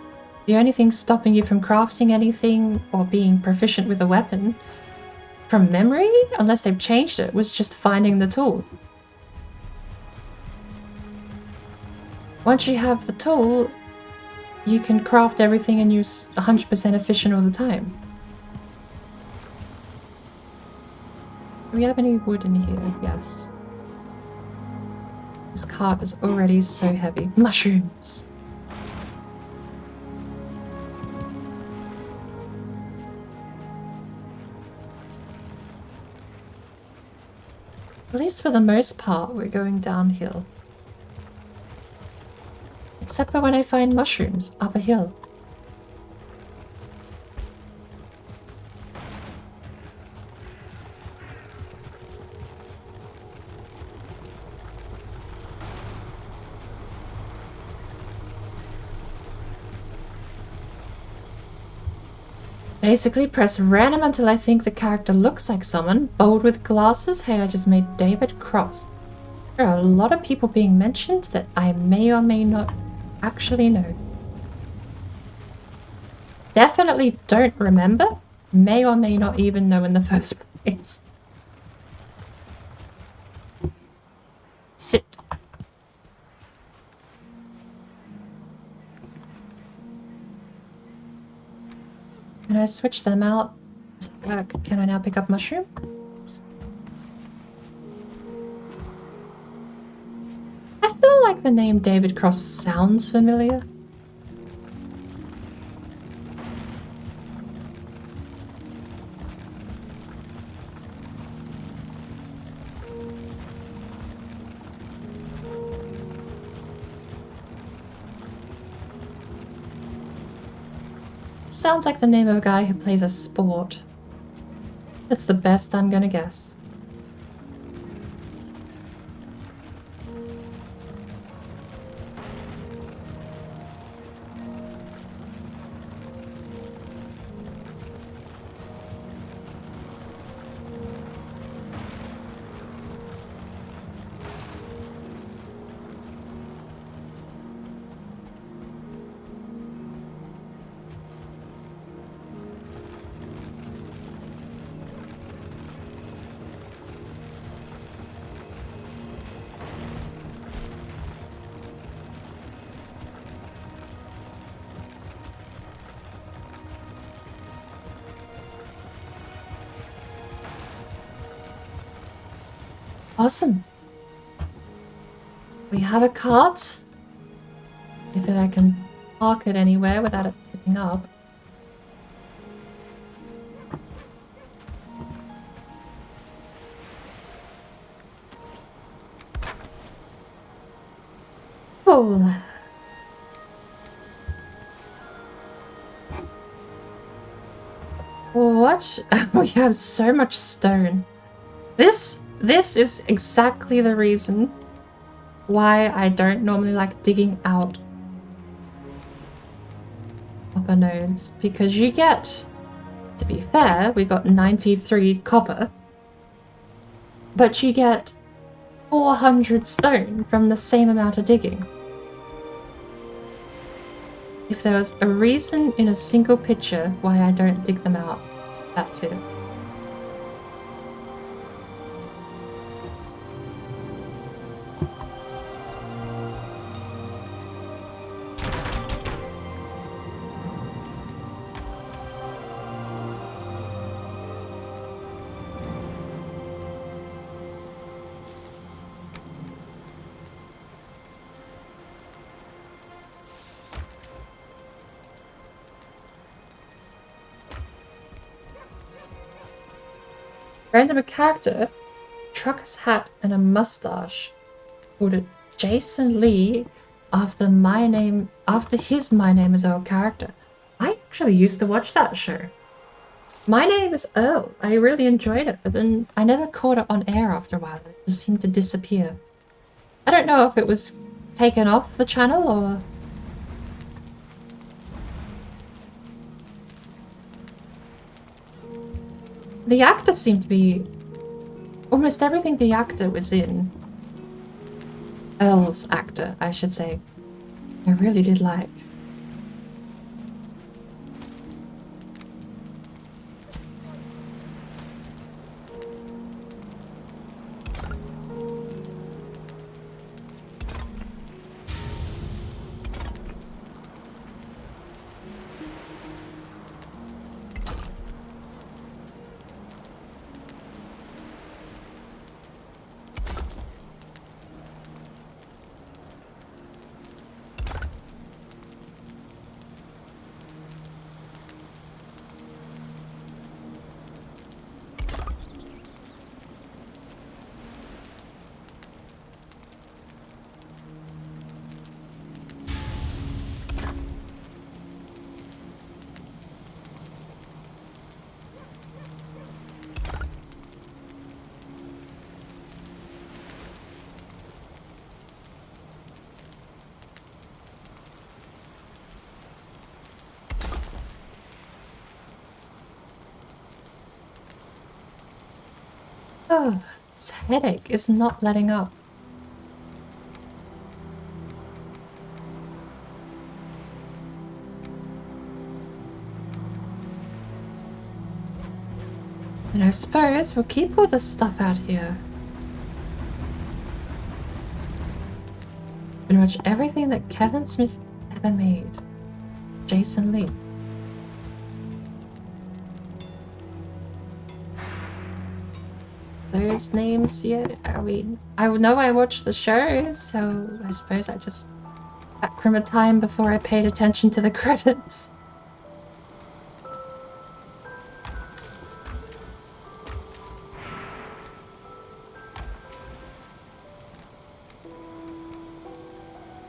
the only thing stopping you from crafting anything or being proficient with a weapon from memory, unless they've changed it, was just finding the tool. Once you have the tool, you can craft everything and use 100% efficient all the time. Do we have any wood in here? Yes. This cart is already so heavy. Mushrooms! At least for the most part, we're going downhill. Except for when I find mushrooms up a hill. Basically, press random until I think the character looks like someone. Bold with glasses. Hey, I just made David Cross. There are a lot of people being mentioned that I may or may not actually know. Definitely don't remember. May or may not even know in the first place. Sit. Can I switch them out? Does it work? Can I now pick up mushroom? I feel like the name David Cross sounds familiar. Sounds like the name of a guy who plays a sport. That's the best I'm gonna guess. Awesome. We have a cart. If I can park it anywhere without it tipping up. Cool. What? We have so much stone. This is exactly the reason why I don't normally like digging out copper nodes, because you get, to be fair, we got 93 copper, but you get 400 stone from the same amount of digging. If there was a reason in a single picture why I don't dig them out, that's it. Random character, trucker's hat and a mustache, called it Jason Lee after his My Name is Earl character. I actually used to watch that show. My Name is Earl. I really enjoyed it, but then I never caught it on air after a while. It just seemed to disappear. I don't know if it was taken off the channel or... The actor seemed to be... Almost everything the actor was in. Earl's actor, I should say. I really did like. Oh, this headache is not letting up. And I suppose we'll keep all this stuff out here. Pretty much everything that Kevin Smith ever made. Jason Lee. Those names, yeah, I mean, I know I watched the show, so I suppose I just back from a time before I paid attention to the credits.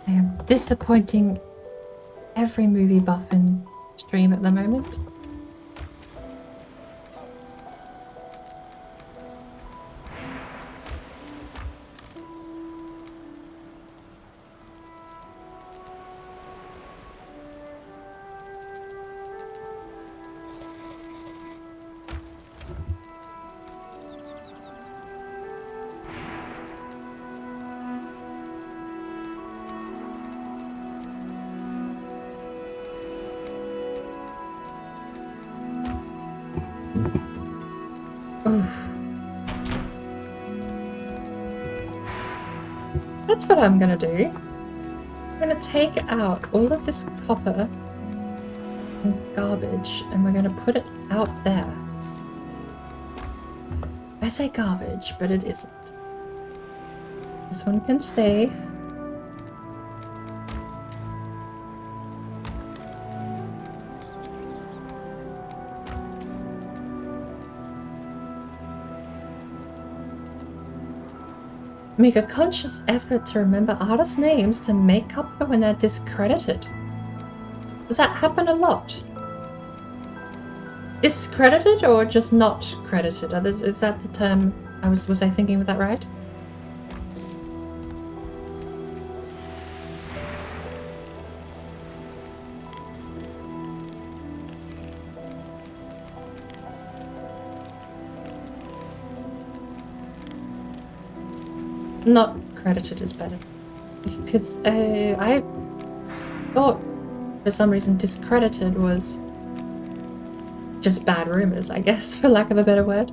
I am disappointing every movie buff in stream at the moment. That's what I'm gonna do. I'm gonna take out all of this copper and garbage and we're gonna put it out there. I say garbage, but it isn't. This one can stay. Make a conscious effort to remember artists' names to make up for when they're discredited. Does that happen a lot? Discredited or just not credited? Is that the term was I thinking with that right? Not credited is better. Because I thought for some reason discredited was just bad rumors, I guess, for lack of a better word.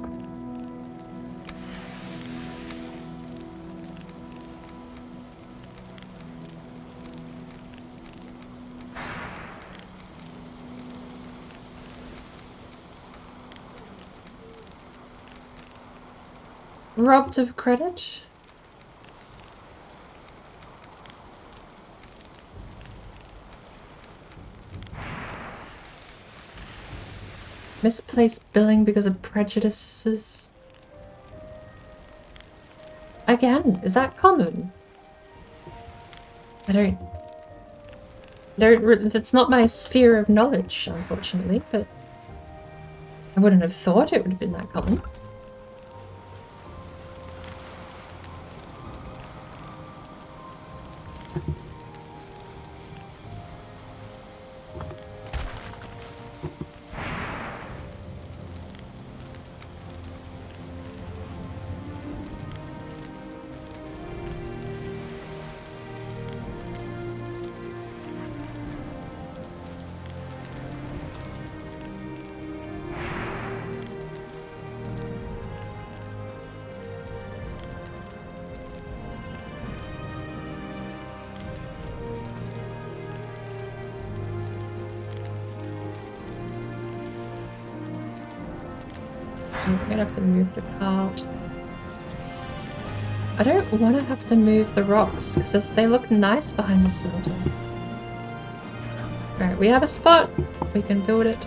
Robbed of credit? Misplaced billing because of prejudices? Again, is that common? It's not my sphere of knowledge, unfortunately, but I wouldn't have thought it would have been that common. I'm gonna have to move the cart. I don't want to have to move the rocks because they look nice behind the smelter. Alright, we have a spot. We can build it.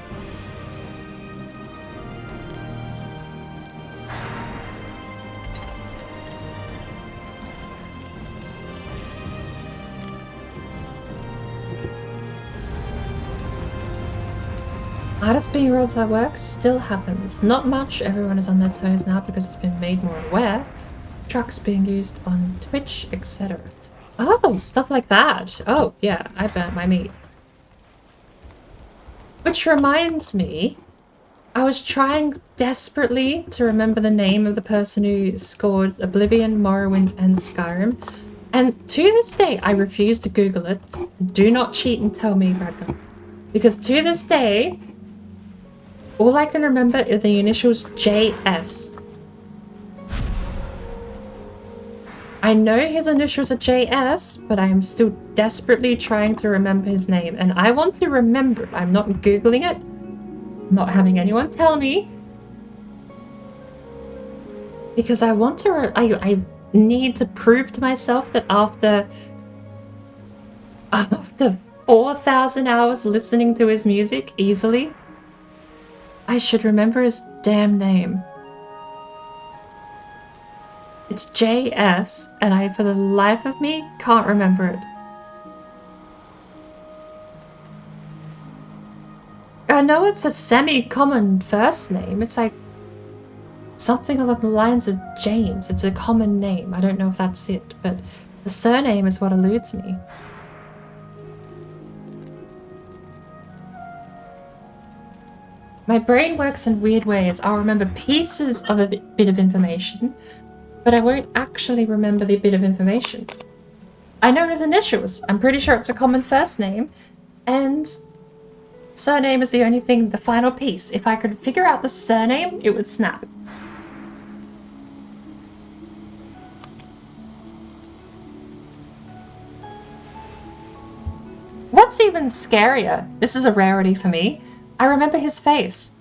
Artists being rolled that work still happens. Not much, everyone is on their toes now because it's been made more aware. Trucks being used on Twitch, etc. Oh, stuff like that. Oh, yeah, I burnt my meat. Which reminds me, I was trying desperately to remember the name of the person who scored Oblivion, Morrowind, and Skyrim. And to this day, I refuse to Google it. Do not cheat and tell me, Ragnar. Because to this day, all I can remember are the initials JS. I know his initials are JS, but I am still desperately trying to remember his name. And I want to remember it. I'm not Googling it. I'm not having anyone tell me. Because I want to... I need to prove to myself that after 4,000 hours listening to his music easily, I should remember his damn name. It's JS, and I, for the life of me, can't remember it. I know it's a semi-common first name. It's like something along the lines of James. It's a common name. I don't know if that's it, but the surname is what eludes me. My brain works in weird ways. I'll remember pieces of a bit of information, but I won't actually remember the bit of information. I know his initials. I'm pretty sure it's a common first name, and surname is the only thing, the final piece. If I could figure out the surname, it would snap. What's even scarier, this is a rarity for me, I remember his face.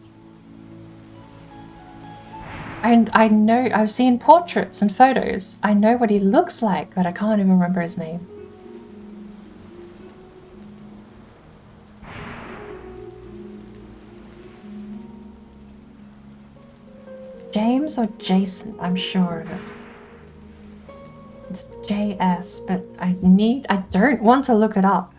I know, I've seen portraits and photos. I know what he looks like, but I can't even remember his name. James or Jason, I'm sure of it. It's JS, but I don't want to look it up.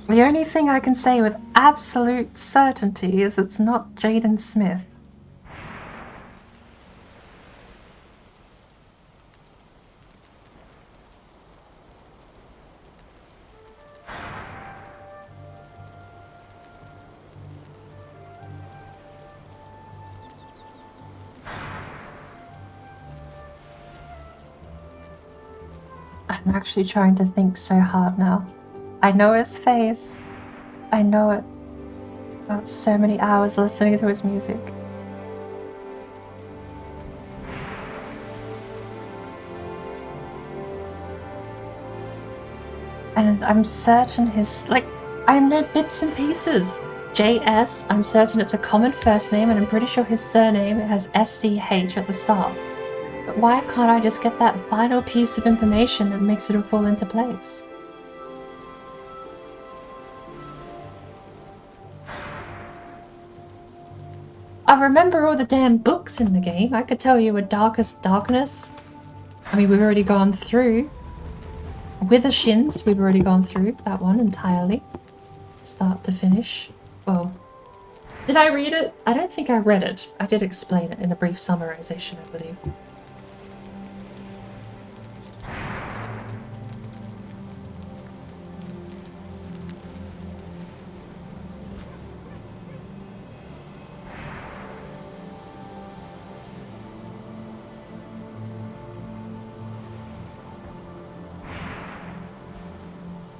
The only thing I can say with absolute certainty is it's not Jaden Smith. I'm actually trying to think so hard now. I know his face. I know it. About so many hours listening to his music. And I'm certain his, like, I know bits and pieces. JS, I'm certain it's a common first name, and I'm pretty sure his surname has SCH at the start. But why can't I just get that final piece of information that makes it all fall into place? I remember all the damn books in the game. I could tell you a Darkest Darkness. I mean, we've already gone through. Wither Shins, we've already gone through that one entirely. Start to finish. Well, did I read it? I don't think I read it. I did explain it in a brief summarization, I believe.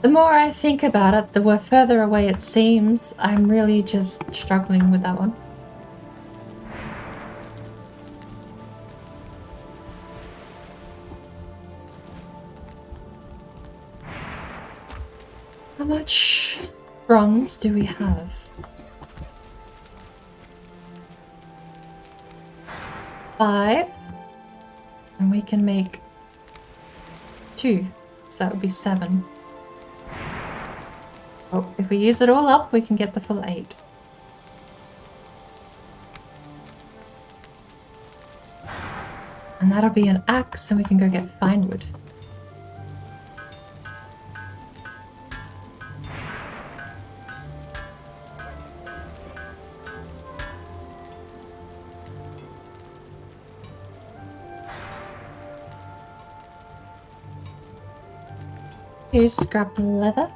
The more I think about it, the further away it seems. I'm really just struggling with that one. How much bronze do we have? 5. And we can make 2. So that would be 7. Oh, if we use it all up, we can get the full 8. And that'll be an axe, and we can go get fine wood. Use scrap leather.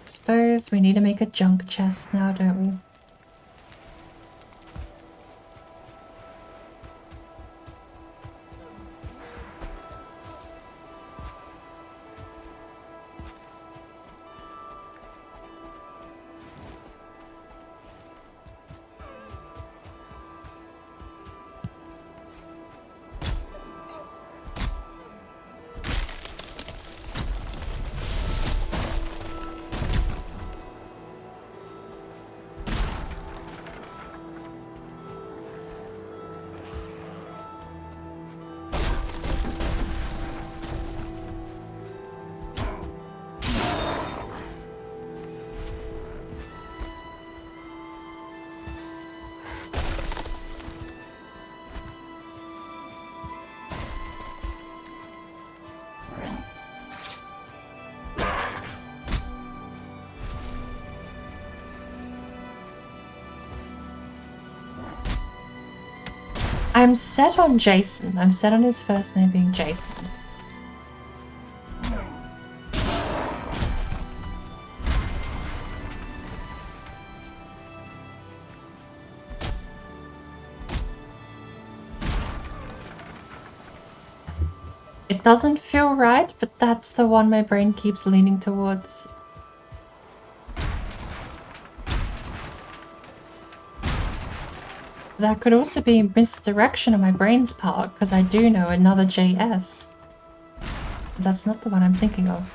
Suppose we need to make a junk chest now, don't we? I'm set on Jason. I'm set on his first name being Jason. It doesn't feel right, but that's the one my brain keeps leaning towards. That could also be misdirection on my brain's part, because I do know another JS. But that's not the one I'm thinking of.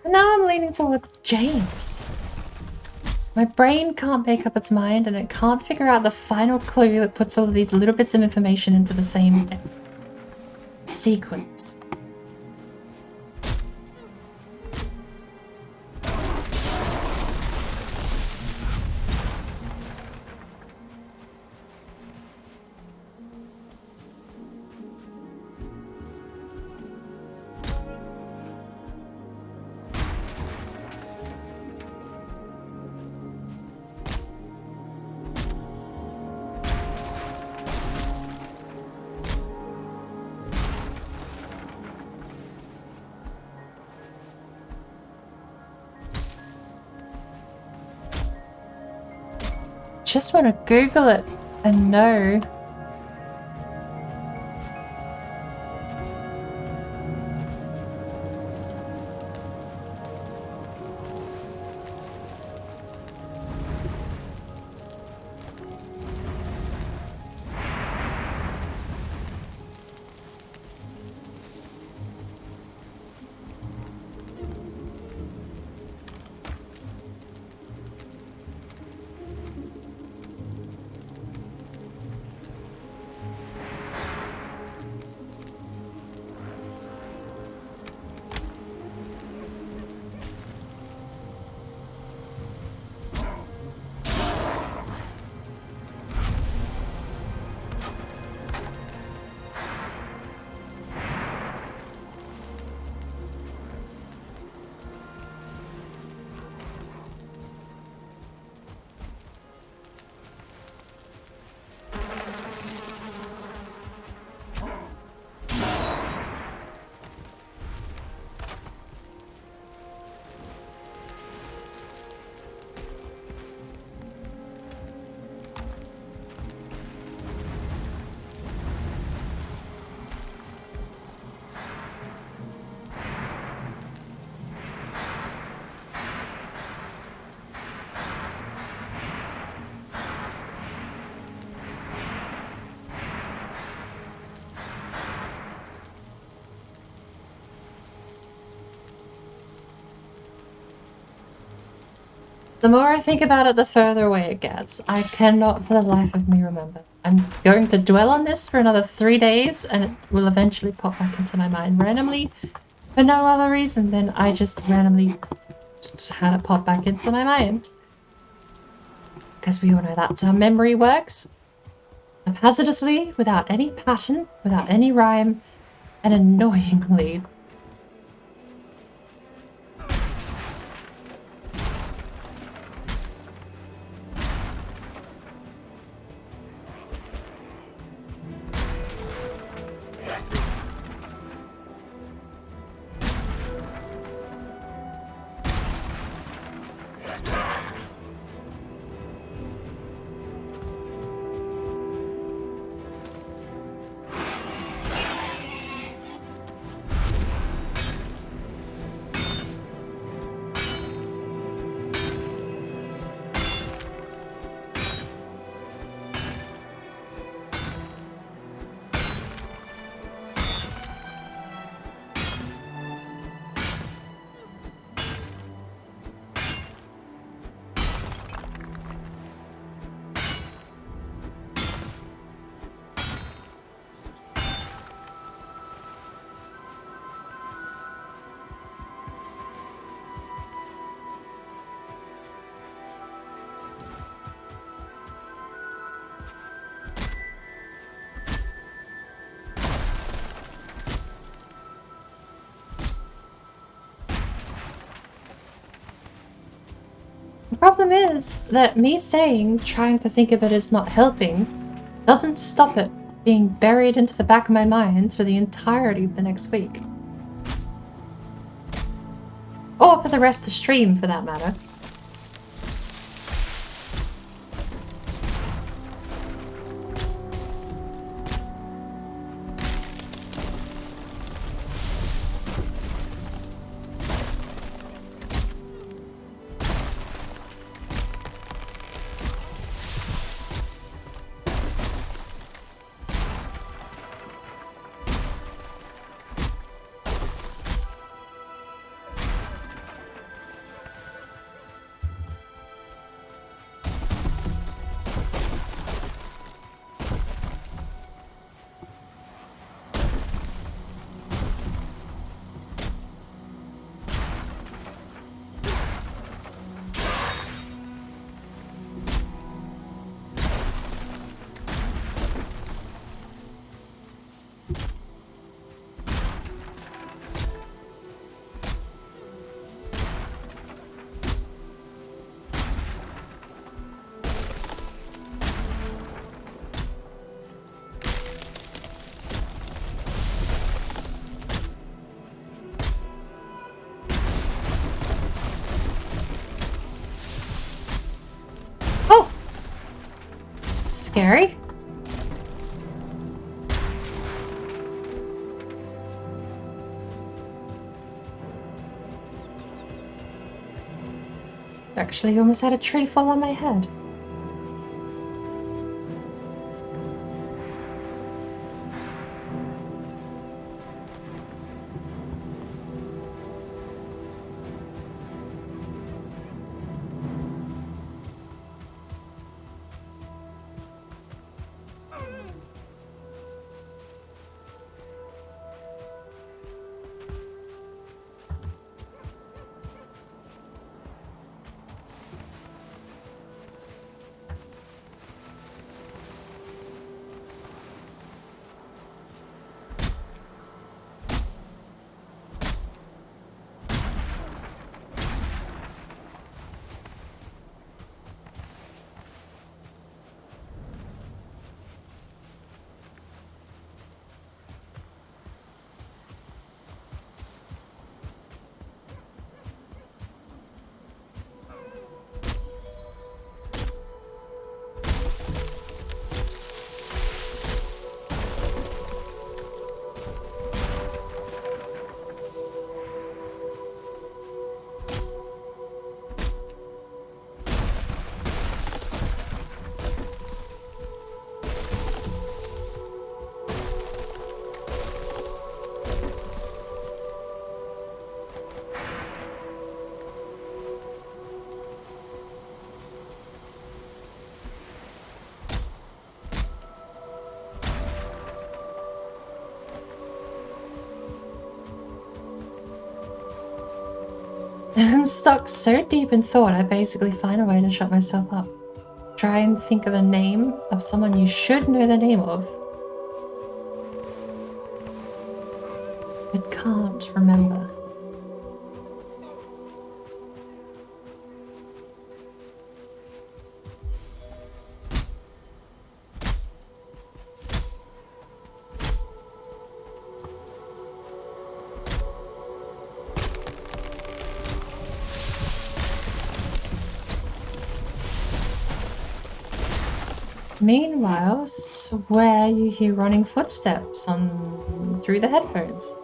Now I'm leaning toward James. My brain can't make up its mind and it can't figure out the final clue that puts all of these little bits of information into the same sequence. Just want to Google it and know. The more I think about it, the further away it gets. I cannot for the life of me remember. I'm going to dwell on this for another 3 days, and it will eventually pop back into my mind randomly, for no other reason than I just randomly had it pop back into my mind. Because we all know that's how memory works. Haphazardly, without any pattern, without any rhyme, and annoyingly. The problem is that me saying trying to think of it as not helping doesn't stop it being buried into the back of my mind for the entirety of the next week. Or for the rest of the stream, for that matter. Oh! Scary. Actually, almost had a tree fall on my head. I'm stuck so deep in thought, I basically find a way to shut myself up. Try and think of a name of someone you should know the name of, but can't remember. Meanwhile, swear you hear running footsteps through the headphones.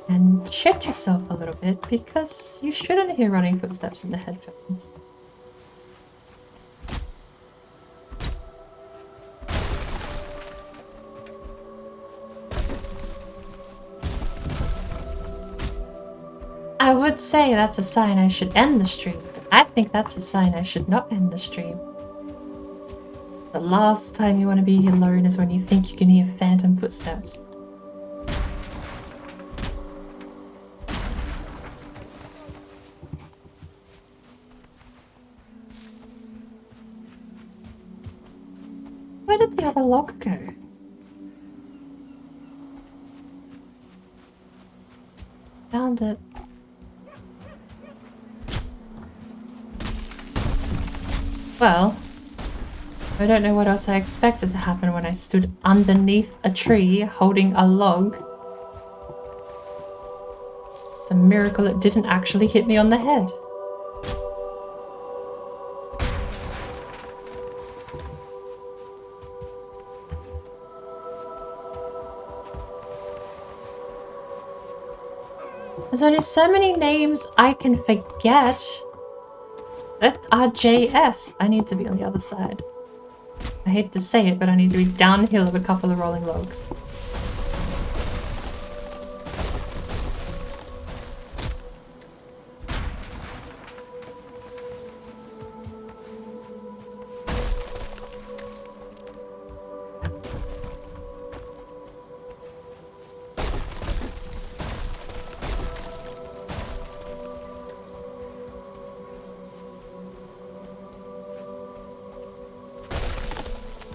And shit yourself a little bit, because you shouldn't hear running footsteps in the headphones. I would say that's a sign I should end the stream, but I think that's a sign I should not end the stream. The last time you want to be alone is when you think you can hear phantom footsteps. Where did the other log go? Found it. Well, I don't know what else I expected to happen when I stood underneath a tree holding a log. It's a miracle it didn't actually hit me on the head. There's only so many names I can forget that are JS. I need to be on the other side. I hate to say it, but I need to be downhill of a couple of rolling logs.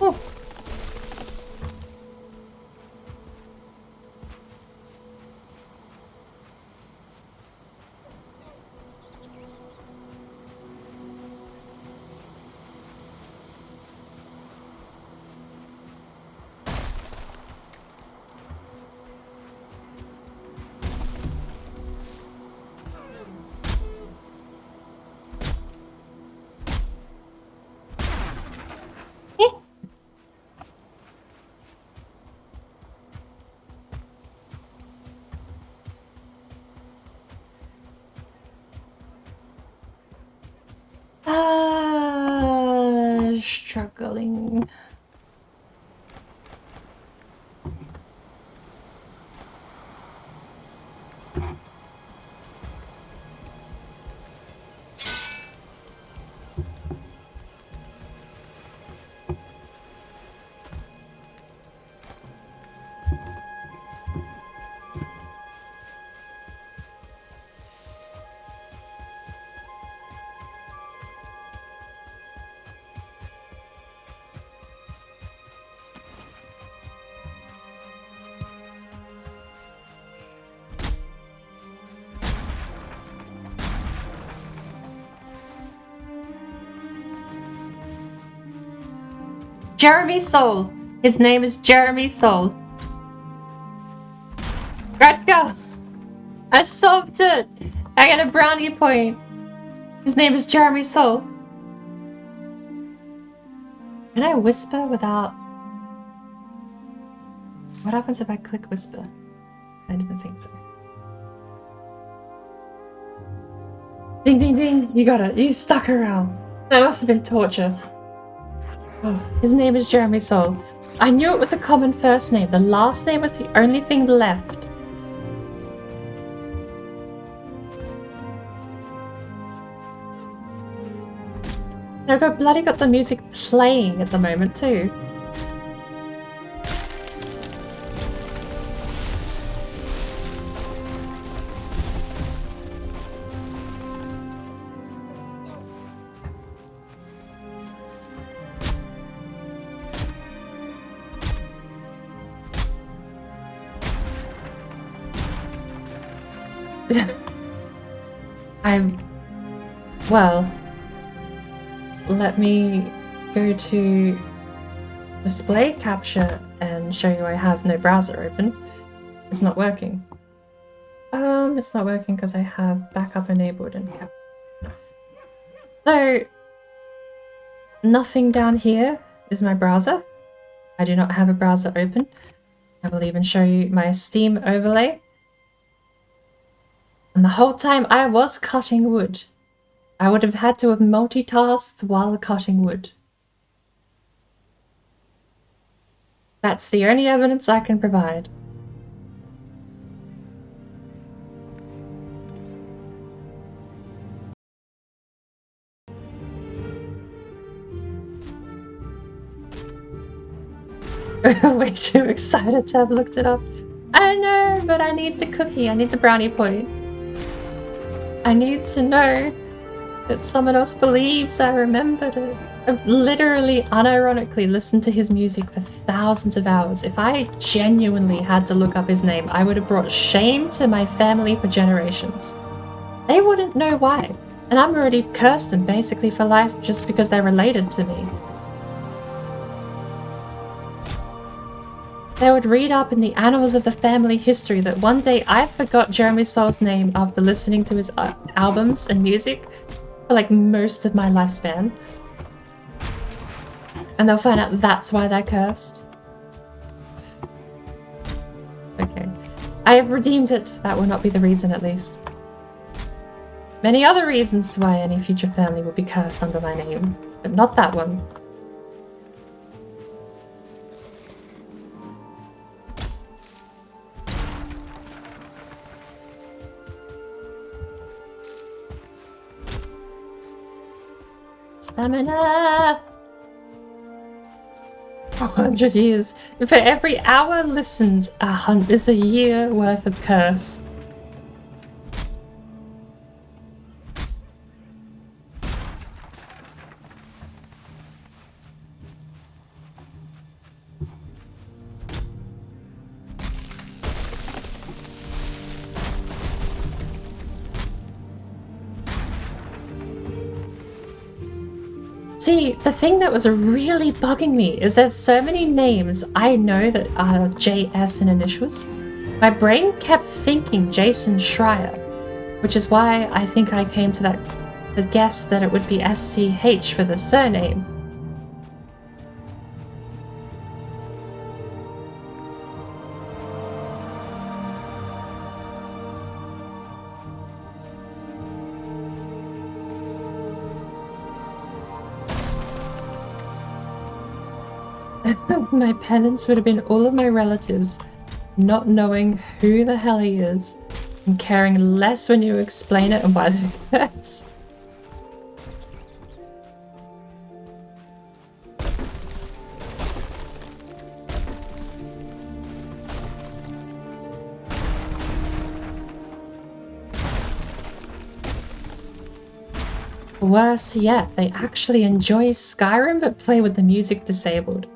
Oh. Struggling. Jeremy Soul. His name is Jeremy Soul. Right, go. I solved it. I got a brownie point. His name is Jeremy Soul. Can I whisper without... What happens if I click whisper? I didn't think so. Ding, ding, ding. You got it. You stuck around. That must have been torture. Oh, his name is Jeremy Soul. I knew it was a common first name. The last name was the only thing left. I've got the music playing at the moment too. Well, let me go to display capture and show you I have no browser open. It's not working. It's not working because I have backup enabled and capture. So, nothing down here is my browser. I do not have a browser open. I will even show you my Steam overlay. And the whole time I was cutting wood. I would have had to have multitasked while cutting wood. That's the only evidence I can provide. Way too excited to have looked it up. I know, but I need the cookie. I need the brownie point. I need to know that someone else believes I remembered it. I've literally, unironically listened to his music for thousands of hours. If I genuinely had to look up his name, I would have brought shame to my family for generations. They wouldn't know why. And I'm already cursed them basically for life just because they're related to me. They would read up in the annals of the family history that one day I forgot Jeremy Soul's name after listening to his albums and music for like most of my lifespan. And they'll find out that's why they're cursed. Okay. I have redeemed it. That will not be the reason, at least. Many other reasons why any future family will be cursed under my name, but not that one. Stamina! 100 years. For every hour listened, is a year worth of curse. See, the thing that was really bugging me is there's so many names I know that are JS in initials. My brain kept thinking Jason Schreier, which is why I think I came to the guess that it would be SCH for the surname. My penance would have been all of my relatives not knowing who the hell he is and caring less when you explain it and why they're cursed. Worse yet, they actually enjoy Skyrim but play with the music disabled.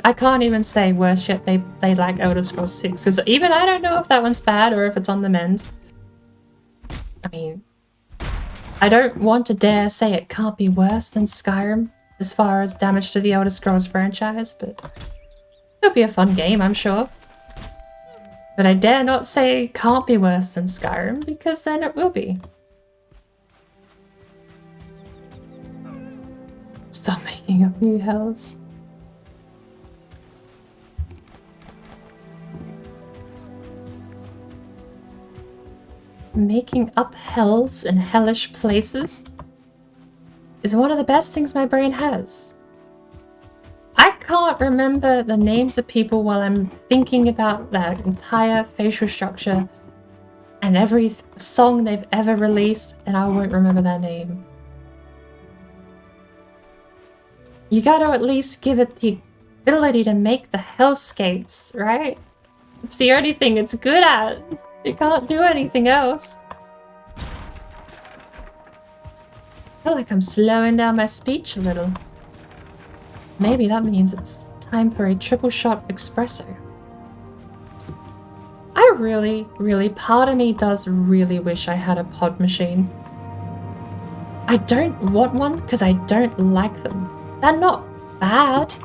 I can't even say worse yet they like Elder Scrolls 6, because even I don't know if that one's bad or if it's on the mend. I mean, I don't want to dare say it can't be worse than Skyrim as far as damage to the Elder Scrolls franchise, but it'll be a fun game, I'm sure. But I dare not say it can't be worse than Skyrim, because then it will be. Stop making up new hells. Making up hells and hellish places is one of the best things my brain has. I can't remember the names of people while I'm thinking about their entire facial structure and every song they've ever released, and I won't remember their name. You gotta at least give it the ability to make the hellscapes, right? It's the only thing it's good at. It can't do anything else. I feel like I'm slowing down my speech a little. Maybe that means it's time for a triple shot espresso. I really, part of me does really wish I had a pod machine. I don't want one because I don't like them. They're not bad.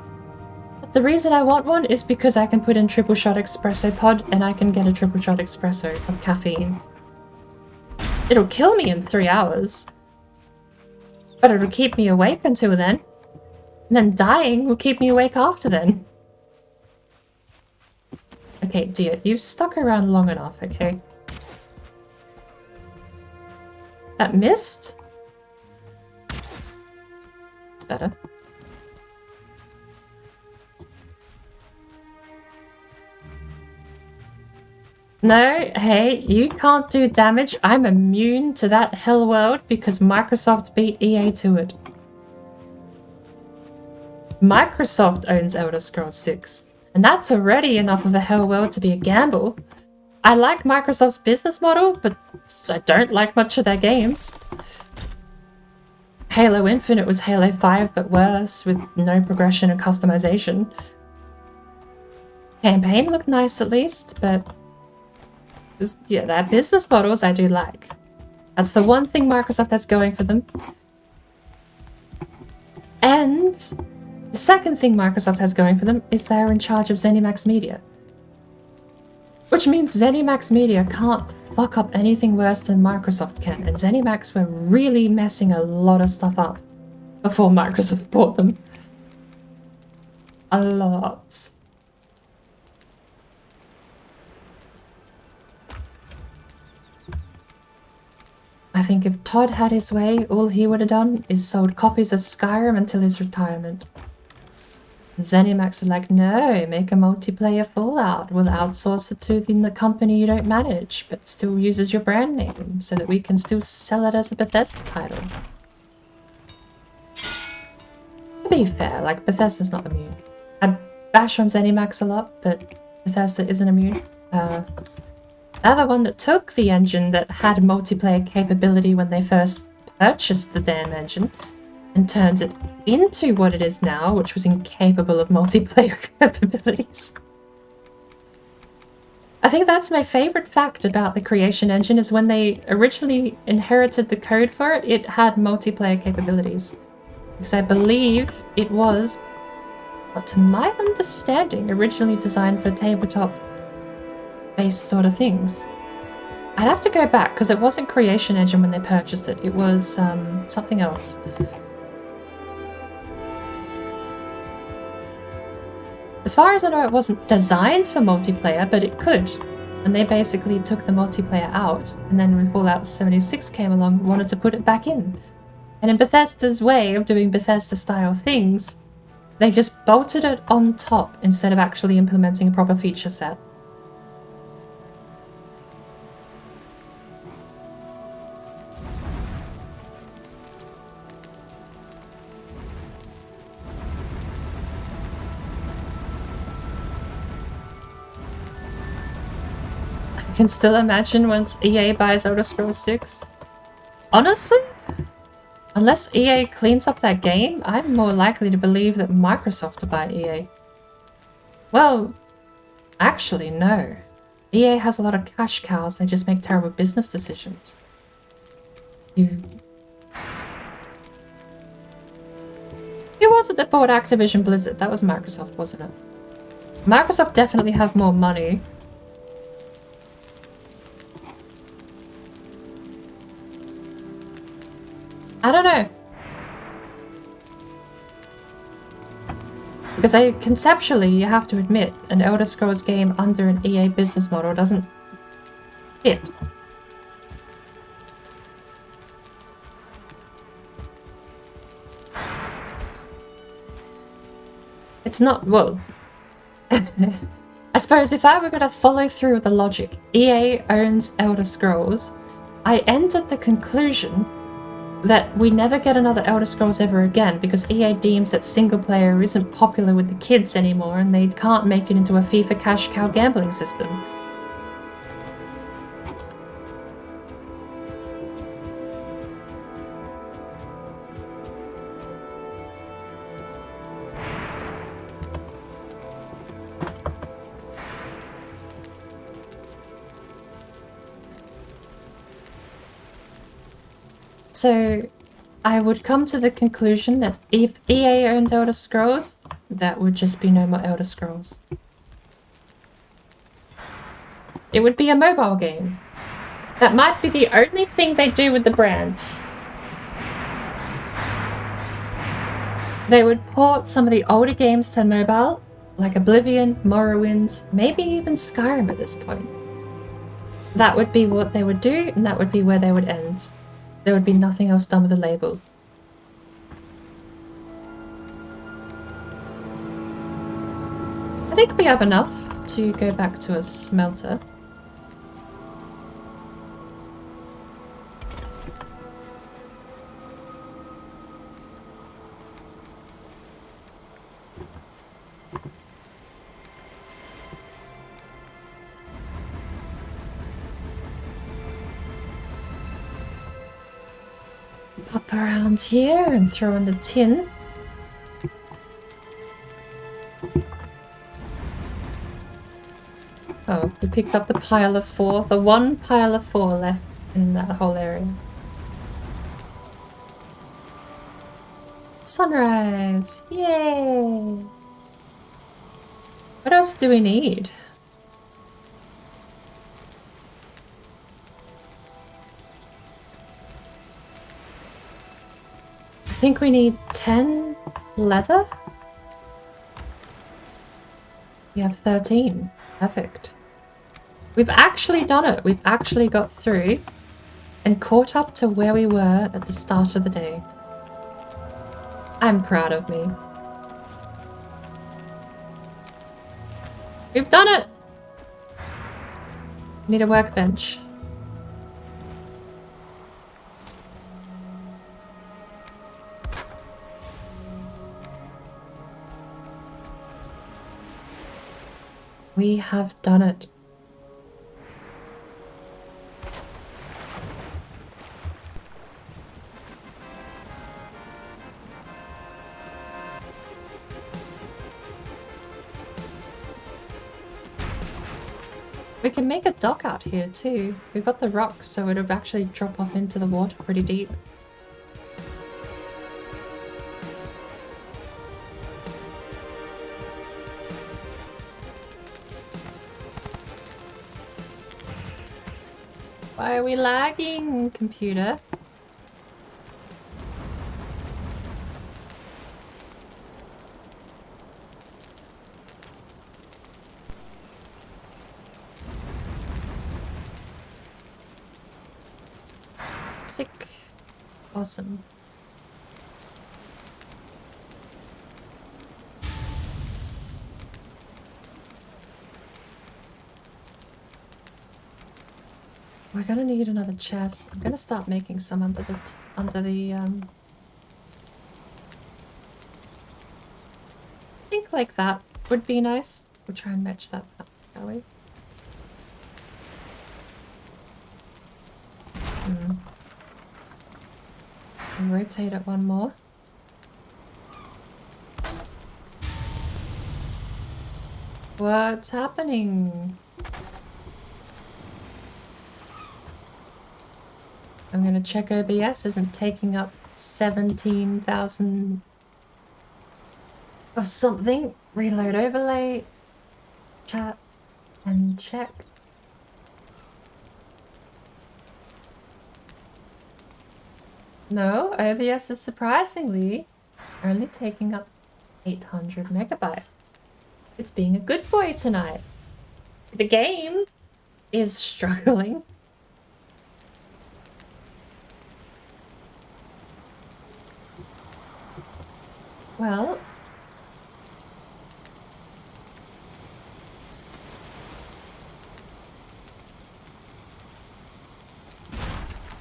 But the reason I want one is because I can put in triple shot espresso pod and I can get a triple shot espresso of caffeine. It'll kill me in 3 hours. But it'll keep me awake until then. And then dying will keep me awake after then. Okay, dear, you've stuck around long enough, okay? That missed? It's better. No, hey, you can't do damage. I'm immune to that hell world because Microsoft beat EA to it. Microsoft owns Elder Scrolls 6, and that's already enough of a hell world to be a gamble. I like Microsoft's business model, but I don't like much of their games. Halo Infinite was Halo 5, but worse, with no progression and customization. Campaign looked nice at least, but yeah, their business models I do like. That's the one thing Microsoft has going for them. And the second thing Microsoft has going for them is they're in charge of ZeniMax Media. Which means ZeniMax Media can't fuck up anything worse than Microsoft can, and ZeniMax were really messing a lot of stuff up before Microsoft bought them. A lot. I think if Todd had his way, all he would have done is sold copies of Skyrim until his retirement. ZeniMax are like, no, make a multiplayer Fallout. We'll outsource it to the company you don't manage, but still uses your brand name, so that we can still sell it as a Bethesda title. To be fair, like, Bethesda's not immune. I bash on ZeniMax a lot, but Bethesda isn't immune. They're the one that took the engine that had multiplayer capability when they first purchased the damn engine and turned it into what it is now, which was incapable of multiplayer capabilities. I think that's my favorite fact about the Creation Engine is when they originally inherited the code for it, it had multiplayer capabilities. Because I believe it was, but to my understanding, originally designed for tabletop-based sort of things. I'd have to go back, because it wasn't Creation Engine when they purchased it. It was something else. As far as I know, it wasn't designed for multiplayer, but it could. And they basically took the multiplayer out, and then when Fallout 76 came along, wanted to put it back in. And in Bethesda's way of doing Bethesda-style things, they just bolted it on top instead of actually implementing a proper feature set. I can still imagine once EA buys Elder Scrolls 6. Honestly, unless EA cleans up that game, I'm more likely to believe that Microsoft will buy EA. Well, actually, no. EA has a lot of cash cows, they just make terrible business decisions. Who was it that bought Activision Blizzard? That was Microsoft, wasn't it? Microsoft definitely have more money. I don't know. Because conceptually, you have to admit, an Elder Scrolls game under an EA business model doesn't fit. It's not, well... I suppose if I were going to follow through with the logic, EA owns Elder Scrolls, I end at the conclusion that we never get another Elder Scrolls ever again because EA deems that single player isn't popular with the kids anymore and they can't make it into a FIFA cash cow gambling system. So I would come to the conclusion that if EA owned Elder Scrolls, that would just be no more Elder Scrolls. It would be a mobile game. That might be the only thing they do with the brand. They would port some of the older games to mobile, like Oblivion, Morrowind, maybe even Skyrim at this point. That would be what they would do, and that would be where they would end. There would be nothing else done with the label. I think we have enough to go back to a smelter. Pop around here and throw in the tin. Oh, we picked up the pile of 4. The one pile of 4 left in that whole area. Sunrise! Yay! What else do we need? I think we need 10 leather? We have 13. Perfect. We've actually done it. We've actually got through and caught up to where we were at the start of the day. I'm proud of me. We've done it! Need a workbench. We have done it. We can make a dock out here too. We've got the rocks, so it would actually drop off into the water pretty deep. Why are we lagging, computer? Sick. Awesome. We're gonna need another chest. I'm gonna start making some under the I think like that would be nice. We'll try and match that up, shall we? And rotate it one more. What's happening? I'm gonna check OBS isn't taking up 17,000 of something. Reload overlay, chat, and check. No, OBS is surprisingly only taking up 800 megabytes. It's being a good boy tonight. The game is struggling. Well,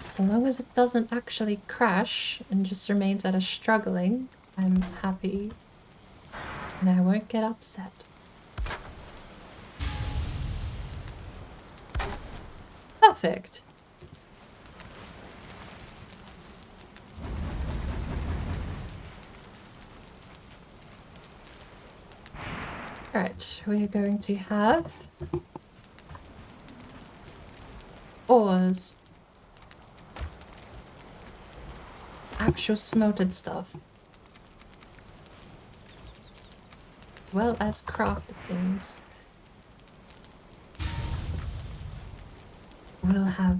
so long as it doesn't actually crash and just remains at a struggling, I'm happy and I won't get upset. Perfect. Right, we're going to have ores. actual smelted stuff. As well as crafted things. We'll have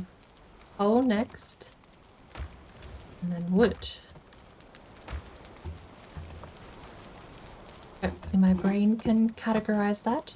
coal next. And then wood. Hopefully my brain can categorize that.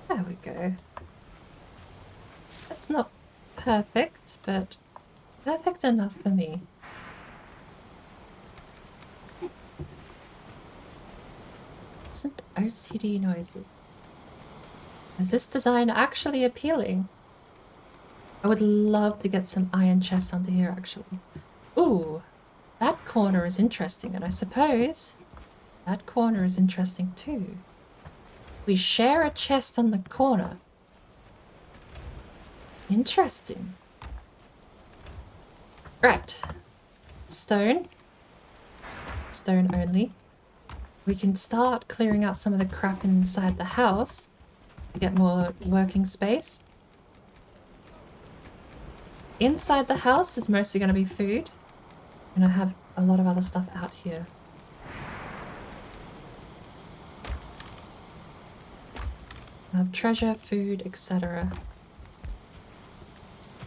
There we go. That's not perfect, but perfect enough for me. Isn't OCD noises? Is this design actually appealing? I would love to get some iron chests onto here, actually. Ooh, that corner is interesting, and I suppose that corner is interesting too. We share a chest on the corner. Interesting. Right. Stone. Stone only. We can start clearing out some of the crap inside the house to get more working space. Inside the house is mostly going to be food. And I have a lot of other stuff out here. I have treasure, food, etc.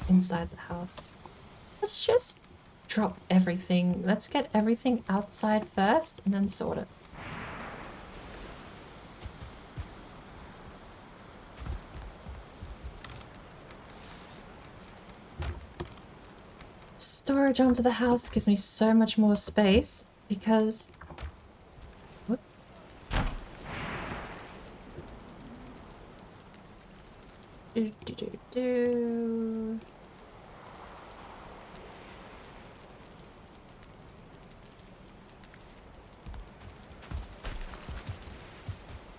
inside the house. Let's just drop everything. Let's get everything outside first and then sort it. Storage onto the house gives me so much more space because... Whoop. Do.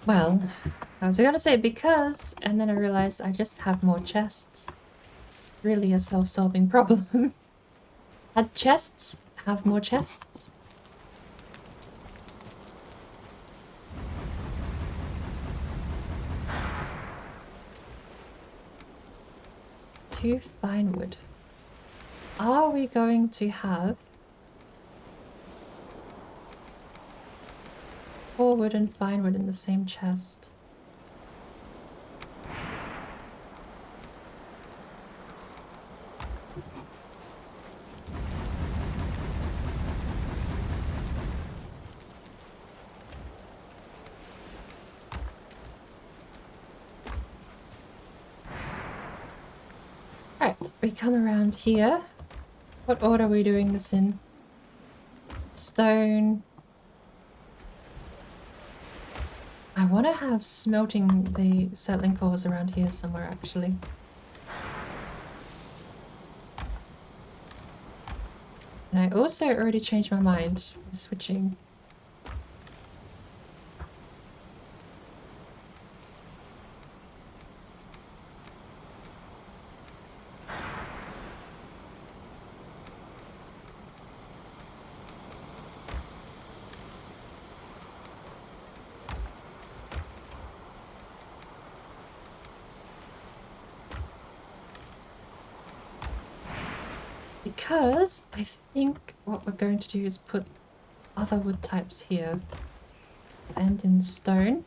Well, I was gonna say because, and then I realized I just have more chests. Really a self-solving problem. Add chests, have more chests. Two fine wood. Are we going to have 4 wood and fine wood in the same chest? Right, we come around here. What order are we doing this in? Stone. I want to have smelting the settling cores around here somewhere, actually. And I also already changed my mind. Switching. Because I think what we're going to do is put other wood types here and in stone.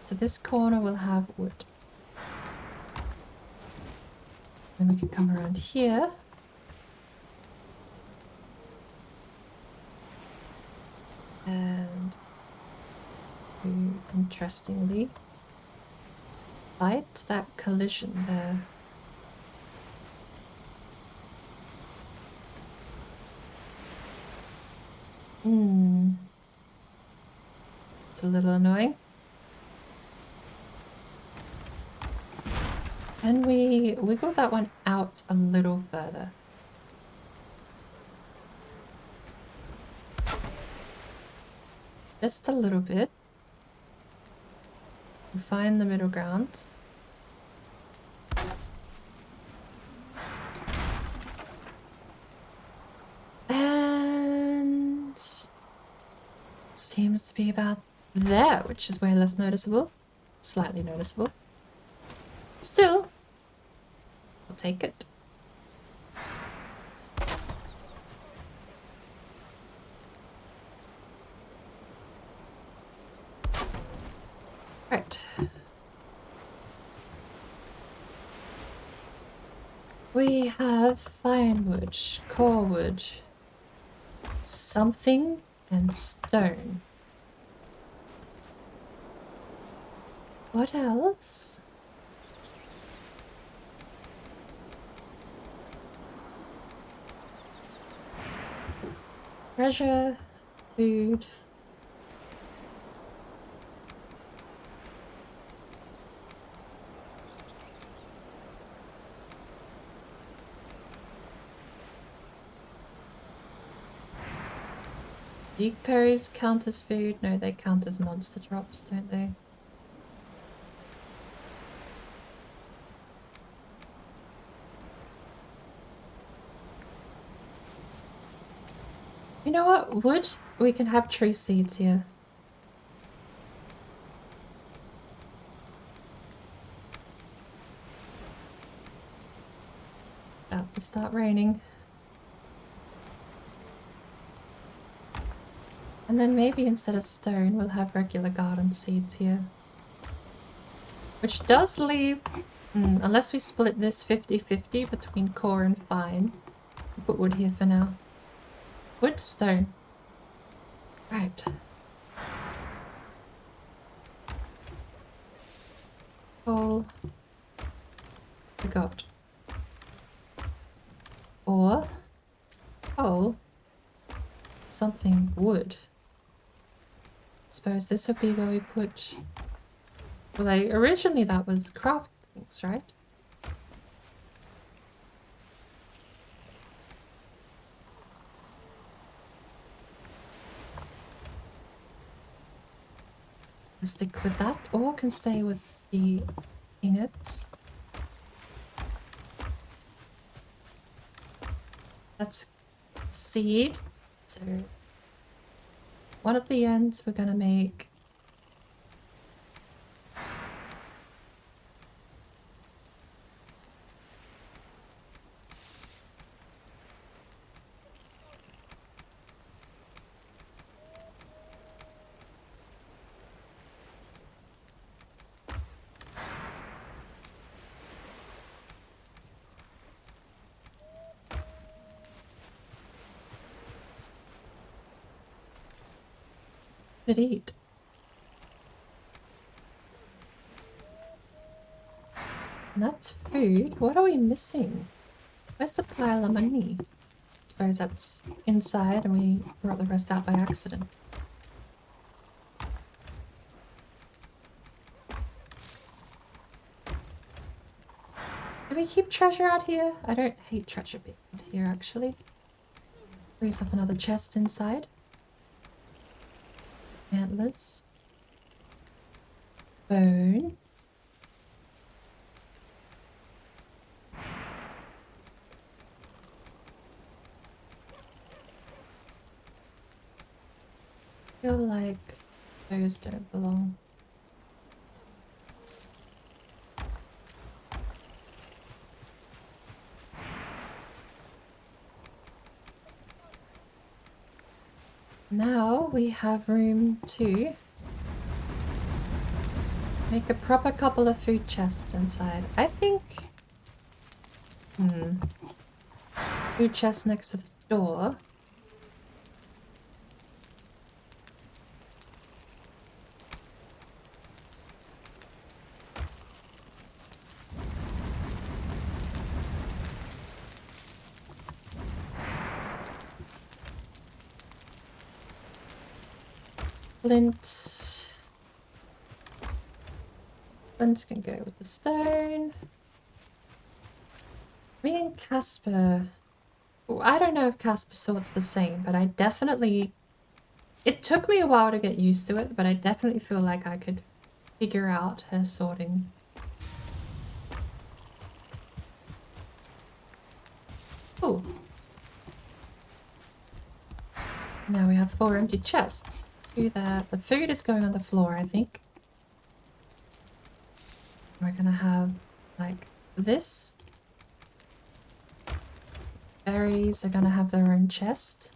So this corner will have wood. Then we can come around here interestingly. Fight that collision there. It's a little annoying. Can we wiggle that one out a little further? Just a little bit. Find the middle ground. And seems to be about there, which is way less noticeable. Slightly noticeable. Still, I'll take it. Right. We have firewood, core wood, something, and stone. What else? Treasure, food. Geek berries count as food? No, they count as monster drops, don't they? You know what? Wood? We can have tree seeds here. About to start raining. And then maybe instead of stone, we'll have regular garden seeds here. Which does leave... unless we split this 50-50 between core and fine. We'll put wood here for now. Wood, stone. Right. Coal. Forgot. Or... coal. Something wood. Suppose this would be where we put... Well, originally that was craft things, right? We'll stick with that, or can stay with the ingots. That's seed. So one of the ends we're gonna make could eat. And that's food. What are we missing? Where's the pile of money? I suppose that's inside and we brought the rest out by accident. Do we keep treasure out here? I don't hate treasure being out here actually. Frees up another chest inside. Antlers. Bone. I feel like those don't belong. Now we have room to make a proper couple of food chests inside. I think... food chest next to the door. Flint. Flint can go with the stone. Me and Casper. Well, I don't know if Casper's sword's the same, but I definitely... It took me a while to get used to it, but I definitely feel like I could figure out her sorting. Oh. Now we have 4 empty chests. The food is going on the floor, I think. We're gonna have, like, this. Berries are gonna have their own chest.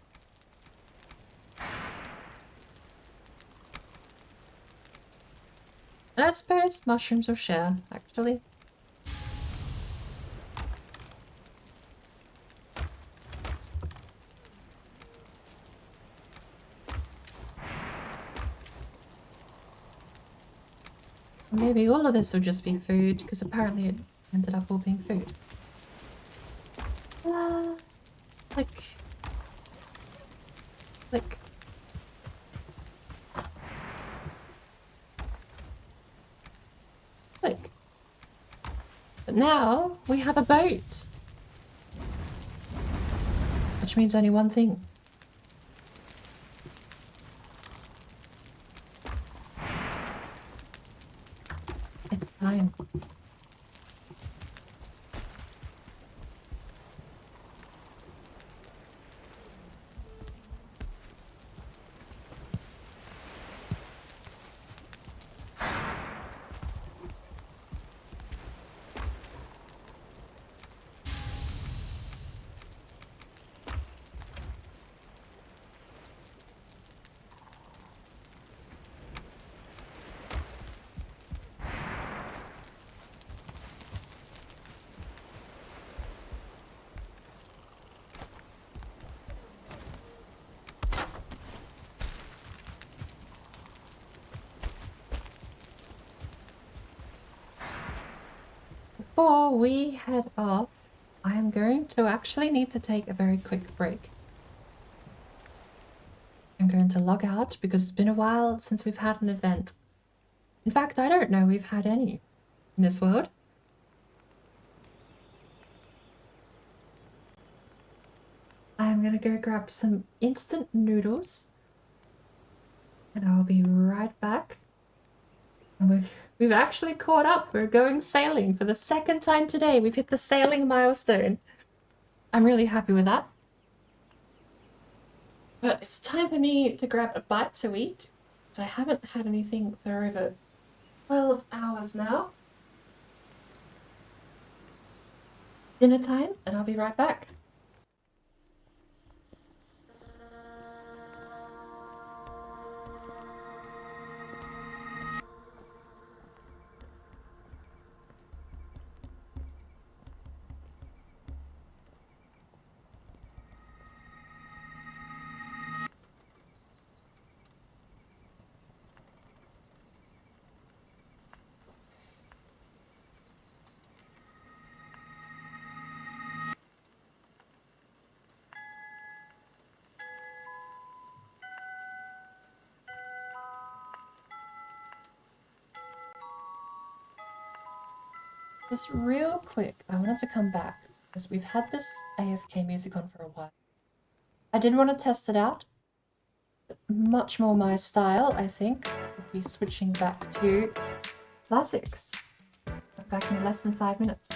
And I suppose mushrooms will share, actually. Maybe all of this will just be food, because apparently it ended up all being food. Like... But now, we have a boat! Which means only one thing. It's time. Before we head off, I am going to actually need to take a very quick break. I'm going to log out because it's been a while since we've had an event. In fact, I don't know we've had any in this world. I'm gonna go grab some instant noodles and I'll be right back. And we've actually caught up. We're going sailing for the 2nd time today. We've hit the sailing milestone. I'm really happy with that. But it's time for me to grab a bite to eat, because I haven't had anything for over 12 hours now. Dinner time, and I'll be right back. Just real quick, I wanted to come back because we've had this AFK music on for a while. I did want to test it out, but much more my style, I think, would be switching back to classics. Back in less than 5 minutes.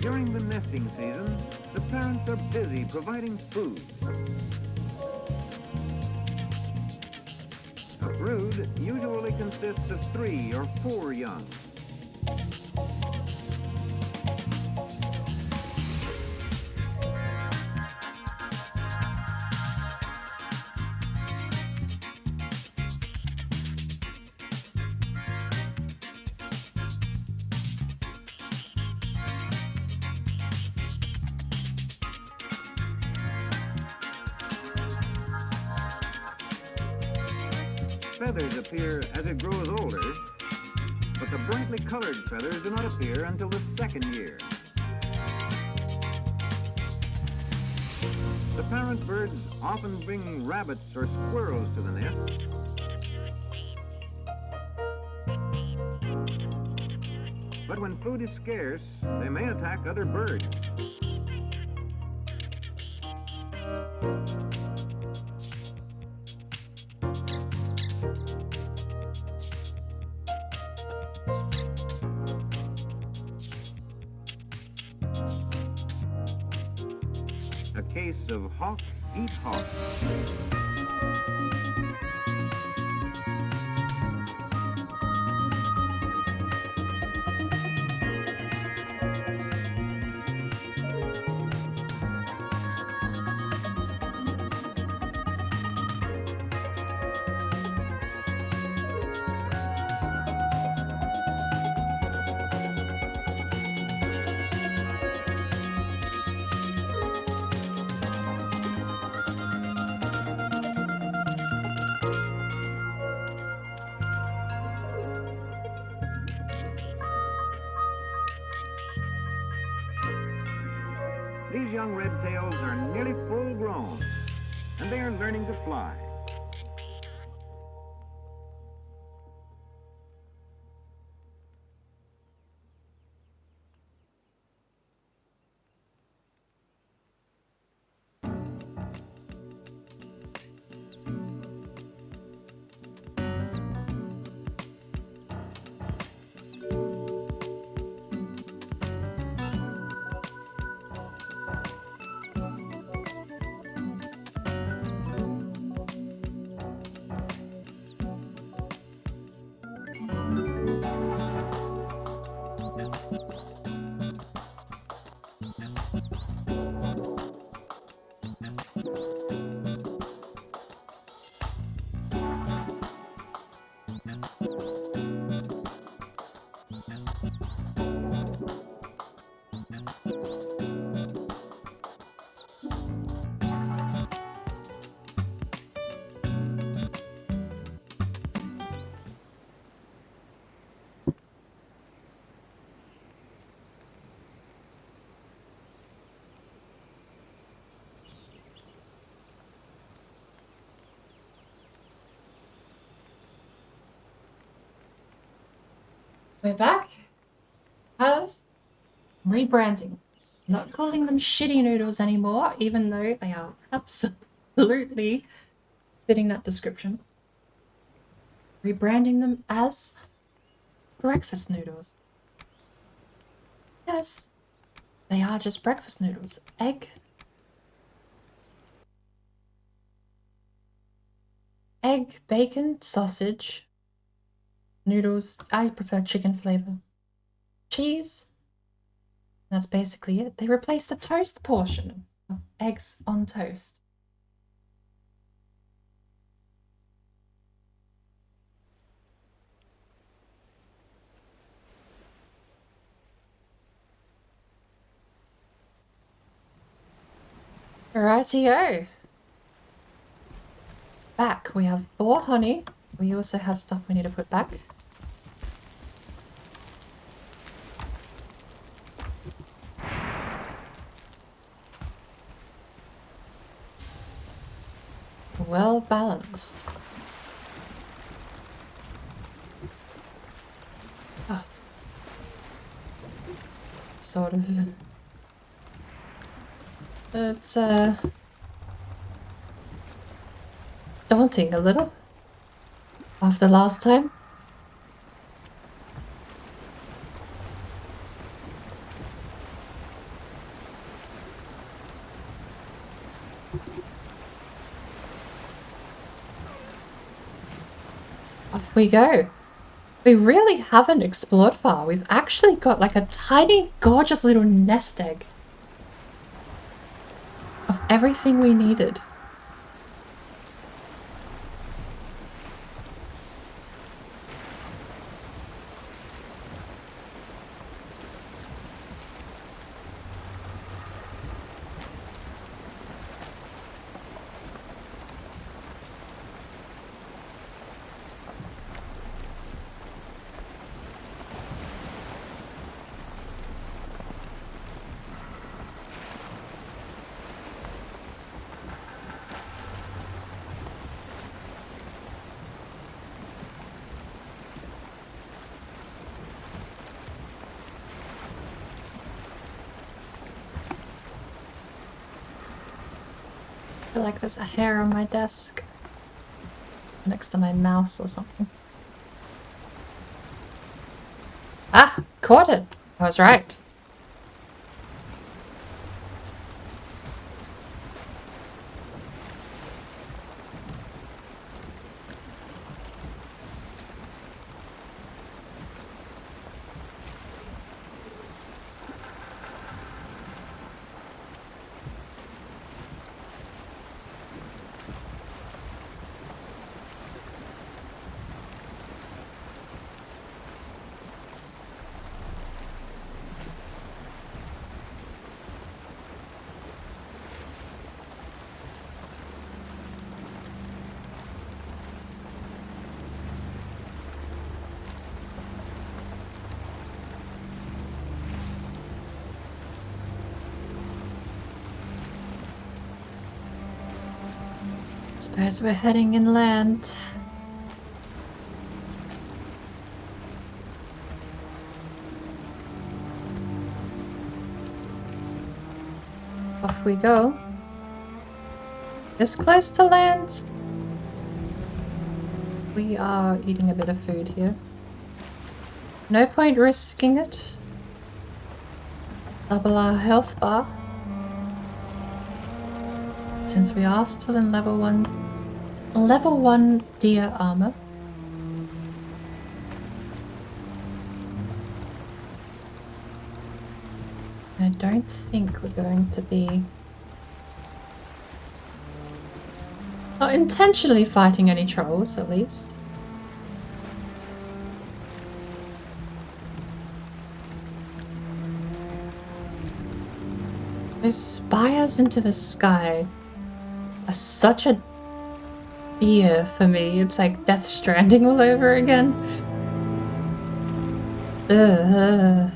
During the nesting season, the parents are busy providing food. A brood usually consists of 3 or 4 young. Feathers appear as it grows older, but the brightly colored feathers do not appear until the 2nd year. The parent birds often bring rabbits or squirrels to the nest. But when food is scarce, they may attack other birds. A case of hawk eat hawk. These young redtails are nearly full grown, and they are learning to fly.
We're back. Have rebranding. Not calling them shitty noodles anymore, even though they are absolutely fitting that description. Rebranding them as breakfast noodles. Yes, they are just breakfast noodles. Egg, bacon, sausage, noodles. I prefer chicken flavor. Cheese. That's basically it. They replaced the toast portion of eggs on toast. Rightio. Back, we have 4 honey. We also have stuff we need to put back. Well balanced. Oh. Sort of. It's daunting a little after last time. Off we go. We really haven't explored far. We've actually got like a tiny, gorgeous little nest egg of everything we needed. I feel like there's a hair on my desk next to my mouse or something. Ah, caught it. I was right. Suppose we're heading inland. Off we go. This close to land. We are eating a bit of food here. No point risking it. Double our health bar. Since we are still in level 1 deer armor. I don't think we're going to be not intentionally fighting any trolls, at least. Those spires into the sky are such a fear for me. It's like Death Stranding all over again. Ugh.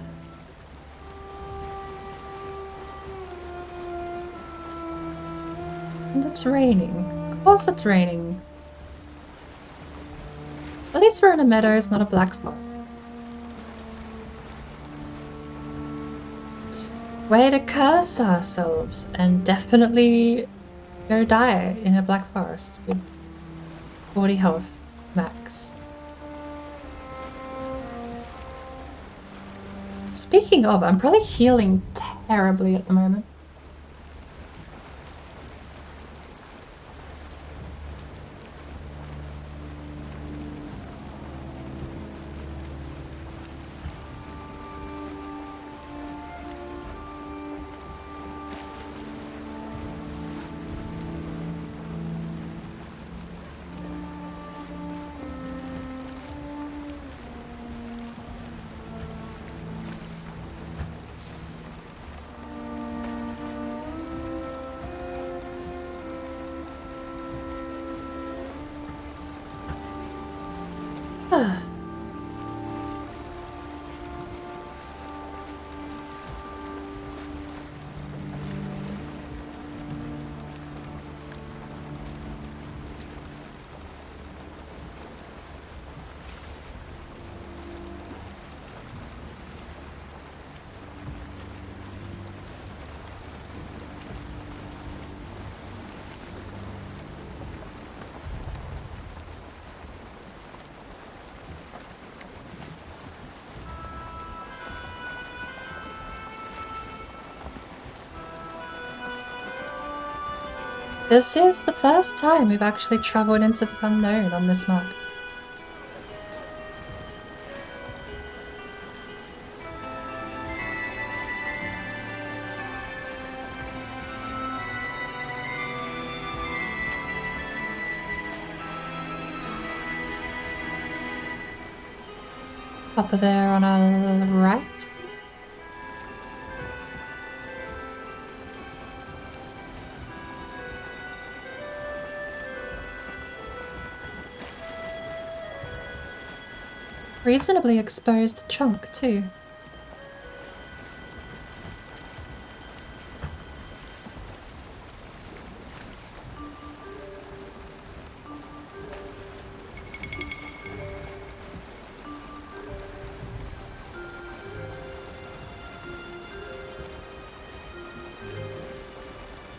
And it's raining. Of course it's raining. At least we're in a meadow, it's not a black forest. Way to curse ourselves and definitely go die in a black forest with 40 health max. Speaking of, I'm probably healing terribly at the moment. This is the first time we've actually travelled into the unknown on this map. Up there on our right. Reasonably exposed chunk too.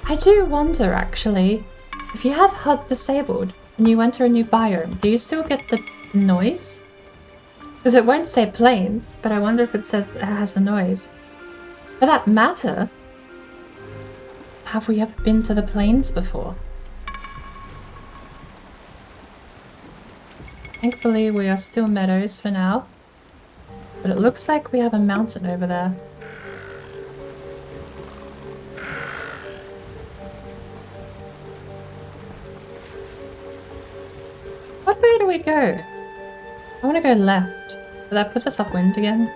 I do wonder actually, if you have HUD disabled and you enter a new biome, do you still get the noise? Because it won't say plains, but I wonder if it says that it has the noise. For that matter, have we ever been to the plains before? Thankfully we are still meadows for now, but it looks like we have a mountain over there. What way do we go? I want to go left, but that puts us upwind again.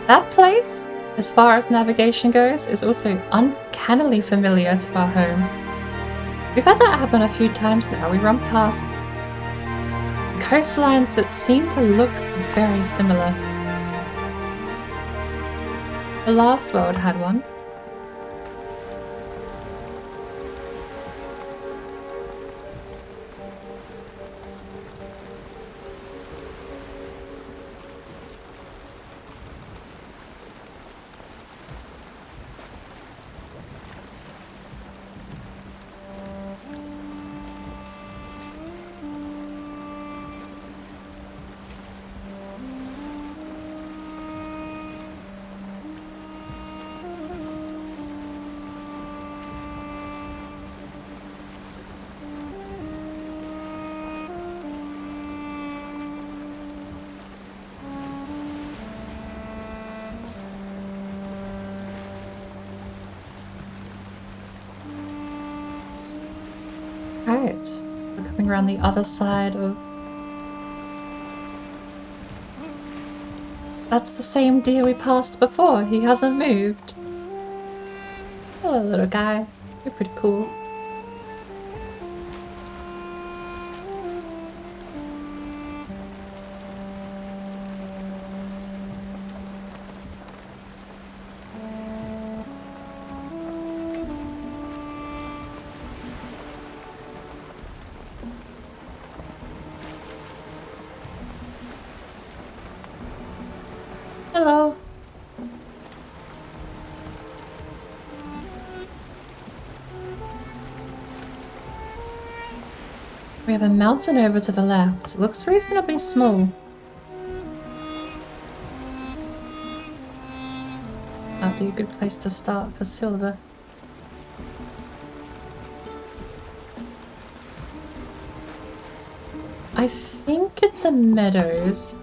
That place, as far as navigation goes, is also uncannily familiar to our home. We've had that happen a few times now. We run past coastlines that seem to look very similar. The last world had one. Right, we're coming around the other side of... That's the same deer we passed before, he hasn't moved. Hello little guy, you're pretty cool. Hello. We have a mountain over to the left. It looks reasonably small. That'd be a good place to start for silver. I think it's a meadows.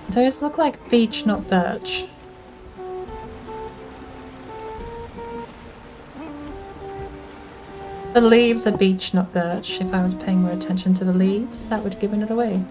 Those look like beech, not birch. The leaves are beech, not birch. If I was paying more attention to the leaves, that would have given it away.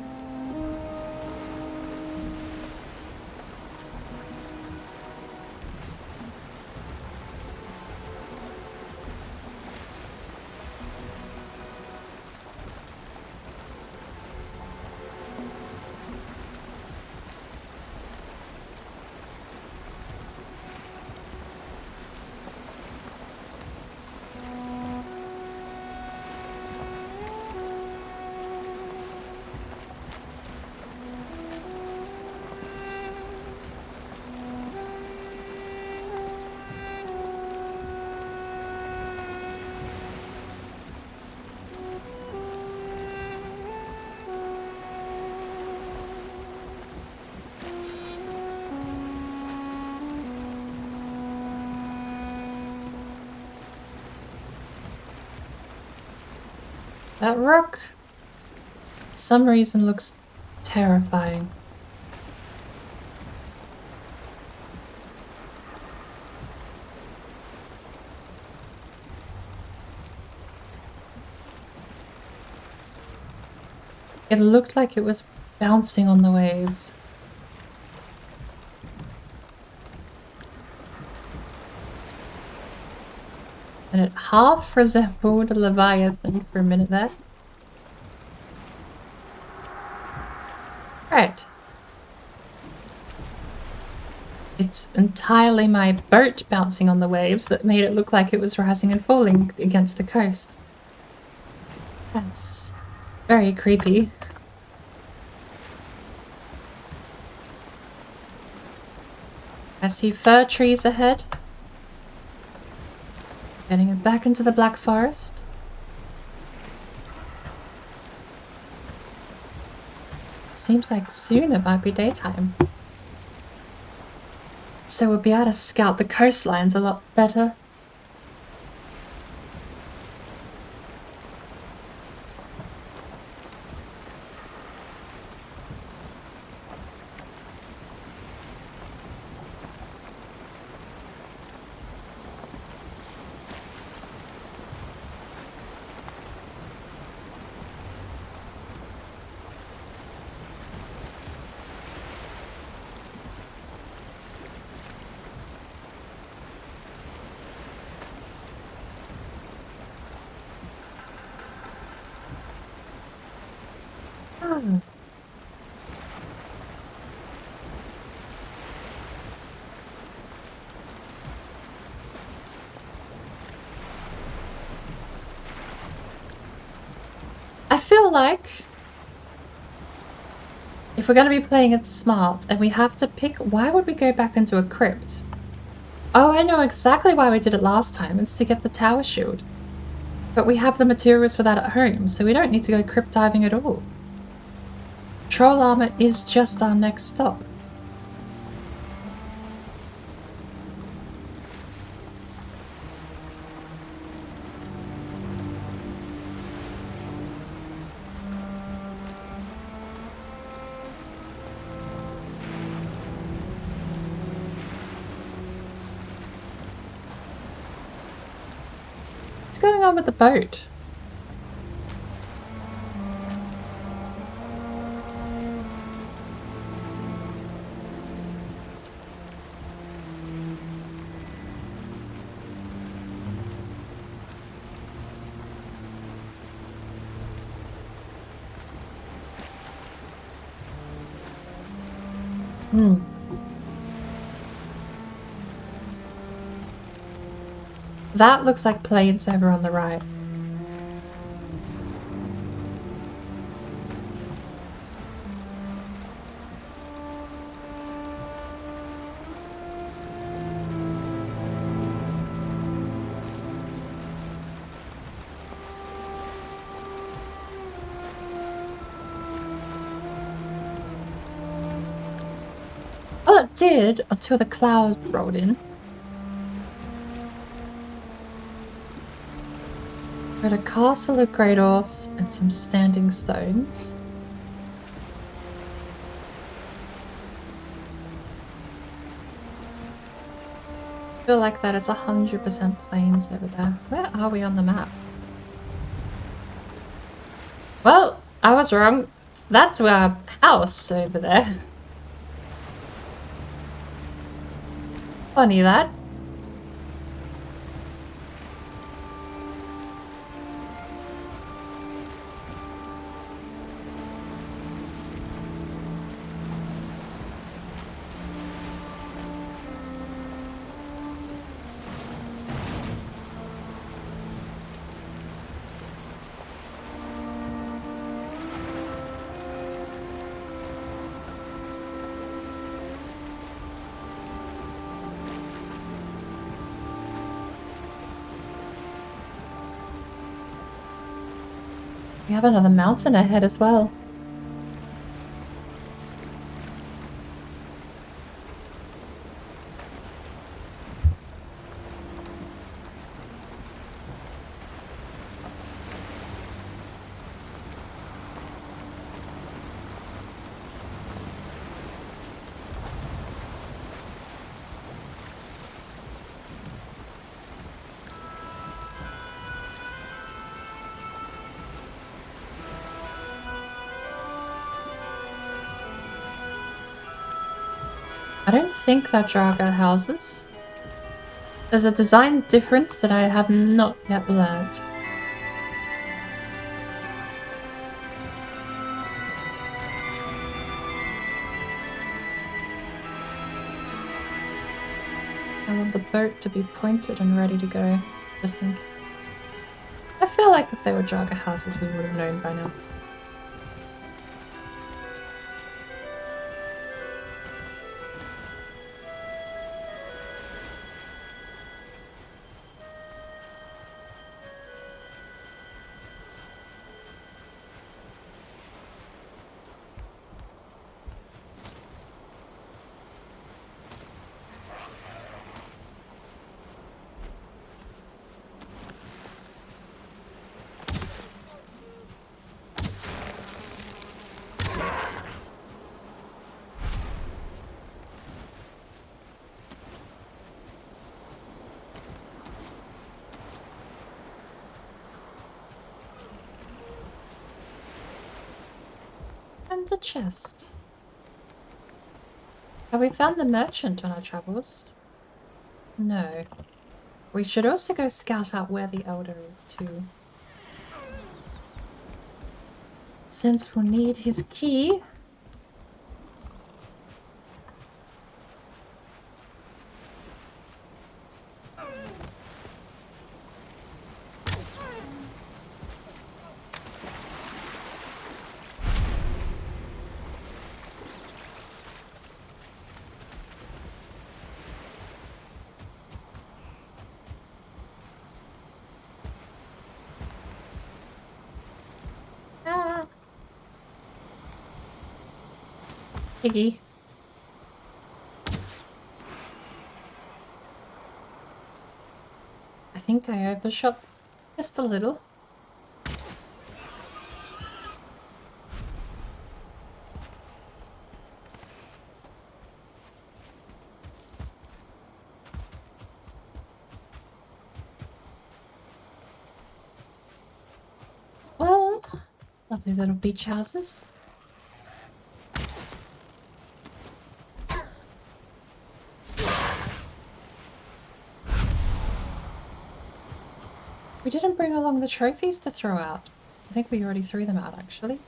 That rook, for some reason, looks terrifying. It looked like it was bouncing on the waves. And it half resembled a leviathan for a minute there. Right. It's entirely my boat bouncing on the waves that made it look like it was rising and falling against the coast. That's very creepy. I see fir trees ahead. Getting back into the Black Forest. Seems like soon it might be daytime. So we'll be able to scout the coastlines a lot better. Oh. I feel like if we're going to be playing it smart and we have to pick, why would we go back into a crypt? Oh, I know exactly why we did it last time. It's to get the tower shield. But we have the materials for that at home, so we don't need to go crypt diving at all. Troll armor is just our next stop. What's going on with the boat? That looks like planes over on the right. Well, it did until the cloud rolled in. Got a castle of great orbs and some standing stones. I feel like that is 100% plains over there. Where are we on the map? Well, I was wrong. That's our house over there. Funny that. We have another mountain ahead as well. I don't think that Draga houses. There's a design difference that I have not yet learnt. I want the boat to be pointed and ready to go, just in case. I feel like if they were Draga houses, we would have known by now. And a chest. Have we found the merchant on our travels? No. We should also go scout out where the elder is too. Since we'll need his key. Piggy. I think I overshot just a little. Well, lovely little beach houses. We didn't bring along the trophies to throw out. I think we already threw them out, actually.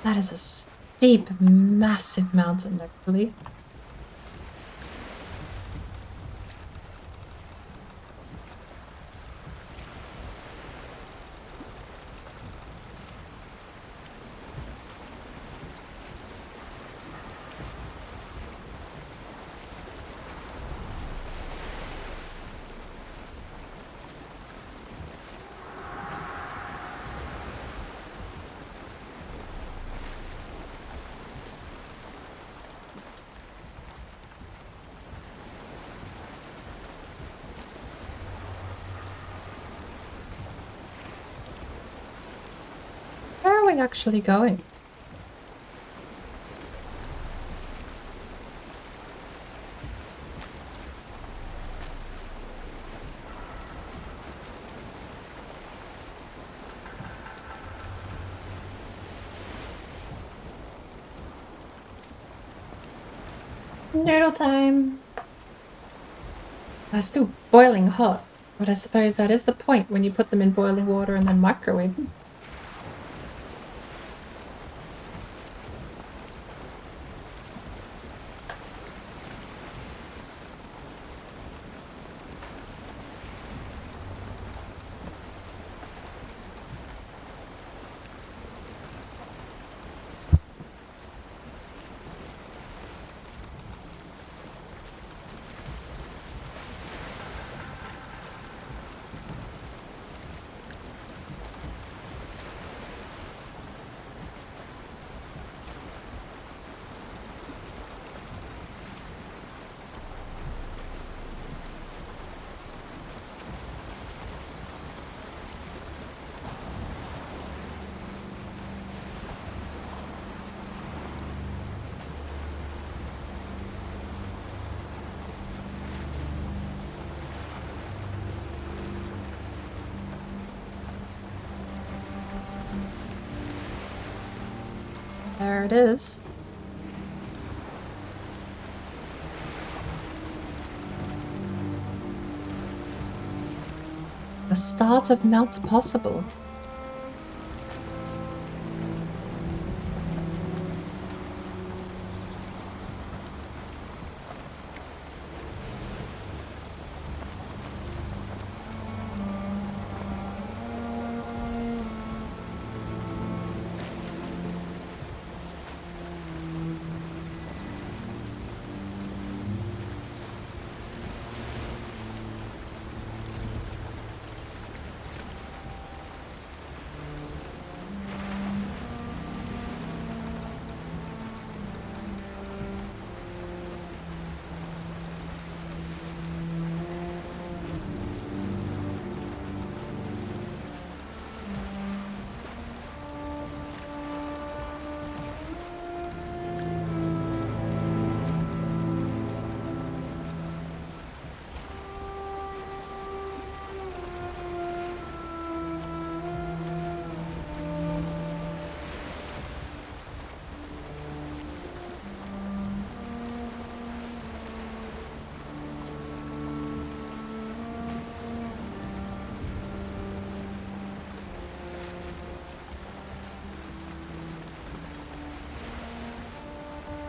That is a steep, massive mountain, actually. Where are we actually going? Noodle time! They're still boiling hot, but I suppose that is the point when you put them in boiling water and then microwave them. it is. The start of Mount Possible.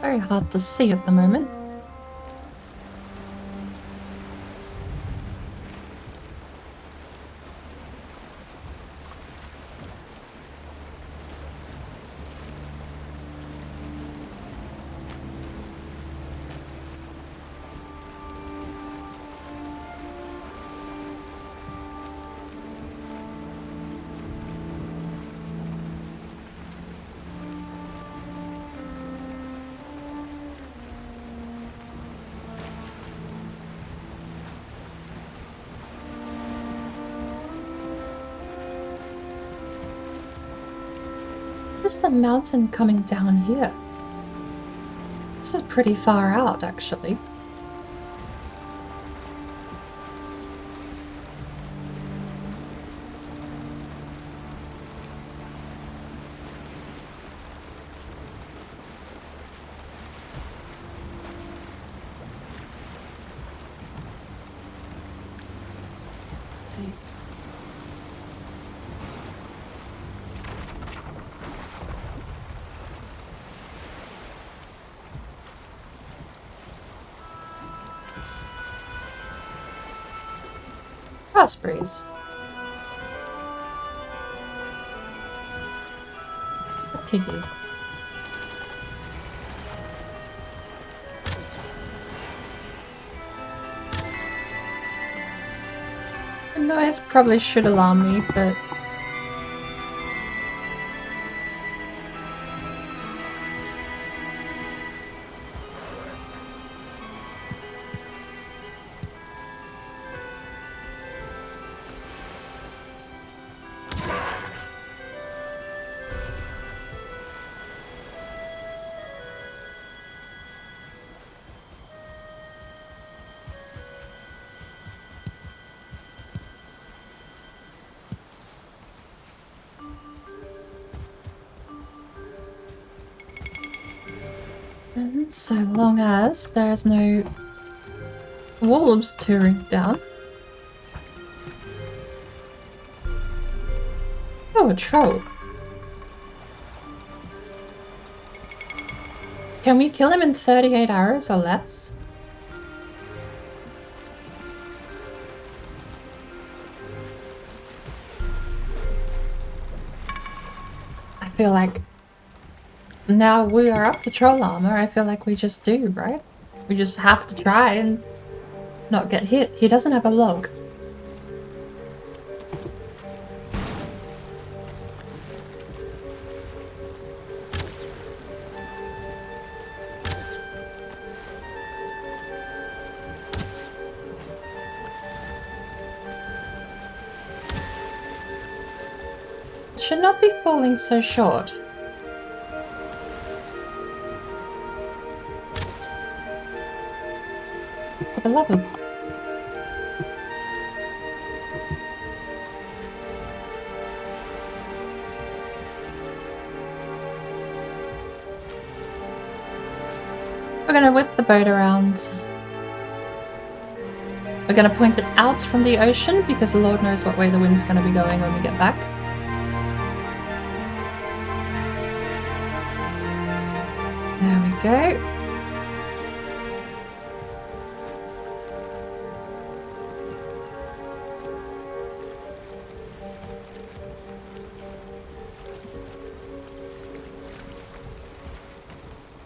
Very hard to see at the moment. Is the mountain coming down here? This is pretty far out, actually. Raspberries. A piggy. The noise probably should alarm me, but so long as there's no wolves touring down. Oh, a troll. Can we kill him in 38 hours or less? I feel like now we are up to troll armor, I feel like we just do, right? We just have to try and not get hit. He doesn't have a log. Should not be falling so short. For the love of... We're gonna whip the boat around. We're gonna point it out from the ocean because Lord knows what way the wind's gonna be going when we get back. There we go.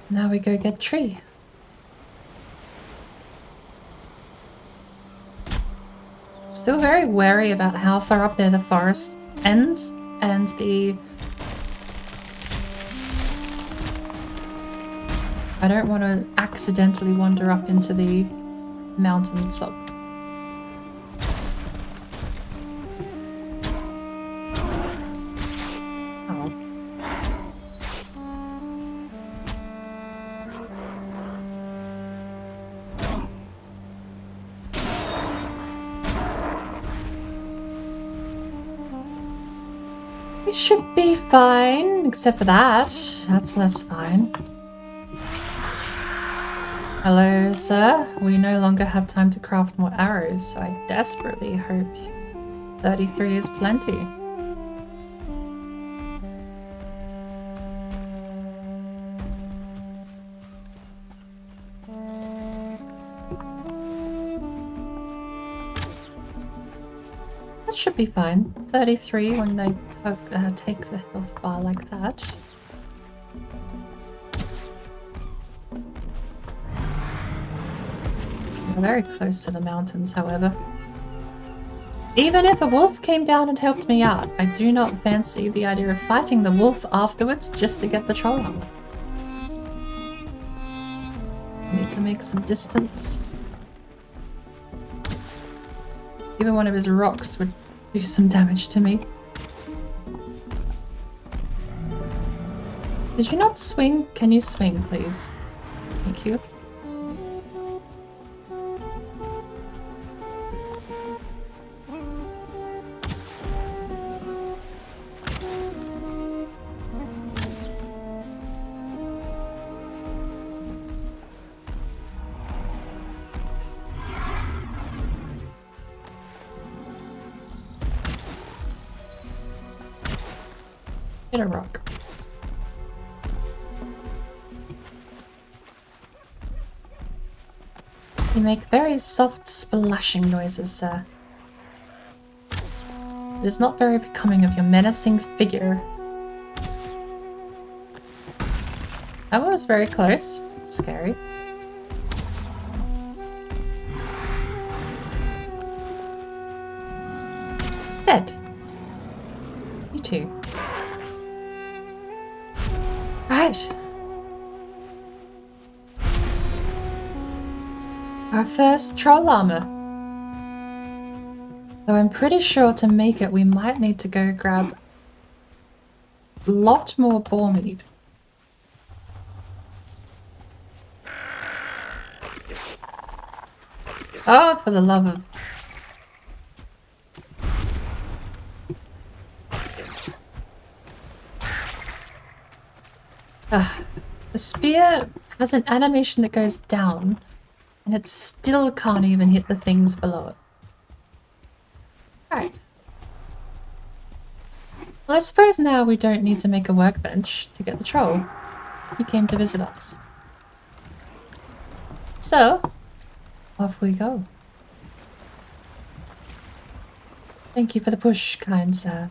Now we go get Tree. Still very wary about how far up there the forest ends and I don't want to accidentally wander up into the mountain top. Oh. We should be fine, except for that. That's less fine. Hello, sir. We no longer have time to craft more arrows, so I desperately hope 33 is plenty. That should be fine. 33 when they take the health bar like that. We're very close to the mountains, however. Even if a wolf came down and helped me out, I do not fancy the idea of fighting the wolf afterwards just to get the troll armor. Need to make some distance. Even one of his rocks would do some damage to me. Did you not swing? Can you swing, please? Thank you. Hit a rock. You make very soft splashing noises, sir. It is not very becoming of your menacing figure. That one was very close. Scary. Dead. You too. Right. Our first troll armor. Though I'm pretty sure to make it we might need to go grab a lot more boar meat. Oh, for the love of... Ugh. The spear has an animation that goes down, and it still can't even hit the things below it. Alright. Well, I suppose now we don't need to make a workbench to get the troll. He came to visit us. So, off we go. Thank you for the push, kind sir.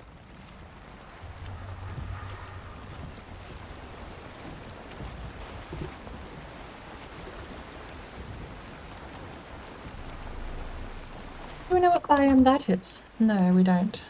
Do we know what biome that is? No, we don't.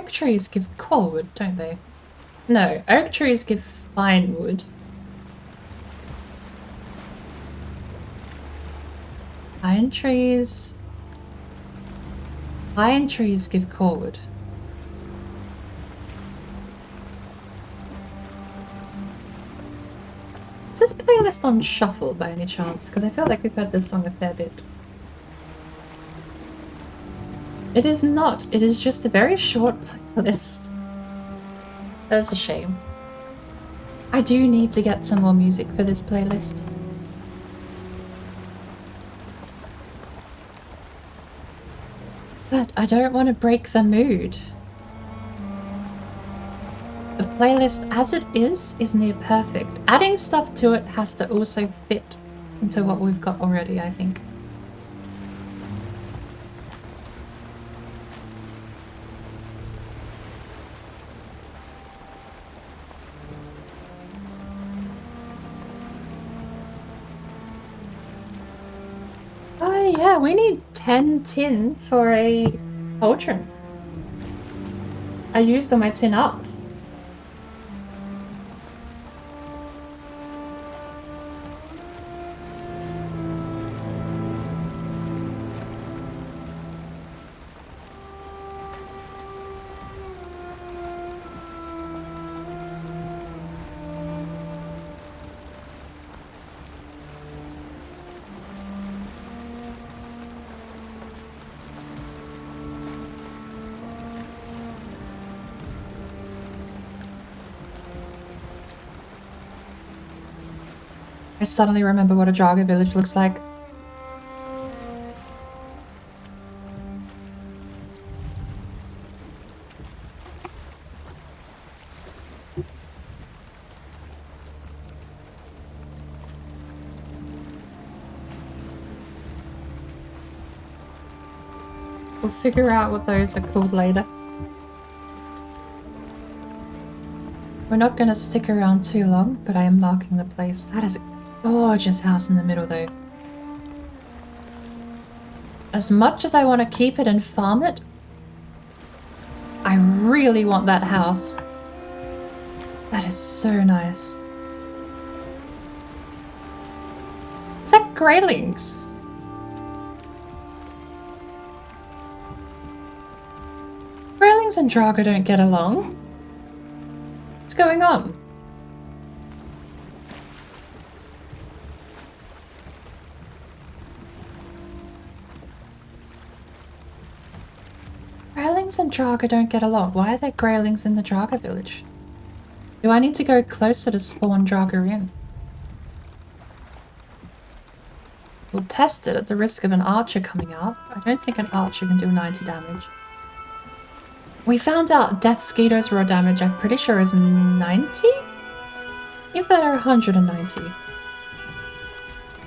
oak trees give corewood, don't they? No, oak trees give fine wood. Pine trees give corewood. Is this playlist on shuffle by any chance? Because I feel like we've heard this song a fair bit. It is not. It is just a very short playlist. That's a shame. I do need to get some more music for this playlist. But I don't want to break the mood. The playlist as it is near perfect. Adding stuff to it has to also fit into what we've got already, I think. Oh yeah, we need 10 tin for a cauldron. I used all my tin up. I suddenly remember what a Draga village looks like. We'll figure out what those are called later. We're not going to stick around too long, but I am marking the place. That is a gorgeous house in the middle though. As much as I want to keep it and farm it, I really want that house. That is so nice. Is that Greylings? Greylings and Draga don't get along. What's going on? Greylings and Draga don't get along. Why are there Greylings in the Draga village? Do I need to go closer to spawn Draga in? We'll test it at the risk of an archer coming out. I don't think an archer can do 90 damage. We found out Death Skeeto's raw damage, I'm pretty sure, is 90? If that are 190.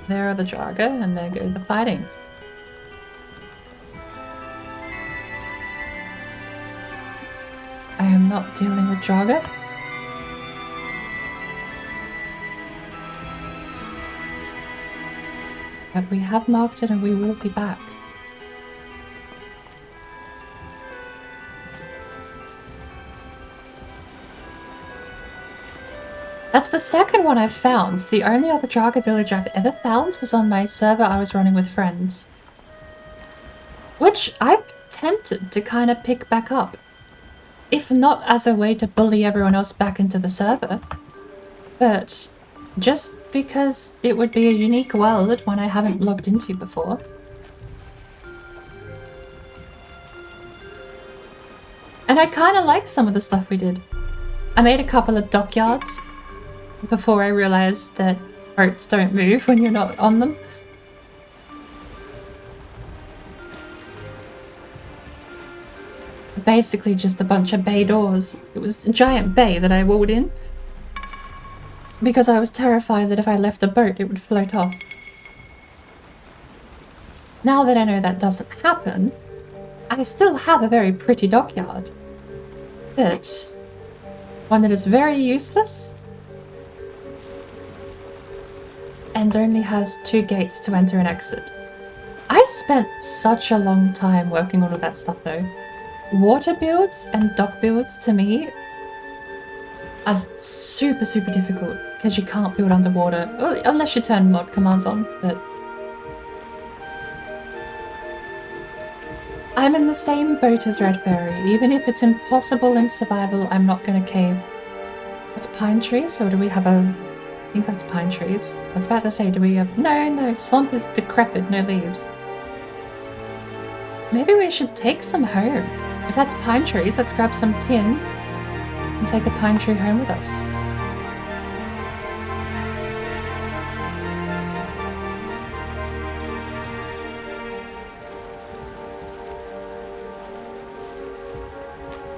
There are the Draga, and there go the fighting. I am not dealing with Draga. But we have marked it and we will be back. That's the second one I've found. The only other Draga village I've ever found was on my server I was running with friends. Which I've been tempted to kind of pick back up. If not as a way to bully everyone else back into the server, but just because it would be a unique world one I haven't logged into before. And I kind of like some of the stuff we did. I made a couple of dockyards before I realized that boats don't move when you're not on them. Basically just a bunch of bay doors. It was a giant bay that I walled in because I was terrified that if I left a boat it would float off. Now that I know that doesn't happen, I still have a very pretty dockyard, but one that is very useless and only has 2 gates to enter and exit. I spent such a long time working on all that stuff though. water builds and dock builds to me are super, super difficult because you can't build underwater unless you turn mod commands on, but I'm in the same boat as Red Fairy. Even if it's impossible in survival, I'm not gonna cave. That's pine trees, or do we have a... I think that's pine trees. I was about to say, do we have... No, swamp is decrepit, no leaves. Maybe we should take some home. If that's pine trees, let's grab some tin and take a pine tree home with us.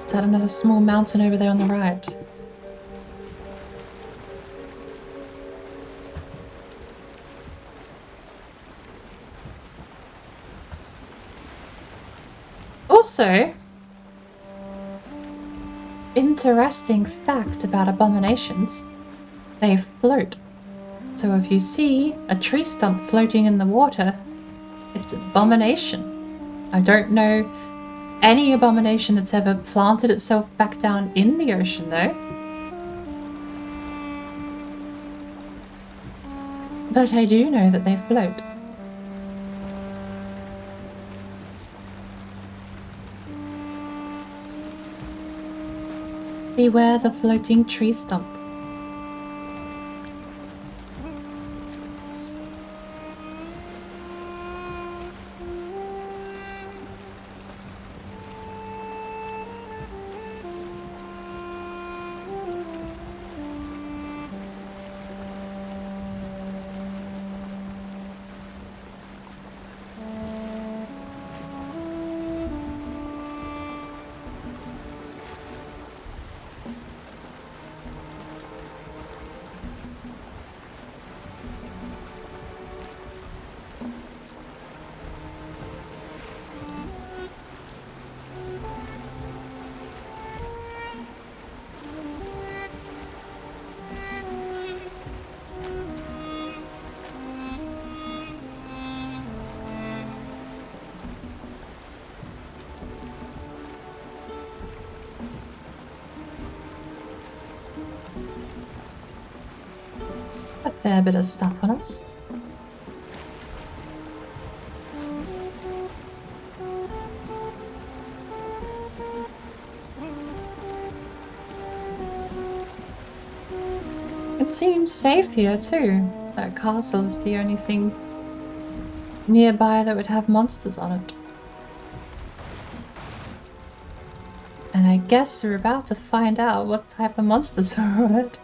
Is that another small mountain over there on the right? Also, interesting fact about abominations, they float. So if you see a tree stump floating in the water, it's an abomination. I don't know any abomination that's ever planted itself back down in the ocean though. But I do know that they float. Beware the floating tree stump. A fair bit of stuff on us. It seems safe here too. That castle is the only thing nearby that would have monsters on it. And I guess we're about to find out what type of monsters are on it.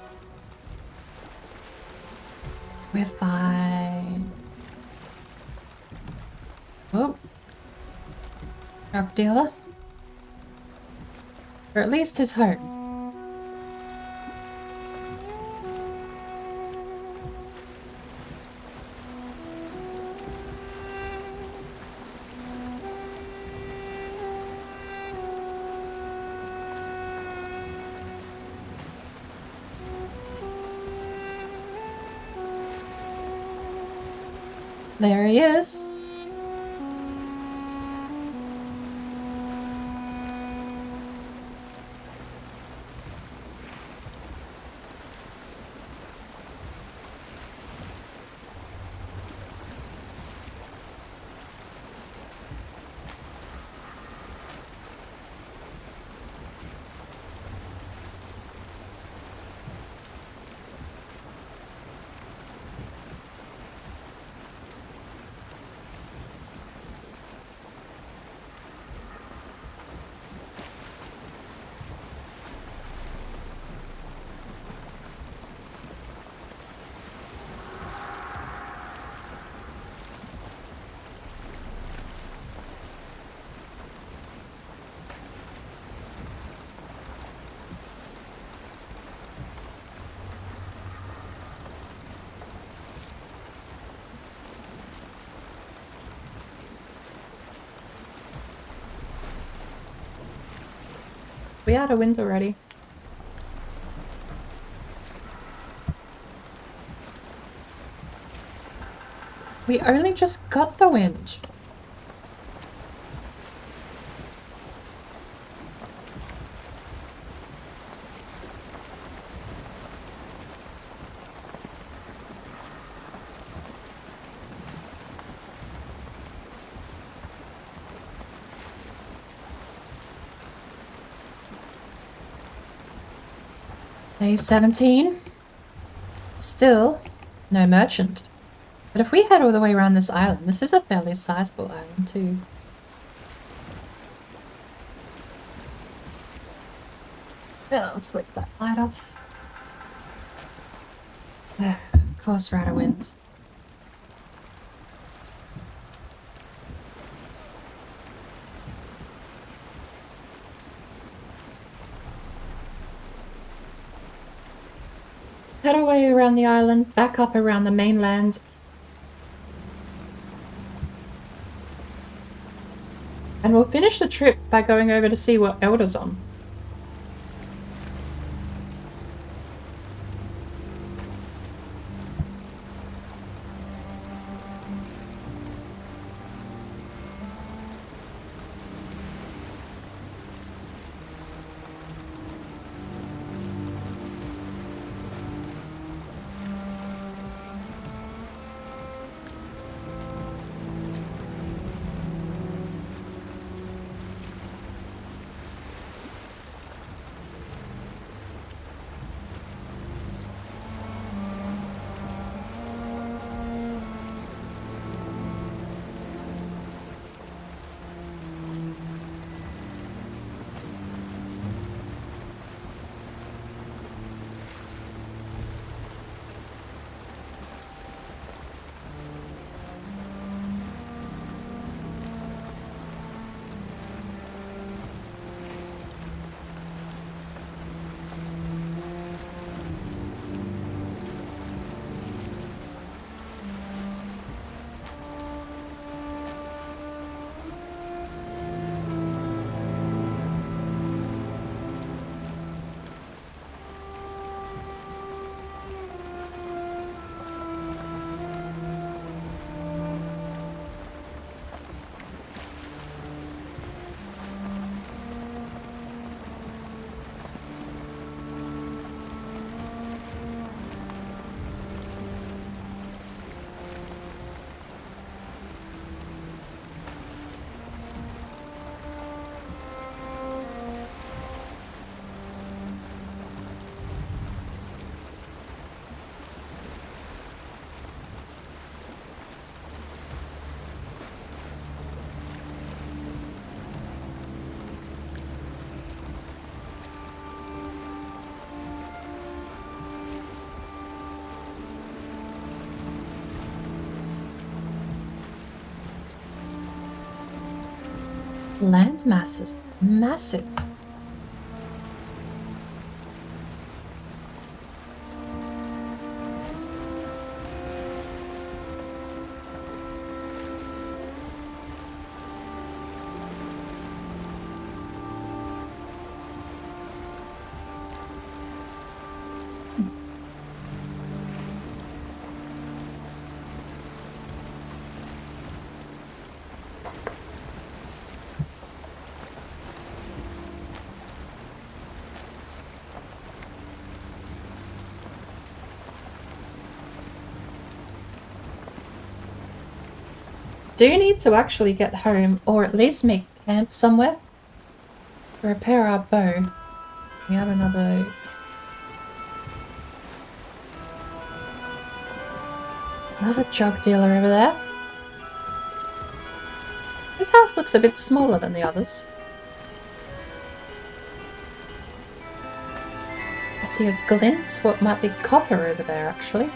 We're fine. Oh. Drug dealer. Or at least his home. There he is. We had a wind already. We only just got the wind. Day 17. Still no merchant. But if we head all the way around this island, this is a fairly sizable island too. I'll flick that light off. Of course, Rada wins. Head our way around the island, back up around the mainland. And we'll finish the trip by going over to see what Elder's on. Land masses, massive. Do need to actually get home, or at least make camp somewhere. Repair our bow. We have another... Another jug dealer over there. This house looks a bit smaller than the others. I see a glint, what might be copper over there actually.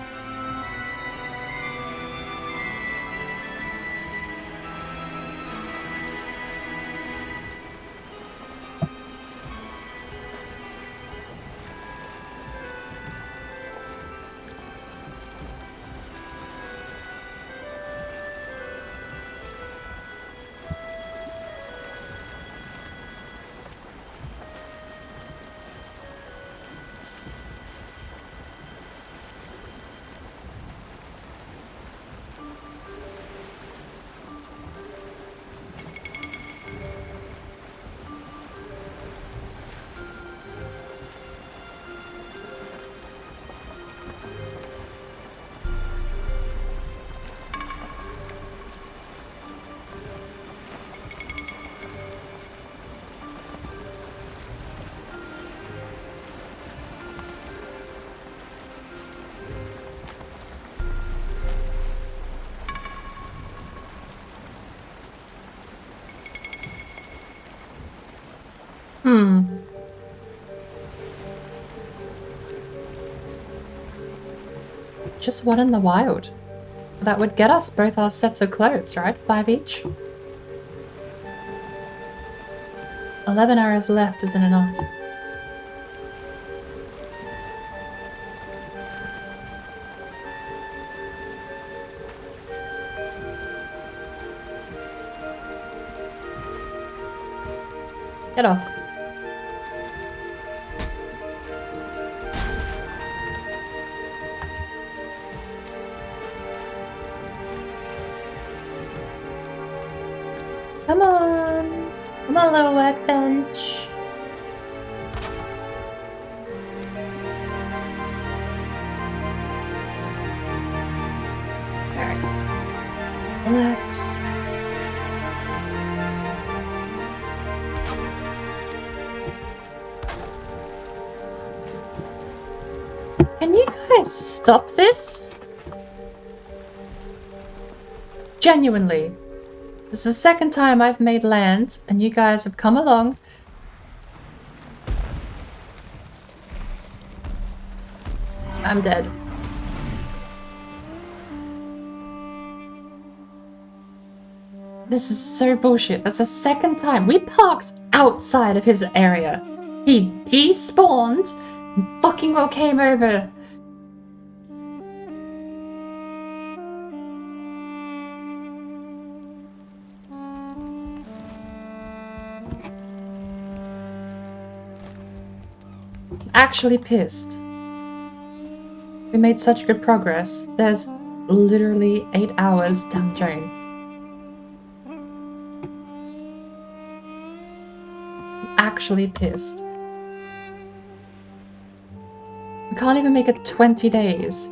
Hmm. Just one in the wild. That would get us both our sets of clothes, right? 5 each. 11 hours left isn't enough. Get off. Come on. Come on, little workbench. Alright. Let's... Can you guys stop this? Genuinely. This is the second time I've made land, and you guys have come along. I'm dead. This is so bullshit. That's the second time. We parked outside of his area. He despawned and fucking well came over. Actually pissed. We made such good progress. There's literally 8 hours down the drain. Actually pissed. We can't even make it 20 days.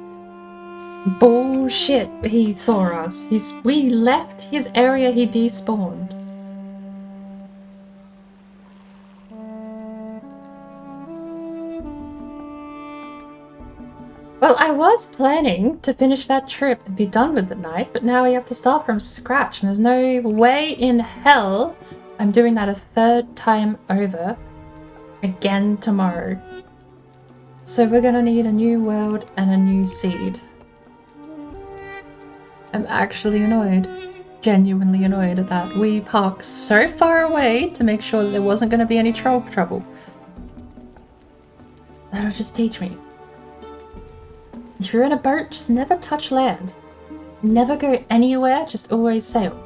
Bullshit, he saw us. We left his area, he despawned. Well, I was planning to finish that trip and be done with the night, but now we have to start from scratch, and there's no way in hell I'm doing that a third time over again tomorrow. So we're gonna need a new world and a new seed. I'm actually annoyed. Genuinely annoyed at that. We parked so far away to make sure there wasn't gonna be any troll trouble. That'll just teach me. If you're in a boat, just never touch land. Never go anywhere, just always sail.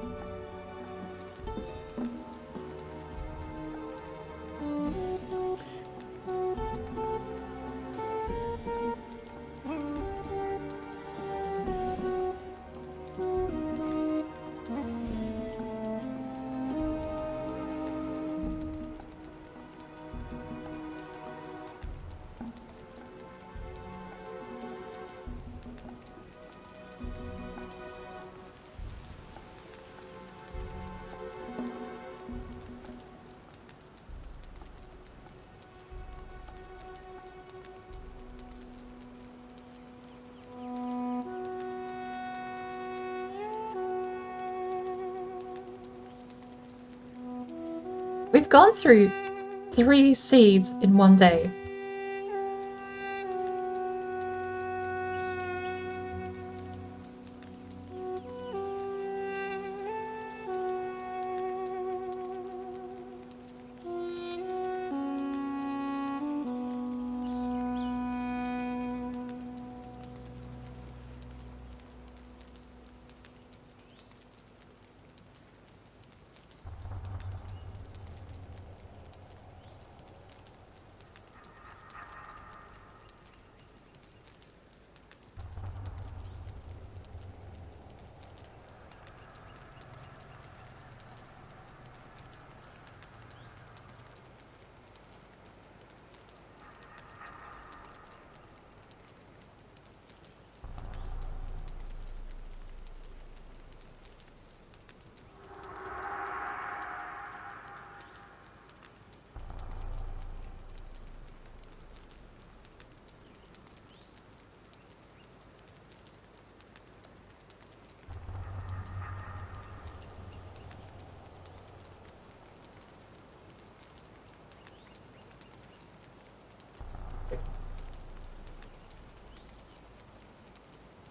We've gone through 3 seeds in one day.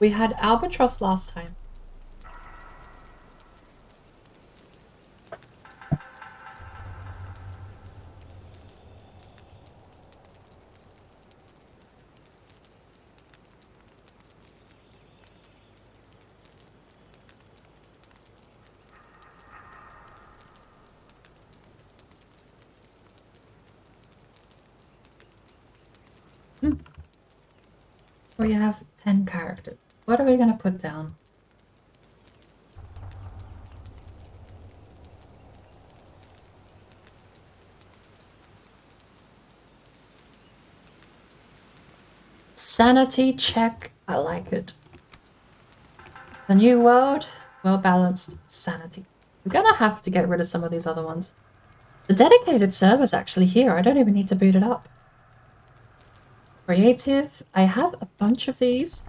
We had Albatross last time. We have 10 characters. What are we going to put down? Sanity check. I like it. The new world, well-balanced sanity. We're going to have to get rid of some of these other ones. The dedicated server's actually here. I don't even need to boot it up. Creative. I have a bunch of these.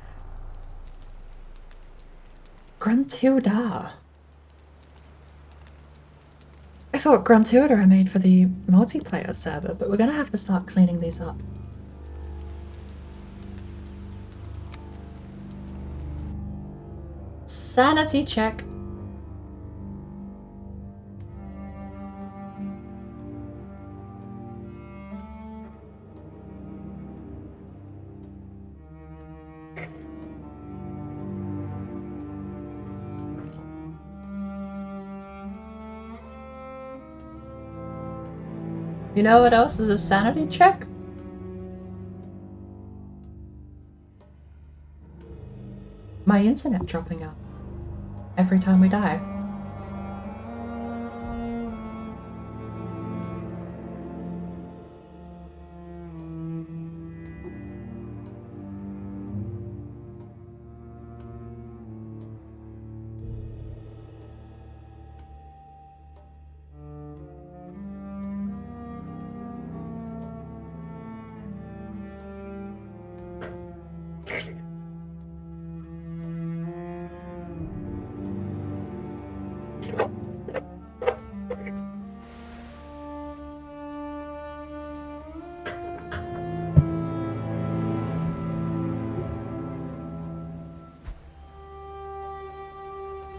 Gruntilda. I thought Gruntilda I made for the multiplayer server, but we're going to have to start cleaning these up. Sanity check. You know what else is a sanity check? My internet dropping out every time we die.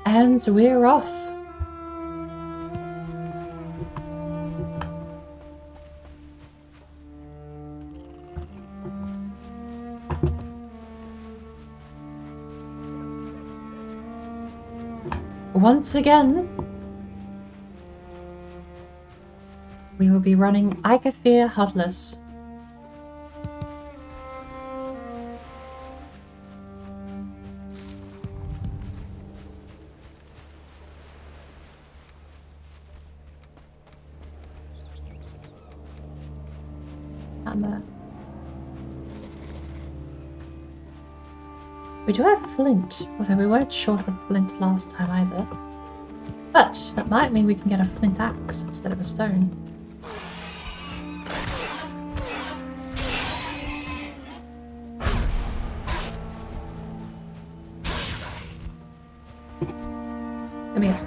And we're off. Once again, we will be running Ikathir Hudless. We do have flint, although we weren't short on flint last time either. But that might mean we can get a flint axe instead of a stone. Come here.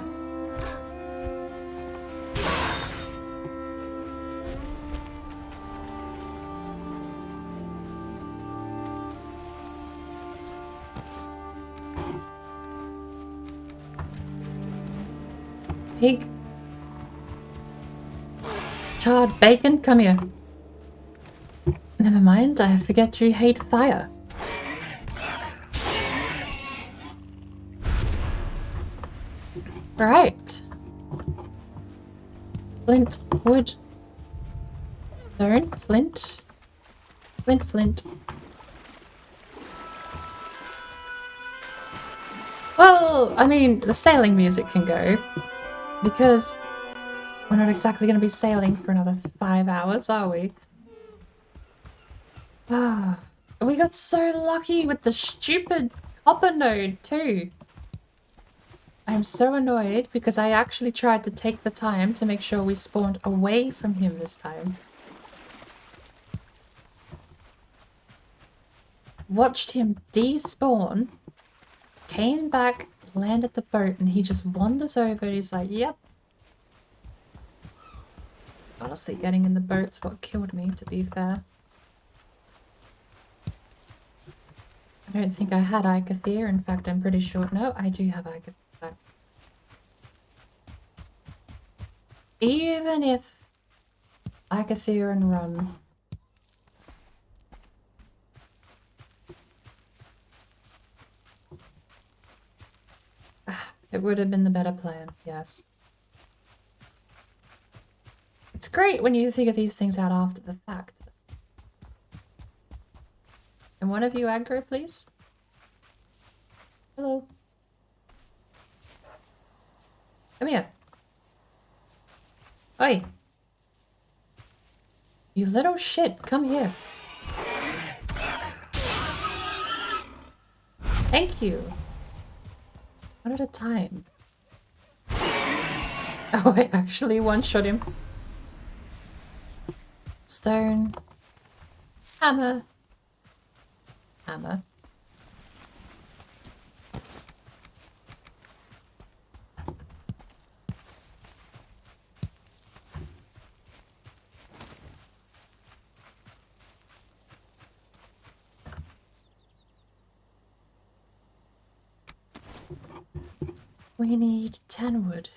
Pig. Charred bacon, come here. Never mind, I forget you hate fire. Right. Flint, wood. Stone, flint. Flint, flint. Well, I mean, the sailing music can go. Because we're not exactly going to be sailing for another 5 hours, are we? Ah, we got so lucky with the stupid copper node too. I am so annoyed because I actually tried to take the time to make sure we spawned away from him this time. Watched him despawn, came back, landed the boat, and he just wanders over and he's like, yep. Honestly, getting in the boat's what killed me, to be fair. I don't think I had Icathir. In fact, I'm pretty sure. No, I do have Icathir. Even if Icathir and run. It would have been the better plan, yes. It's great when you figure these things out after the fact. And one of you aggro, please? Hello. Come here. Oi. You little shit, come here. Thank you. One at a time. Oh, I actually one-shot him. Stone. Hammer. Hammer. We need 10 wood.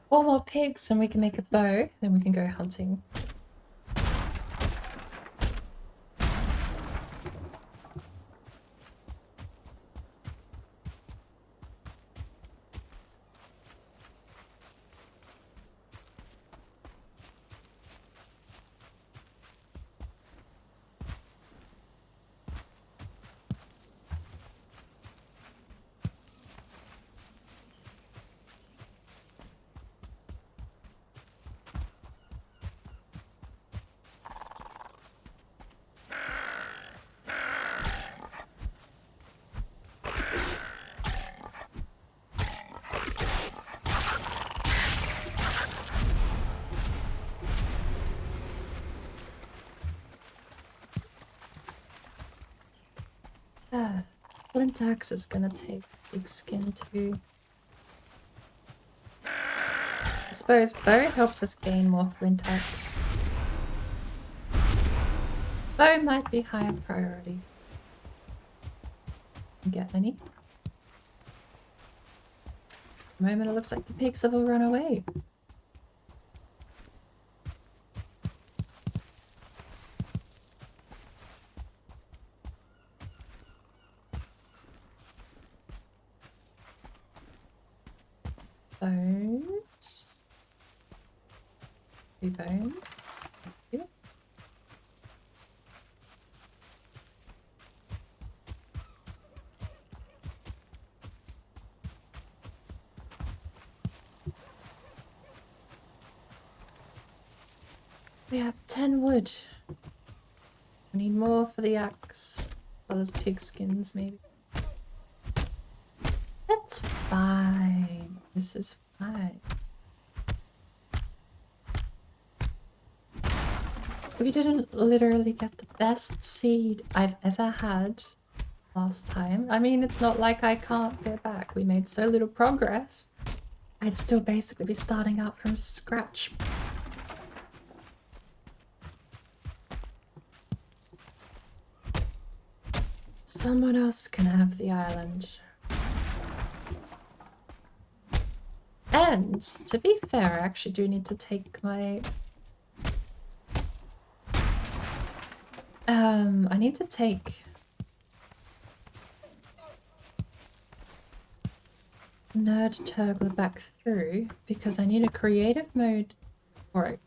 Four more pigs and we can make a bow, then we can go hunting. Flint axe is gonna take big skin too. I suppose bow helps us gain more flint axe. Bow might be higher priority. Get any? The moment it looks like the pigs have all run away. Bones. 2 bones. Thank you. We have 10 wood. We need more for the axe. As well as pig skins, maybe. That's fine. This is fine. We didn't literally get the best seed I've ever had last time. I mean, it's not like I can't go back. We made so little progress. I'd still basically be starting out from scratch. Someone else can have the island. And, to be fair, I actually do need to take my... I need to take... Nerd Turgler back through, because I need a creative mode, or I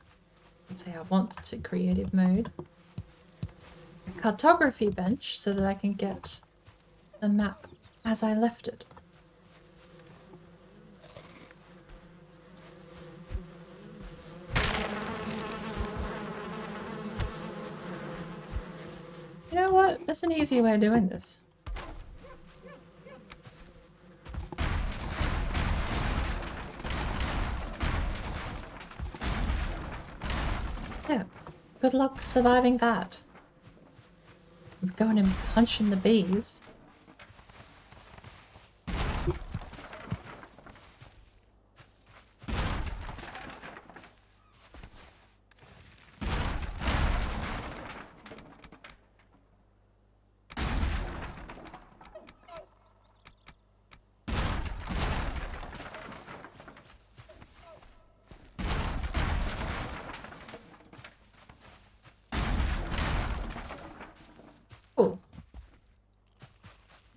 would say I want to creative mode, a cartography bench so that I can get the map as I left it. You know what? There's an easy way of doing this. Yeah. Good luck surviving that. I'm going and punching the bees. Cool.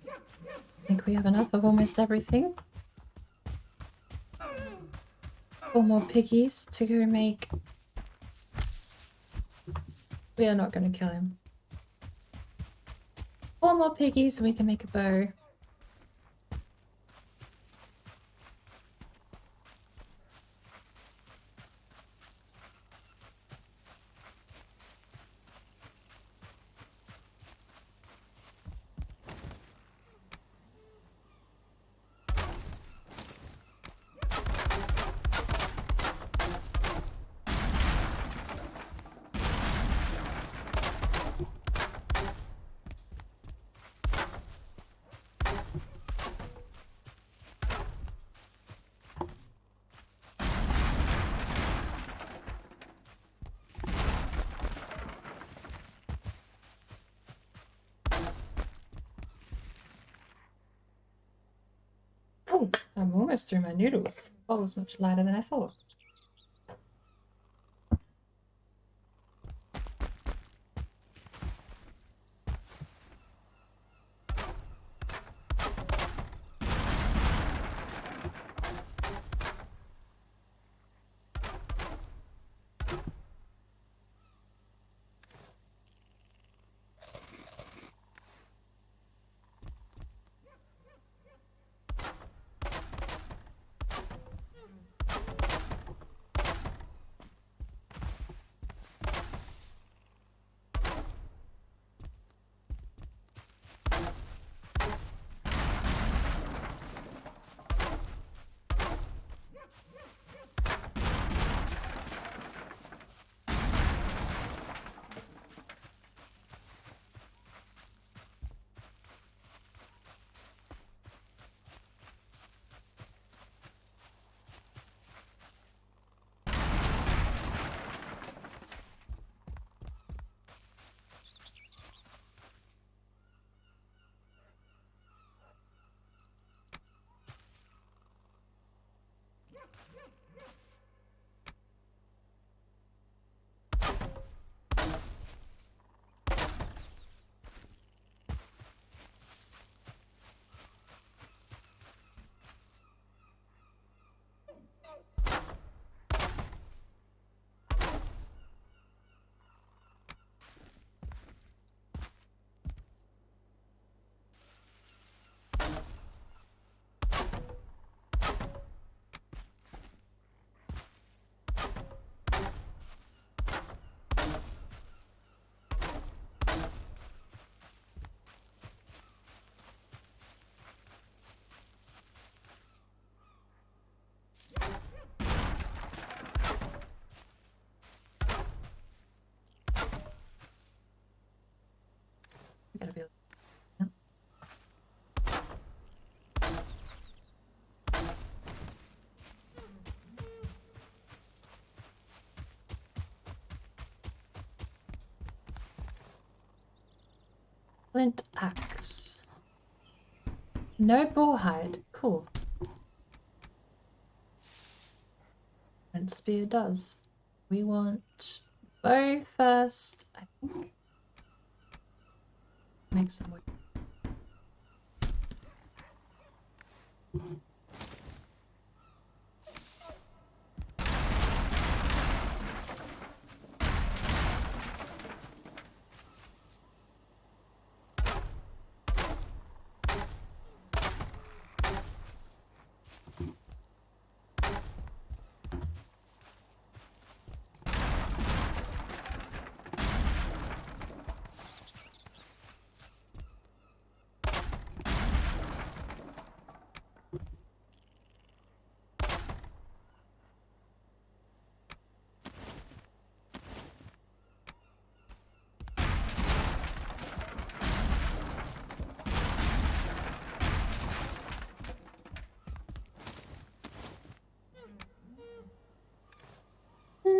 I think we have enough of almost everything. 4 more piggies to go make. We are not going to kill him. 4 more piggies and we can make a bow. Oh, I'm almost through my noodles. Oh, it was much lighter than I thought. Gotta be. Yeah. Flint axe. No boar hide. Cool. And spear does. We want bow first, I think. Make some wood.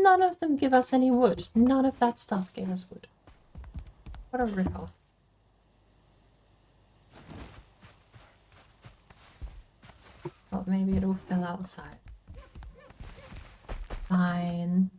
none of them give us any wood. None of that stuff gave us wood. What a ripoff. Well, maybe it'll fill outside. Fine.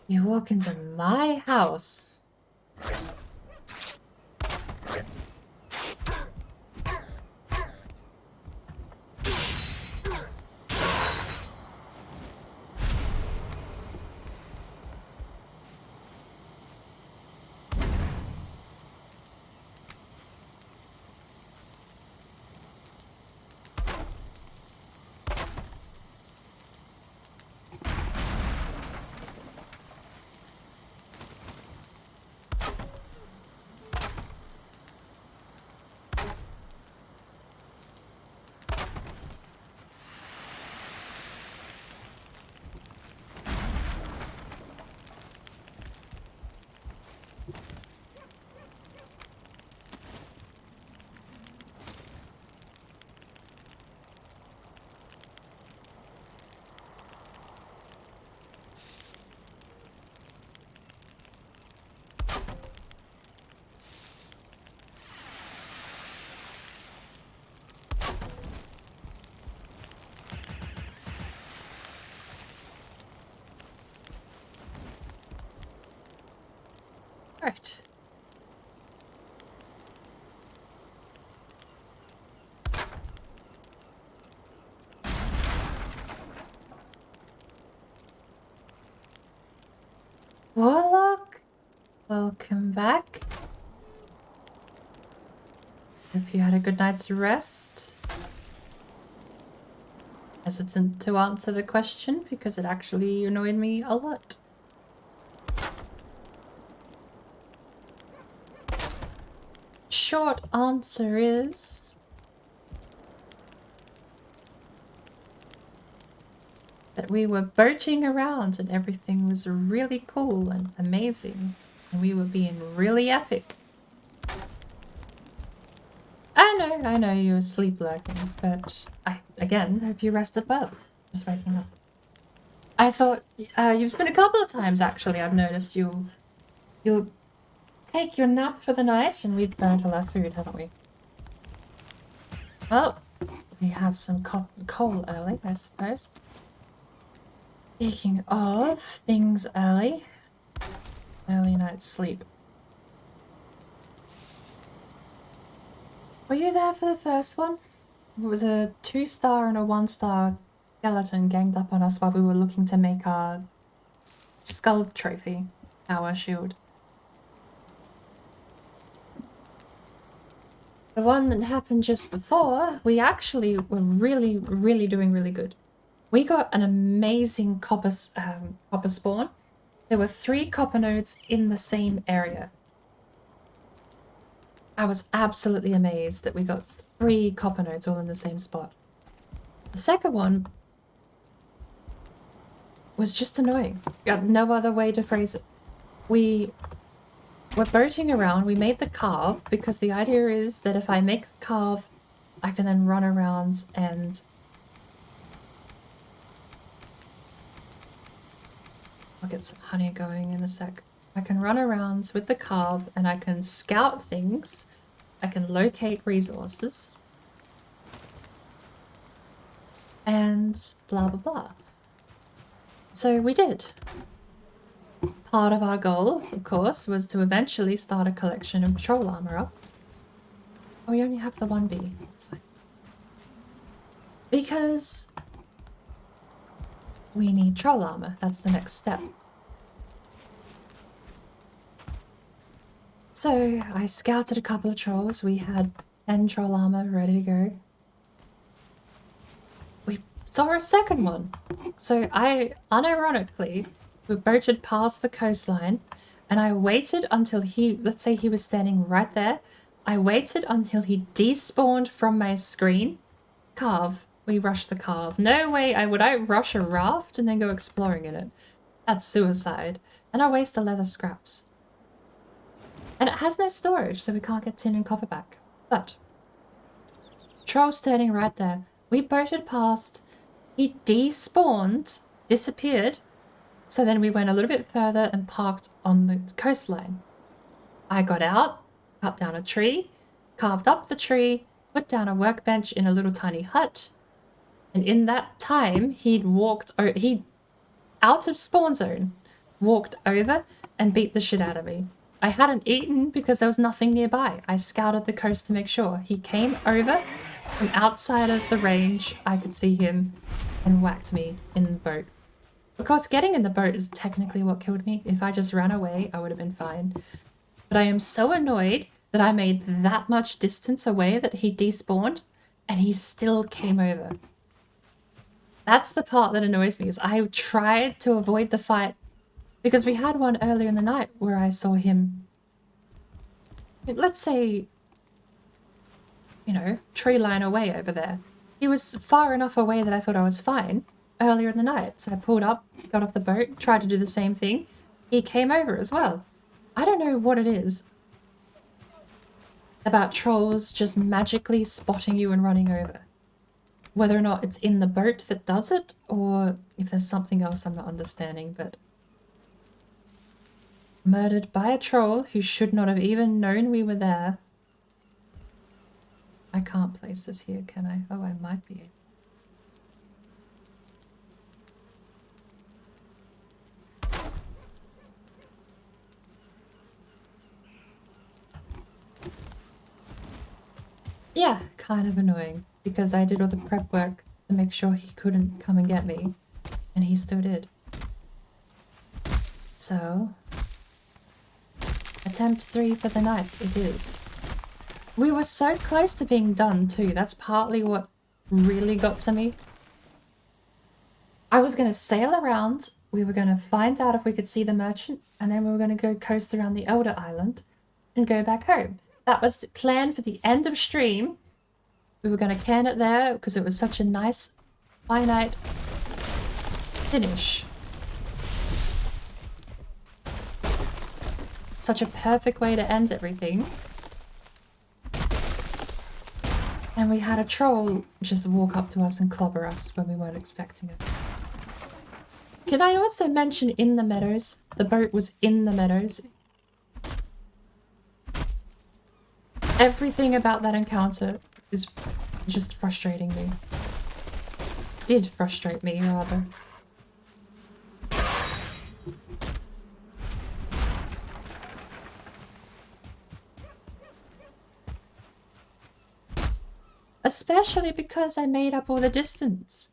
You walk into my house. Right. Warlock, welcome back. Hope you had a good night's rest. Hesitant to answer the question because it actually annoyed me a lot. short answer is that we were boating around and everything was really cool and amazing. And we were being really epic. I know you were sleepwalking, but I, again, hope you rested well. Just waking up. I thought, you've been a couple of times actually, I've noticed you'll take your nap for the night, and we've burnt all our food, haven't we? Well, we have some coal early, I suppose. Speaking of things early night's sleep. Were you there for the first one? It was a 2-star and a 1-star skeleton ganged up on us while we were looking to make our skull trophy, our shield. The one that happened just before, we actually were really doing really good. We got an amazing copper spawn. There were 3 copper nodes in the same area. I was absolutely amazed that we got 3 copper nodes all in the same spot. The second one was just annoying. Got no other way to phrase it. We were boating around, we made the carve, because the idea is that if I make the carve, I can then run around and I'll get some honey going in a sec. I can run around with the carve and I can scout things. I can locate resources. And blah blah blah. So we did. Part of our goal, of course, was to eventually start a collection of troll armor up. Oh, we only have the 1B. That's fine. Because we need troll armor. That's the next step. So I scouted a couple of trolls. We had 10 troll armor ready to go. We saw a second one. So I, unironically, we boated past the coastline and I waited until he, let's say he was standing right there. I waited until he despawned from my screen. Carve. We rushed the carve. No way would I rush a raft and then go exploring in it. That's suicide. And I waste the leather scraps. And it has no storage, so we can't get tin and copper back. But troll standing right there. We boated past. He despawned, disappeared. So then we went a little bit further and parked on the coastline. I got out, cut down a tree, carved up the tree, put down a workbench in a little tiny hut. And in that time, he'd out of spawn zone, walked over and beat the shit out of me. I hadn't eaten because there was nothing nearby. I scouted the coast to make sure. He came over from outside of the range. I could see him and whacked me in the boat. Of course, getting in the boat is technically what killed me. If I just ran away, I would have been fine. But I am so annoyed that I made that much distance away that he despawned and he still came over. That's the part that annoys me, is I tried to avoid the fight because we had one earlier in the night where I saw him, let's say, you know, tree line away over there. He was far enough away that I thought I was fine earlier in the night. So I pulled up, got off the boat, tried to do the same thing. He came over as well. I don't know what it is about trolls just magically spotting you and running over. Whether or not it's in the boat that does it, or if there's something else I'm not understanding, but murdered by a troll who should not have even known we were there. I can't place this here, can I? Oh, I might be able. Yeah, kind of annoying, because I did all the prep work to make sure he couldn't come and get me, and he still did. So, attempt 3 for the night, it is. We were so close to being done too, that's partly what really got to me. I was going to sail around, we were going to find out if we could see the merchant, and then we were going to go coast around the Elder Island and go back home. That was the plan for the end of stream. We were going to can it there because it was such a nice, finite finish. Such a perfect way to end everything. And we had a troll just walk up to us and clobber us when we weren't expecting it. Can I also mention in the meadows? The boat was in the meadows. Everything about that encounter is just frustrating me. Did frustrate me, rather. Especially because I made up all the distance.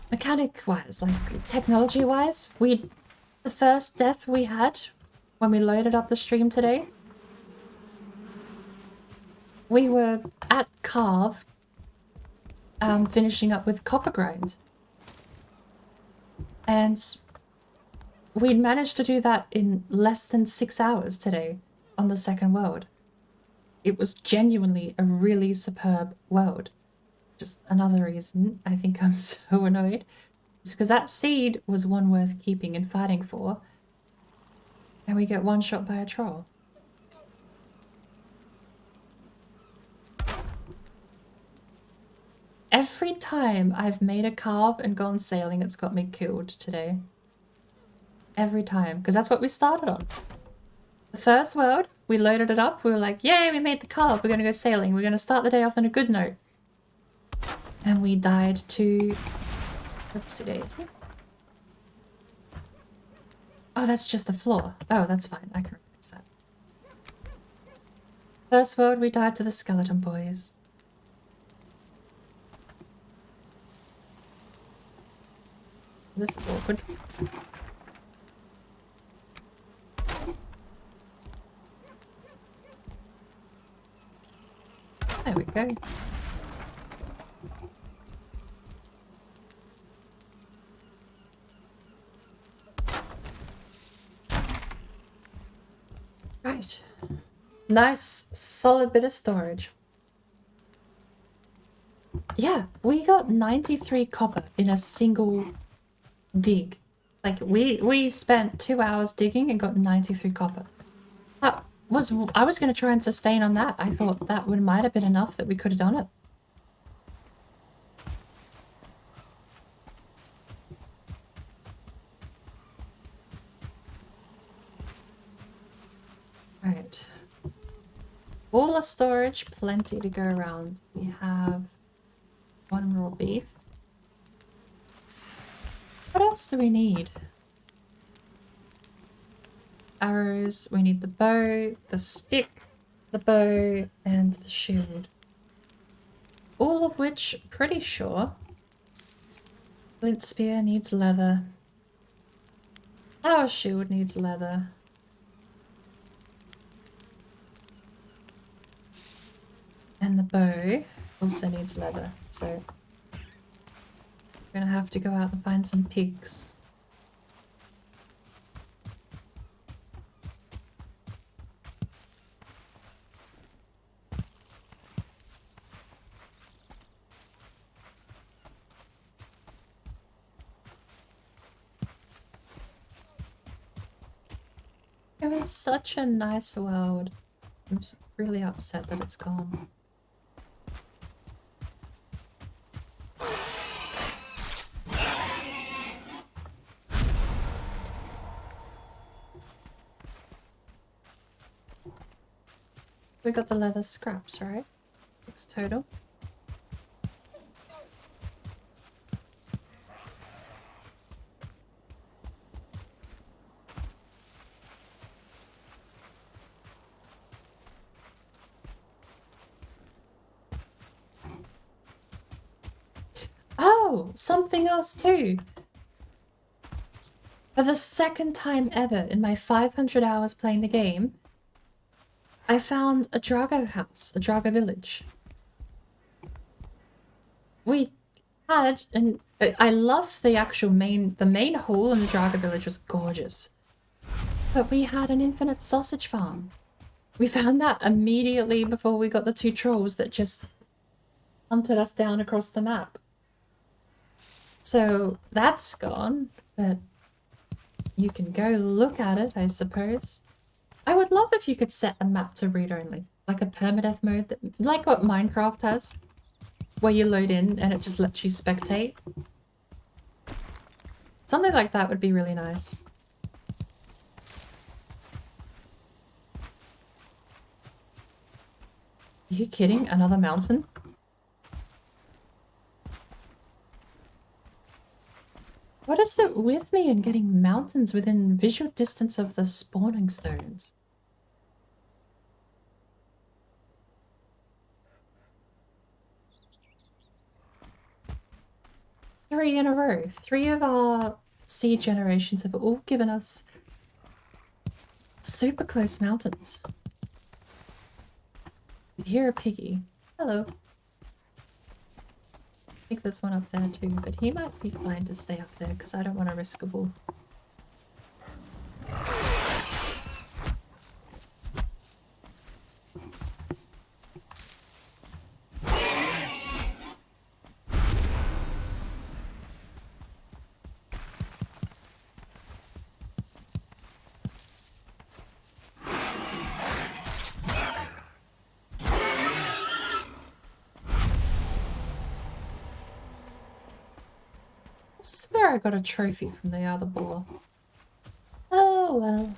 Mechanic-wise, like technology-wise, the first death we had when we loaded up the stream today, we were at Carve, finishing up with Copper Grind. And we'd managed to do that in less than 6 hours today on the second world. It was genuinely a really superb world. Just another reason I think I'm so annoyed is because that seed was one worth keeping and fighting for. And we get one shot by a troll. Every time I've made a carve and gone sailing, it's got me killed today. Every time, because that's what we started on. The first world, we loaded it up, we were like, yay, we made the carve, we're gonna go sailing, we're gonna start the day off on a good note. And we died to... Oopsie daisy. Oh, that's just the floor. Oh, that's fine, I can replace that. First world, we died to the skeleton boys. This is awkward. There we go. Right. Nice, solid bit of storage. Yeah, we got 93 copper in a single dig. Like, we spent 2 hours digging and got 93 copper. I was going to try and sustain on that. I thought that might have been enough that we could have done it. Right. All the storage, plenty to go around. We have 1 raw beef. What else do we need? Arrows, we need the bow, the stick, the bow, and the shield. All of which, pretty sure. Flint spear needs leather. Our shield needs leather. And the bow also needs leather, so we're gonna have to go out and find some pigs. It was such a nice world. I'm really upset that it's gone. We got the leather scraps, right? 6 total. Oh, something else too. For the second time ever in my 500 hours playing the game, I found a Drago house, a Drago village. We had, and I love the actual the main hall in the Drago village was gorgeous. But we had an infinite sausage farm. We found that immediately before we got the 2 trolls that just hunted us down across the map. So that's gone, but you can go look at it, I suppose. I would love if you could set a map to read-only, like a permadeath mode, that, like what Minecraft has, where you load in and it just lets you spectate. Something like that would be really nice. Are you kidding? Another mountain? What is it with me and getting mountains within visual distance of the spawning stones? Three in a row. 3 of our seed generations have all given us super close mountains. I hear a piggy. Hello. I think there's one up there too, but he might be fine to stay up there because I don't want to risk a wolf. I swear I got a trophy from the other boar. Oh well.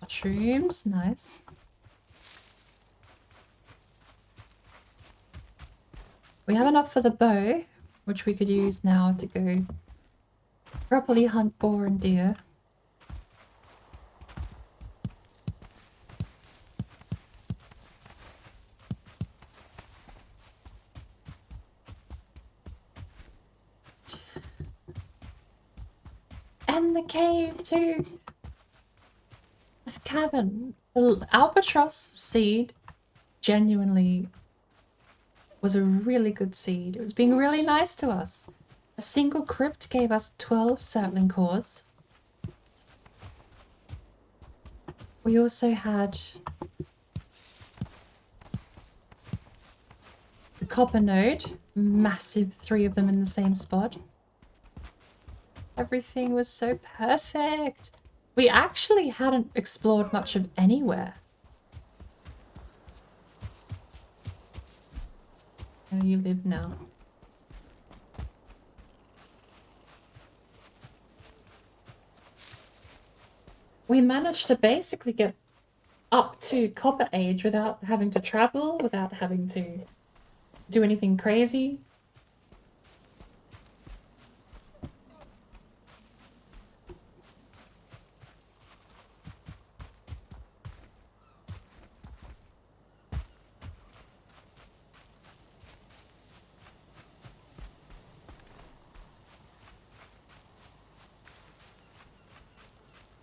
Mushrooms, nice. We have enough for the bow, which we could use now to go properly hunt boar and deer. And the cave too. The cavern. The albatross seed genuinely was a really good seed. It was being really nice to us. A single crypt gave us 12 sapling cores. We also had the copper node, massive, 3 of them in the same spot. Everything was so perfect. We actually hadn't explored much of anywhere. Where you live now. We managed to basically get up to Copper Age without having to travel, without having to do anything crazy.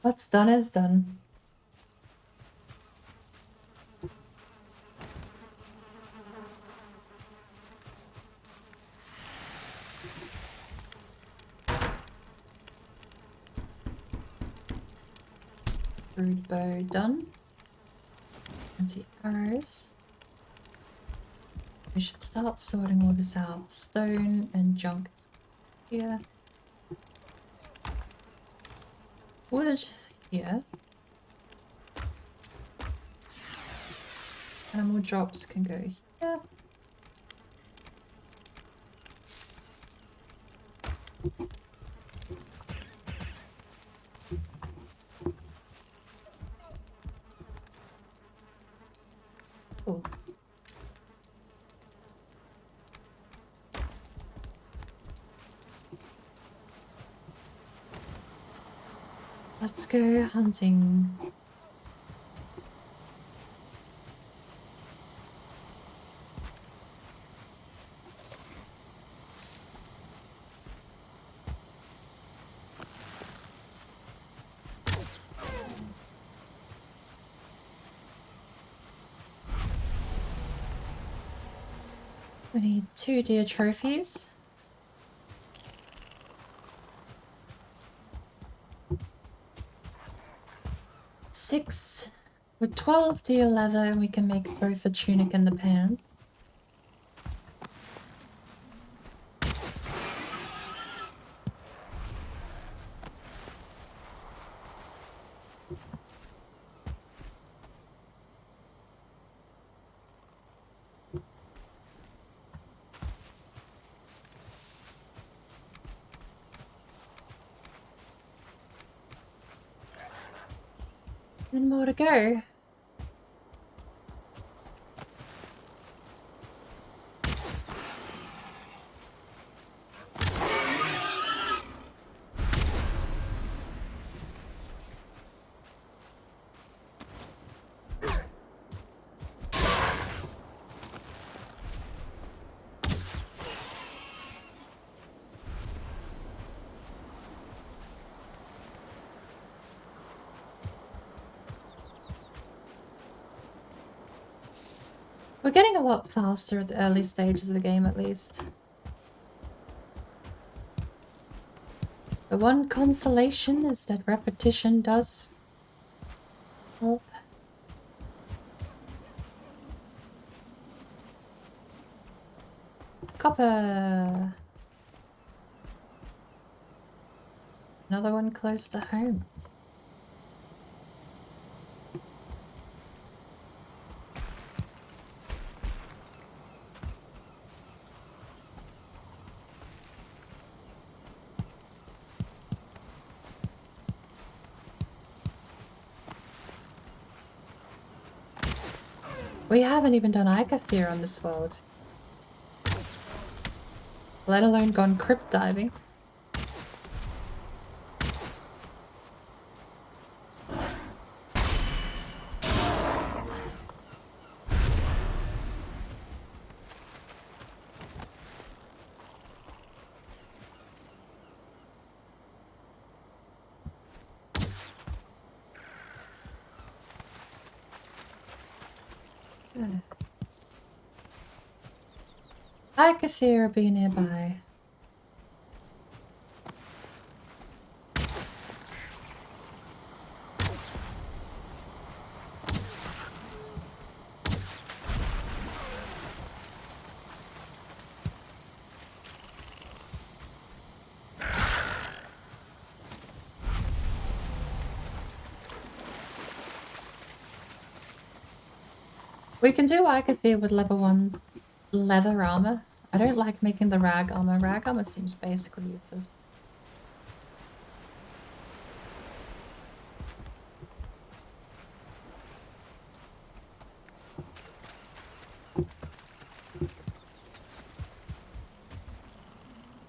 What's done is done. Brood bow done. 20 arrows. We should start sorting all this out. Stone and junk here. Wood here. Animal drops can go here. Cool. Let's go hunting. We need 2 deer trophies. 6 with 12 deer leather, and we can make both the tunic and the pants. And more to go. We're getting a lot faster at the early stages of the game, at least. The one consolation is that repetition does help. Copper! Another one close to home. We haven't even done Ikathir on this world. Let alone gone crypt diving. Ikathir will be nearby. We can do Ikathir with level 1 leather armor. I don't like making the rag armor. Rag armor seems basically useless.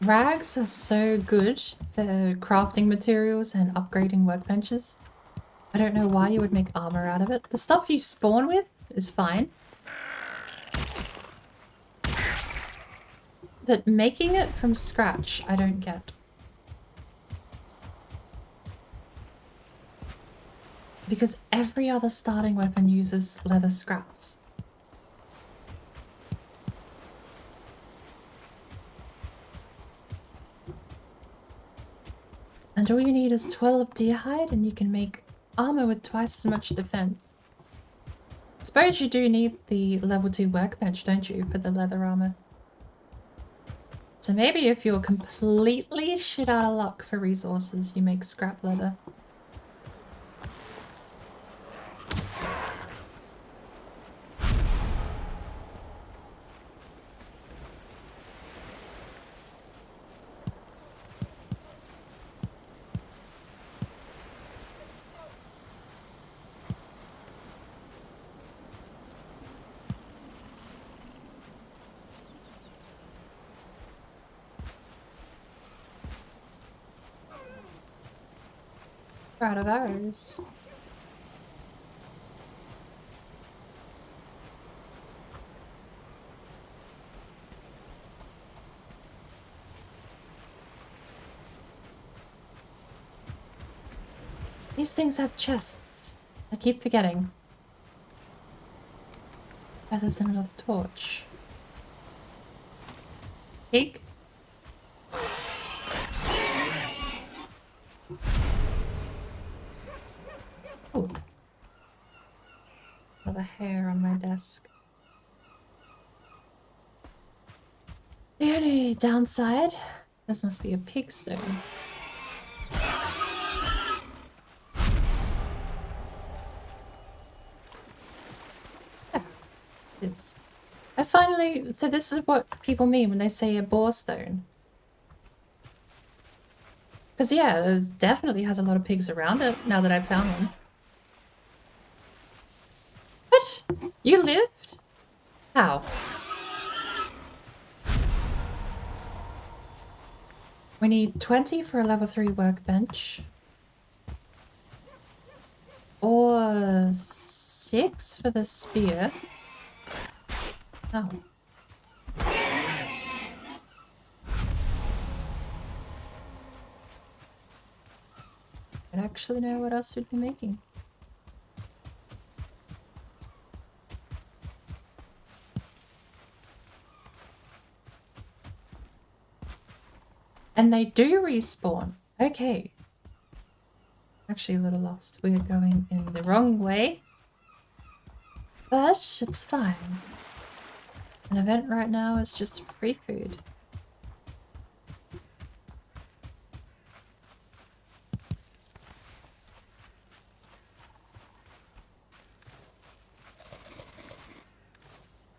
Rags are so good for crafting materials and upgrading workbenches. I don't know why you would make armor out of it. The stuff you spawn with is fine. But making it from scratch, I don't get. Because every other starting weapon uses leather scraps. And all you need is 12 deer hide and you can make armor with twice as much defense. I suppose you do need the level 2 workbench, don't you, for the leather armor? So maybe if you're completely shit out of luck for resources, you make scrap leather. Out of arrows. These things have chests. I keep forgetting. Oh, there's another torch. Peek. Ooh. lot of hair on my desk. The only downside, this must be a pigsty. It's, I finally, so this is what people mean when they say a boar stone. Because yeah, it definitely has a lot of pigs around it now that I've found one. What? You lived? How? We need 20 for a level 3 workbench. Or 6 for the spear. Oh. I don't actually know what else we'd be making. And they do respawn. Okay. Actually a little lost. We're going in the wrong way. But it's fine. An event right now is just free food.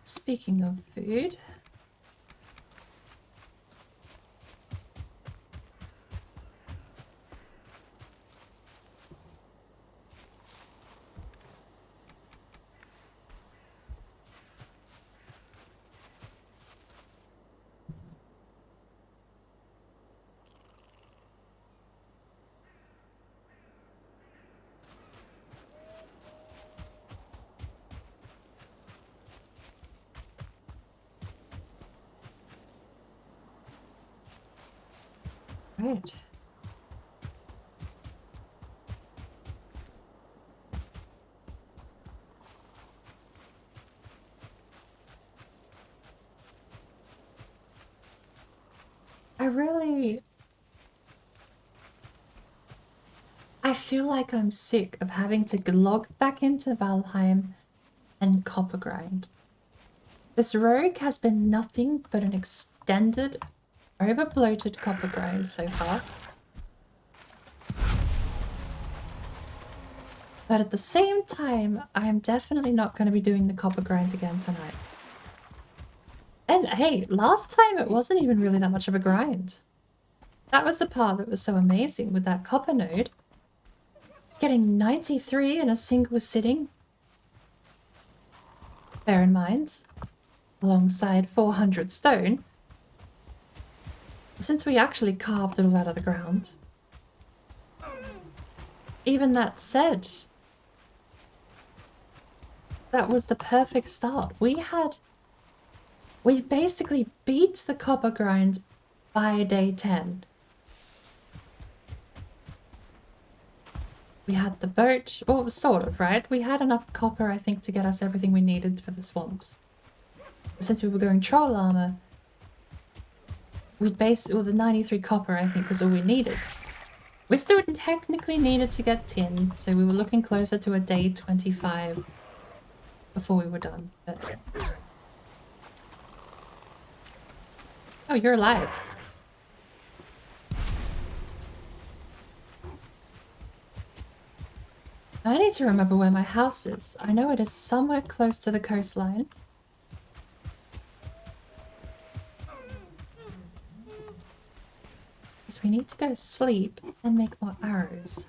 Speaking of food... Right. I feel like I'm sick of having to log back into Valheim and copper grind. This rogue has been nothing but an extended, over-bloated copper grind so far. But at the same time, I'm definitely not going to be doing the copper grind again tonight. And hey, last time it wasn't even really that much of a grind. That was the part that was so amazing with that copper node. Getting 93 in a single sitting. Bear in mind, alongside 400 stone, since we actually carved it all out of the ground. Even that said, that was the perfect start. We basically beat the copper grind by day 10. We had the boat, well, sort of, right? We had enough copper, I think, to get us everything we needed for the swamps. Since we were going troll armor, the 93 copper, I think, was all we needed. We still technically needed to get tin, so we were looking closer to a day 25 before we were done. But... Oh, you're alive. I need to remember where my house is. I know it is somewhere close to the coastline. Because we need to go sleep and make more arrows.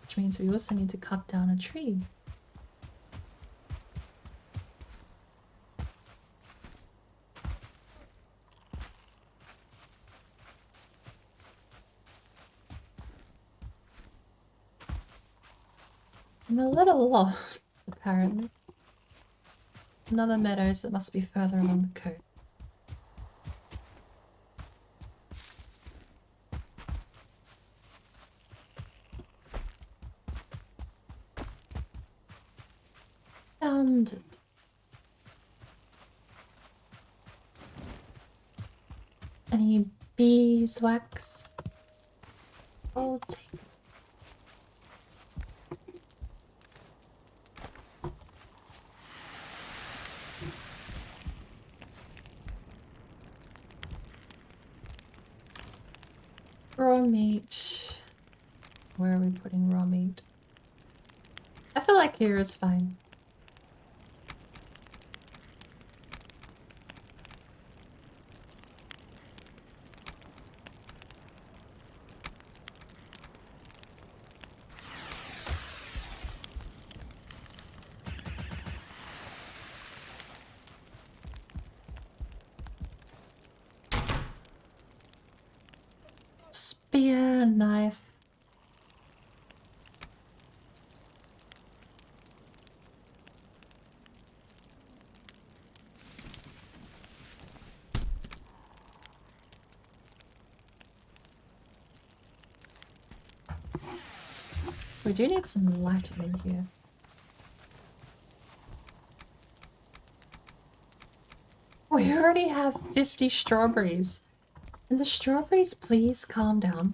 Which means we also need to cut down a tree. I'm a little lost, apparently. Another meadows that must be further along the coast. Found it. Any beeswax? I'll take it. Raw meat. Where are we putting raw meat? I feel like here is fine. Spear, knife. We do need some lighting in here. We already have 50 strawberries. And the strawberries, please calm down.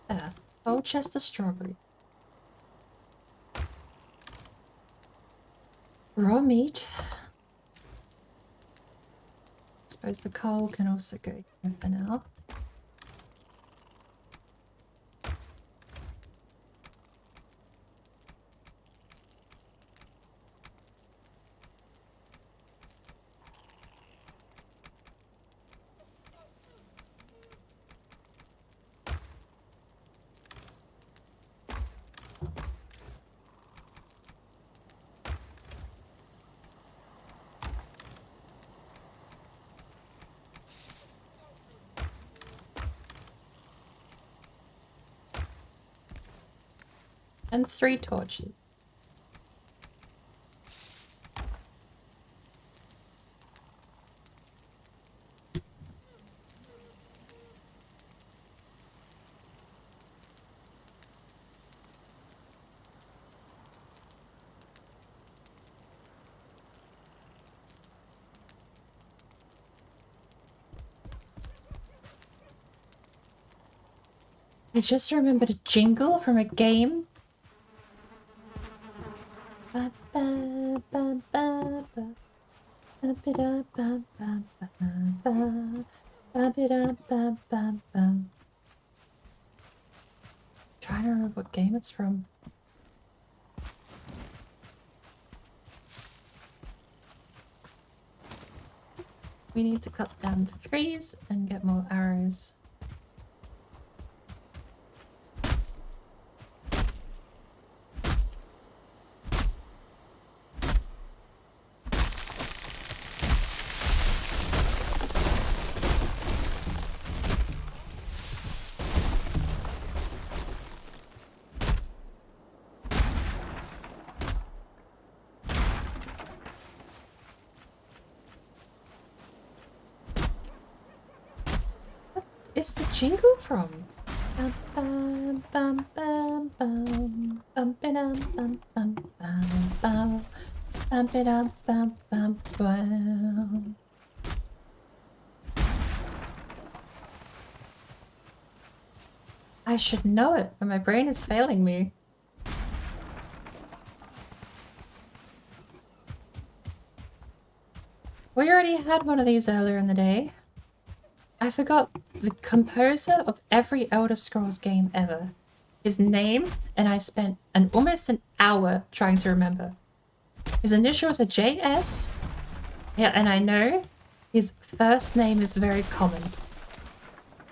There. Whole chest of strawberry. Raw meat. Suppose the coal can also go here for now. And 3 torches. I just remembered a jingle from a game. Ba, ba, ba, ba, ba. Ba, ba, da, ba, ba, ba, ba. Ba, ba, da, ba, ba, ba. Trying to remember what game it's from. We need to cut down the trees and get more arrows. Is the jingle from? Bum, bum, bum, bum, bum, bum, ba-dum, bum, bum, bum, bum, bum, ba-dum, bum, bum, bum. I should know it, but my brain is failing me. We already had one of these earlier in the day. I forgot the composer of every Elder Scrolls game ever. His name, and I spent almost an hour trying to remember. His initials are JS. Yeah, and I know his first name is very common.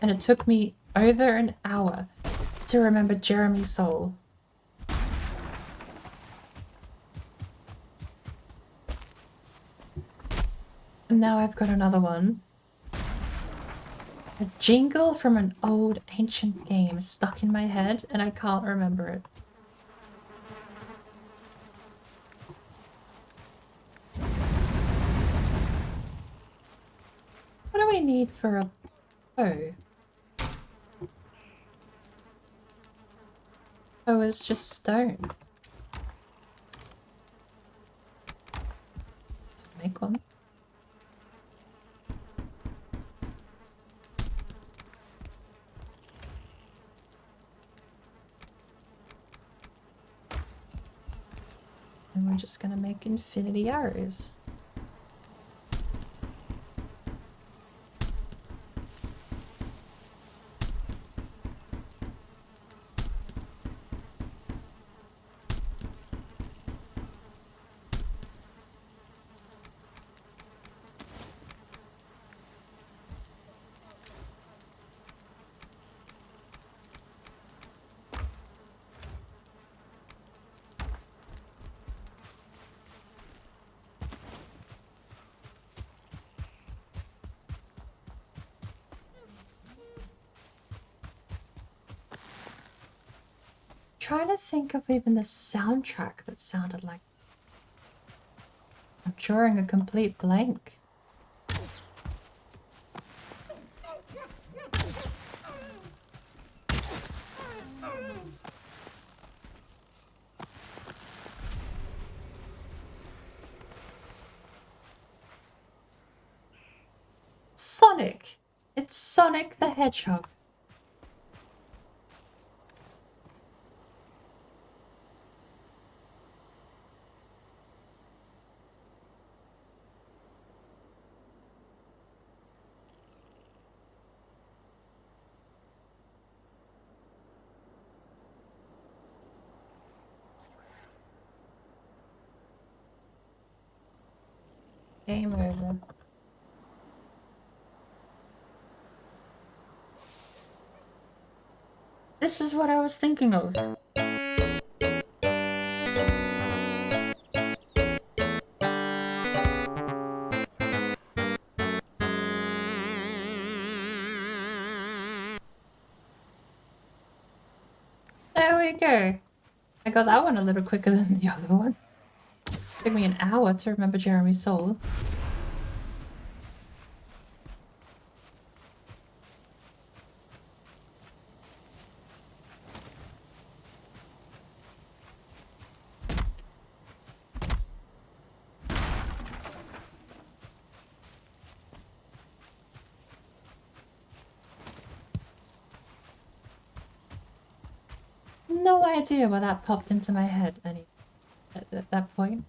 And it took me over an hour to remember Jeremy Soule. And now I've got another one. A jingle from an old ancient game stuck in my head and I can't remember it. What do we need for a bow? Oh, it's just stone. Let's make one. And we're just gonna make infinity arrows. Trying to think of even the soundtrack that sounded like. I'm drawing a complete blank. Sonic! It's Sonic the Hedgehog. Game over. This is what I was thinking of. There we go. I got that one a little quicker than the other one. Took me an hour to remember Jeremy's soul. No idea why that popped into my head at that point.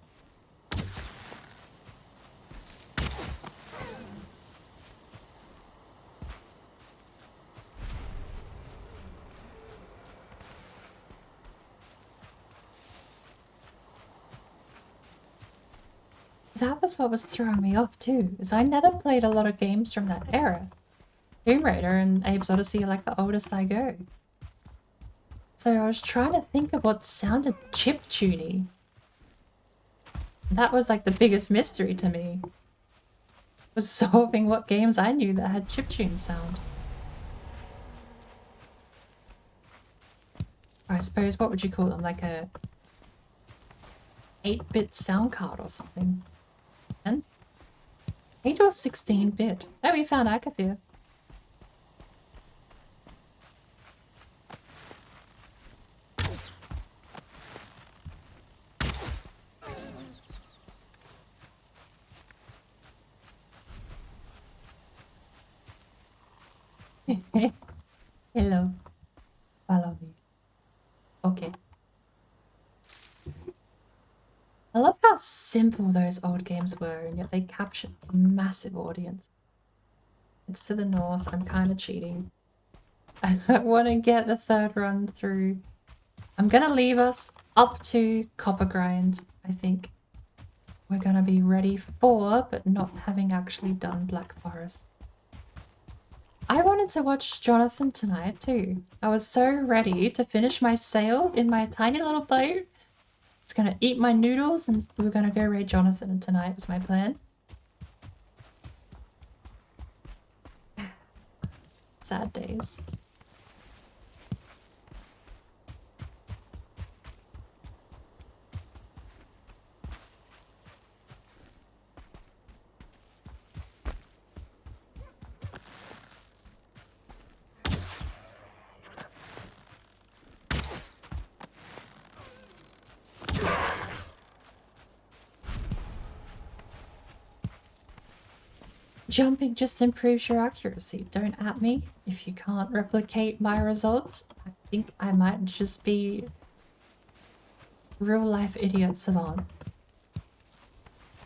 That was what was throwing me off too, is I never played a lot of games from that era. Tomb Raider and Abe's Odyssey are like the oldest I go. So I was trying to think of what sounded chiptune-y. That was like the biggest mystery to me. Was solving what games I knew that had chiptune sound. I suppose, what would you call them? Like a 8-bit sound card or something. 10? 8 or 16-bit. Oh, we found Akathir. Hello. Follow me. Okay. I love how simple those old games were, and yet they captured a massive audience. It's to the north. I'm kind of cheating. I want to get the third run through. I'm going to leave us up to Copper Grind, I think. We're going to be ready for, but not having actually done Black Forest. I wanted to watch Jonathan tonight too. I was so ready to finish my sail in my tiny little boat. It's gonna eat my noodles and we were gonna go raid Jonathan tonight was my plan. Sad days. Jumping just improves your accuracy. Don't at me if you can't replicate my results. I think I might just be real life idiot savant.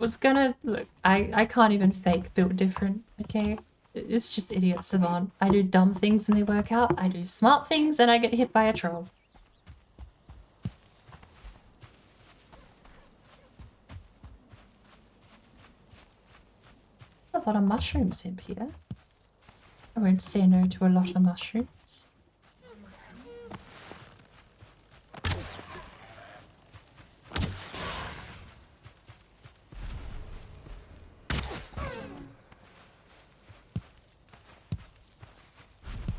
was gonna look. I can't even fake build different. Okay, it's just idiot savant. I do dumb things and they work out. I do smart things and I get hit by a troll. A lot of mushrooms in here. I won't say no to a lot of mushrooms.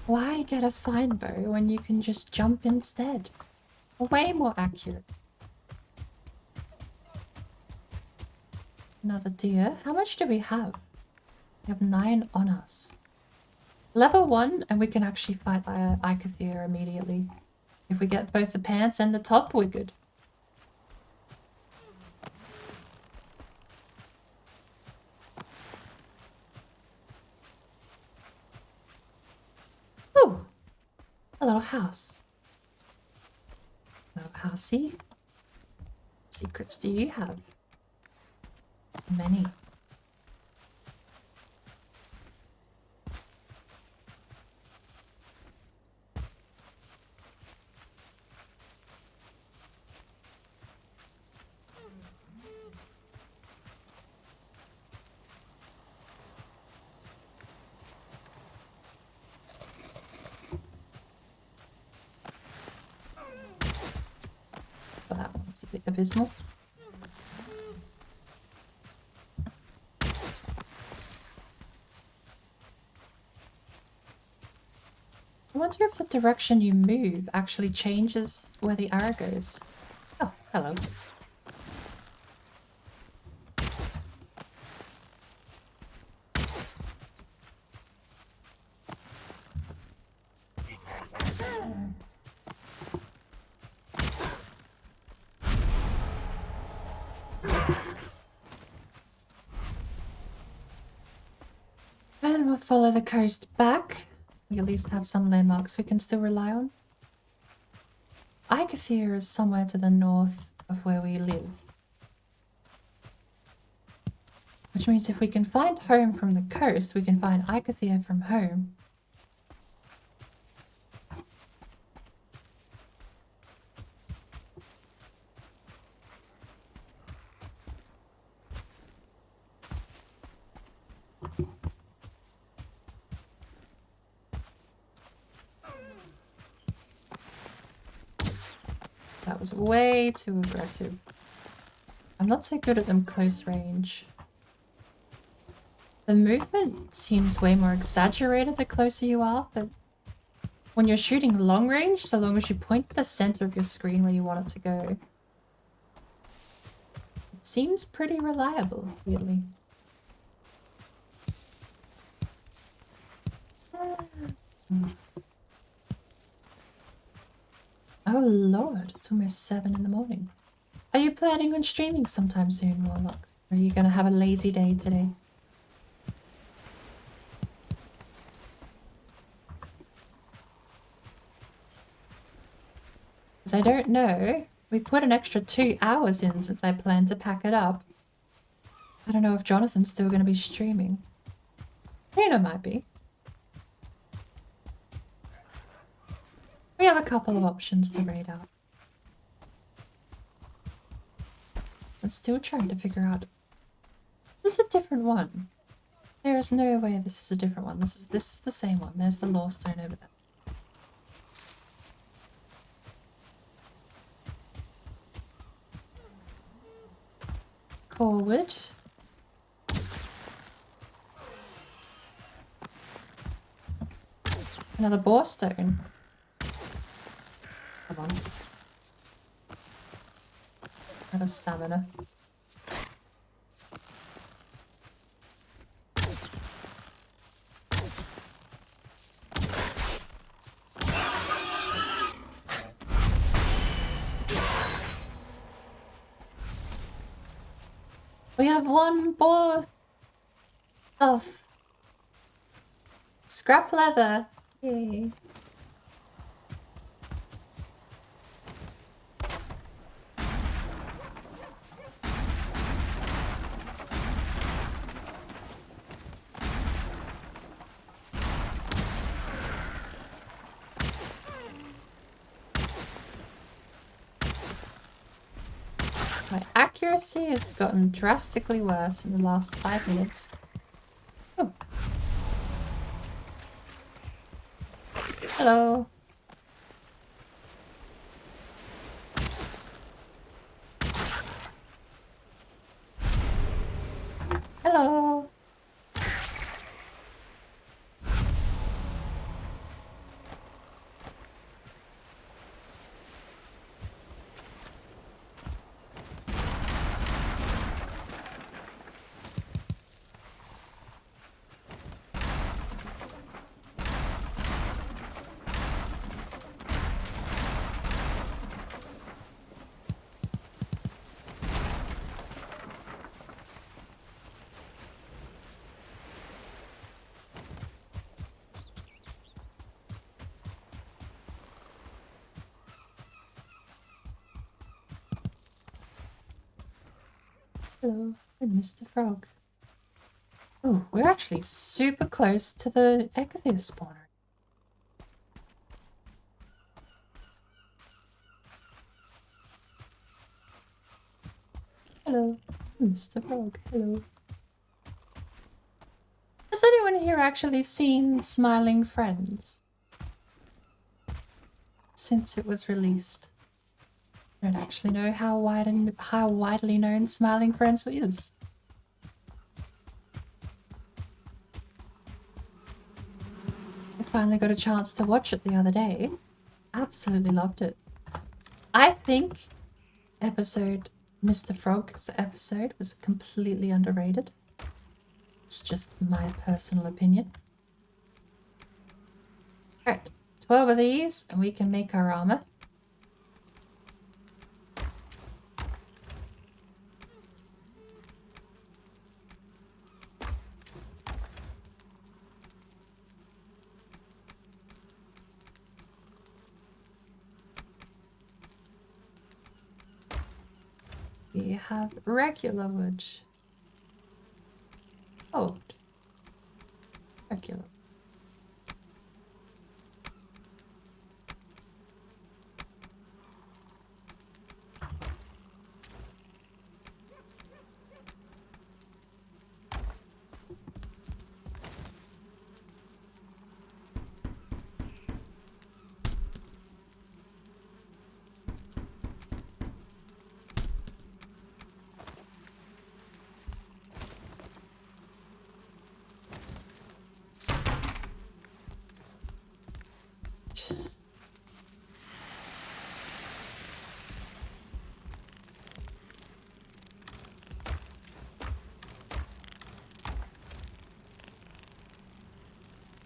Why get a fine bow when you can just jump instead? Way more accurate. Another deer. How much do we have? We have 9 on us. Level 1 and we can actually fight Icathia immediately. If we get both the pants and the top, we're good. Ooh! A little house. Little housey. Secrets do you have? Many. Well, that one was a bit abysmal. I wonder if the direction you move actually changes where the arrow goes. Oh, hello. And we'll follow the coast back. We at least have some landmarks we can still rely on. Icathia is somewhere to the north of where we live. Which means if we can find home from the coast, we can find Icathia from home. That was way too aggressive. I'm not so good at them close range. The movement seems way more exaggerated the closer you are, but when you're shooting long range, so long as you point to the center of your screen where you want it to go, it seems pretty reliable, weirdly. Oh lord, it's almost 7 in the morning. Are you planning on streaming sometime soon, Warlock? Or are you gonna have a lazy day today? Because I don't know. We've put an extra 2 hours in since I planned to pack it up. I don't know if Jonathan's still gonna be streaming. Rena might be. We have a couple of options to raid out. I'm still trying to figure out. This is a different one. There is no way this is a different one. This is the same one. There's the Law Stone over there. Forward. Another boar stone. Come on. Out of stamina. We have one boar stuff. Scrap leather. Yay. My accuracy has gotten drastically worse in the last 5 minutes. Oh. Hello. Hello. Hello, I'm Mr. Frog. Oh, we're actually super close to the Ecothere spawner. Hello, I'm Mr. Frog. Hello. Has anyone here actually seen Smiling Friends? Since it was released. I don't actually know how widely known Smiling Friends is. I finally got a chance to watch it the other day. Absolutely loved it. I think Mr. Frog's episode was completely underrated. It's just my personal opinion. Alright, 12 of these and we can make our armor. We have regular wood. Oh, regular.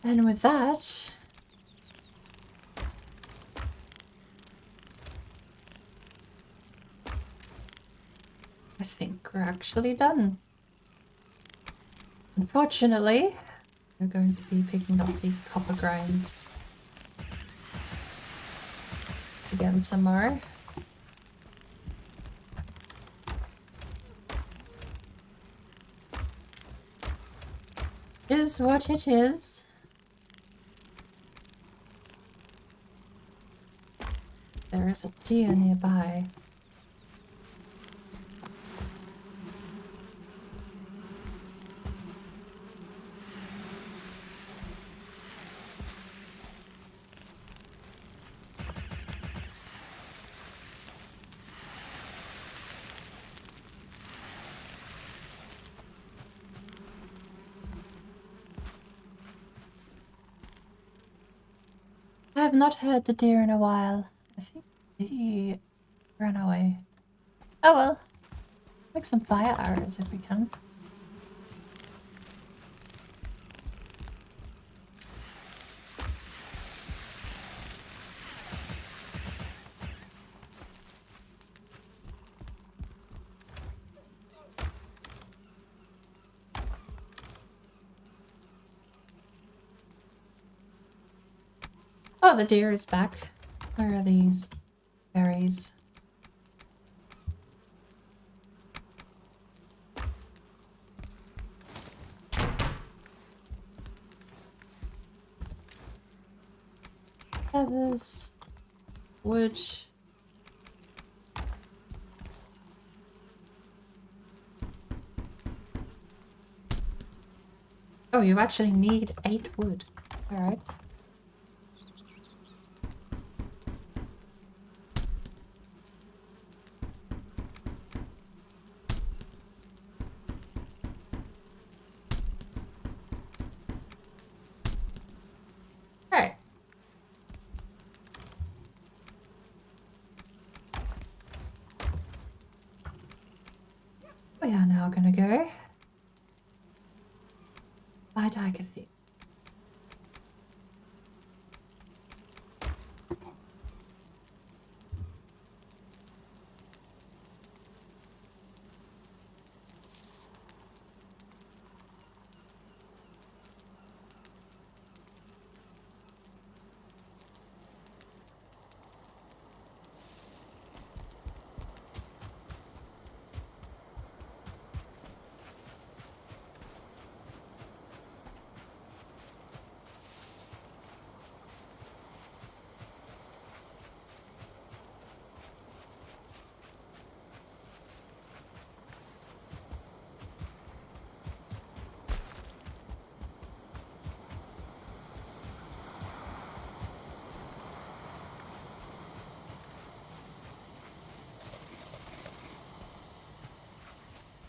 And with that, I think we're actually done. Unfortunately, we're going to be picking up the copper grind again tomorrow. Is what it is. There is a deer nearby. I have not heard the deer in a while. I think he ran away. Oh well. Make some fire arrows if we can. Oh, the deer is back. Where are these berries? Feathers, wood. Oh, you actually need 8 wood. Alright. Alright. We are now gonna go by Dikathi.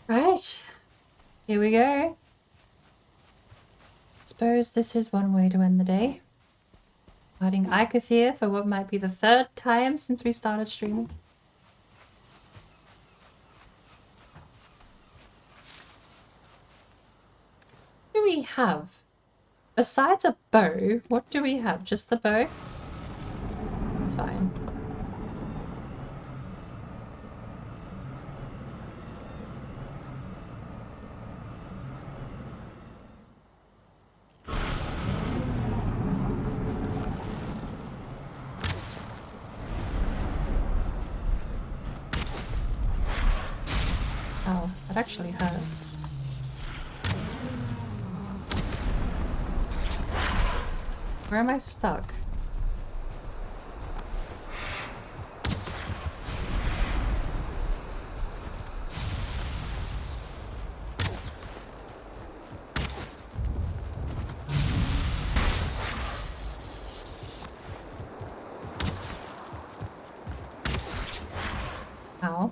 Right, here we go. Suppose this is one way to end the day. Fighting Ikathir for what might be the 3rd time since we started streaming. What do we have? Besides a bow, what do we have? Just the bow? It's fine. Oh, that actually hurts. Where am I stuck? Ow.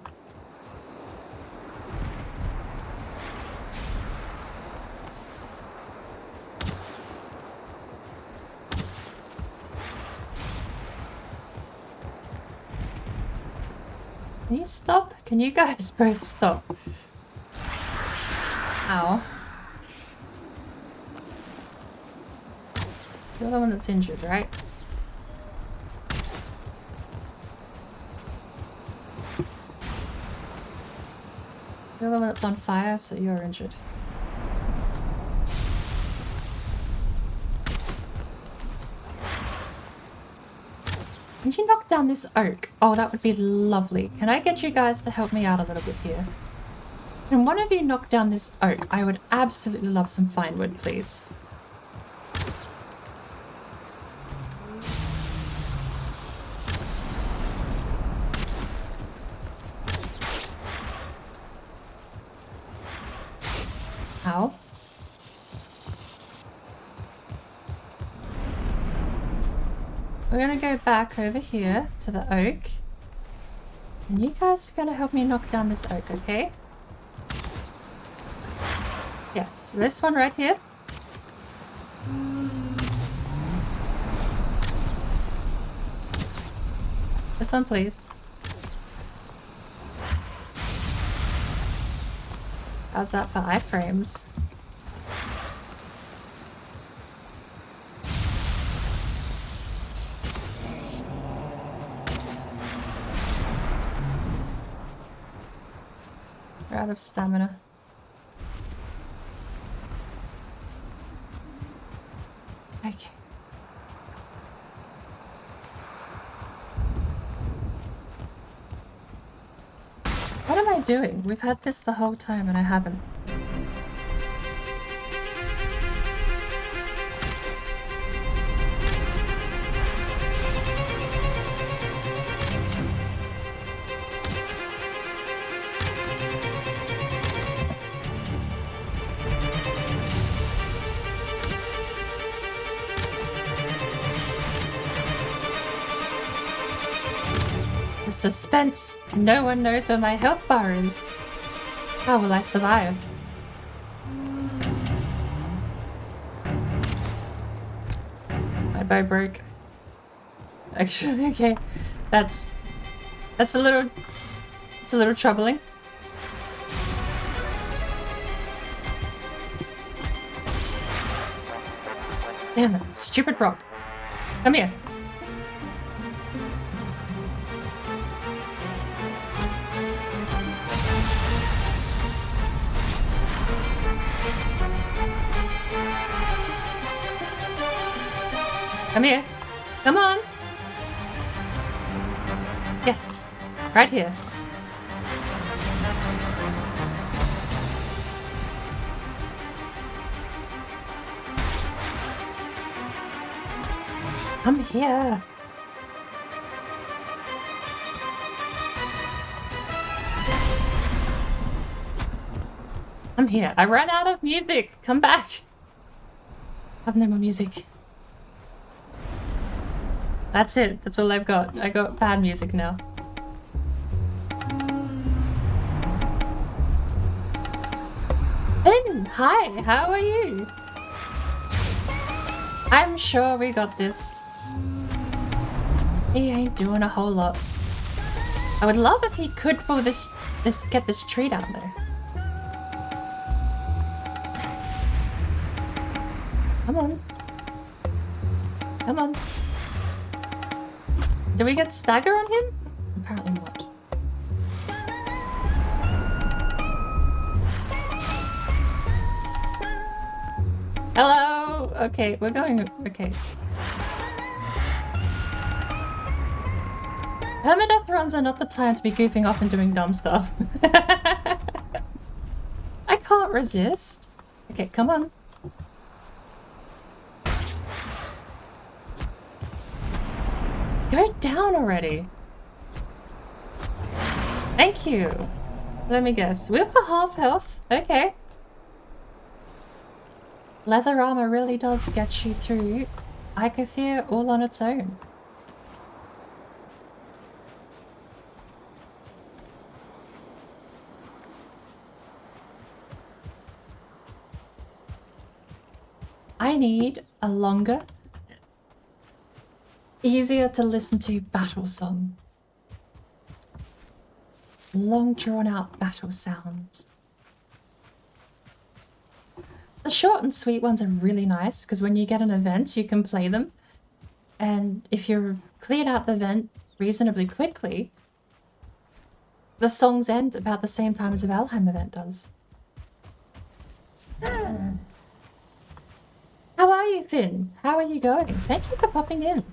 Can you stop? Can you guys both stop? Ow. You're the one that's injured, right? You're the one that's on fire, so you're injured. Can you knock down this oak? Oh, that would be lovely. Can I get you guys to help me out a little bit here? Can one of you knock down this oak? I would absolutely love some fine wood, please. Ow. We're gonna go back over here to the oak. And you guys are gonna help me knock down this oak, okay? Yes, this one right here. This one, please. How's that for iframes? We're out of stamina. Okay. What am I doing? We've had this the whole time and I haven't. suspense. No one knows where my health bar is. How will I survive? My bow broke. Actually, okay. That's a little troubling. Damn it, stupid rock. Come here. Come here. Come on. Yes. Right here. Come here. I'm here. I ran out of music. Come back. I have no more music. That's it. That's all I've got. I got bad music now. Ben, hi. How are you? I'm sure we got this. He ain't doing a whole lot. I would love if he could pull get this tree down there. Come on. Come on. Do we get stagger on him? Apparently not. Hello! Okay, we're going... Okay. Permadeath runs are not the time to be goofing off and doing dumb stuff. I can't resist. Okay, come on. Go down already. Thank you. Let me guess. We have a half health. Okay. Leather armor really does get you through Icothere all on its own. I need a longer, easier to listen to battle song. Long drawn out battle sounds. The short and sweet ones are really nice because when you get an event you can play them, and if you're cleared out the event reasonably quickly, the songs end about the same time as a Valheim event does. How are you, Finn? How are you going? Thank you for popping in.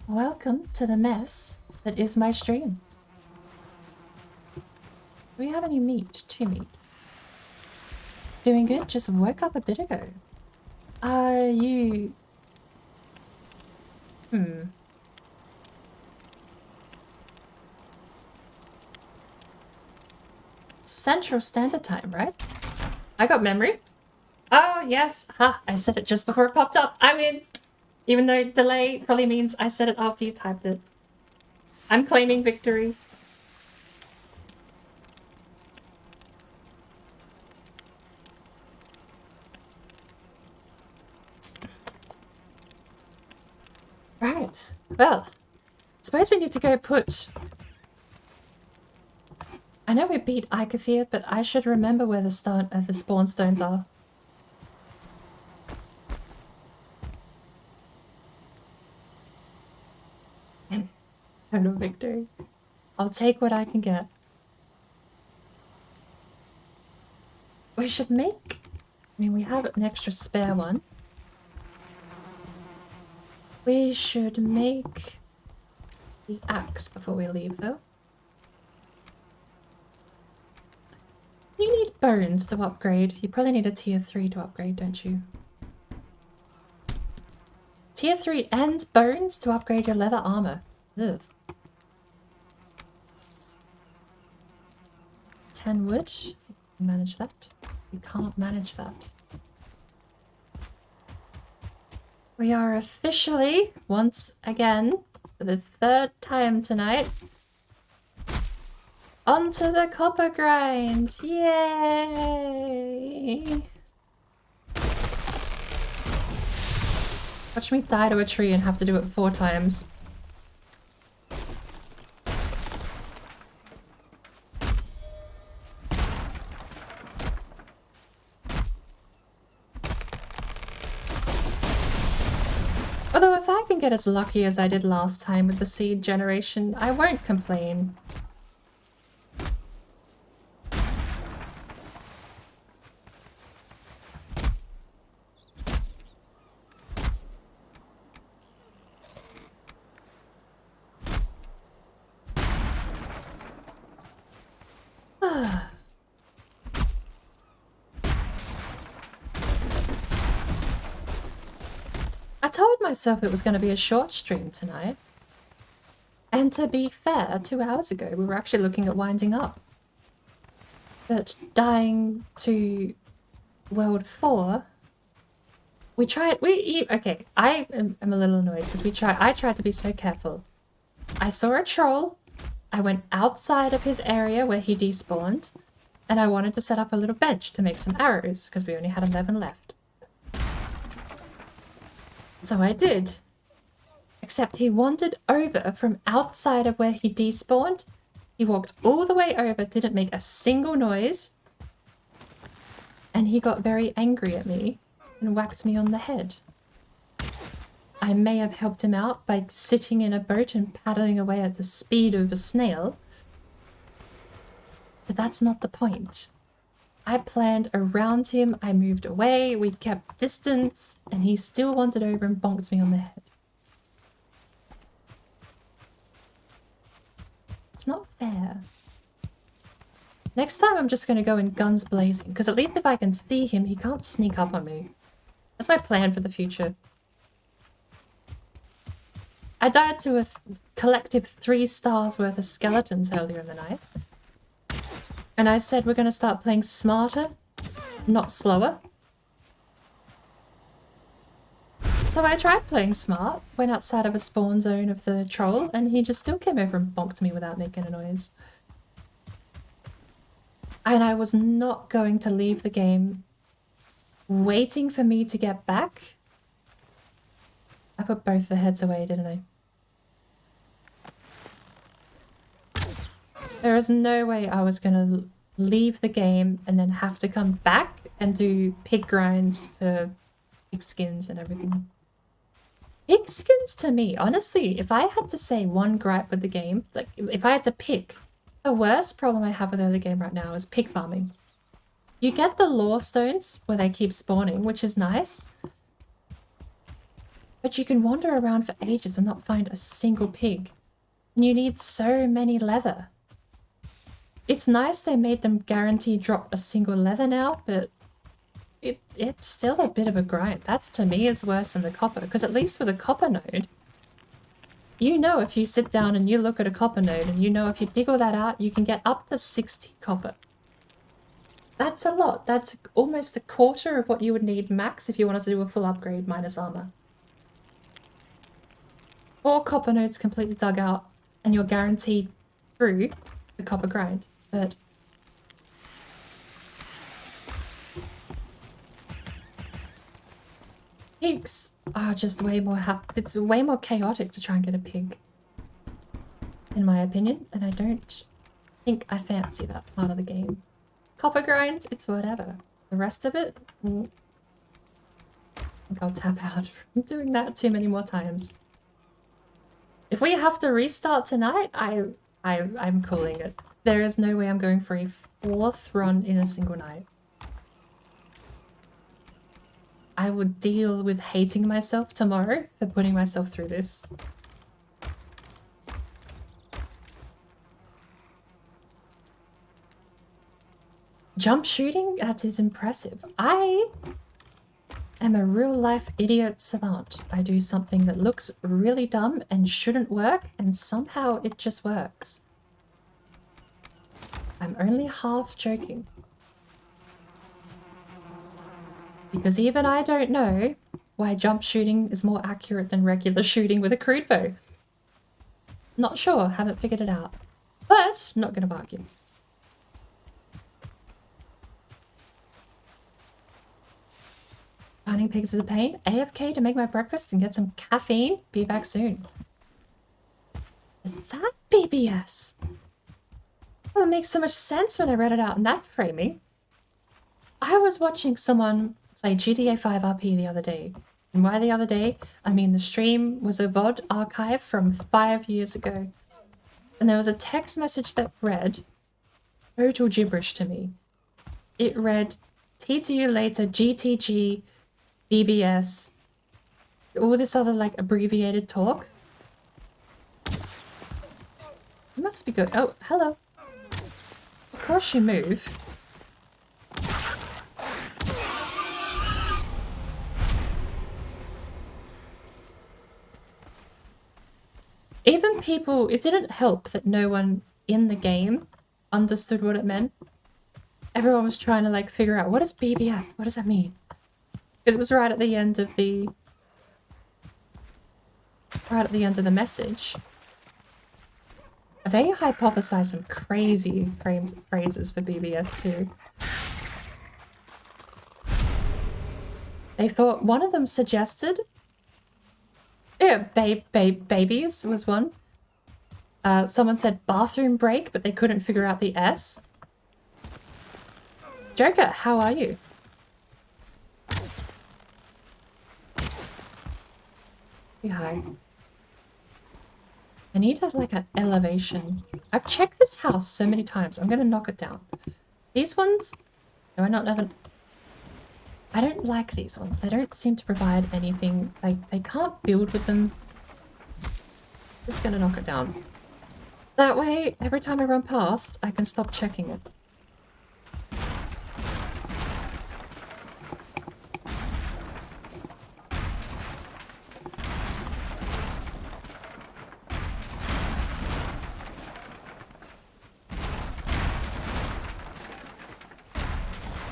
Welcome to the mess that is my stream. Do we have any meat? 2 meat. Doing good? Just woke up a bit ago. Are you... Central Standard Time, right? I got memory. Oh, yes. Ha, I said it just before it popped up. I win. Even though delay probably means I said it after you typed it. I'm claiming victory. Right. Well, suppose we need to go put... I know we beat Icothere, but I should remember where the spawn stones are. Total victory. I'll take what I can get. We should make... I mean, we have an extra spare one. We should make the axe before we leave, though. You need bones to upgrade. You probably need a tier 3 to upgrade, don't you? Tier 3 and bones to upgrade your leather armor. Ugh. 10 wood. I think we can manage that. We can't manage that. We are officially, once again, for the third time tonight, onto the copper grind! Yay! Watch me die to a tree and have to do it 4 times. Although if I can get as lucky as I did last time with the seed generation, I won't complain. I told myself it was going to be a short stream tonight. And to be fair, 2 hours ago we were actually looking at winding up. But dying to World 4, okay, I am a little annoyed because I tried to be so careful. I saw a troll, I went outside of his area where he despawned, and I wanted to set up a little bench to make some arrows because we only had 11 left. So I did. Except he wandered over from outside of where he despawned. He walked all the way over, didn't make a single noise. And he got very angry at me and whacked me on the head. I may have helped him out by sitting in a boat and paddling away at the speed of a snail. But that's not the point. I planned around him, I moved away, we kept distance, and he still wandered over and bonked me on the head. It's not fair. Next time I'm just going to go in guns blazing, because at least if I can see him, he can't sneak up on me. That's my plan for the future. I died to a collective 3 stars worth of skeletons earlier in the night. And I said we're going to start playing smarter, not slower. So I tried playing smart, went outside of a spawn zone of the troll, and he just still came over and bonked me without making a noise. And I was not going to leave the game waiting for me to get back. I put both the heads away, didn't I? There is no way I was going to leave the game and then have to come back and do pig grinds for pig skins and everything. Pig skins to me, honestly, if I had to say one gripe with the game, like if I had to pick, the worst problem I have with early game right now is pig farming. You get the lore stones where they keep spawning, which is nice. But you can wander around for ages and not find a single pig. And you need so many leather. It's nice they made them guarantee drop a single leather now, but it's still a bit of a grind. That's to me is worse than the copper, because at least with a copper node, you know if you sit down and you look at a copper node and you know if you dig all that out, you can get up to 60 copper. That's a lot. That's almost a quarter of what you would need max if you wanted to do a full upgrade minus armor. 4 copper nodes completely dug out and you're guaranteed through the copper grind, but pigs are just way more it's way more chaotic to try and get a pig, in my opinion, and I don't think I fancy that part of the game. Copper grinds, it's whatever. The rest of it, I think I'll tap out from doing that too many more times. If we have to restart tonight, I'm calling it. There is no way I'm going for a 4th run in a single night. I would deal with hating myself tomorrow for putting myself through this. Jump shooting? That is impressive. I am a real-life idiot savant. I do something that looks really dumb and shouldn't work, and somehow it just works. I'm only half joking. Because even I don't know why jump shooting is more accurate than regular shooting with a crude bow. Not sure, haven't figured it out. But, not gonna argue. Finding pigs is a pain. AFK to make my breakfast and get some caffeine. Be back soon. Is that BBS? Well, it makes so much sense when I read it out in that framing. I was watching someone play GTA 5 RP the other day. And by the other day, I mean the stream was a VOD archive from 5 years ago. And there was a text message that read total gibberish to me. It read, TTU later, GTG, BBS, all this other like abbreviated talk. It must be good. Oh, hello. Of course you move. Even people, it didn't help that no one in the game understood what it meant. Everyone was trying to like figure out, what is BBS? What does that mean? Because it was right at the end of the message. They hypothesized some crazy phrases for BBS too. They thought one of them suggested, yeah, babies was one. Someone said bathroom break, but they couldn't figure out the S. Joker, how are you? Hi. I need like an elevation. I've checked this house so many times. I'm gonna knock it down. These ones, no, I don't like these ones. They don't seem to provide anything. Like, they can't build with them. Just gonna knock it down. That way, every time I run past, I can stop checking it.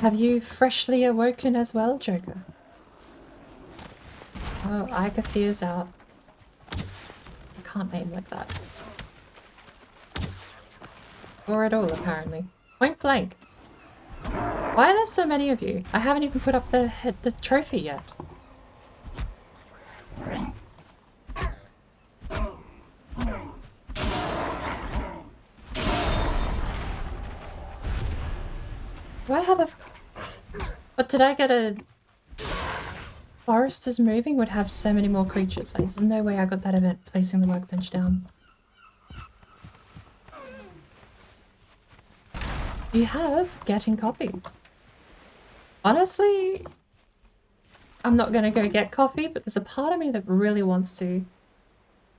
Have you freshly awoken as well, Joker? Oh, Ikathea's out. I can't aim like that. Or at all, apparently. Point blank. Why are there so many of you? I haven't even put up the trophy yet. Do I have a... But did I get a... Forest is moving would have so many more creatures. Like, there's no way I got that event placing the workbench down. You have getting coffee. Honestly, I'm not gonna go get coffee, but there's a part of me that really wants to.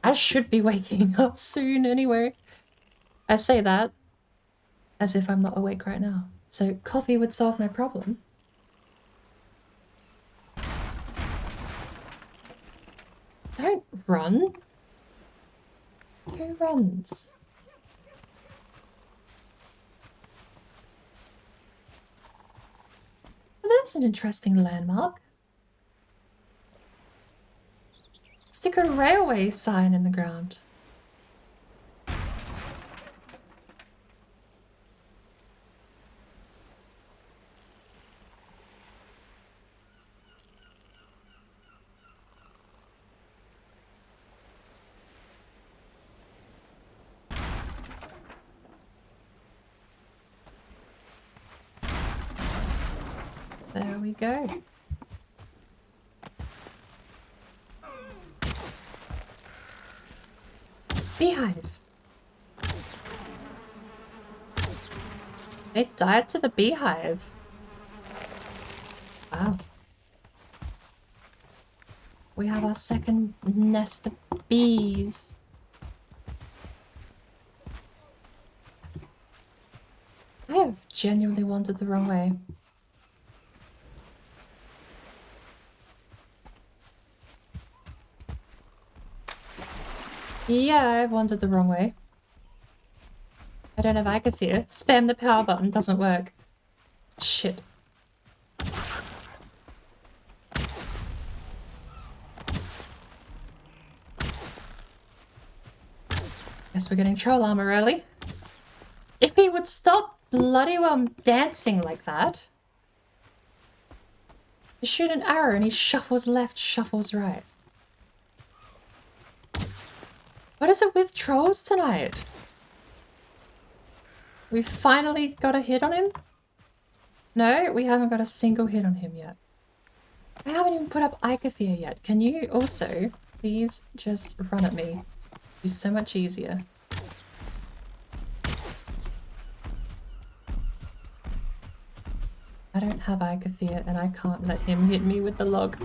I should be waking up soon anyway. I say that as if I'm not awake right now. So coffee would solve my problem. Don't run. Who runs? Well, that's an interesting landmark. Stick a railway sign in the ground. There we go. Beehive. They died to the beehive. Wow. We have our second nest of bees. I have genuinely wandered the wrong way. Yeah, I wandered the wrong way. I don't have Ikathea. Spam the power button doesn't work. Shit. Guess we're getting troll armor early. If he would stop bloody well dancing like that. You shoot an arrow and he shuffles left, shuffles right. What is it with trolls tonight? We finally got a hit on him? No, we haven't got a single hit on him yet. I haven't even put up Icathia yet. Can you also please just run at me? It'd be so much easier. I don't have Icathia and I can't let him hit me with the log.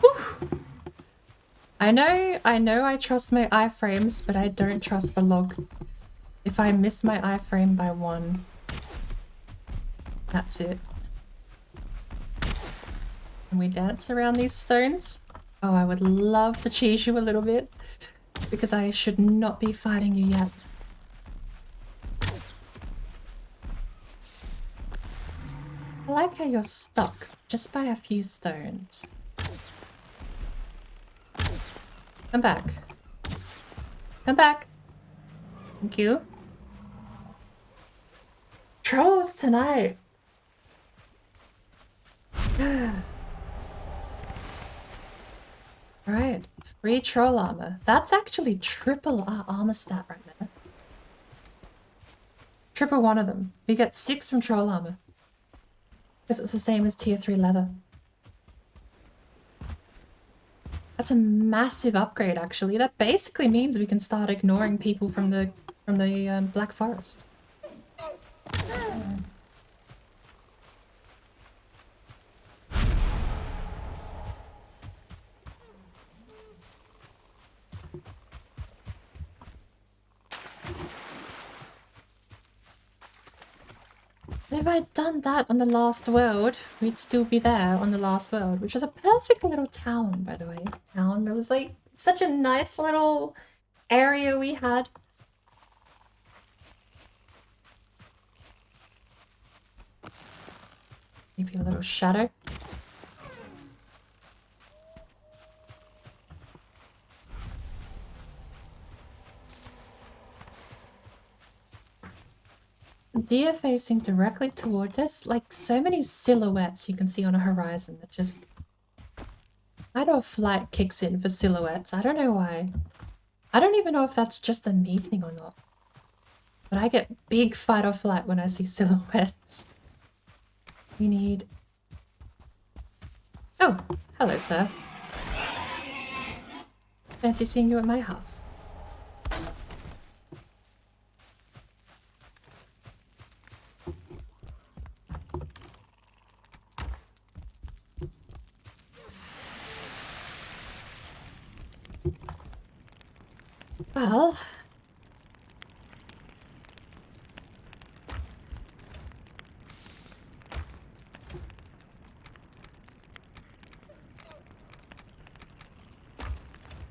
Whew. I know I trust my iframes, but I don't trust the log. If I miss my iframe by 1, that's it. Can we dance around these stones? Oh, I would love to cheese you a little bit, because I should not be fighting you yet. I like how you're stuck just by a few stones. Come back. Come back. Thank you. Trolls tonight. Right, free troll armor. That's actually triple our armor stat right there. Triple one of them. We get 6 from troll armor. Because it's the same as tier 3 leather. That's a massive upgrade, actually. That basically means we can start ignoring people from the Black Forest. If I'd done that on the last world, we'd still be there on the last world, which was a perfect little town, by the way. Town. It was like such a nice little area we had. Maybe a little shadow. Deer facing directly toward us, like so many silhouettes you can see on a horizon that just... Fight or flight kicks in for silhouettes. I don't know why. I don't even know if that's just a me thing or not. But I get big fight or flight when I see silhouettes. We need... Oh, hello, sir. Fancy seeing you at my house. Well...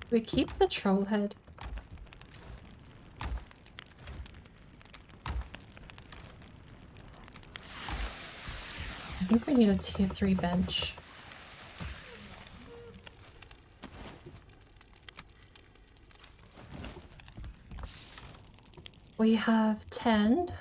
we keep the troll head? I think we need a tier 3 bench. We have 10.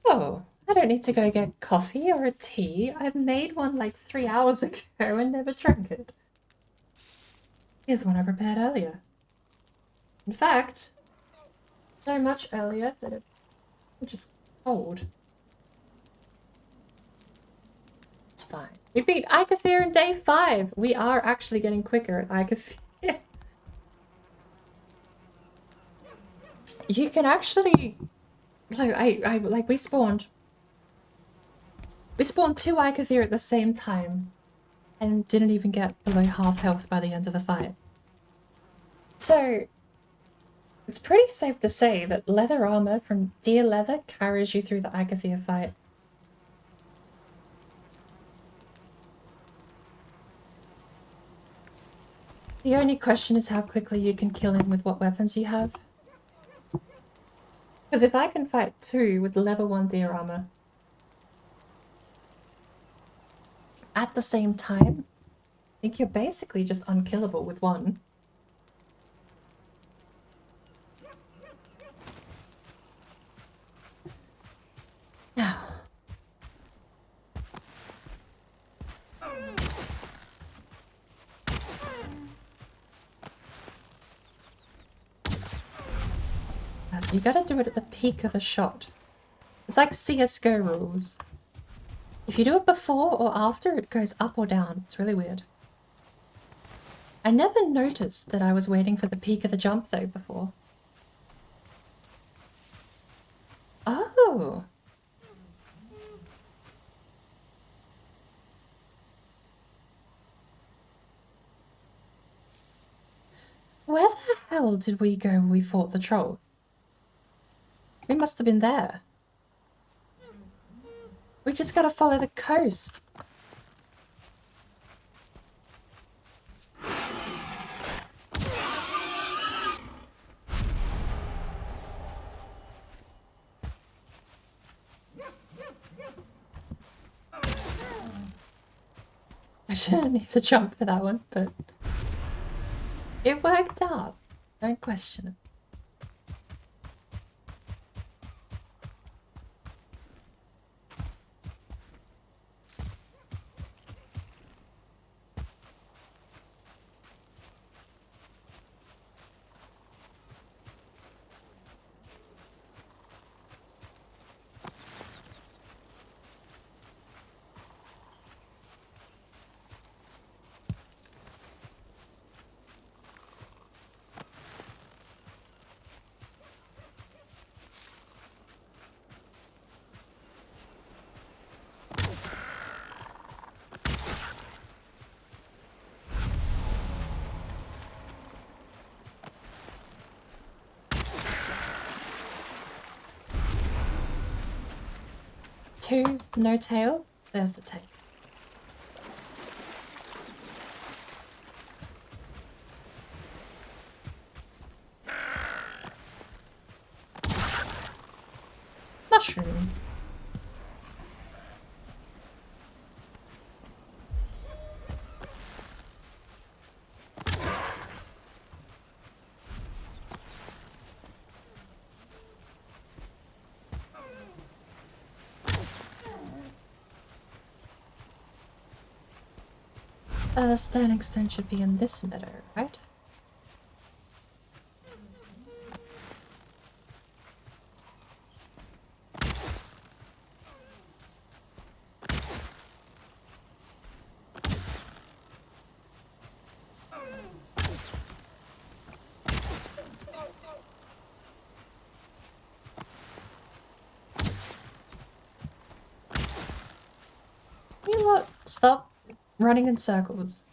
Oh, I don't need to go get coffee or a tea. I've made one like 3 hours ago and never drank it. Here's one I prepared earlier. In fact, so much earlier that it just cold. It's fine. We beat Icathir in day 5. We are actually getting quicker at Icathir. You can actually... Like, we spawned 2 Icathir at the same time and didn't even get below half health by the end of the fight. So, It's pretty safe to say that leather armor from deer leather carries you through the Agathia fight. The only question is how quickly you can kill him with what weapons you have. Because if I can fight 2 with level 1 deer armor at the same time, I think you're basically just unkillable with 1. Now, you gotta do it at the peak of the shot. It's like CSGO rules. If you do it before or after, it goes up or down. It's really weird. I never noticed that I was waiting for the peak of the jump though before. Oh! Where the hell did we go when we fought the troll? We must have been there. We just gotta follow the coast. I didn't need to jump for that one, but it worked out. Don't question it. Two, no tail. There's the tail. Mushroom. The standing stone should be in this meadow, right? You know what? Stop running in circles.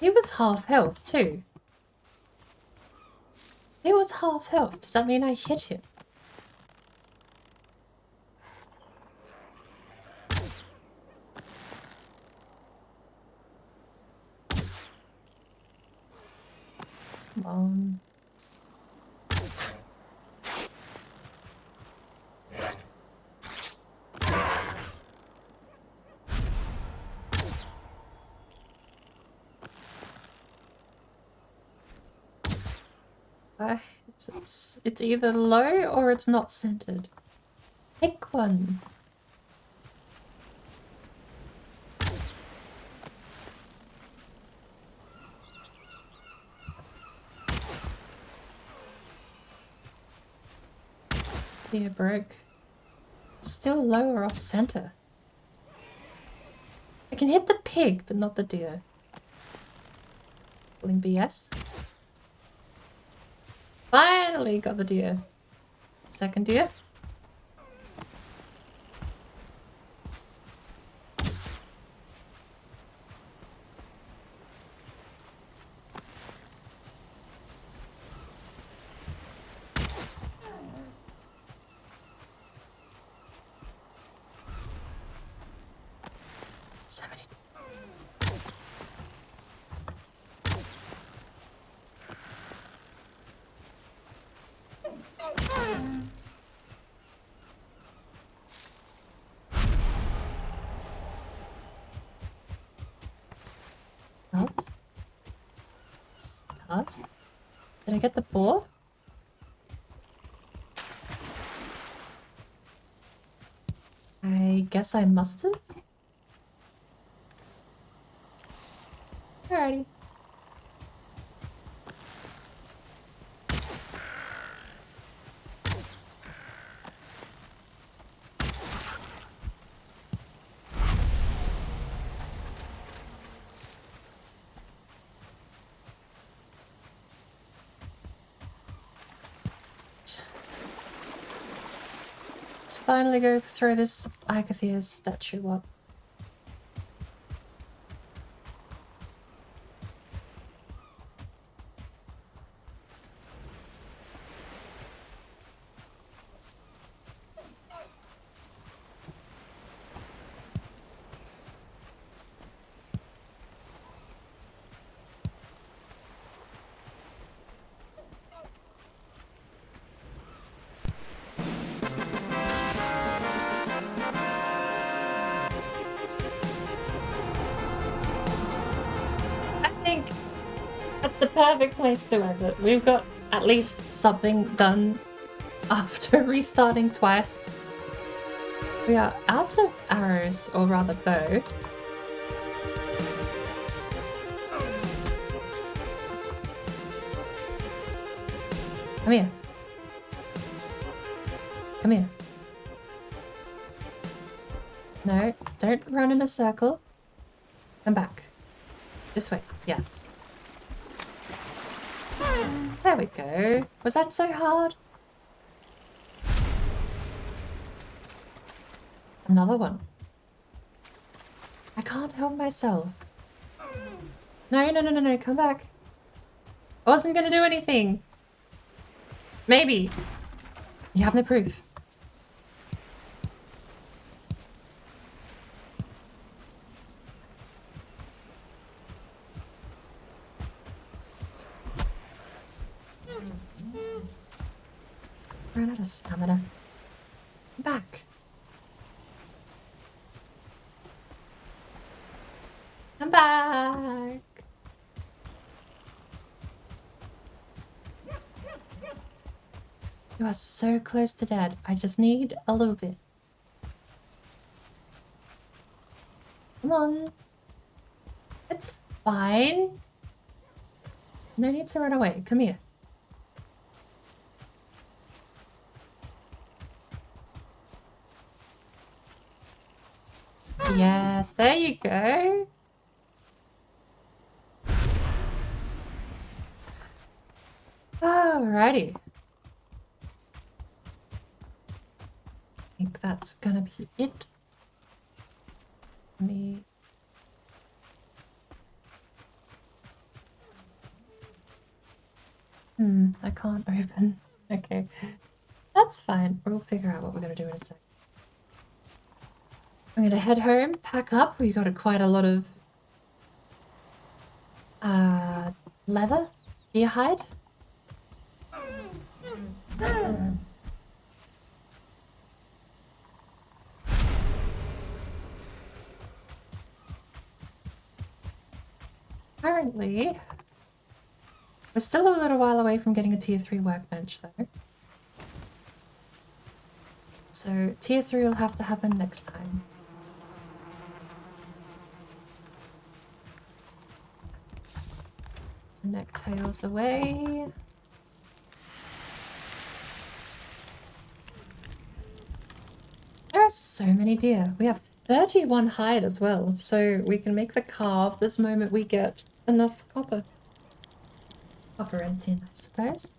He was half health too. He was half health. Does that mean I hit him? Come on. It's either low or it's not centered. Pick one. Deer broke. It's still low or off center. I can hit the pig, but not the deer. Pulling BS. Finally got the deer. Second deer. So many. Up. Stop. Did I get the boar? I guess I must have. Alrighty. Let's finally go throw this Agathir's statue up. I think that's the perfect place to end it. We've got at least something done after restarting twice. We are out of arrows, or rather bow. Come here. Come here. No, don't run in a circle. Come back. This way, yes. There we go. Was that so hard? Another one. I can't help myself. No, come back. I wasn't gonna do anything. Maybe. You have no proof. Ran out of stamina. Back. I'm back. You are so close to dead. I just need a little bit. Come on. It's fine. No need to run away. Come here. Yes, there you go. Alrighty. I think that's gonna be it. Let me... I can't open. Okay. That's fine. We'll figure out what we're gonna do in a sec. I'm gonna head home, pack up. We got quite a lot of leather, deer hide. Apparently, we're still a little while away from getting a tier 3 workbench though. So tier 3 will have to happen next time. Necktails away. There are so many deer. We have 31 hide as well, so we can make the carve this moment we get enough copper. Copper and tin, I suppose.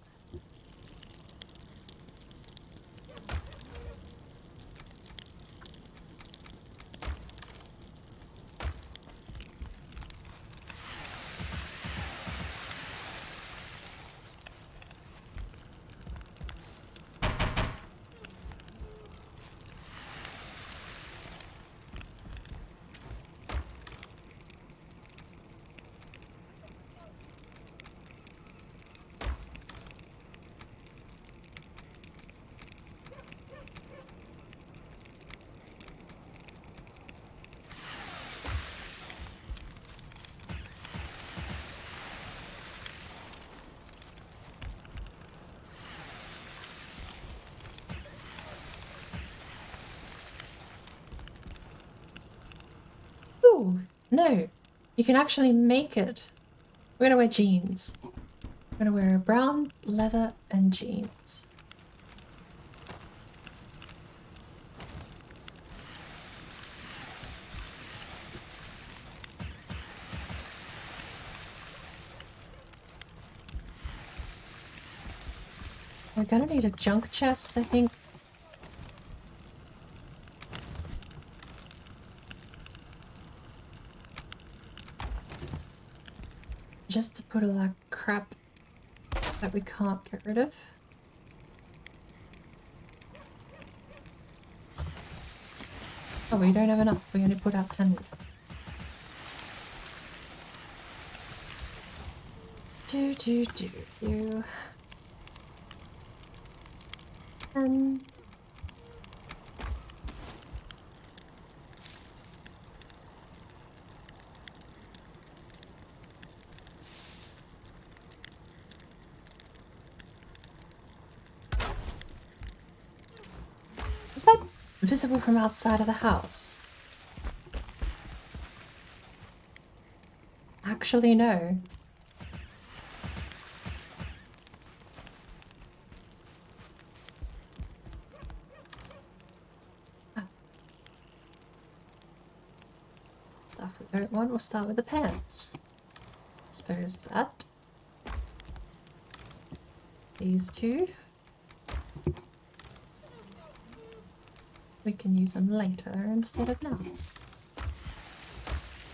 Ooh, no. You can actually make it. We're gonna wear jeans. We're gonna wear brown leather and jeans. We're gonna need a junk chest, I think. Just to put all that crap that we can't get rid of. Oh, we don't have enough. We only put out 10. Do. And is that visible from outside of the house? Actually, no. Stuff we don't want, we'll start with the pants. Suppose that. These two. We can use them later instead of now. Do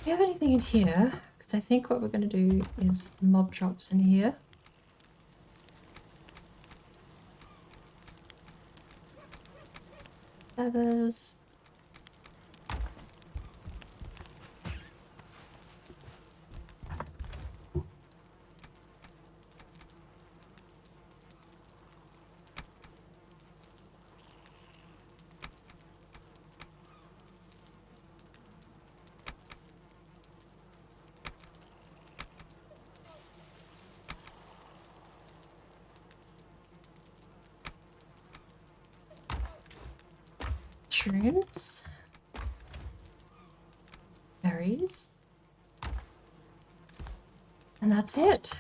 you have anything in here? Because I think what we're going to do is mob drops in here. Feathers. Shrooms, berries, and that's it.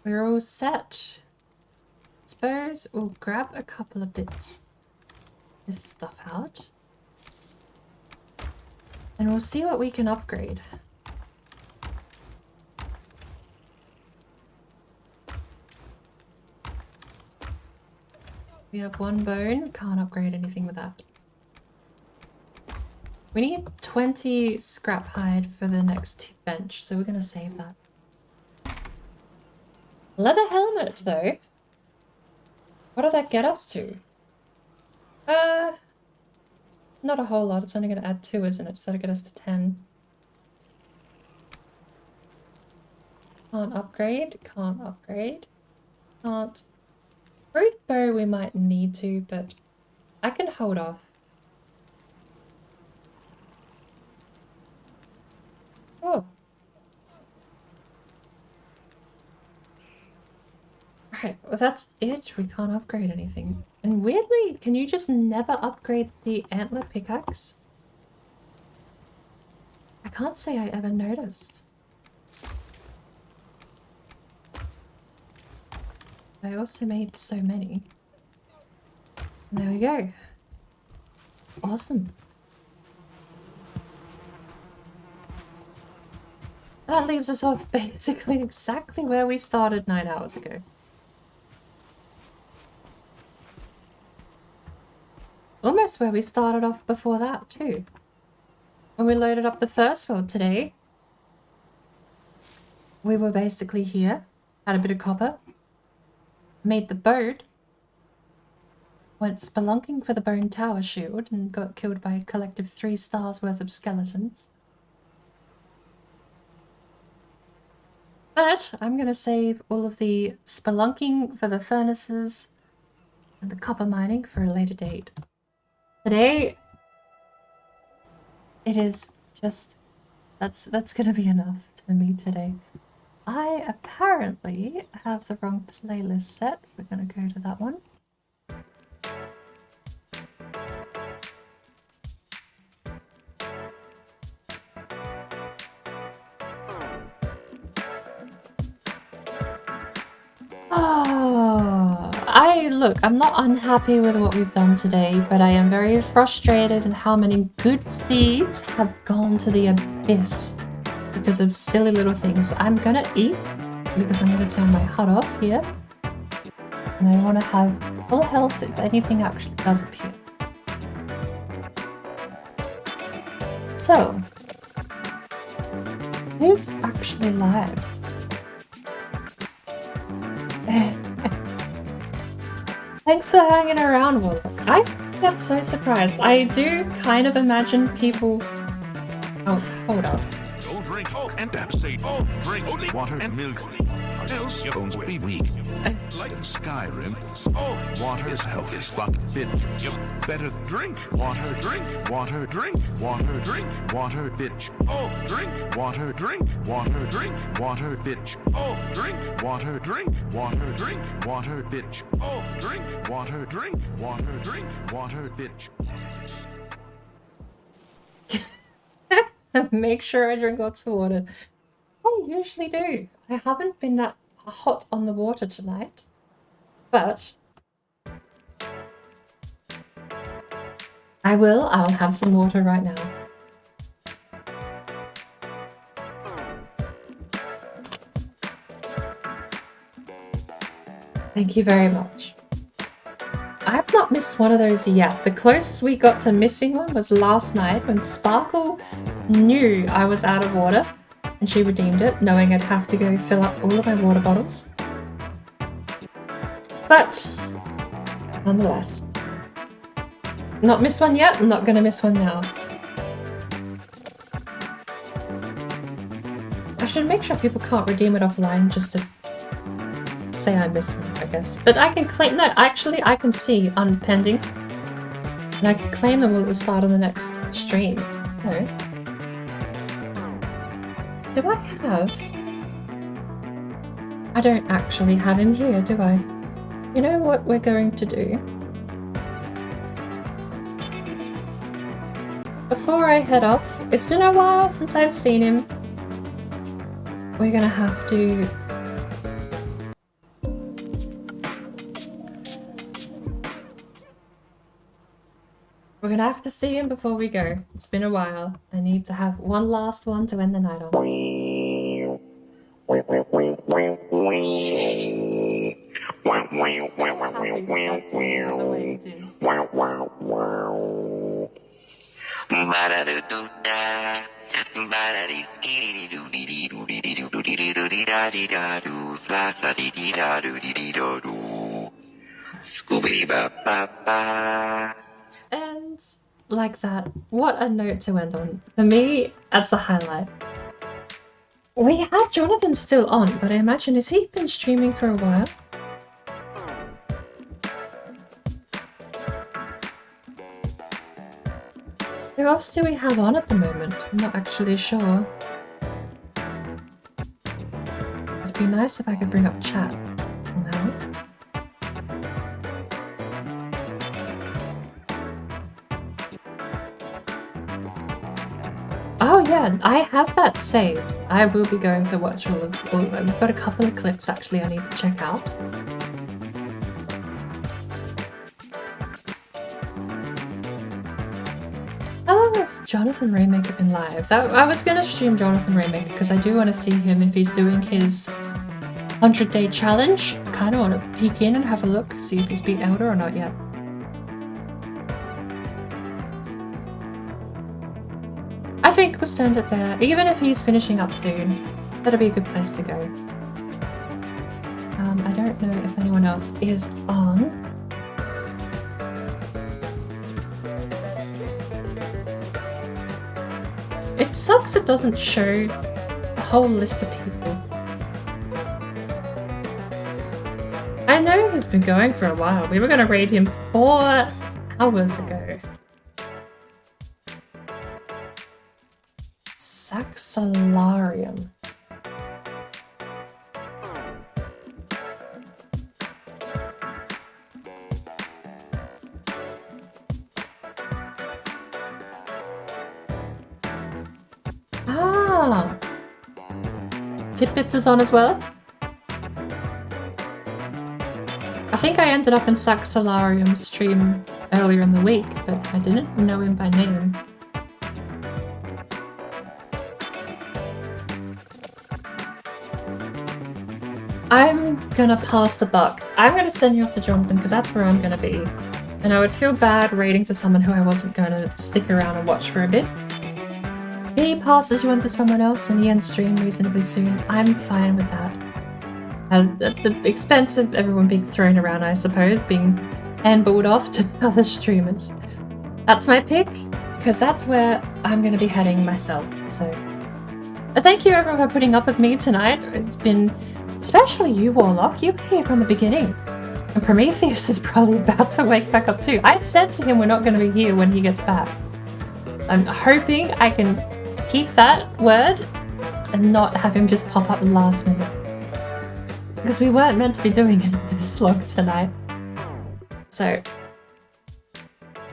We're all set. Suppose we'll grab a couple of bits of this stuff out and we'll see what we can upgrade. We have one bone, can't upgrade anything with that. We need 20 scrap hide for the next bench, so we're gonna save that. Leather helmet, though. What did that get us to? Not a whole lot. It's only going to add 2, isn't it? So that'll get us to 10. Can't upgrade. Can't upgrade. Can't. Fruit bow we might need to, but I can hold off. Oh. Right, well that's it. We can't upgrade anything. And weirdly, can you just never upgrade the antler pickaxe? I can't say I ever noticed. I also made so many. And there we go. Awesome. That leaves us off basically exactly where we started 9 hours ago. Almost where we started off before that too. When we loaded up the first world today, we were basically here, had a bit of copper, made the boat, went spelunking for the bone tower shield and got killed by a collective 3 stars worth of skeletons. But I'm going to save all of the spelunking for the furnaces and the copper mining for a later date. Today, it is just, that's going to be enough for me today. I apparently have the wrong playlist set. We're going to go to that one. Oh, look, I'm not unhappy with what we've done today, but I am very frustrated in how many good seeds have gone to the abyss because of silly little things. I'm gonna eat because I'm gonna turn my HUD off here. And I want to have full health if anything actually does appear. So, who's actually live? Thanks for hanging around, Warlock. I got so surprised. I do kind of imagine people... Oh, hold up.
Don't drink and say, drink only water and milk. Or else your bones will be weak. Like in Skyrim, water is health is fuck bitch. You better drink water, drink water, drink water, drink water, bitch. Drink water, drink water, drink water, bitch. Drink water, drink water, drink water, bitch. Drink water, drink water, drink water, bitch.
Make sure I drink lots of water. I usually do. I haven't been that hot on the water tonight, but I'll have some water right now. Thank you very much. I've not missed one of those yet. The closest we got to missing one was last night when Sparkle knew I was out of water and she redeemed it, knowing I'd have to go fill up all of my water bottles. But, nonetheless. Not missed one yet, I'm not gonna miss one now. I should make sure people can't redeem it offline just to say I missed one, I guess. But I can claim, no, actually I can see unpending. And I can claim them all at the start of the next stream. No. Do I have... I don't actually have him here, do I? You know what we're going to do? Before I head off, it's been a while since I've seen him. We're gonna have to... We're gonna have to see him before we go. It's been a while. I need to have one last one to end the night on.
La sa di di da do di di do do. Scooby ba ba ba.
And like that, what a note to end on. For me, that's a highlight. We have Jonathan still on, but I imagine, has he been streaming for a while? Who else do we have on at the moment? I'm not actually sure. It'd be nice if I could bring up chat somehow. Oh yeah, I have that saved. I will be going to watch all of them. We've got a couple of clips actually I need to check out. How long has Jonathan Raymaker been live? I was going to stream Jonathan Raymaker because I do want to see him if he's doing his 100-day challenge. I kind of want to peek in and have a look, see if he's beat Elder or not yet. I think we'll send it there, even if he's finishing up soon. That'll be a good place to go. I don't know if anyone else is on. It sucks it doesn't show a whole list of people. I know he's been going for a while. We were going to raid him 4 hours ago. Saxolarium. Ah! Tidbits is on as well? I think I ended up in Saxolarium's stream earlier in the week, but I didn't know him by name. I'm gonna pass the buck. I'm gonna send you off to Jonathan because that's where I'm gonna be. And I would feel bad raiding to someone who I wasn't gonna stick around and watch for a bit. If he passes you on to someone else and he ends stream reasonably soon, I'm fine with that. At the expense of everyone being thrown around, I suppose, being handballed off to other streamers. That's my pick, because that's where I'm gonna be heading myself, so. Thank you everyone for putting up with me tonight. It's been... Especially you, Warlock. You were here from the beginning. And Prometheus is probably about to wake back up too. I said to him we're not going to be here when he gets back. I'm hoping I can keep that word and not have him just pop up last minute. Because we weren't meant to be doing this log tonight. So,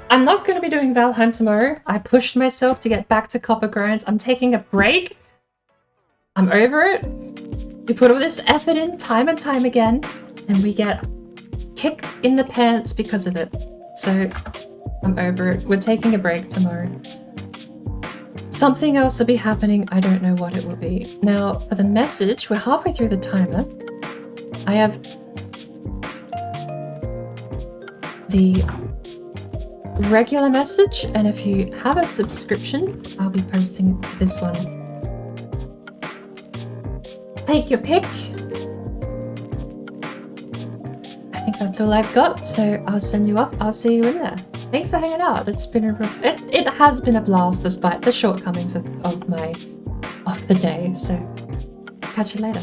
I'm not going to be doing Valheim tomorrow. I pushed myself to get back to Copper Grind. I'm taking a break. I'm over it. We put all this effort in time and time again, and we get kicked in the pants because of it. So, I'm over it. We're taking a break tomorrow. Something else will be happening. I don't know what it will be. Now, for the message, we're halfway through the timer. I have the regular message, and if you have a subscription, I'll be posting this one. Take your pick. I think that's all I've got, so I'll send you off. I'll see you in there. Thanks for hanging out. It's been it has been a blast despite the shortcomings of the day. So catch you later.